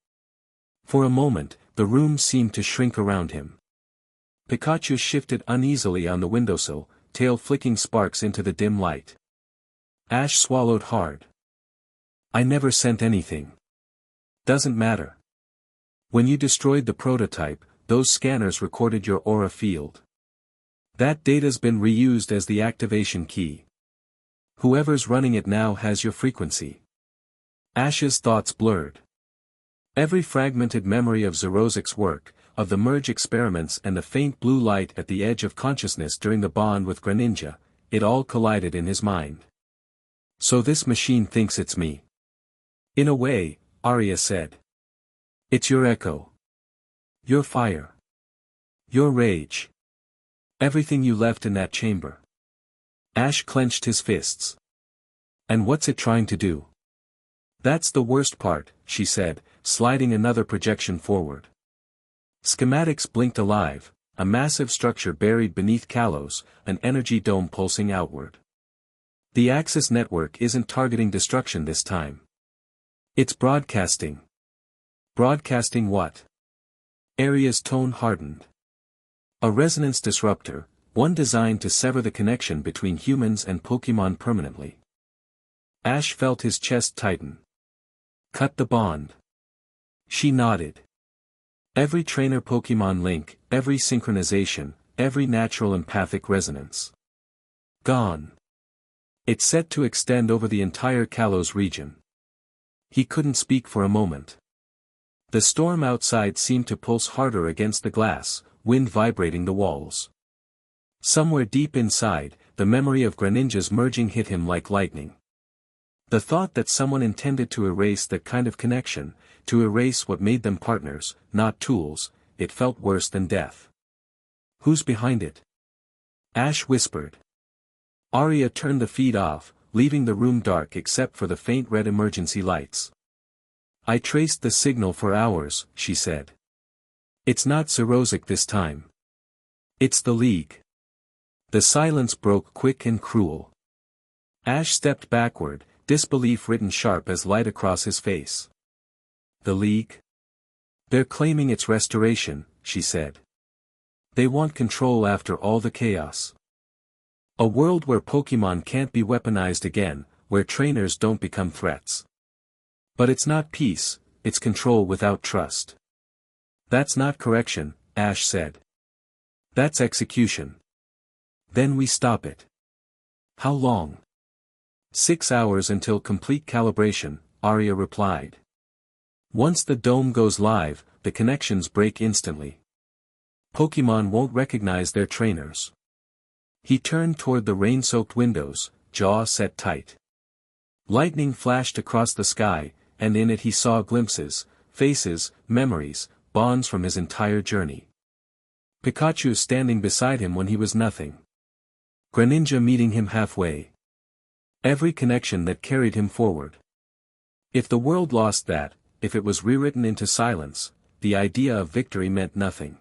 For a moment, the room seemed to shrink around him. Pikachu shifted uneasily on the windowsill, tail flicking sparks into the dim light. Ash swallowed hard. "I never sent anything." "Doesn't matter. When you destroyed the prototype, those scanners recorded your aura field. That data's been reused as the activation key. Whoever's running it now has your frequency." Ash's thoughts blurred. Every fragmented memory of Zerozic's work, of the merge experiments and the faint blue light at the edge of consciousness during the bond with Greninja, it all collided in his mind. "So this machine thinks it's me." "In a way," Arya said. "It's your echo. Your fire. Your rage. Everything you left in that chamber." Ash clenched his fists. "And what's it trying to do?" "That's the worst part," she said, sliding another projection forward. Schematics blinked alive, a massive structure buried beneath Kalos, an energy dome pulsing outward. "The Axis network isn't targeting destruction this time. It's broadcasting." "Broadcasting what?" Arya's tone hardened. "A resonance disruptor, one designed to sever the connection between humans and Pokémon permanently." Ash felt his chest tighten. "Cut the bond." She nodded. "Every trainer Pokémon link, every synchronization, every natural empathic resonance. Gone. It's set to extend over the entire Kalos region." He couldn't speak for a moment. The storm outside seemed to pulse harder against the glass, wind vibrating the walls. Somewhere deep inside, the memory of Greninja's merging hit him like lightning. The thought that someone intended to erase that kind of connection, to erase what made them partners, not tools, it felt worse than death. "Who's behind it?" Ash whispered. Arya turned the feed off, leaving the room dark except for the faint red emergency lights. "I traced the signal for hours," she said. "It's not Zerozic this time. It's the League." The silence broke quick and cruel. Ash stepped backward, disbelief written sharp as light across his face. "The League? They're claiming its restoration," she said. "They want control after all the chaos. A world where Pokémon can't be weaponized again, where trainers don't become threats. But it's not peace, it's control without trust." "That's not correction," Ash said. "That's execution. Then we stop it." "How long?" 6 hours until complete calibration," Arya replied. "Once the dome goes live, the connections break instantly. Pokémon won't recognize their trainers." He turned toward the rain-soaked windows, jaw set tight. Lightning flashed across the sky, and in it he saw glimpses, faces, memories, bonds from his entire journey. Pikachu standing beside him when he was nothing. Greninja meeting him halfway. Every connection that carried him forward. If the world lost that, if it was rewritten into silence, the idea of victory meant nothing.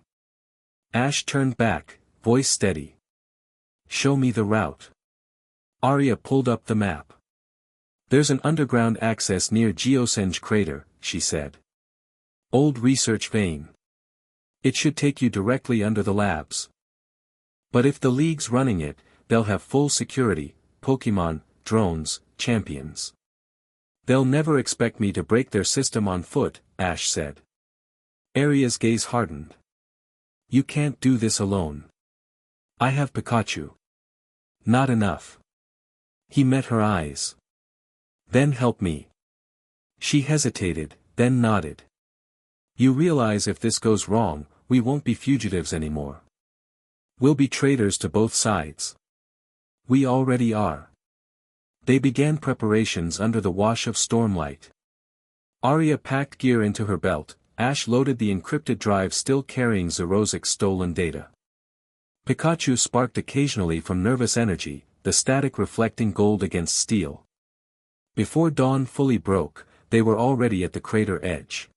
Ash turned back, voice steady. "Show me the route." Arya pulled up the map. "There's an underground access near Geosenge crater," she said. "Old research vein. It should take you directly under the labs. But if the League's running it, they'll have full security, Pokémon, drones, champions. They'll never expect me to break their system on foot," Ash said. Arya's gaze hardened. "You can't do this alone. I have Pikachu." "Not enough." He met her eyes. "Then help me." She hesitated, then nodded. "You realize if this goes wrong, we won't be fugitives anymore. We'll be traitors to both sides. We already are." They began preparations under the wash of stormlight. Arya packed gear into her belt, Ash loaded the encrypted drive still carrying Zerozic's stolen data. Pikachu sparked occasionally from nervous energy, the static reflecting gold against steel. Before dawn fully broke, they were already at the crater edge.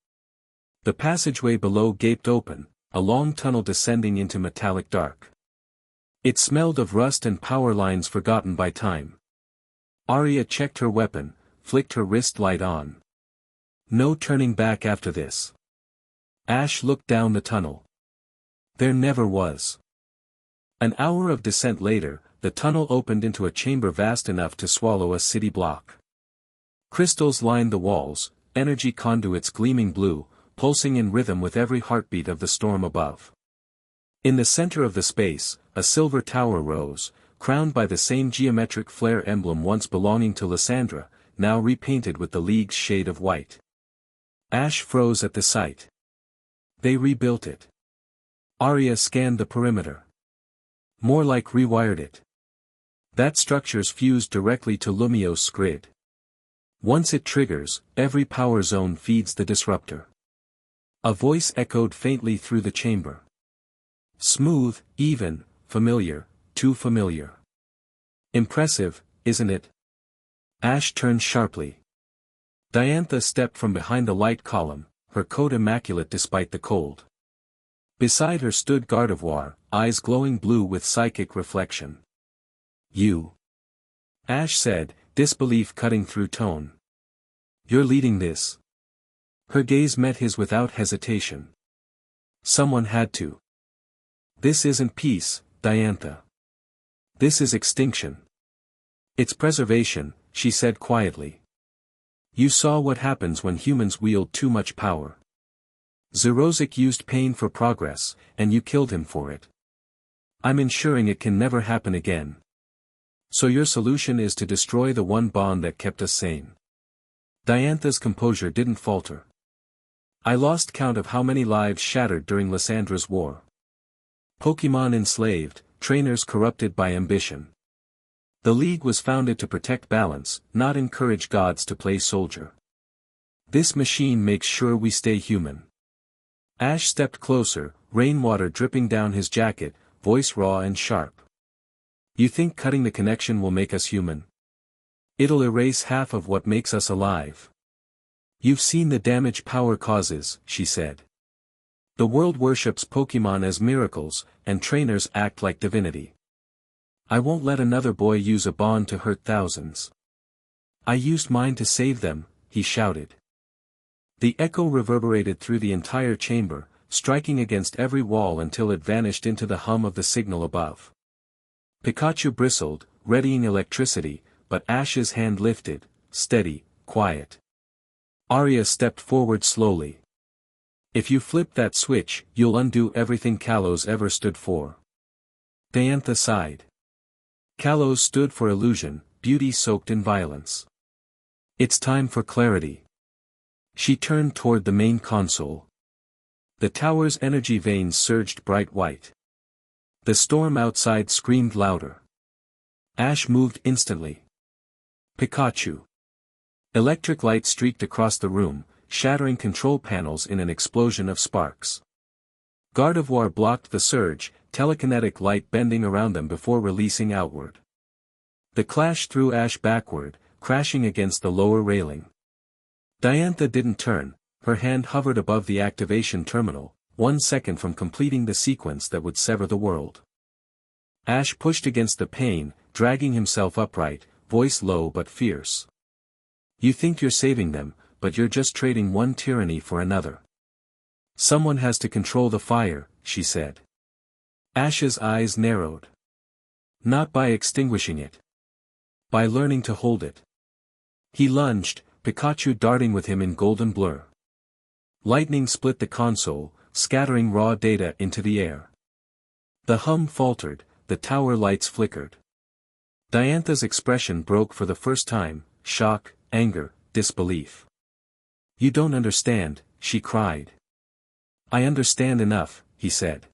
The passageway below gaped open, a long tunnel descending into metallic dark. It smelled of rust and power lines forgotten by time. Arya checked her weapon, flicked her wrist light on. No turning back after this. Ash looked down the tunnel. There never was. An hour of descent later, the tunnel opened into a chamber vast enough to swallow a city block. Crystals lined the walls, energy conduits gleaming blue, pulsing in rhythm with every heartbeat of the storm above. In the center of the space, a silver tower rose, crowned by the same geometric flare emblem once belonging to Lysandra, now repainted with the League's shade of white. Ash froze at the sight. They rebuilt it. Arya scanned the perimeter. More like rewired it. That structure's fused directly to Lumios's grid. Once it triggers, every power zone feeds the disruptor. A voice echoed faintly through the chamber. Smooth, even, familiar, too familiar. Impressive, isn't it? Ash turned sharply. Diantha stepped from behind the light column, her coat immaculate despite the cold. Beside her stood Gardevoir, eyes glowing blue with psychic reflection. "You?" Ash said, disbelief cutting through tone. "You're leading this?" Her gaze met his without hesitation. "Someone had to. This isn't peace, Diantha. This is extinction. It's preservation," she said quietly. "You saw what happens when humans wield too much power. Zerozic used pain for progress, and you killed him for it. I'm ensuring it can never happen again. So your solution is to destroy the one bond that kept us sane." Diantha's composure didn't falter. "I lost count of how many lives shattered during Lysandra's war. Pokémon enslaved, trainers corrupted by ambition. The League was founded to protect balance, not encourage gods to play soldier. This machine makes sure we stay human." Ash stepped closer, rainwater dripping down his jacket, voice raw and sharp. "You think cutting the connection will make us human? It'll erase half of what makes us alive. You've seen the damage power causes," she said. "The world worships Pokémon as miracles, and trainers act like divinity. I won't let another boy use a bond to hurt thousands. I used mine to save them," he shouted. The echo reverberated through the entire chamber, striking against every wall until it vanished into the hum of the signal above. Pikachu bristled, readying electricity, but Ash's hand lifted, steady, quiet. Arya stepped forward slowly. "If you flip that switch, you'll undo everything Kalos ever stood for." Diantha sighed. Kalos stood for illusion, beauty soaked in violence. "It's time for clarity." She turned toward the main console. The tower's energy veins surged bright white. The storm outside screamed louder. Ash moved instantly. "Pikachu. Electric light streaked across the room, shattering control panels in an explosion of sparks. Gardevoir blocked the surge, telekinetic light bending around them before releasing outward. The clash threw Ash backward, crashing against the lower railing. Diantha didn't turn, her hand hovered above the activation terminal, 1 second from completing the sequence that would sever the world. Ash pushed against the pane, dragging himself upright, voice low but fierce. You think you're saving them, but you're just trading one tyranny for another. Someone has to control the fire, she said. Ash's eyes narrowed. Not by extinguishing it. By learning to hold it. He lunged, Pikachu darting with him in golden blur. Lightning split the console, scattering raw data into the air. The hum faltered, the tower lights flickered. Diantha's expression broke for the first time, shock, anger, disbelief. You don't understand, she cried. I understand enough, he said.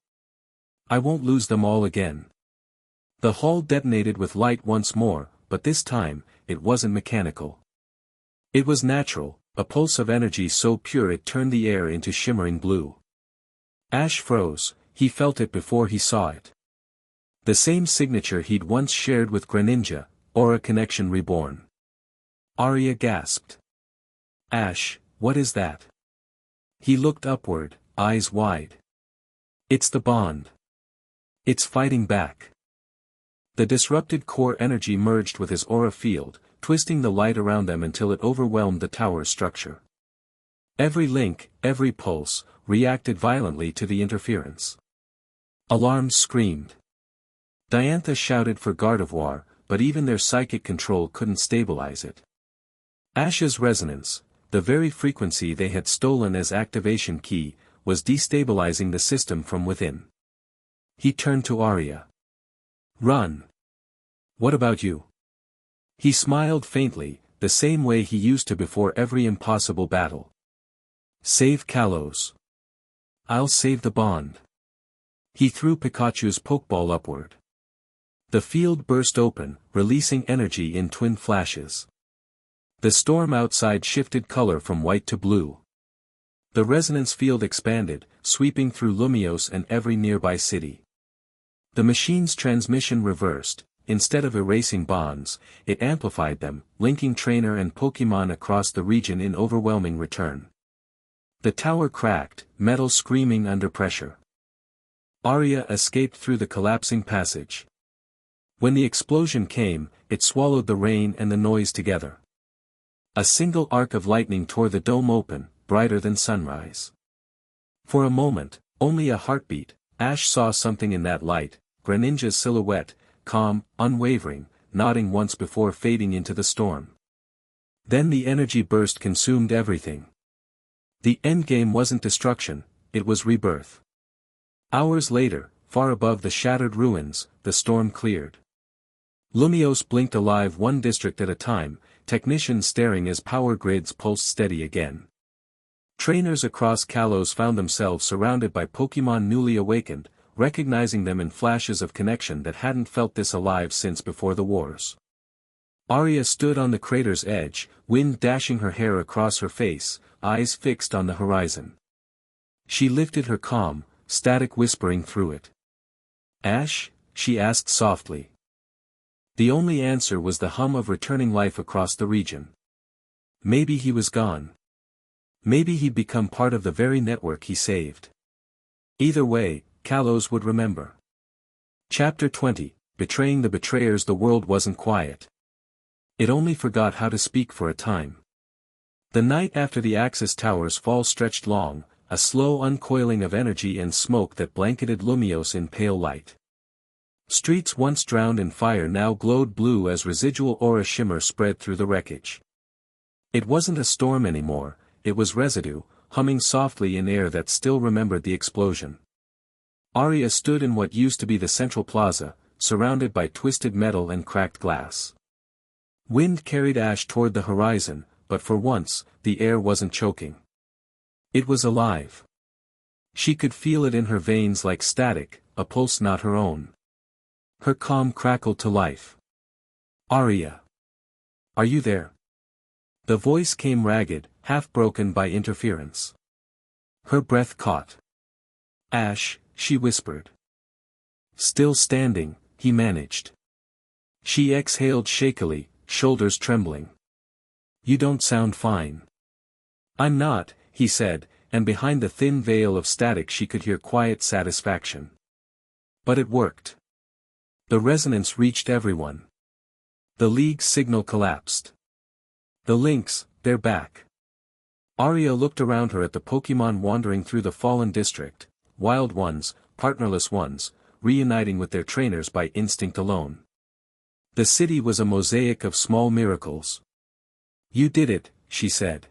I won't lose them all again. The hall detonated with light once more, but this time, it wasn't mechanical. It was natural, a pulse of energy so pure it turned the air into shimmering blue. Ash froze, he felt it before he saw it. The same signature he'd once shared with Greninja, Aura Connection Reborn. Arya gasped. Ash, what is that? He looked upward, eyes wide. It's the bond. It's fighting back. The disrupted core energy merged with his aura field, twisting the light around them until it overwhelmed the tower's structure. Every link, every pulse, reacted violently to the interference. Alarms screamed. Diantha shouted for Gardevoir, but even their psychic control couldn't stabilize it. Ash's resonance, the very frequency they had stolen as activation key, was destabilizing the system from within. He turned to Arya. Run. What about you? He smiled faintly, the same way he used to before every impossible battle. Save Kalos. I'll save the bond. He threw Pikachu's Pokeball upward. The field burst open, releasing energy in twin flashes. The storm outside shifted color from white to blue. The resonance field expanded, sweeping through Lumiose and every nearby city. The machine's transmission reversed, instead of erasing bonds, it amplified them, linking trainer and Pokémon across the region in overwhelming return. The tower cracked, metal screaming under pressure. Arya escaped through the collapsing passage. When the explosion came, it swallowed the rain and the noise together. A single arc of lightning tore the dome open, brighter than sunrise. For a moment, only a heartbeat, Ash saw something in that light, Greninja's silhouette, calm, unwavering, nodding once before fading into the storm. Then the energy burst consumed everything. The endgame wasn't destruction, it was rebirth. Hours later, far above the shattered ruins, the storm cleared. Lumiose blinked alive one district at a time, technicians staring as power grids pulsed steady again. Trainers across Kalos found themselves surrounded by Pokémon newly awakened, recognizing them in flashes of connection that hadn't felt this alive since before the wars. Arya stood on the crater's edge, wind dashing her hair across her face, eyes fixed on the horizon. She lifted her calm, static whispering through it. Ash? She asked softly. The only answer was the hum of returning life across the region. Maybe he was gone. Maybe he'd become part of the very network he saved. Either way, Kalos would remember. Chapter 20, Betraying the Betrayers. The world wasn't quiet. It only forgot how to speak for a time. The night after the Axis Tower's fall stretched long, a slow uncoiling of energy and smoke that blanketed Lumiose in pale light. Streets once drowned in fire now glowed blue as residual aura shimmer spread through the wreckage. It wasn't a storm anymore, it was residue, humming softly in air that still remembered the explosion. Arya stood in what used to be the central plaza, surrounded by twisted metal and cracked glass. Wind carried Ash toward the horizon, but for once, the air wasn't choking. It was alive. She could feel it in her veins like static, a pulse not her own. Her calm crackled to life. Arya. Are you there? The voice came ragged, half broken by interference. Her breath caught. Ash, she whispered. Still standing, he managed. She exhaled shakily, shoulders trembling. You don't sound fine. I'm not, he said, and behind the thin veil of static she could hear quiet satisfaction. But it worked. The resonance reached everyone. The League's signal collapsed. The Lynx, they're back. Arya looked around her at the Pokémon wandering through the fallen district, wild ones, partnerless ones, reuniting with their trainers by instinct alone. The city was a mosaic of small miracles. You did it, she said.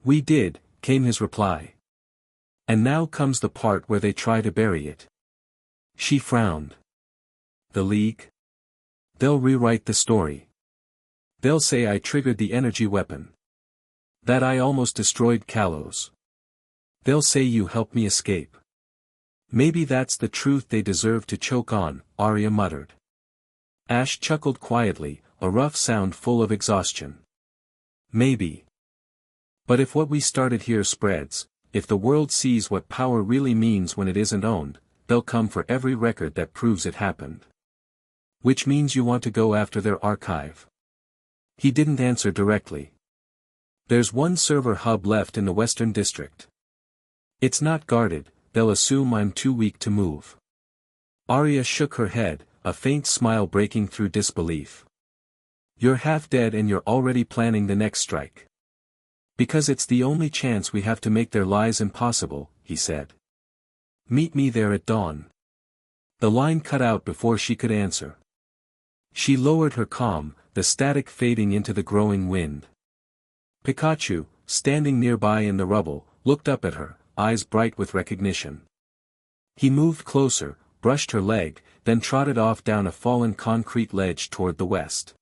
We did, came his reply. And now comes the part where they try to bury it. She frowned. The League? They'll rewrite the story. They'll say I triggered the energy weapon. That I almost destroyed Kalos. They'll say you helped me escape. Maybe that's the truth they deserve to choke on, Arya muttered. Ash chuckled quietly, a rough sound full of exhaustion. Maybe. But if what we started here spreads, if the world sees what power really means when it isn't owned, they'll come for every record that proves it happened. Which means you want to go after their archive. He didn't answer directly. There's one server hub left in the Western District. It's not guarded, they'll assume I'm too weak to move. Arya shook her head, a faint smile breaking through disbelief. You're half dead and you're already planning the next strike. Because it's the only chance we have to make their lies impossible, he said. Meet me there at dawn. The line cut out before she could answer. She lowered her comm, the static fading into the growing wind. Pikachu, standing nearby in the rubble, looked up at her, eyes bright with recognition. He moved closer, brushed her leg, then trotted off down a fallen concrete ledge toward the west.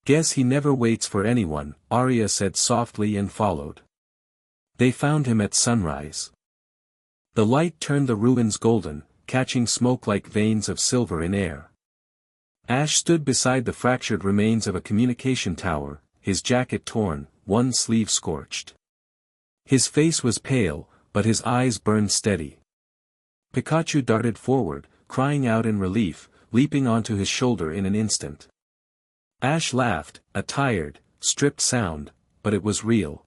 Guess he never waits for anyone, Arya said softly and followed. They found him at sunrise. The light turned the ruins golden, catching smoke like veins of silver in air. Ash stood beside the fractured remains of a communication tower, his jacket torn, one sleeve scorched. His face was pale, but his eyes burned steady. Pikachu darted forward, crying out in relief, leaping onto his shoulder in an instant. Ash laughed, a tired, stripped sound, but it was real.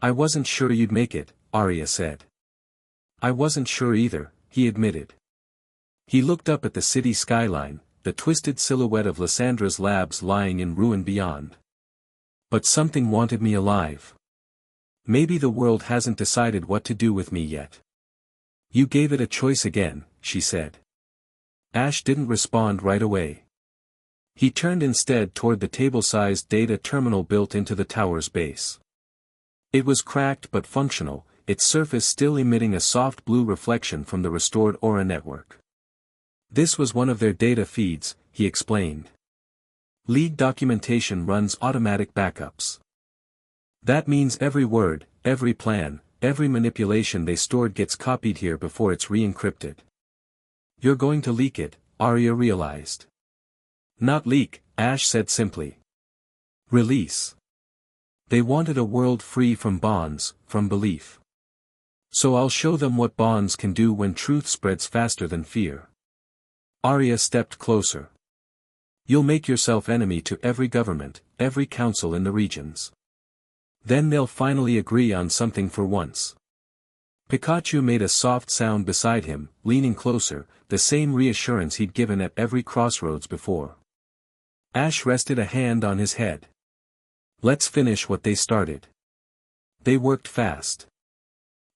I wasn't sure you'd make it, Arya said. I wasn't sure either, he admitted. He looked up at the city skyline, the twisted silhouette of Lyssandra's labs lying in ruin beyond. But something wanted me alive. Maybe the world hasn't decided what to do with me yet. You gave it a choice again, she said. Ash didn't respond right away. He turned instead toward the table-sized data terminal built into the tower's base. It was cracked but functional, its surface still emitting a soft blue reflection from the restored aura network. This was one of their data feeds, he explained. League documentation runs automatic backups. That means every word, every plan, every manipulation they stored gets copied here before it's re-encrypted. You're going to leak it, Arya realized. Not leak, Ash said simply. Release. They wanted a world free from bonds, from belief. So I'll show them what bonds can do when truth spreads faster than fear. Arya stepped closer. You'll make yourself enemy to every government, every council in the regions. Then they'll finally agree on something for once. Pikachu made a soft sound beside him, leaning closer, the same reassurance he'd given at every crossroads before. Ash rested a hand on his head. Let's finish what they started. They worked fast.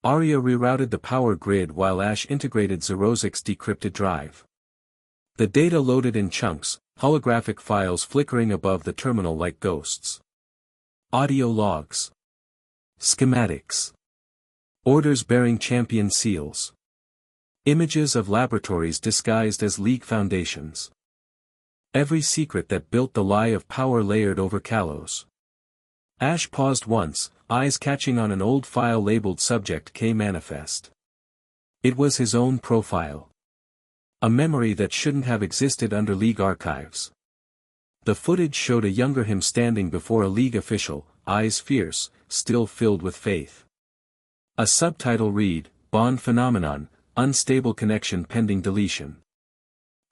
Arya rerouted the power grid while Ash integrated Zerozic's decrypted drive. The data loaded in chunks, holographic files flickering above the terminal like ghosts. Audio logs. Schematics. Orders bearing champion seals. Images of laboratories disguised as League foundations. Every secret that built the lie of power layered over Kalos. Ash paused once, eyes catching on an old file labeled Subject K Manifest. It was his own profile. A memory that shouldn't have existed under League archives. The footage showed a younger him standing before a league official, eyes fierce, still filled with faith. A subtitle read, Bond Phenomenon, Unstable Connection Pending Deletion.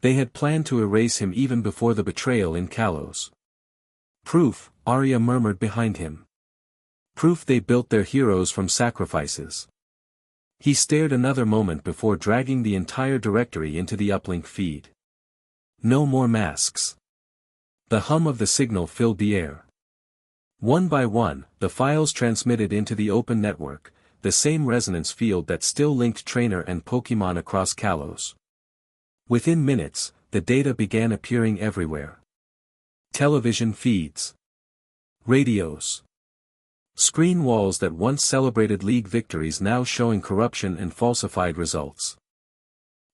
They had planned to erase him even before the betrayal in Kalos. Proof, Arya murmured behind him. Proof they built their heroes from sacrifices. He stared another moment before dragging the entire directory into the uplink feed. No more masks. The hum of the signal filled the air. One by one, the files transmitted into the open network, the same resonance field that still linked trainer and Pokémon across Kalos. Within minutes, the data began appearing everywhere. Television feeds. Radios. Screen walls that once celebrated league victories now showing corruption and falsified results.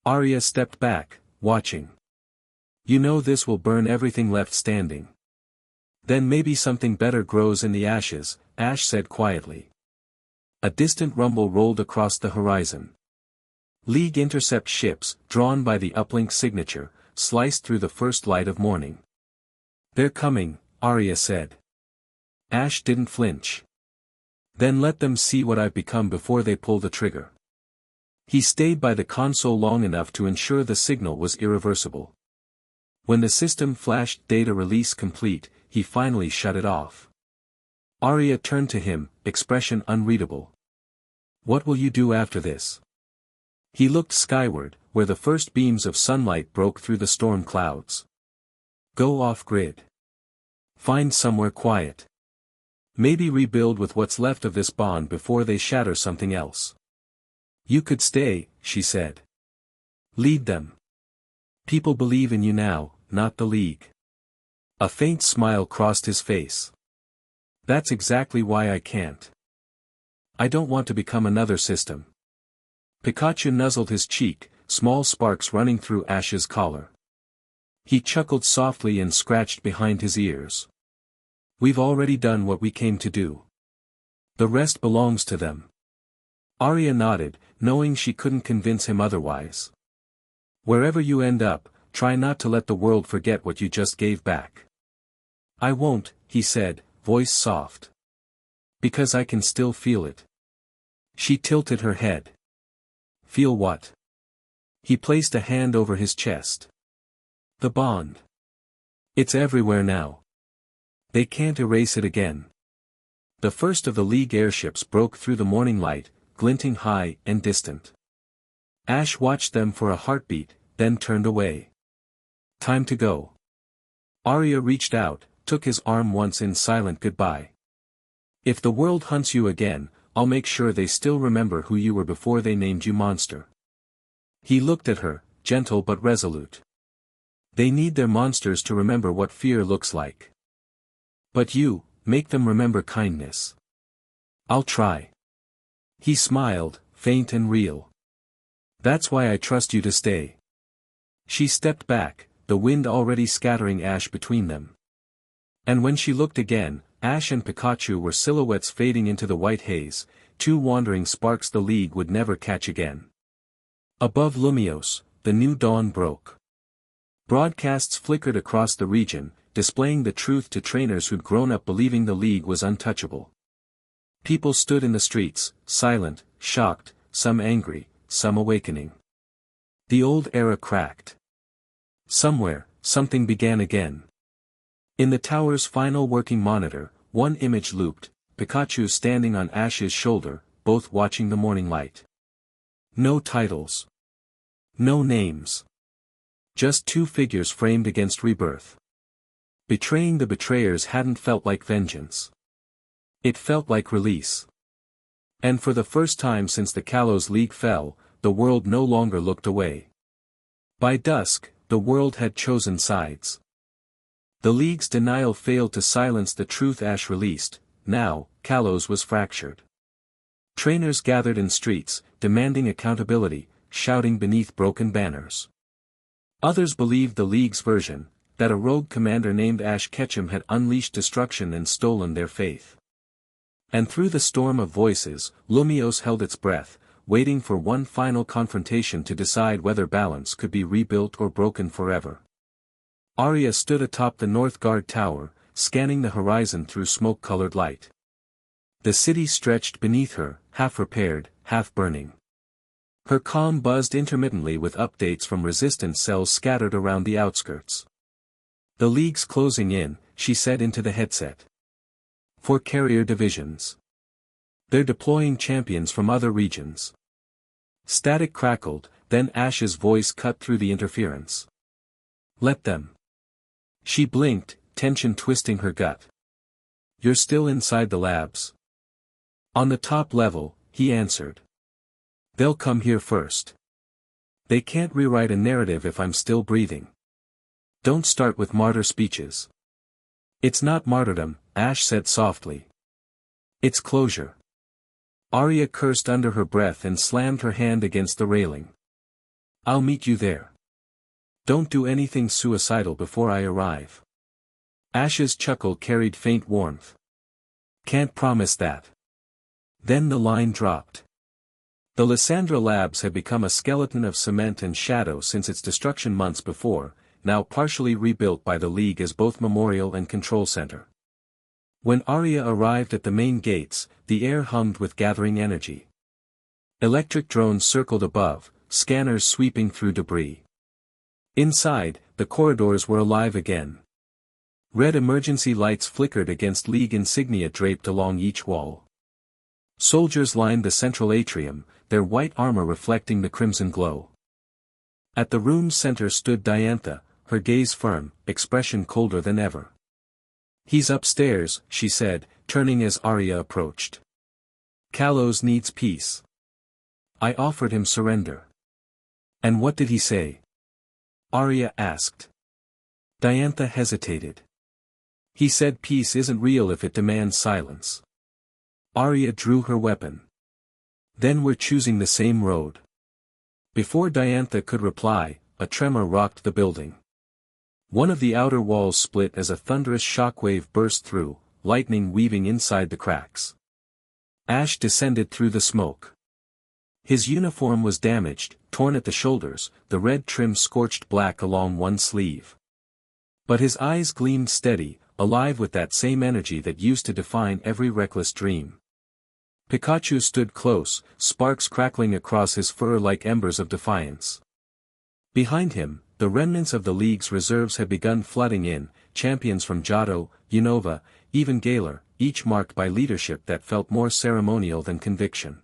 Arya stepped back, watching. You know this will burn everything left standing. Then maybe something better grows in the ashes, Ash said quietly. A distant rumble rolled across the horizon. League intercept ships, drawn by the uplink signature, sliced through the first light of morning. They're coming, Arya said. Ash didn't flinch. Then let them see what I've become before they pull the trigger. He stayed by the console long enough to ensure the signal was irreversible. When the system flashed data release complete, he finally shut it off. Arya turned to him, expression unreadable. What will you do after this? He looked skyward, where the first beams of sunlight broke through the storm clouds. Go off-grid. Find somewhere quiet. Maybe rebuild with what's left of this bond before they shatter something else. You could stay, she said. Lead them. People believe in you now, not the League. A faint smile crossed his face. That's exactly why I can't. I don't want to become another system. Pikachu nuzzled his cheek, small sparks running through Ash's collar. He chuckled softly and scratched behind his ears. We've already done what we came to do. The rest belongs to them. Arya nodded, knowing she couldn't convince him otherwise. Wherever you end up, try not to let the world forget what you just gave back. I won't, he said, voice soft. Because I can still feel it. She tilted her head. Feel what? He placed a hand over his chest. The bond. It's everywhere now. They can't erase it again. The first of the League airships broke through the morning light, glinting high and distant. Ash watched them for a heartbeat, then turned away. Time to go. Arya reached out, took his arm once in silent goodbye. If the world hunts you again, I'll make sure they still remember who you were before they named you monster. He looked at her, gentle but resolute. They need their monsters to remember what fear looks like. But you, make them remember kindness. I'll try. He smiled, faint and real. That's why I trust you to stay. She stepped back, the wind already scattering ash between them. And when she looked again, Ash and Pikachu were silhouettes fading into the white haze, two wandering sparks the League would never catch again. Above Lumios, the new dawn broke. Broadcasts flickered across the region, displaying the truth to trainers who'd grown up believing the League was untouchable. People stood in the streets, silent, shocked, some angry, some awakening. The old era cracked. Somewhere, something began again. In the tower's final working monitor, one image looped, Pikachu standing on Ash's shoulder, both watching the morning light. No titles. No names. Just two figures framed against rebirth. Betraying the betrayers hadn't felt like vengeance. It felt like release. And for the first time since the Kalos League fell, the world no longer looked away. By dusk, the world had chosen sides. The League's denial failed to silence the truth Ash released. Now, Kalos was fractured. Trainers gathered in streets, demanding accountability, shouting beneath broken banners. Others believed the League's version, that a rogue commander named Ash Ketchum had unleashed destruction and stolen their faith. And through the storm of voices, Lumios held its breath, waiting for one final confrontation to decide whether balance could be rebuilt or broken forever. Arya stood atop the North Guard tower, scanning the horizon through smoke-colored light. The city stretched beneath her, half repaired, half burning. Her comm buzzed intermittently with updates from resistance cells scattered around the outskirts. "The League's closing in," she said into the headset. "4 carrier divisions. They're deploying champions from other regions." Static crackled, then Ash's voice cut through the interference. "Let them." She blinked, tension twisting her gut. "You're still inside the labs." "On the top level," he answered. "They'll come here first. They can't rewrite a narrative if I'm still breathing. Don't start with martyr speeches." "It's not martyrdom," Ash said softly. "It's closure." Arya cursed under her breath and slammed her hand against the railing. "I'll meet you there. Don't do anything suicidal before I arrive." Ash's chuckle carried faint warmth. "Can't promise that." Then the line dropped. The Lysandra Labs had become a skeleton of cement and shadow since its destruction months before, now partially rebuilt by the League as both memorial and control center. When Arya arrived at the main gates, the air hummed with gathering energy. Electric drones circled above, scanners sweeping through debris. Inside, the corridors were alive again. Red emergency lights flickered against League insignia draped along each wall. Soldiers lined the central atrium, their white armor reflecting the crimson glow. At the room's center stood Diantha, her gaze firm, expression colder than ever. "He's upstairs," she said, turning as Arya approached. "Kalos needs peace. I offered him surrender." "And what did he say?" Arya asked. Diantha hesitated. "He said peace isn't real if it demands silence." Arya drew her weapon. "Then we're choosing the same road." Before Diantha could reply, a tremor rocked the building. One of the outer walls split as a thunderous shockwave burst through, lightning weaving inside the cracks. Ash descended through the smoke. His uniform was damaged, torn at the shoulders, the red trim scorched black along one sleeve. But his eyes gleamed steady, alive with that same energy that used to define every reckless dream. Pikachu stood close, sparks crackling across his fur like embers of defiance. Behind him, the remnants of the League's reserves had begun flooding in, champions from Johto, Unova, even Galar, each marked by leadership that felt more ceremonial than conviction.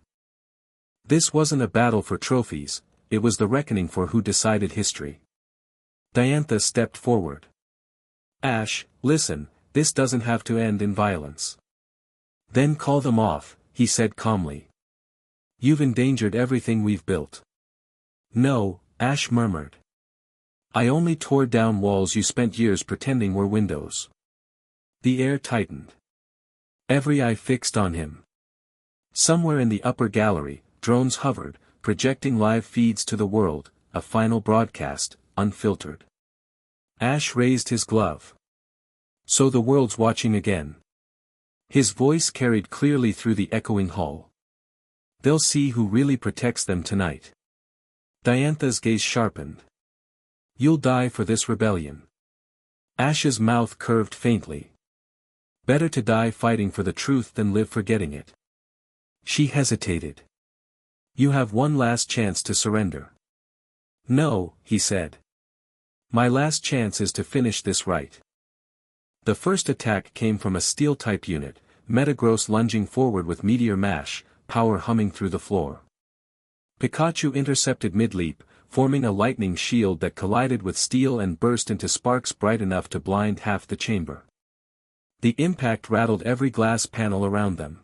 This wasn't a battle for trophies, it was the reckoning for who decided history. Diantha stepped forward. "Ash, listen, this doesn't have to end in violence." "Then call them off," he said calmly. "You've endangered everything we've built." "No," Ash murmured. "I only tore down walls you spent years pretending were windows." The air tightened. Every eye fixed on him. Somewhere in the upper gallery, drones hovered, projecting live feeds to the world, a final broadcast, unfiltered. Ash raised his glove. "So the world's watching again." His voice carried clearly through the echoing hall. "They'll see who really protects them tonight." Diantha's gaze sharpened. "You'll die for this rebellion." Ash's mouth curved faintly. "Better to die fighting for the truth than live forgetting it." She hesitated. "You have one last chance to surrender." "No," he said. "My last chance is to finish this right." The first attack came from a steel-type unit, Metagross lunging forward with meteor mash, power humming through the floor. Pikachu intercepted mid-leap, forming a lightning shield that collided with steel and burst into sparks bright enough to blind half the chamber. The impact rattled every glass panel around them.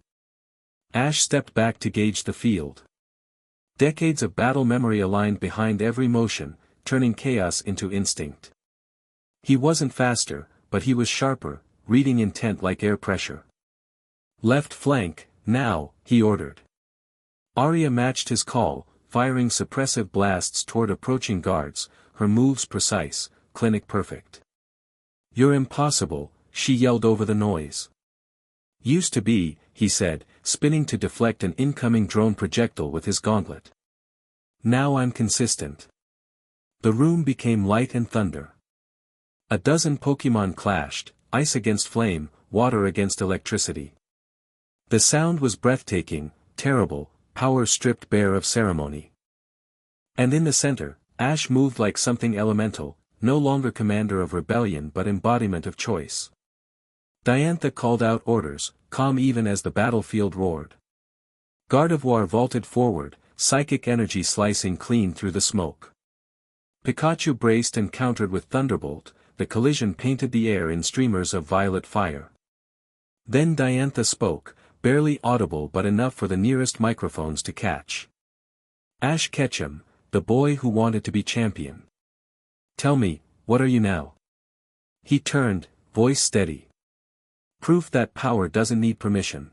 Ash stepped back to gauge the field. Decades of battle memory aligned behind every motion, turning chaos into instinct. He wasn't faster, but he was sharper, reading intent like air pressure. "Left flank, now," he ordered. Arya matched his call, firing suppressive blasts toward approaching guards, her moves precise, clinic perfect. "You're impossible," she yelled over the noise. "Used to be," he said, spinning to deflect an incoming drone projectile with his gauntlet. "Now I'm consistent." The room became light and thunder. A dozen Pokemon clashed, ice against flame, water against electricity. The sound was breathtaking, terrible, power stripped bare of ceremony. And in the center, Ash moved like something elemental, no longer commander of rebellion but embodiment of choice. Diantha called out orders, calm even as the battlefield roared. Gardevoir vaulted forward, psychic energy slicing clean through the smoke. Pikachu braced and countered with Thunderbolt, the collision painted the air in streamers of violet fire. Then Diantha spoke, barely audible but enough for the nearest microphones to catch. Ash Ketchum, the boy who wanted to be champion. Tell me, what are you now? He turned, voice steady. Proof that power doesn't need permission.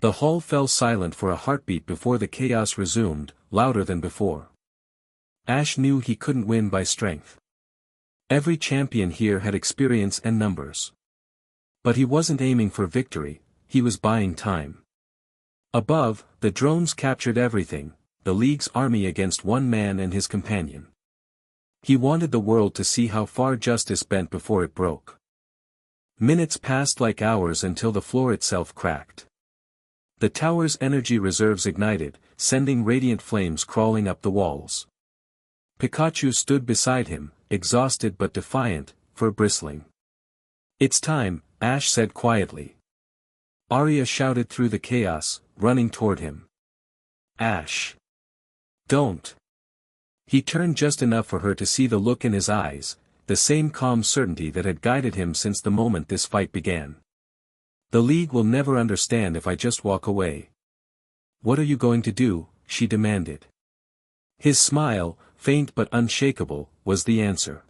The hall fell silent for a heartbeat before the chaos resumed, louder than before. Ash knew he couldn't win by strength. Every champion here had experience and numbers. But he wasn't aiming for victory, he was buying time. Above, the drones captured everything, the League's army against one man and his companion. He wanted the world to see how far justice bent before it broke. Minutes passed like hours until the floor itself cracked. The tower's energy reserves ignited, sending radiant flames crawling up the walls. Pikachu stood beside him, exhausted but defiant, fur bristling. It's time, Ash said quietly. Arya shouted through the chaos, running toward him. Ash! Don't! He turned just enough for her to see the look in his eyes, the same calm certainty that had guided him since the moment this fight began. The League will never understand if I just walk away. What are you going to do? She demanded. His smile, faint but unshakable, was the answer.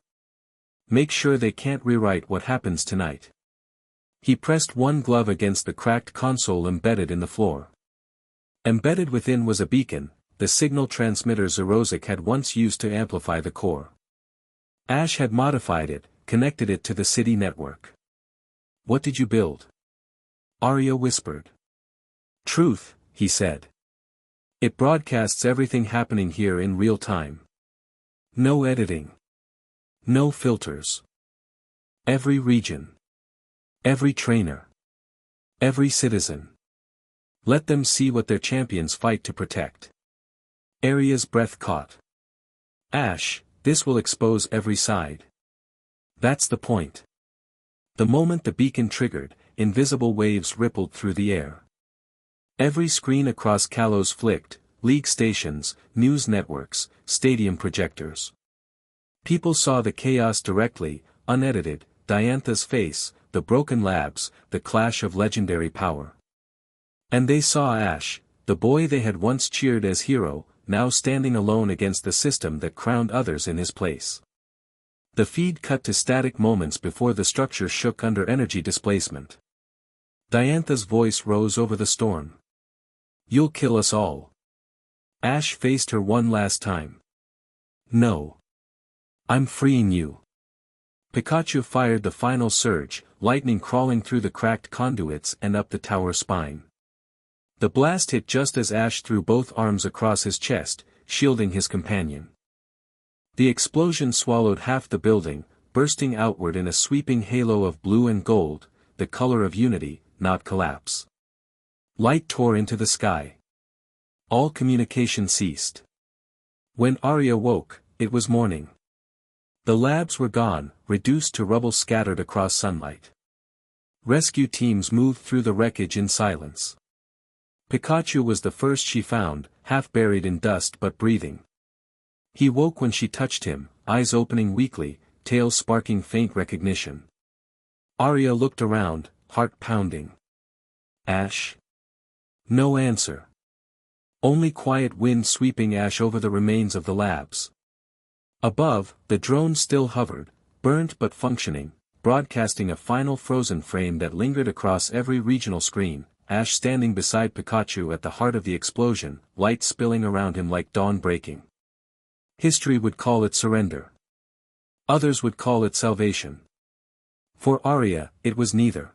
Make sure they can't rewrite what happens tonight. He pressed one glove against the cracked console embedded in the floor. Embedded within was a beacon, the signal transmitter Zerosic had once used to amplify the core. Ash had modified it, connected it to the city network. What did you build? Arya whispered. Truth, he said. It broadcasts everything happening here in real time. No editing. No filters. Every region. Every trainer. Every citizen. Let them see what their champions fight to protect. Arya's breath caught. Ash, this will expose every side. That's the point. The moment the beacon triggered, invisible waves rippled through the air. Every screen across Kalos flicked, League stations, news networks, stadium projectors. People saw the chaos directly, unedited, Diantha's face, the broken labs, the clash of legendary power. And they saw Ash, the boy they had once cheered as hero, now standing alone against the system that crowned others in his place. The feed cut to static moments before the structure shook under energy displacement. Diantha's voice rose over the storm. You'll kill us all. Ash faced her one last time. No. I'm freeing you. Pikachu fired the final surge, lightning crawling through the cracked conduits and up the tower spine. The blast hit just as Ash threw both arms across his chest, shielding his companion. The explosion swallowed half the building, bursting outward in a sweeping halo of blue and gold, the color of unity, not collapse. Light tore into the sky. All communication ceased. When Arya woke, it was morning. The labs were gone, reduced to rubble scattered across sunlight. Rescue teams moved through the wreckage in silence. Pikachu was the first she found, half buried in dust but breathing. He woke when she touched him, eyes opening weakly, tail sparking faint recognition. Arya looked around, heart pounding. Ash? No answer. Only quiet wind sweeping ash over the remains of the labs. Above, the drone still hovered, burnt but functioning, broadcasting a final frozen frame that lingered across every regional screen, Ash standing beside Pikachu at the heart of the explosion, light spilling around him like dawn breaking. History would call it surrender. Others would call it salvation. For Arya, it was neither.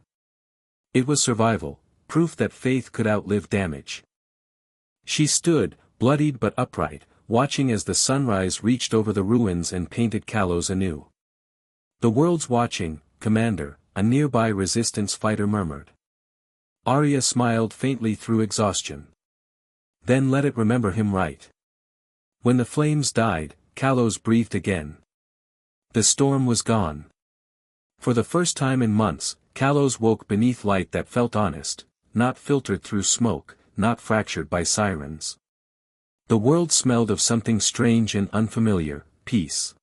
It was survival, proof that faith could outlive damage. She stood, bloodied but upright, watching as the sunrise reached over the ruins and painted Kalos anew. The world's watching, Commander, a nearby resistance fighter murmured. Arya smiled faintly through exhaustion. Then let it remember him right. When the flames died, Kalos breathed again. The storm was gone. For the first time in months, Kalos woke beneath light that felt honest, not filtered through smoke, not fractured by sirens. The world smelled of something strange and unfamiliar, peace.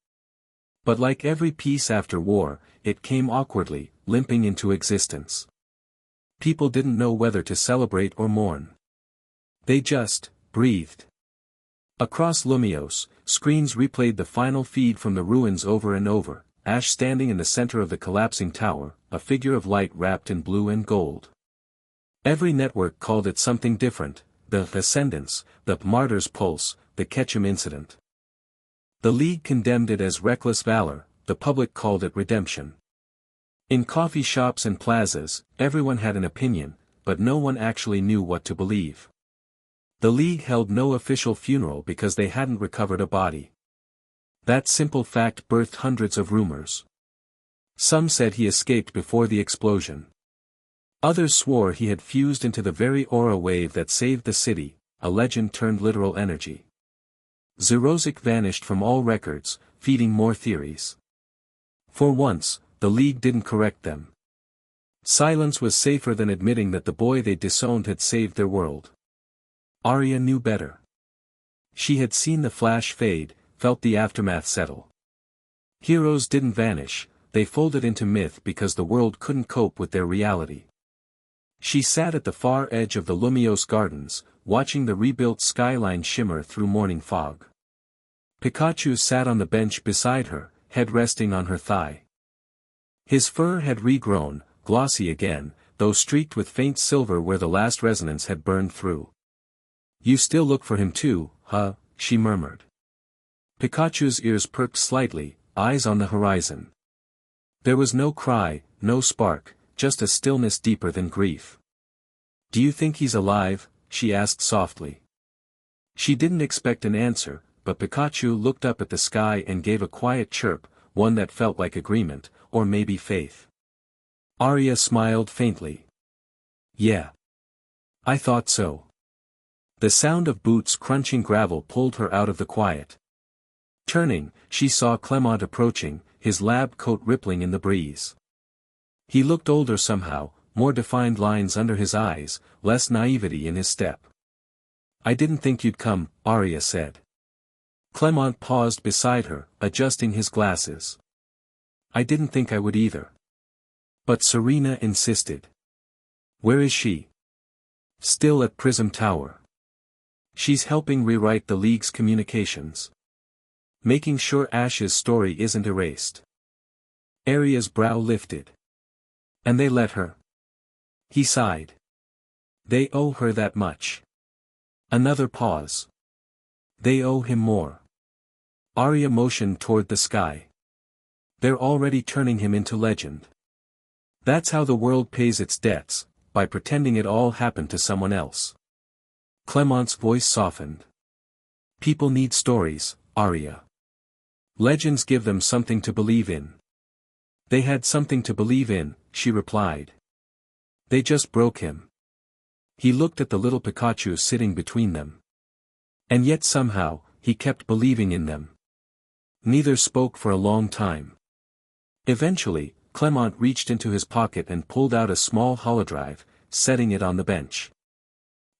But like every peace after war, it came awkwardly, limping into existence. People didn't know whether to celebrate or mourn. They just breathed. Across Lumios, screens replayed the final feed from the ruins over and over, Ash standing in the center of the collapsing tower, a figure of light wrapped in blue and gold. Every network called it something different, the Ascendance, the Martyr's Pulse, the Ketchum Incident. The League condemned it as reckless valor, the public called it redemption. In coffee shops and plazas, everyone had an opinion, but no one actually knew what to believe. The League held no official funeral because they hadn't recovered a body. That simple fact birthed hundreds of rumors. Some said he escaped before the explosion. Others swore he had fused into the very aura wave that saved the city, a legend turned literal energy. Zerozic vanished from all records, feeding more theories. For once, the League didn't correct them. Silence was safer than admitting that the boy they disowned had saved their world. Arya knew better. She had seen the flash fade, felt the aftermath settle. Heroes didn't vanish, they folded into myth because the world couldn't cope with their reality. She sat at the far edge of the Lumios Gardens, watching the rebuilt skyline shimmer through morning fog. Pikachu sat on the bench beside her, head resting on her thigh. His fur had regrown, glossy again, though streaked with faint silver where the last resonance had burned through. "You still look for him too, huh?" she murmured. Pikachu's ears perked slightly, eyes on the horizon. There was no cry, no spark, just a stillness deeper than grief. "Do you think he's alive?" she asked softly. She didn't expect an answer, but Pikachu looked up at the sky and gave a quiet chirp, one that felt like agreement, or maybe faith. Arya smiled faintly. "Yeah. I thought so." The sound of boots crunching gravel pulled her out of the quiet. Turning, she saw Clement approaching, his lab coat rippling in the breeze. He looked older somehow, more defined lines under his eyes, less naivety in his step. "I didn't think you'd come," Arya said. Clement paused beside her, adjusting his glasses. "I didn't think I would either." But Serena insisted. "Where is she?" "Still at Prism Tower. She's helping rewrite the League's communications. Making sure Ash's story isn't erased." Arya's brow lifted. "And they let her?" He sighed. "They owe her that much." Another pause. "They owe him more." Arya motioned toward the sky. "They're already turning him into legend. That's how the world pays its debts, by pretending it all happened to someone else." Clement's voice softened. "People need stories, Arya. Legends give them something to believe in." "They had something to believe in," she replied. "They just broke him." He looked at the little Pikachu sitting between them. And yet somehow, he kept believing in them. Neither spoke for a long time. Eventually, Clement reached into his pocket and pulled out a small holodrive, setting it on the bench.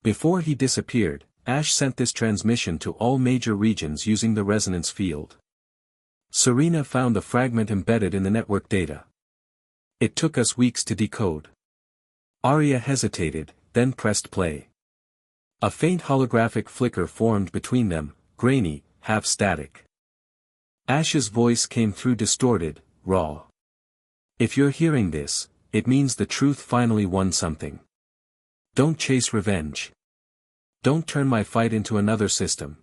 Before he disappeared, Ash sent this transmission to all major regions using the resonance field. Serena found the fragment embedded in the network data. "It took us weeks to decode." Arya hesitated, then pressed play. A faint holographic flicker formed between them, grainy, half static. Ash's voice came through distorted, raw. "If you're hearing this, it means the truth finally won something. Don't chase revenge. Don't turn my fight into another system.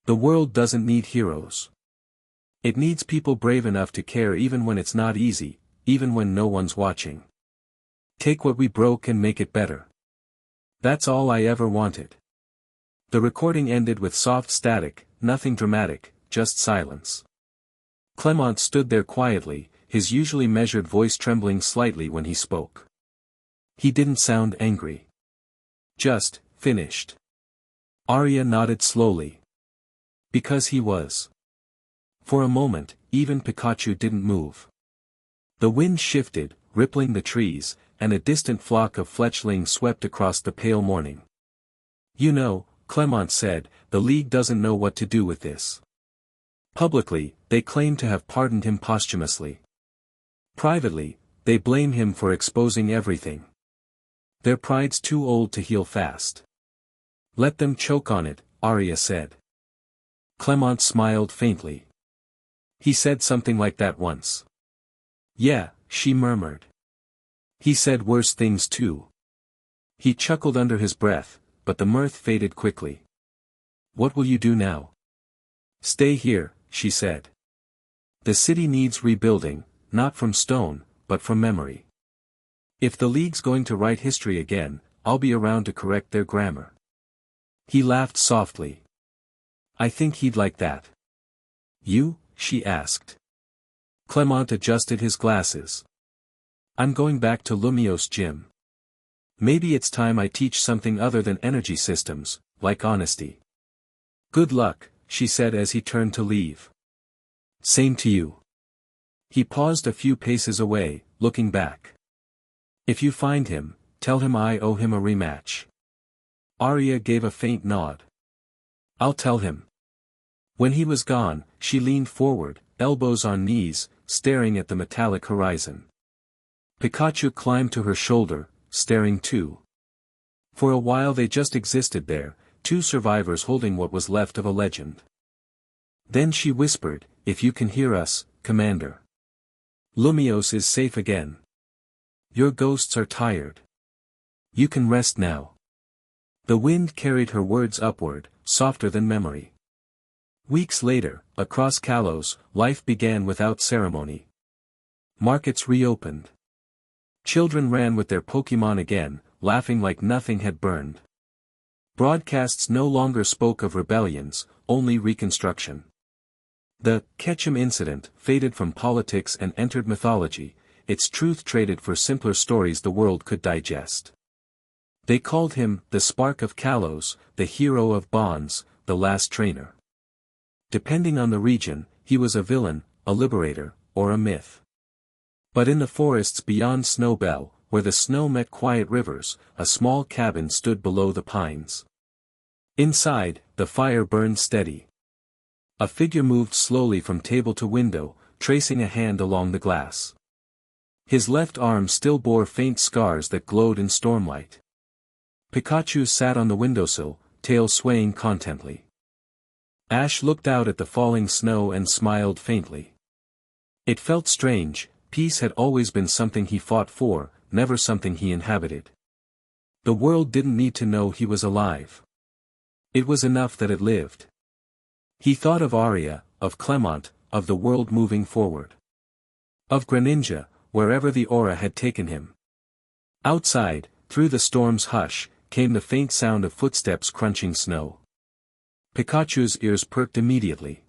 The world doesn't need heroes. It needs people brave enough to care even when it's not easy, even when no one's watching. Take what we broke and make it better. That's all I ever wanted." The recording ended with soft static, nothing dramatic, just silence. Clement stood there quietly, his usually measured voice trembling slightly when he spoke. He didn't sound angry. Just, finished. Arya nodded slowly. Because he was. For a moment, even Pikachu didn't move. The wind shifted, rippling the trees, and a distant flock of fletchlings swept across the pale morning. You know, Clement said, the League doesn't know what to do with this. Publicly, they claim to have pardoned him posthumously. Privately, they blame him for exposing everything. Their pride's too old to heal fast. Let them choke on it, Arya said. Clement smiled faintly. He said something like that once. Yeah, she murmured. He said worse things too. He chuckled under his breath, but the mirth faded quickly. What will you do now? Stay here, she said. The city needs rebuilding, not from stone, but from memory. If the League's going to write history again, I'll be around to correct their grammar. He laughed softly. I think he'd like that. You? She asked. Clement adjusted his glasses. I'm going back to Lumiose Gym. Maybe it's time I teach something other than energy systems, like honesty. Good luck, she said as he turned to leave. Same to you. He paused a few paces away, looking back. If you find him, tell him I owe him a rematch. Arya gave a faint nod. I'll tell him. When he was gone, she leaned forward, elbows on knees, staring at the metallic horizon. Pikachu climbed to her shoulder, staring too. For a while they just existed there, two survivors holding what was left of a legend. Then she whispered, if you can hear us, Commander. Lumiose is safe again. Your ghosts are tired. You can rest now. The wind carried her words upward, softer than memory. Weeks later, across Kalos, life began without ceremony. Markets reopened. Children ran with their Pokémon again, laughing like nothing had burned. Broadcasts no longer spoke of rebellions, only reconstruction. The Ketchum incident faded from politics and entered mythology, its truth traded for simpler stories the world could digest. They called him the Spark of Kalos, the hero of bonds, the last trainer. Depending on the region, he was a villain, a liberator, or a myth. But in the forests beyond Snowbell, where the snow met quiet rivers, a small cabin stood below the pines. Inside, the fire burned steady. A figure moved slowly from table to window, tracing a hand along the glass. His left arm still bore faint scars that glowed in stormlight. Pikachu sat on the windowsill, tail swaying contently. Ash looked out at the falling snow and smiled faintly. It felt strange, peace had always been something he fought for, never something he inhabited. The world didn't need to know he was alive. It was enough that it lived. He thought of Arya, of Clement, of the world moving forward. Of Greninja, wherever the aura had taken him. Outside, through the storm's hush, came the faint sound of footsteps crunching snow. Pikachu's ears perked immediately.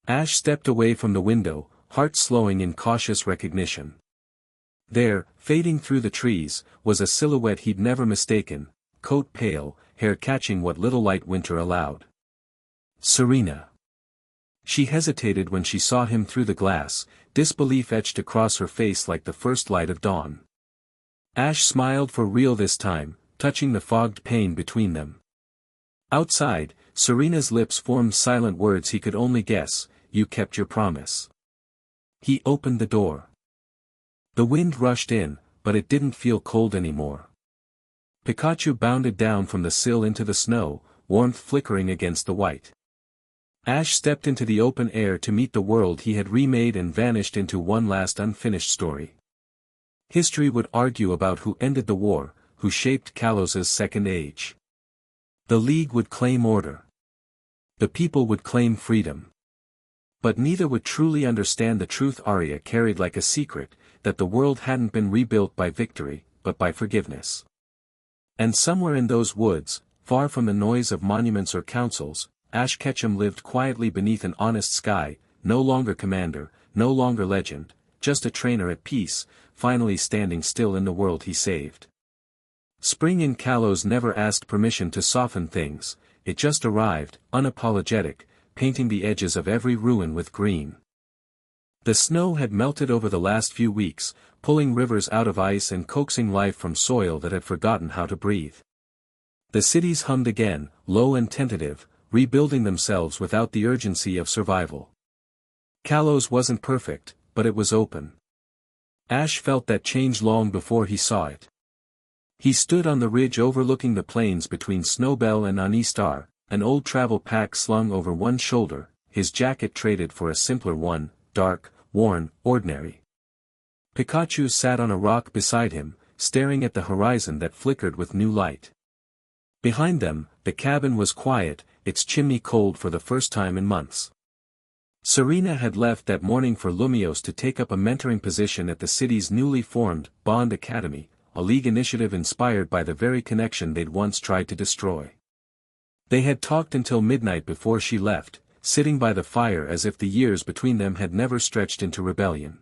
Ash stepped away from the window, heart slowing in cautious recognition. There, fading through the trees, was a silhouette he'd never mistaken, coat pale, hair catching what little light winter allowed. Serena. She hesitated when she saw him through the glass, disbelief etched across her face like the first light of dawn. Ash smiled for real this time, touching the fogged pane between them. Outside, Serena's lips formed silent words he could only guess, you kept your promise. He opened the door. The wind rushed in, but it didn't feel cold anymore. Pikachu bounded down from the sill into the snow, warmth flickering against the white. Ash stepped into the open air to meet the world he had remade and vanished into one last unfinished story. History would argue about who ended the war, who shaped Kalos's second age. The League would claim order. The people would claim freedom. But neither would truly understand the truth Arya carried like a secret, that the world hadn't been rebuilt by victory, but by forgiveness. And somewhere in those woods, far from the noise of monuments or councils, Ash Ketchum lived quietly beneath an honest sky, no longer commander, no longer legend, just a trainer at peace, finally standing still in the world he saved. Spring in Kalos never asked permission to soften things, it just arrived, unapologetic, painting the edges of every ruin with green. The snow had melted over the last few weeks, pulling rivers out of ice and coaxing life from soil that had forgotten how to breathe. The cities hummed again, low and tentative, rebuilding themselves without the urgency of survival. Kalos wasn't perfect, but it was open. Ash felt that change long before he saw it. He stood on the ridge overlooking the plains between Snowbell and Anistar, an old travel pack slung over one shoulder, his jacket traded for a simpler one, dark, worn, ordinary. Pikachu sat on a rock beside him, staring at the horizon that flickered with new light. Behind them, the cabin was quiet, its chimney cold for the first time in months. Serena had left that morning for Lumios to take up a mentoring position at the city's newly formed Bond Academy, a league initiative inspired by the very connection they'd once tried to destroy. They had talked until midnight before she left, sitting by the fire as if the years between them had never stretched into rebellion.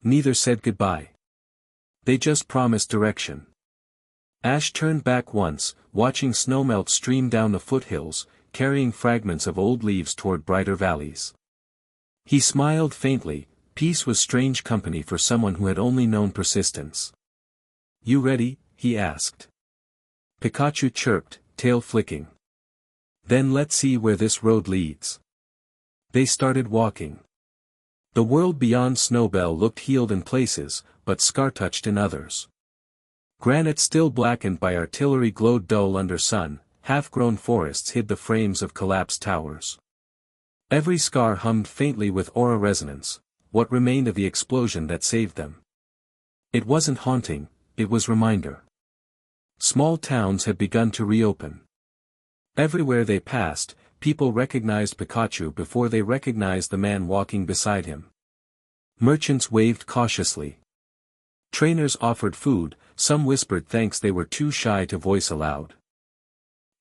Neither said goodbye. They just promised direction. Ash turned back once, watching snowmelt stream down the foothills, carrying fragments of old leaves toward brighter valleys. He smiled faintly, peace was strange company for someone who had only known persistence. "You ready?" he asked. Pikachu chirped, tail flicking. "Then let's see where this road leads." They started walking. The world beyond Snowbell looked healed in places, but scar-touched in others. Granite still blackened by artillery glowed dull under sun, half-grown forests hid the frames of collapsed towers. Every scar hummed faintly with aura resonance, what remained of the explosion that saved them. It wasn't haunting, it was reminder. Small towns had begun to reopen. Everywhere they passed, people recognized Pikachu before they recognized the man walking beside him. Merchants waved cautiously. Trainers offered food, some whispered thanks they were too shy to voice aloud.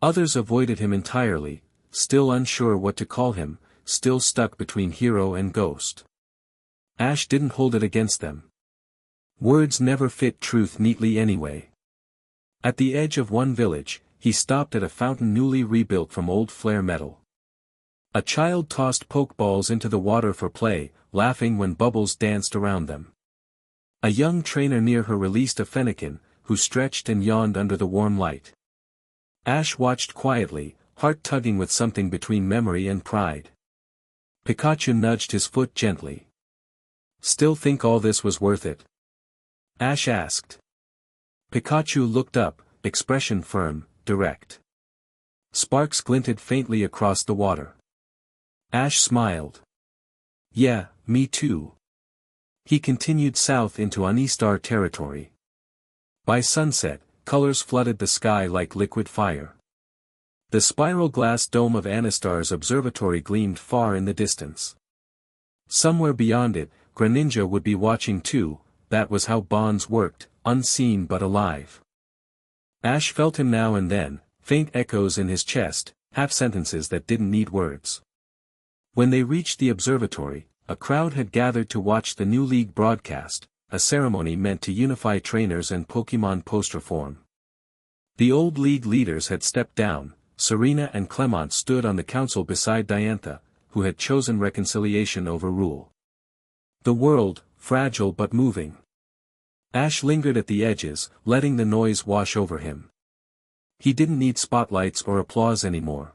Others avoided him entirely, still unsure what to call him, still stuck between hero and ghost. Ash didn't hold it against them. Words never fit truth neatly anyway. At the edge of one village, he stopped at a fountain newly rebuilt from old flare metal. A child tossed pokeballs into the water for play, laughing when bubbles danced around them. A young trainer near her released a fennekin, who stretched and yawned under the warm light. Ash watched quietly, heart tugging with something between memory and pride. Pikachu nudged his foot gently. "Still think all this was worth it?" Ash asked. Pikachu looked up, expression firm, direct. Sparks glinted faintly across the water. Ash smiled. "Yeah, me too." He continued south into Anistar territory. By sunset, colors flooded the sky like liquid fire. The spiral glass dome of Anistar's observatory gleamed far in the distance. Somewhere beyond it, Greninja would be watching too, that was how bonds worked, unseen but alive. Ash felt him now and then, faint echoes in his chest, half-sentences that didn't need words. When they reached the observatory, a crowd had gathered to watch the new league broadcast, a ceremony meant to unify trainers and Pokémon post-reform. The old league leaders had stepped down, Serena and Clement stood on the council beside Diantha, who had chosen reconciliation over rule. The world, fragile but moving. Ash lingered at the edges, letting the noise wash over him. He didn't need spotlights or applause anymore.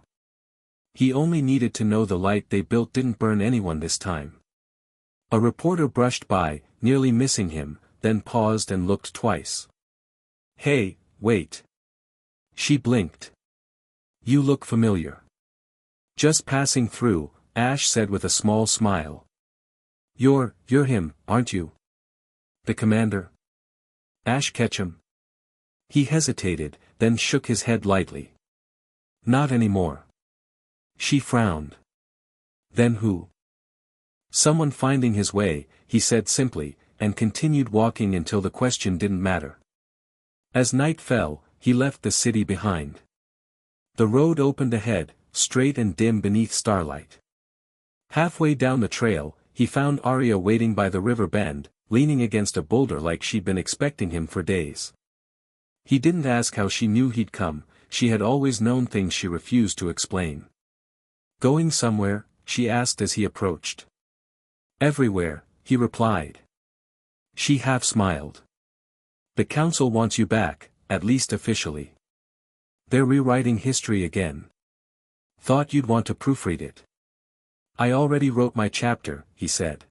He only needed to know the light they built didn't burn anyone this time. A reporter brushed by, nearly missing him, then paused and looked twice. "Hey, wait." She blinked. "You look familiar." "Just passing through," Ash said with a small smile. You're him, aren't you? The commander?" Ash Ketchum. He hesitated, then shook his head lightly. "Not anymore." She frowned. "Then who?" "Someone finding his way," he said simply, and continued walking until the question didn't matter. As night fell, he left the city behind. The road opened ahead, straight and dim beneath starlight. Halfway down the trail, he found Arya waiting by the river bend, leaning against a boulder like she'd been expecting him for days. He didn't ask how she knew he'd come, she had always known things she refused to explain. Going somewhere? She asked as he approached. Everywhere, he replied. She half smiled. The council wants you back, at least officially. They're rewriting history again. Thought you'd want to proofread it. I already wrote my chapter, he said.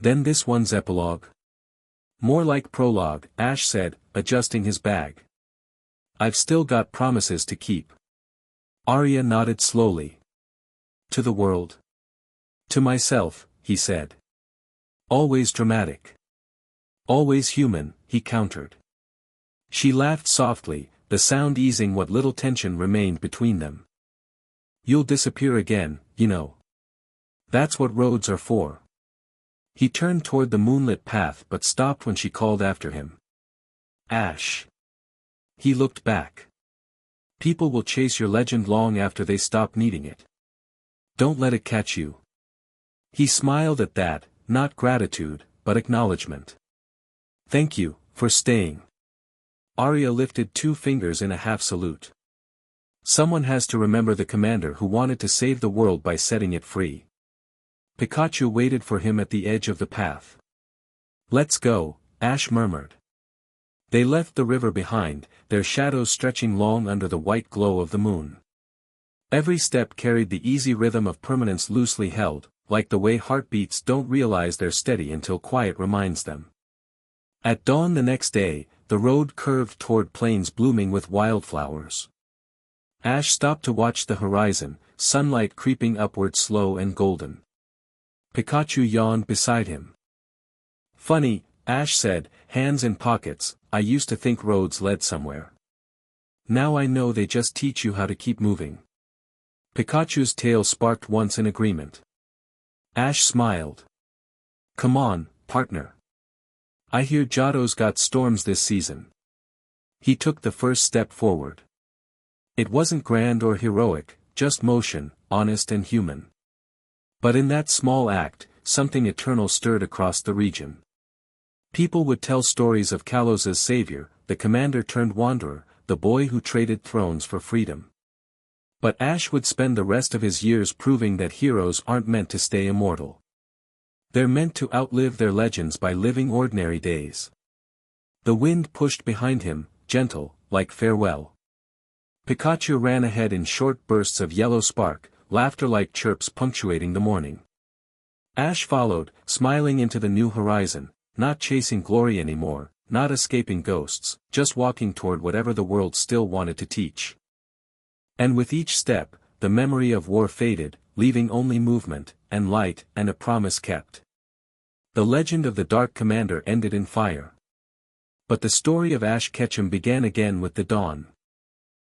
Then this one's epilogue? More like prologue, Ash said, adjusting his bag. I've still got promises to keep. Arya nodded slowly. To the world. To myself, he said. Always dramatic. Always human, he countered. She laughed softly, the sound easing what little tension remained between them. You'll disappear again, you know. That's what roads are for. He turned toward the moonlit path but stopped when she called after him. Ash. He looked back. People will chase your legend long after they stop needing it. Don't let it catch you. He smiled at that, not gratitude, but acknowledgement. Thank you, for staying. Arya lifted 2 fingers in a half salute. Someone has to remember the commander who wanted to save the world by setting it free. Pikachu waited for him at the edge of the path. Let's go, Ash murmured. They left the river behind, their shadows stretching long under the white glow of the moon. Every step carried the easy rhythm of permanence loosely held, like the way heartbeats don't realize they're steady until quiet reminds them. At dawn the next day, the road curved toward plains blooming with wildflowers. Ash stopped to watch the horizon, sunlight creeping upward slow and golden. Pikachu yawned beside him. Funny, Ash said, hands in pockets, I used to think roads led somewhere. Now I know they just teach you how to keep moving. Pikachu's tail sparked once in agreement. Ash smiled. Come on, partner. I hear Johto's got storms this season. He took the first step forward. It wasn't grand or heroic, just motion, honest and human. But in that small act, something eternal stirred across the region. People would tell stories of Kalos as savior, the commander-turned-wanderer, the boy who traded thrones for freedom. But Ash would spend the rest of his years proving that heroes aren't meant to stay immortal. They're meant to outlive their legends by living ordinary days. The wind pushed behind him, gentle, like farewell. Pikachu ran ahead in short bursts of yellow spark, laughter-like chirps punctuating the morning. Ash followed, smiling into the new horizon, not chasing glory anymore, not escaping ghosts, just walking toward whatever the world still wanted to teach. And with each step, the memory of war faded, leaving only movement, and light, and a promise kept. The legend of the Dark Commander ended in fire. But the story of Ash Ketchum began again with the dawn.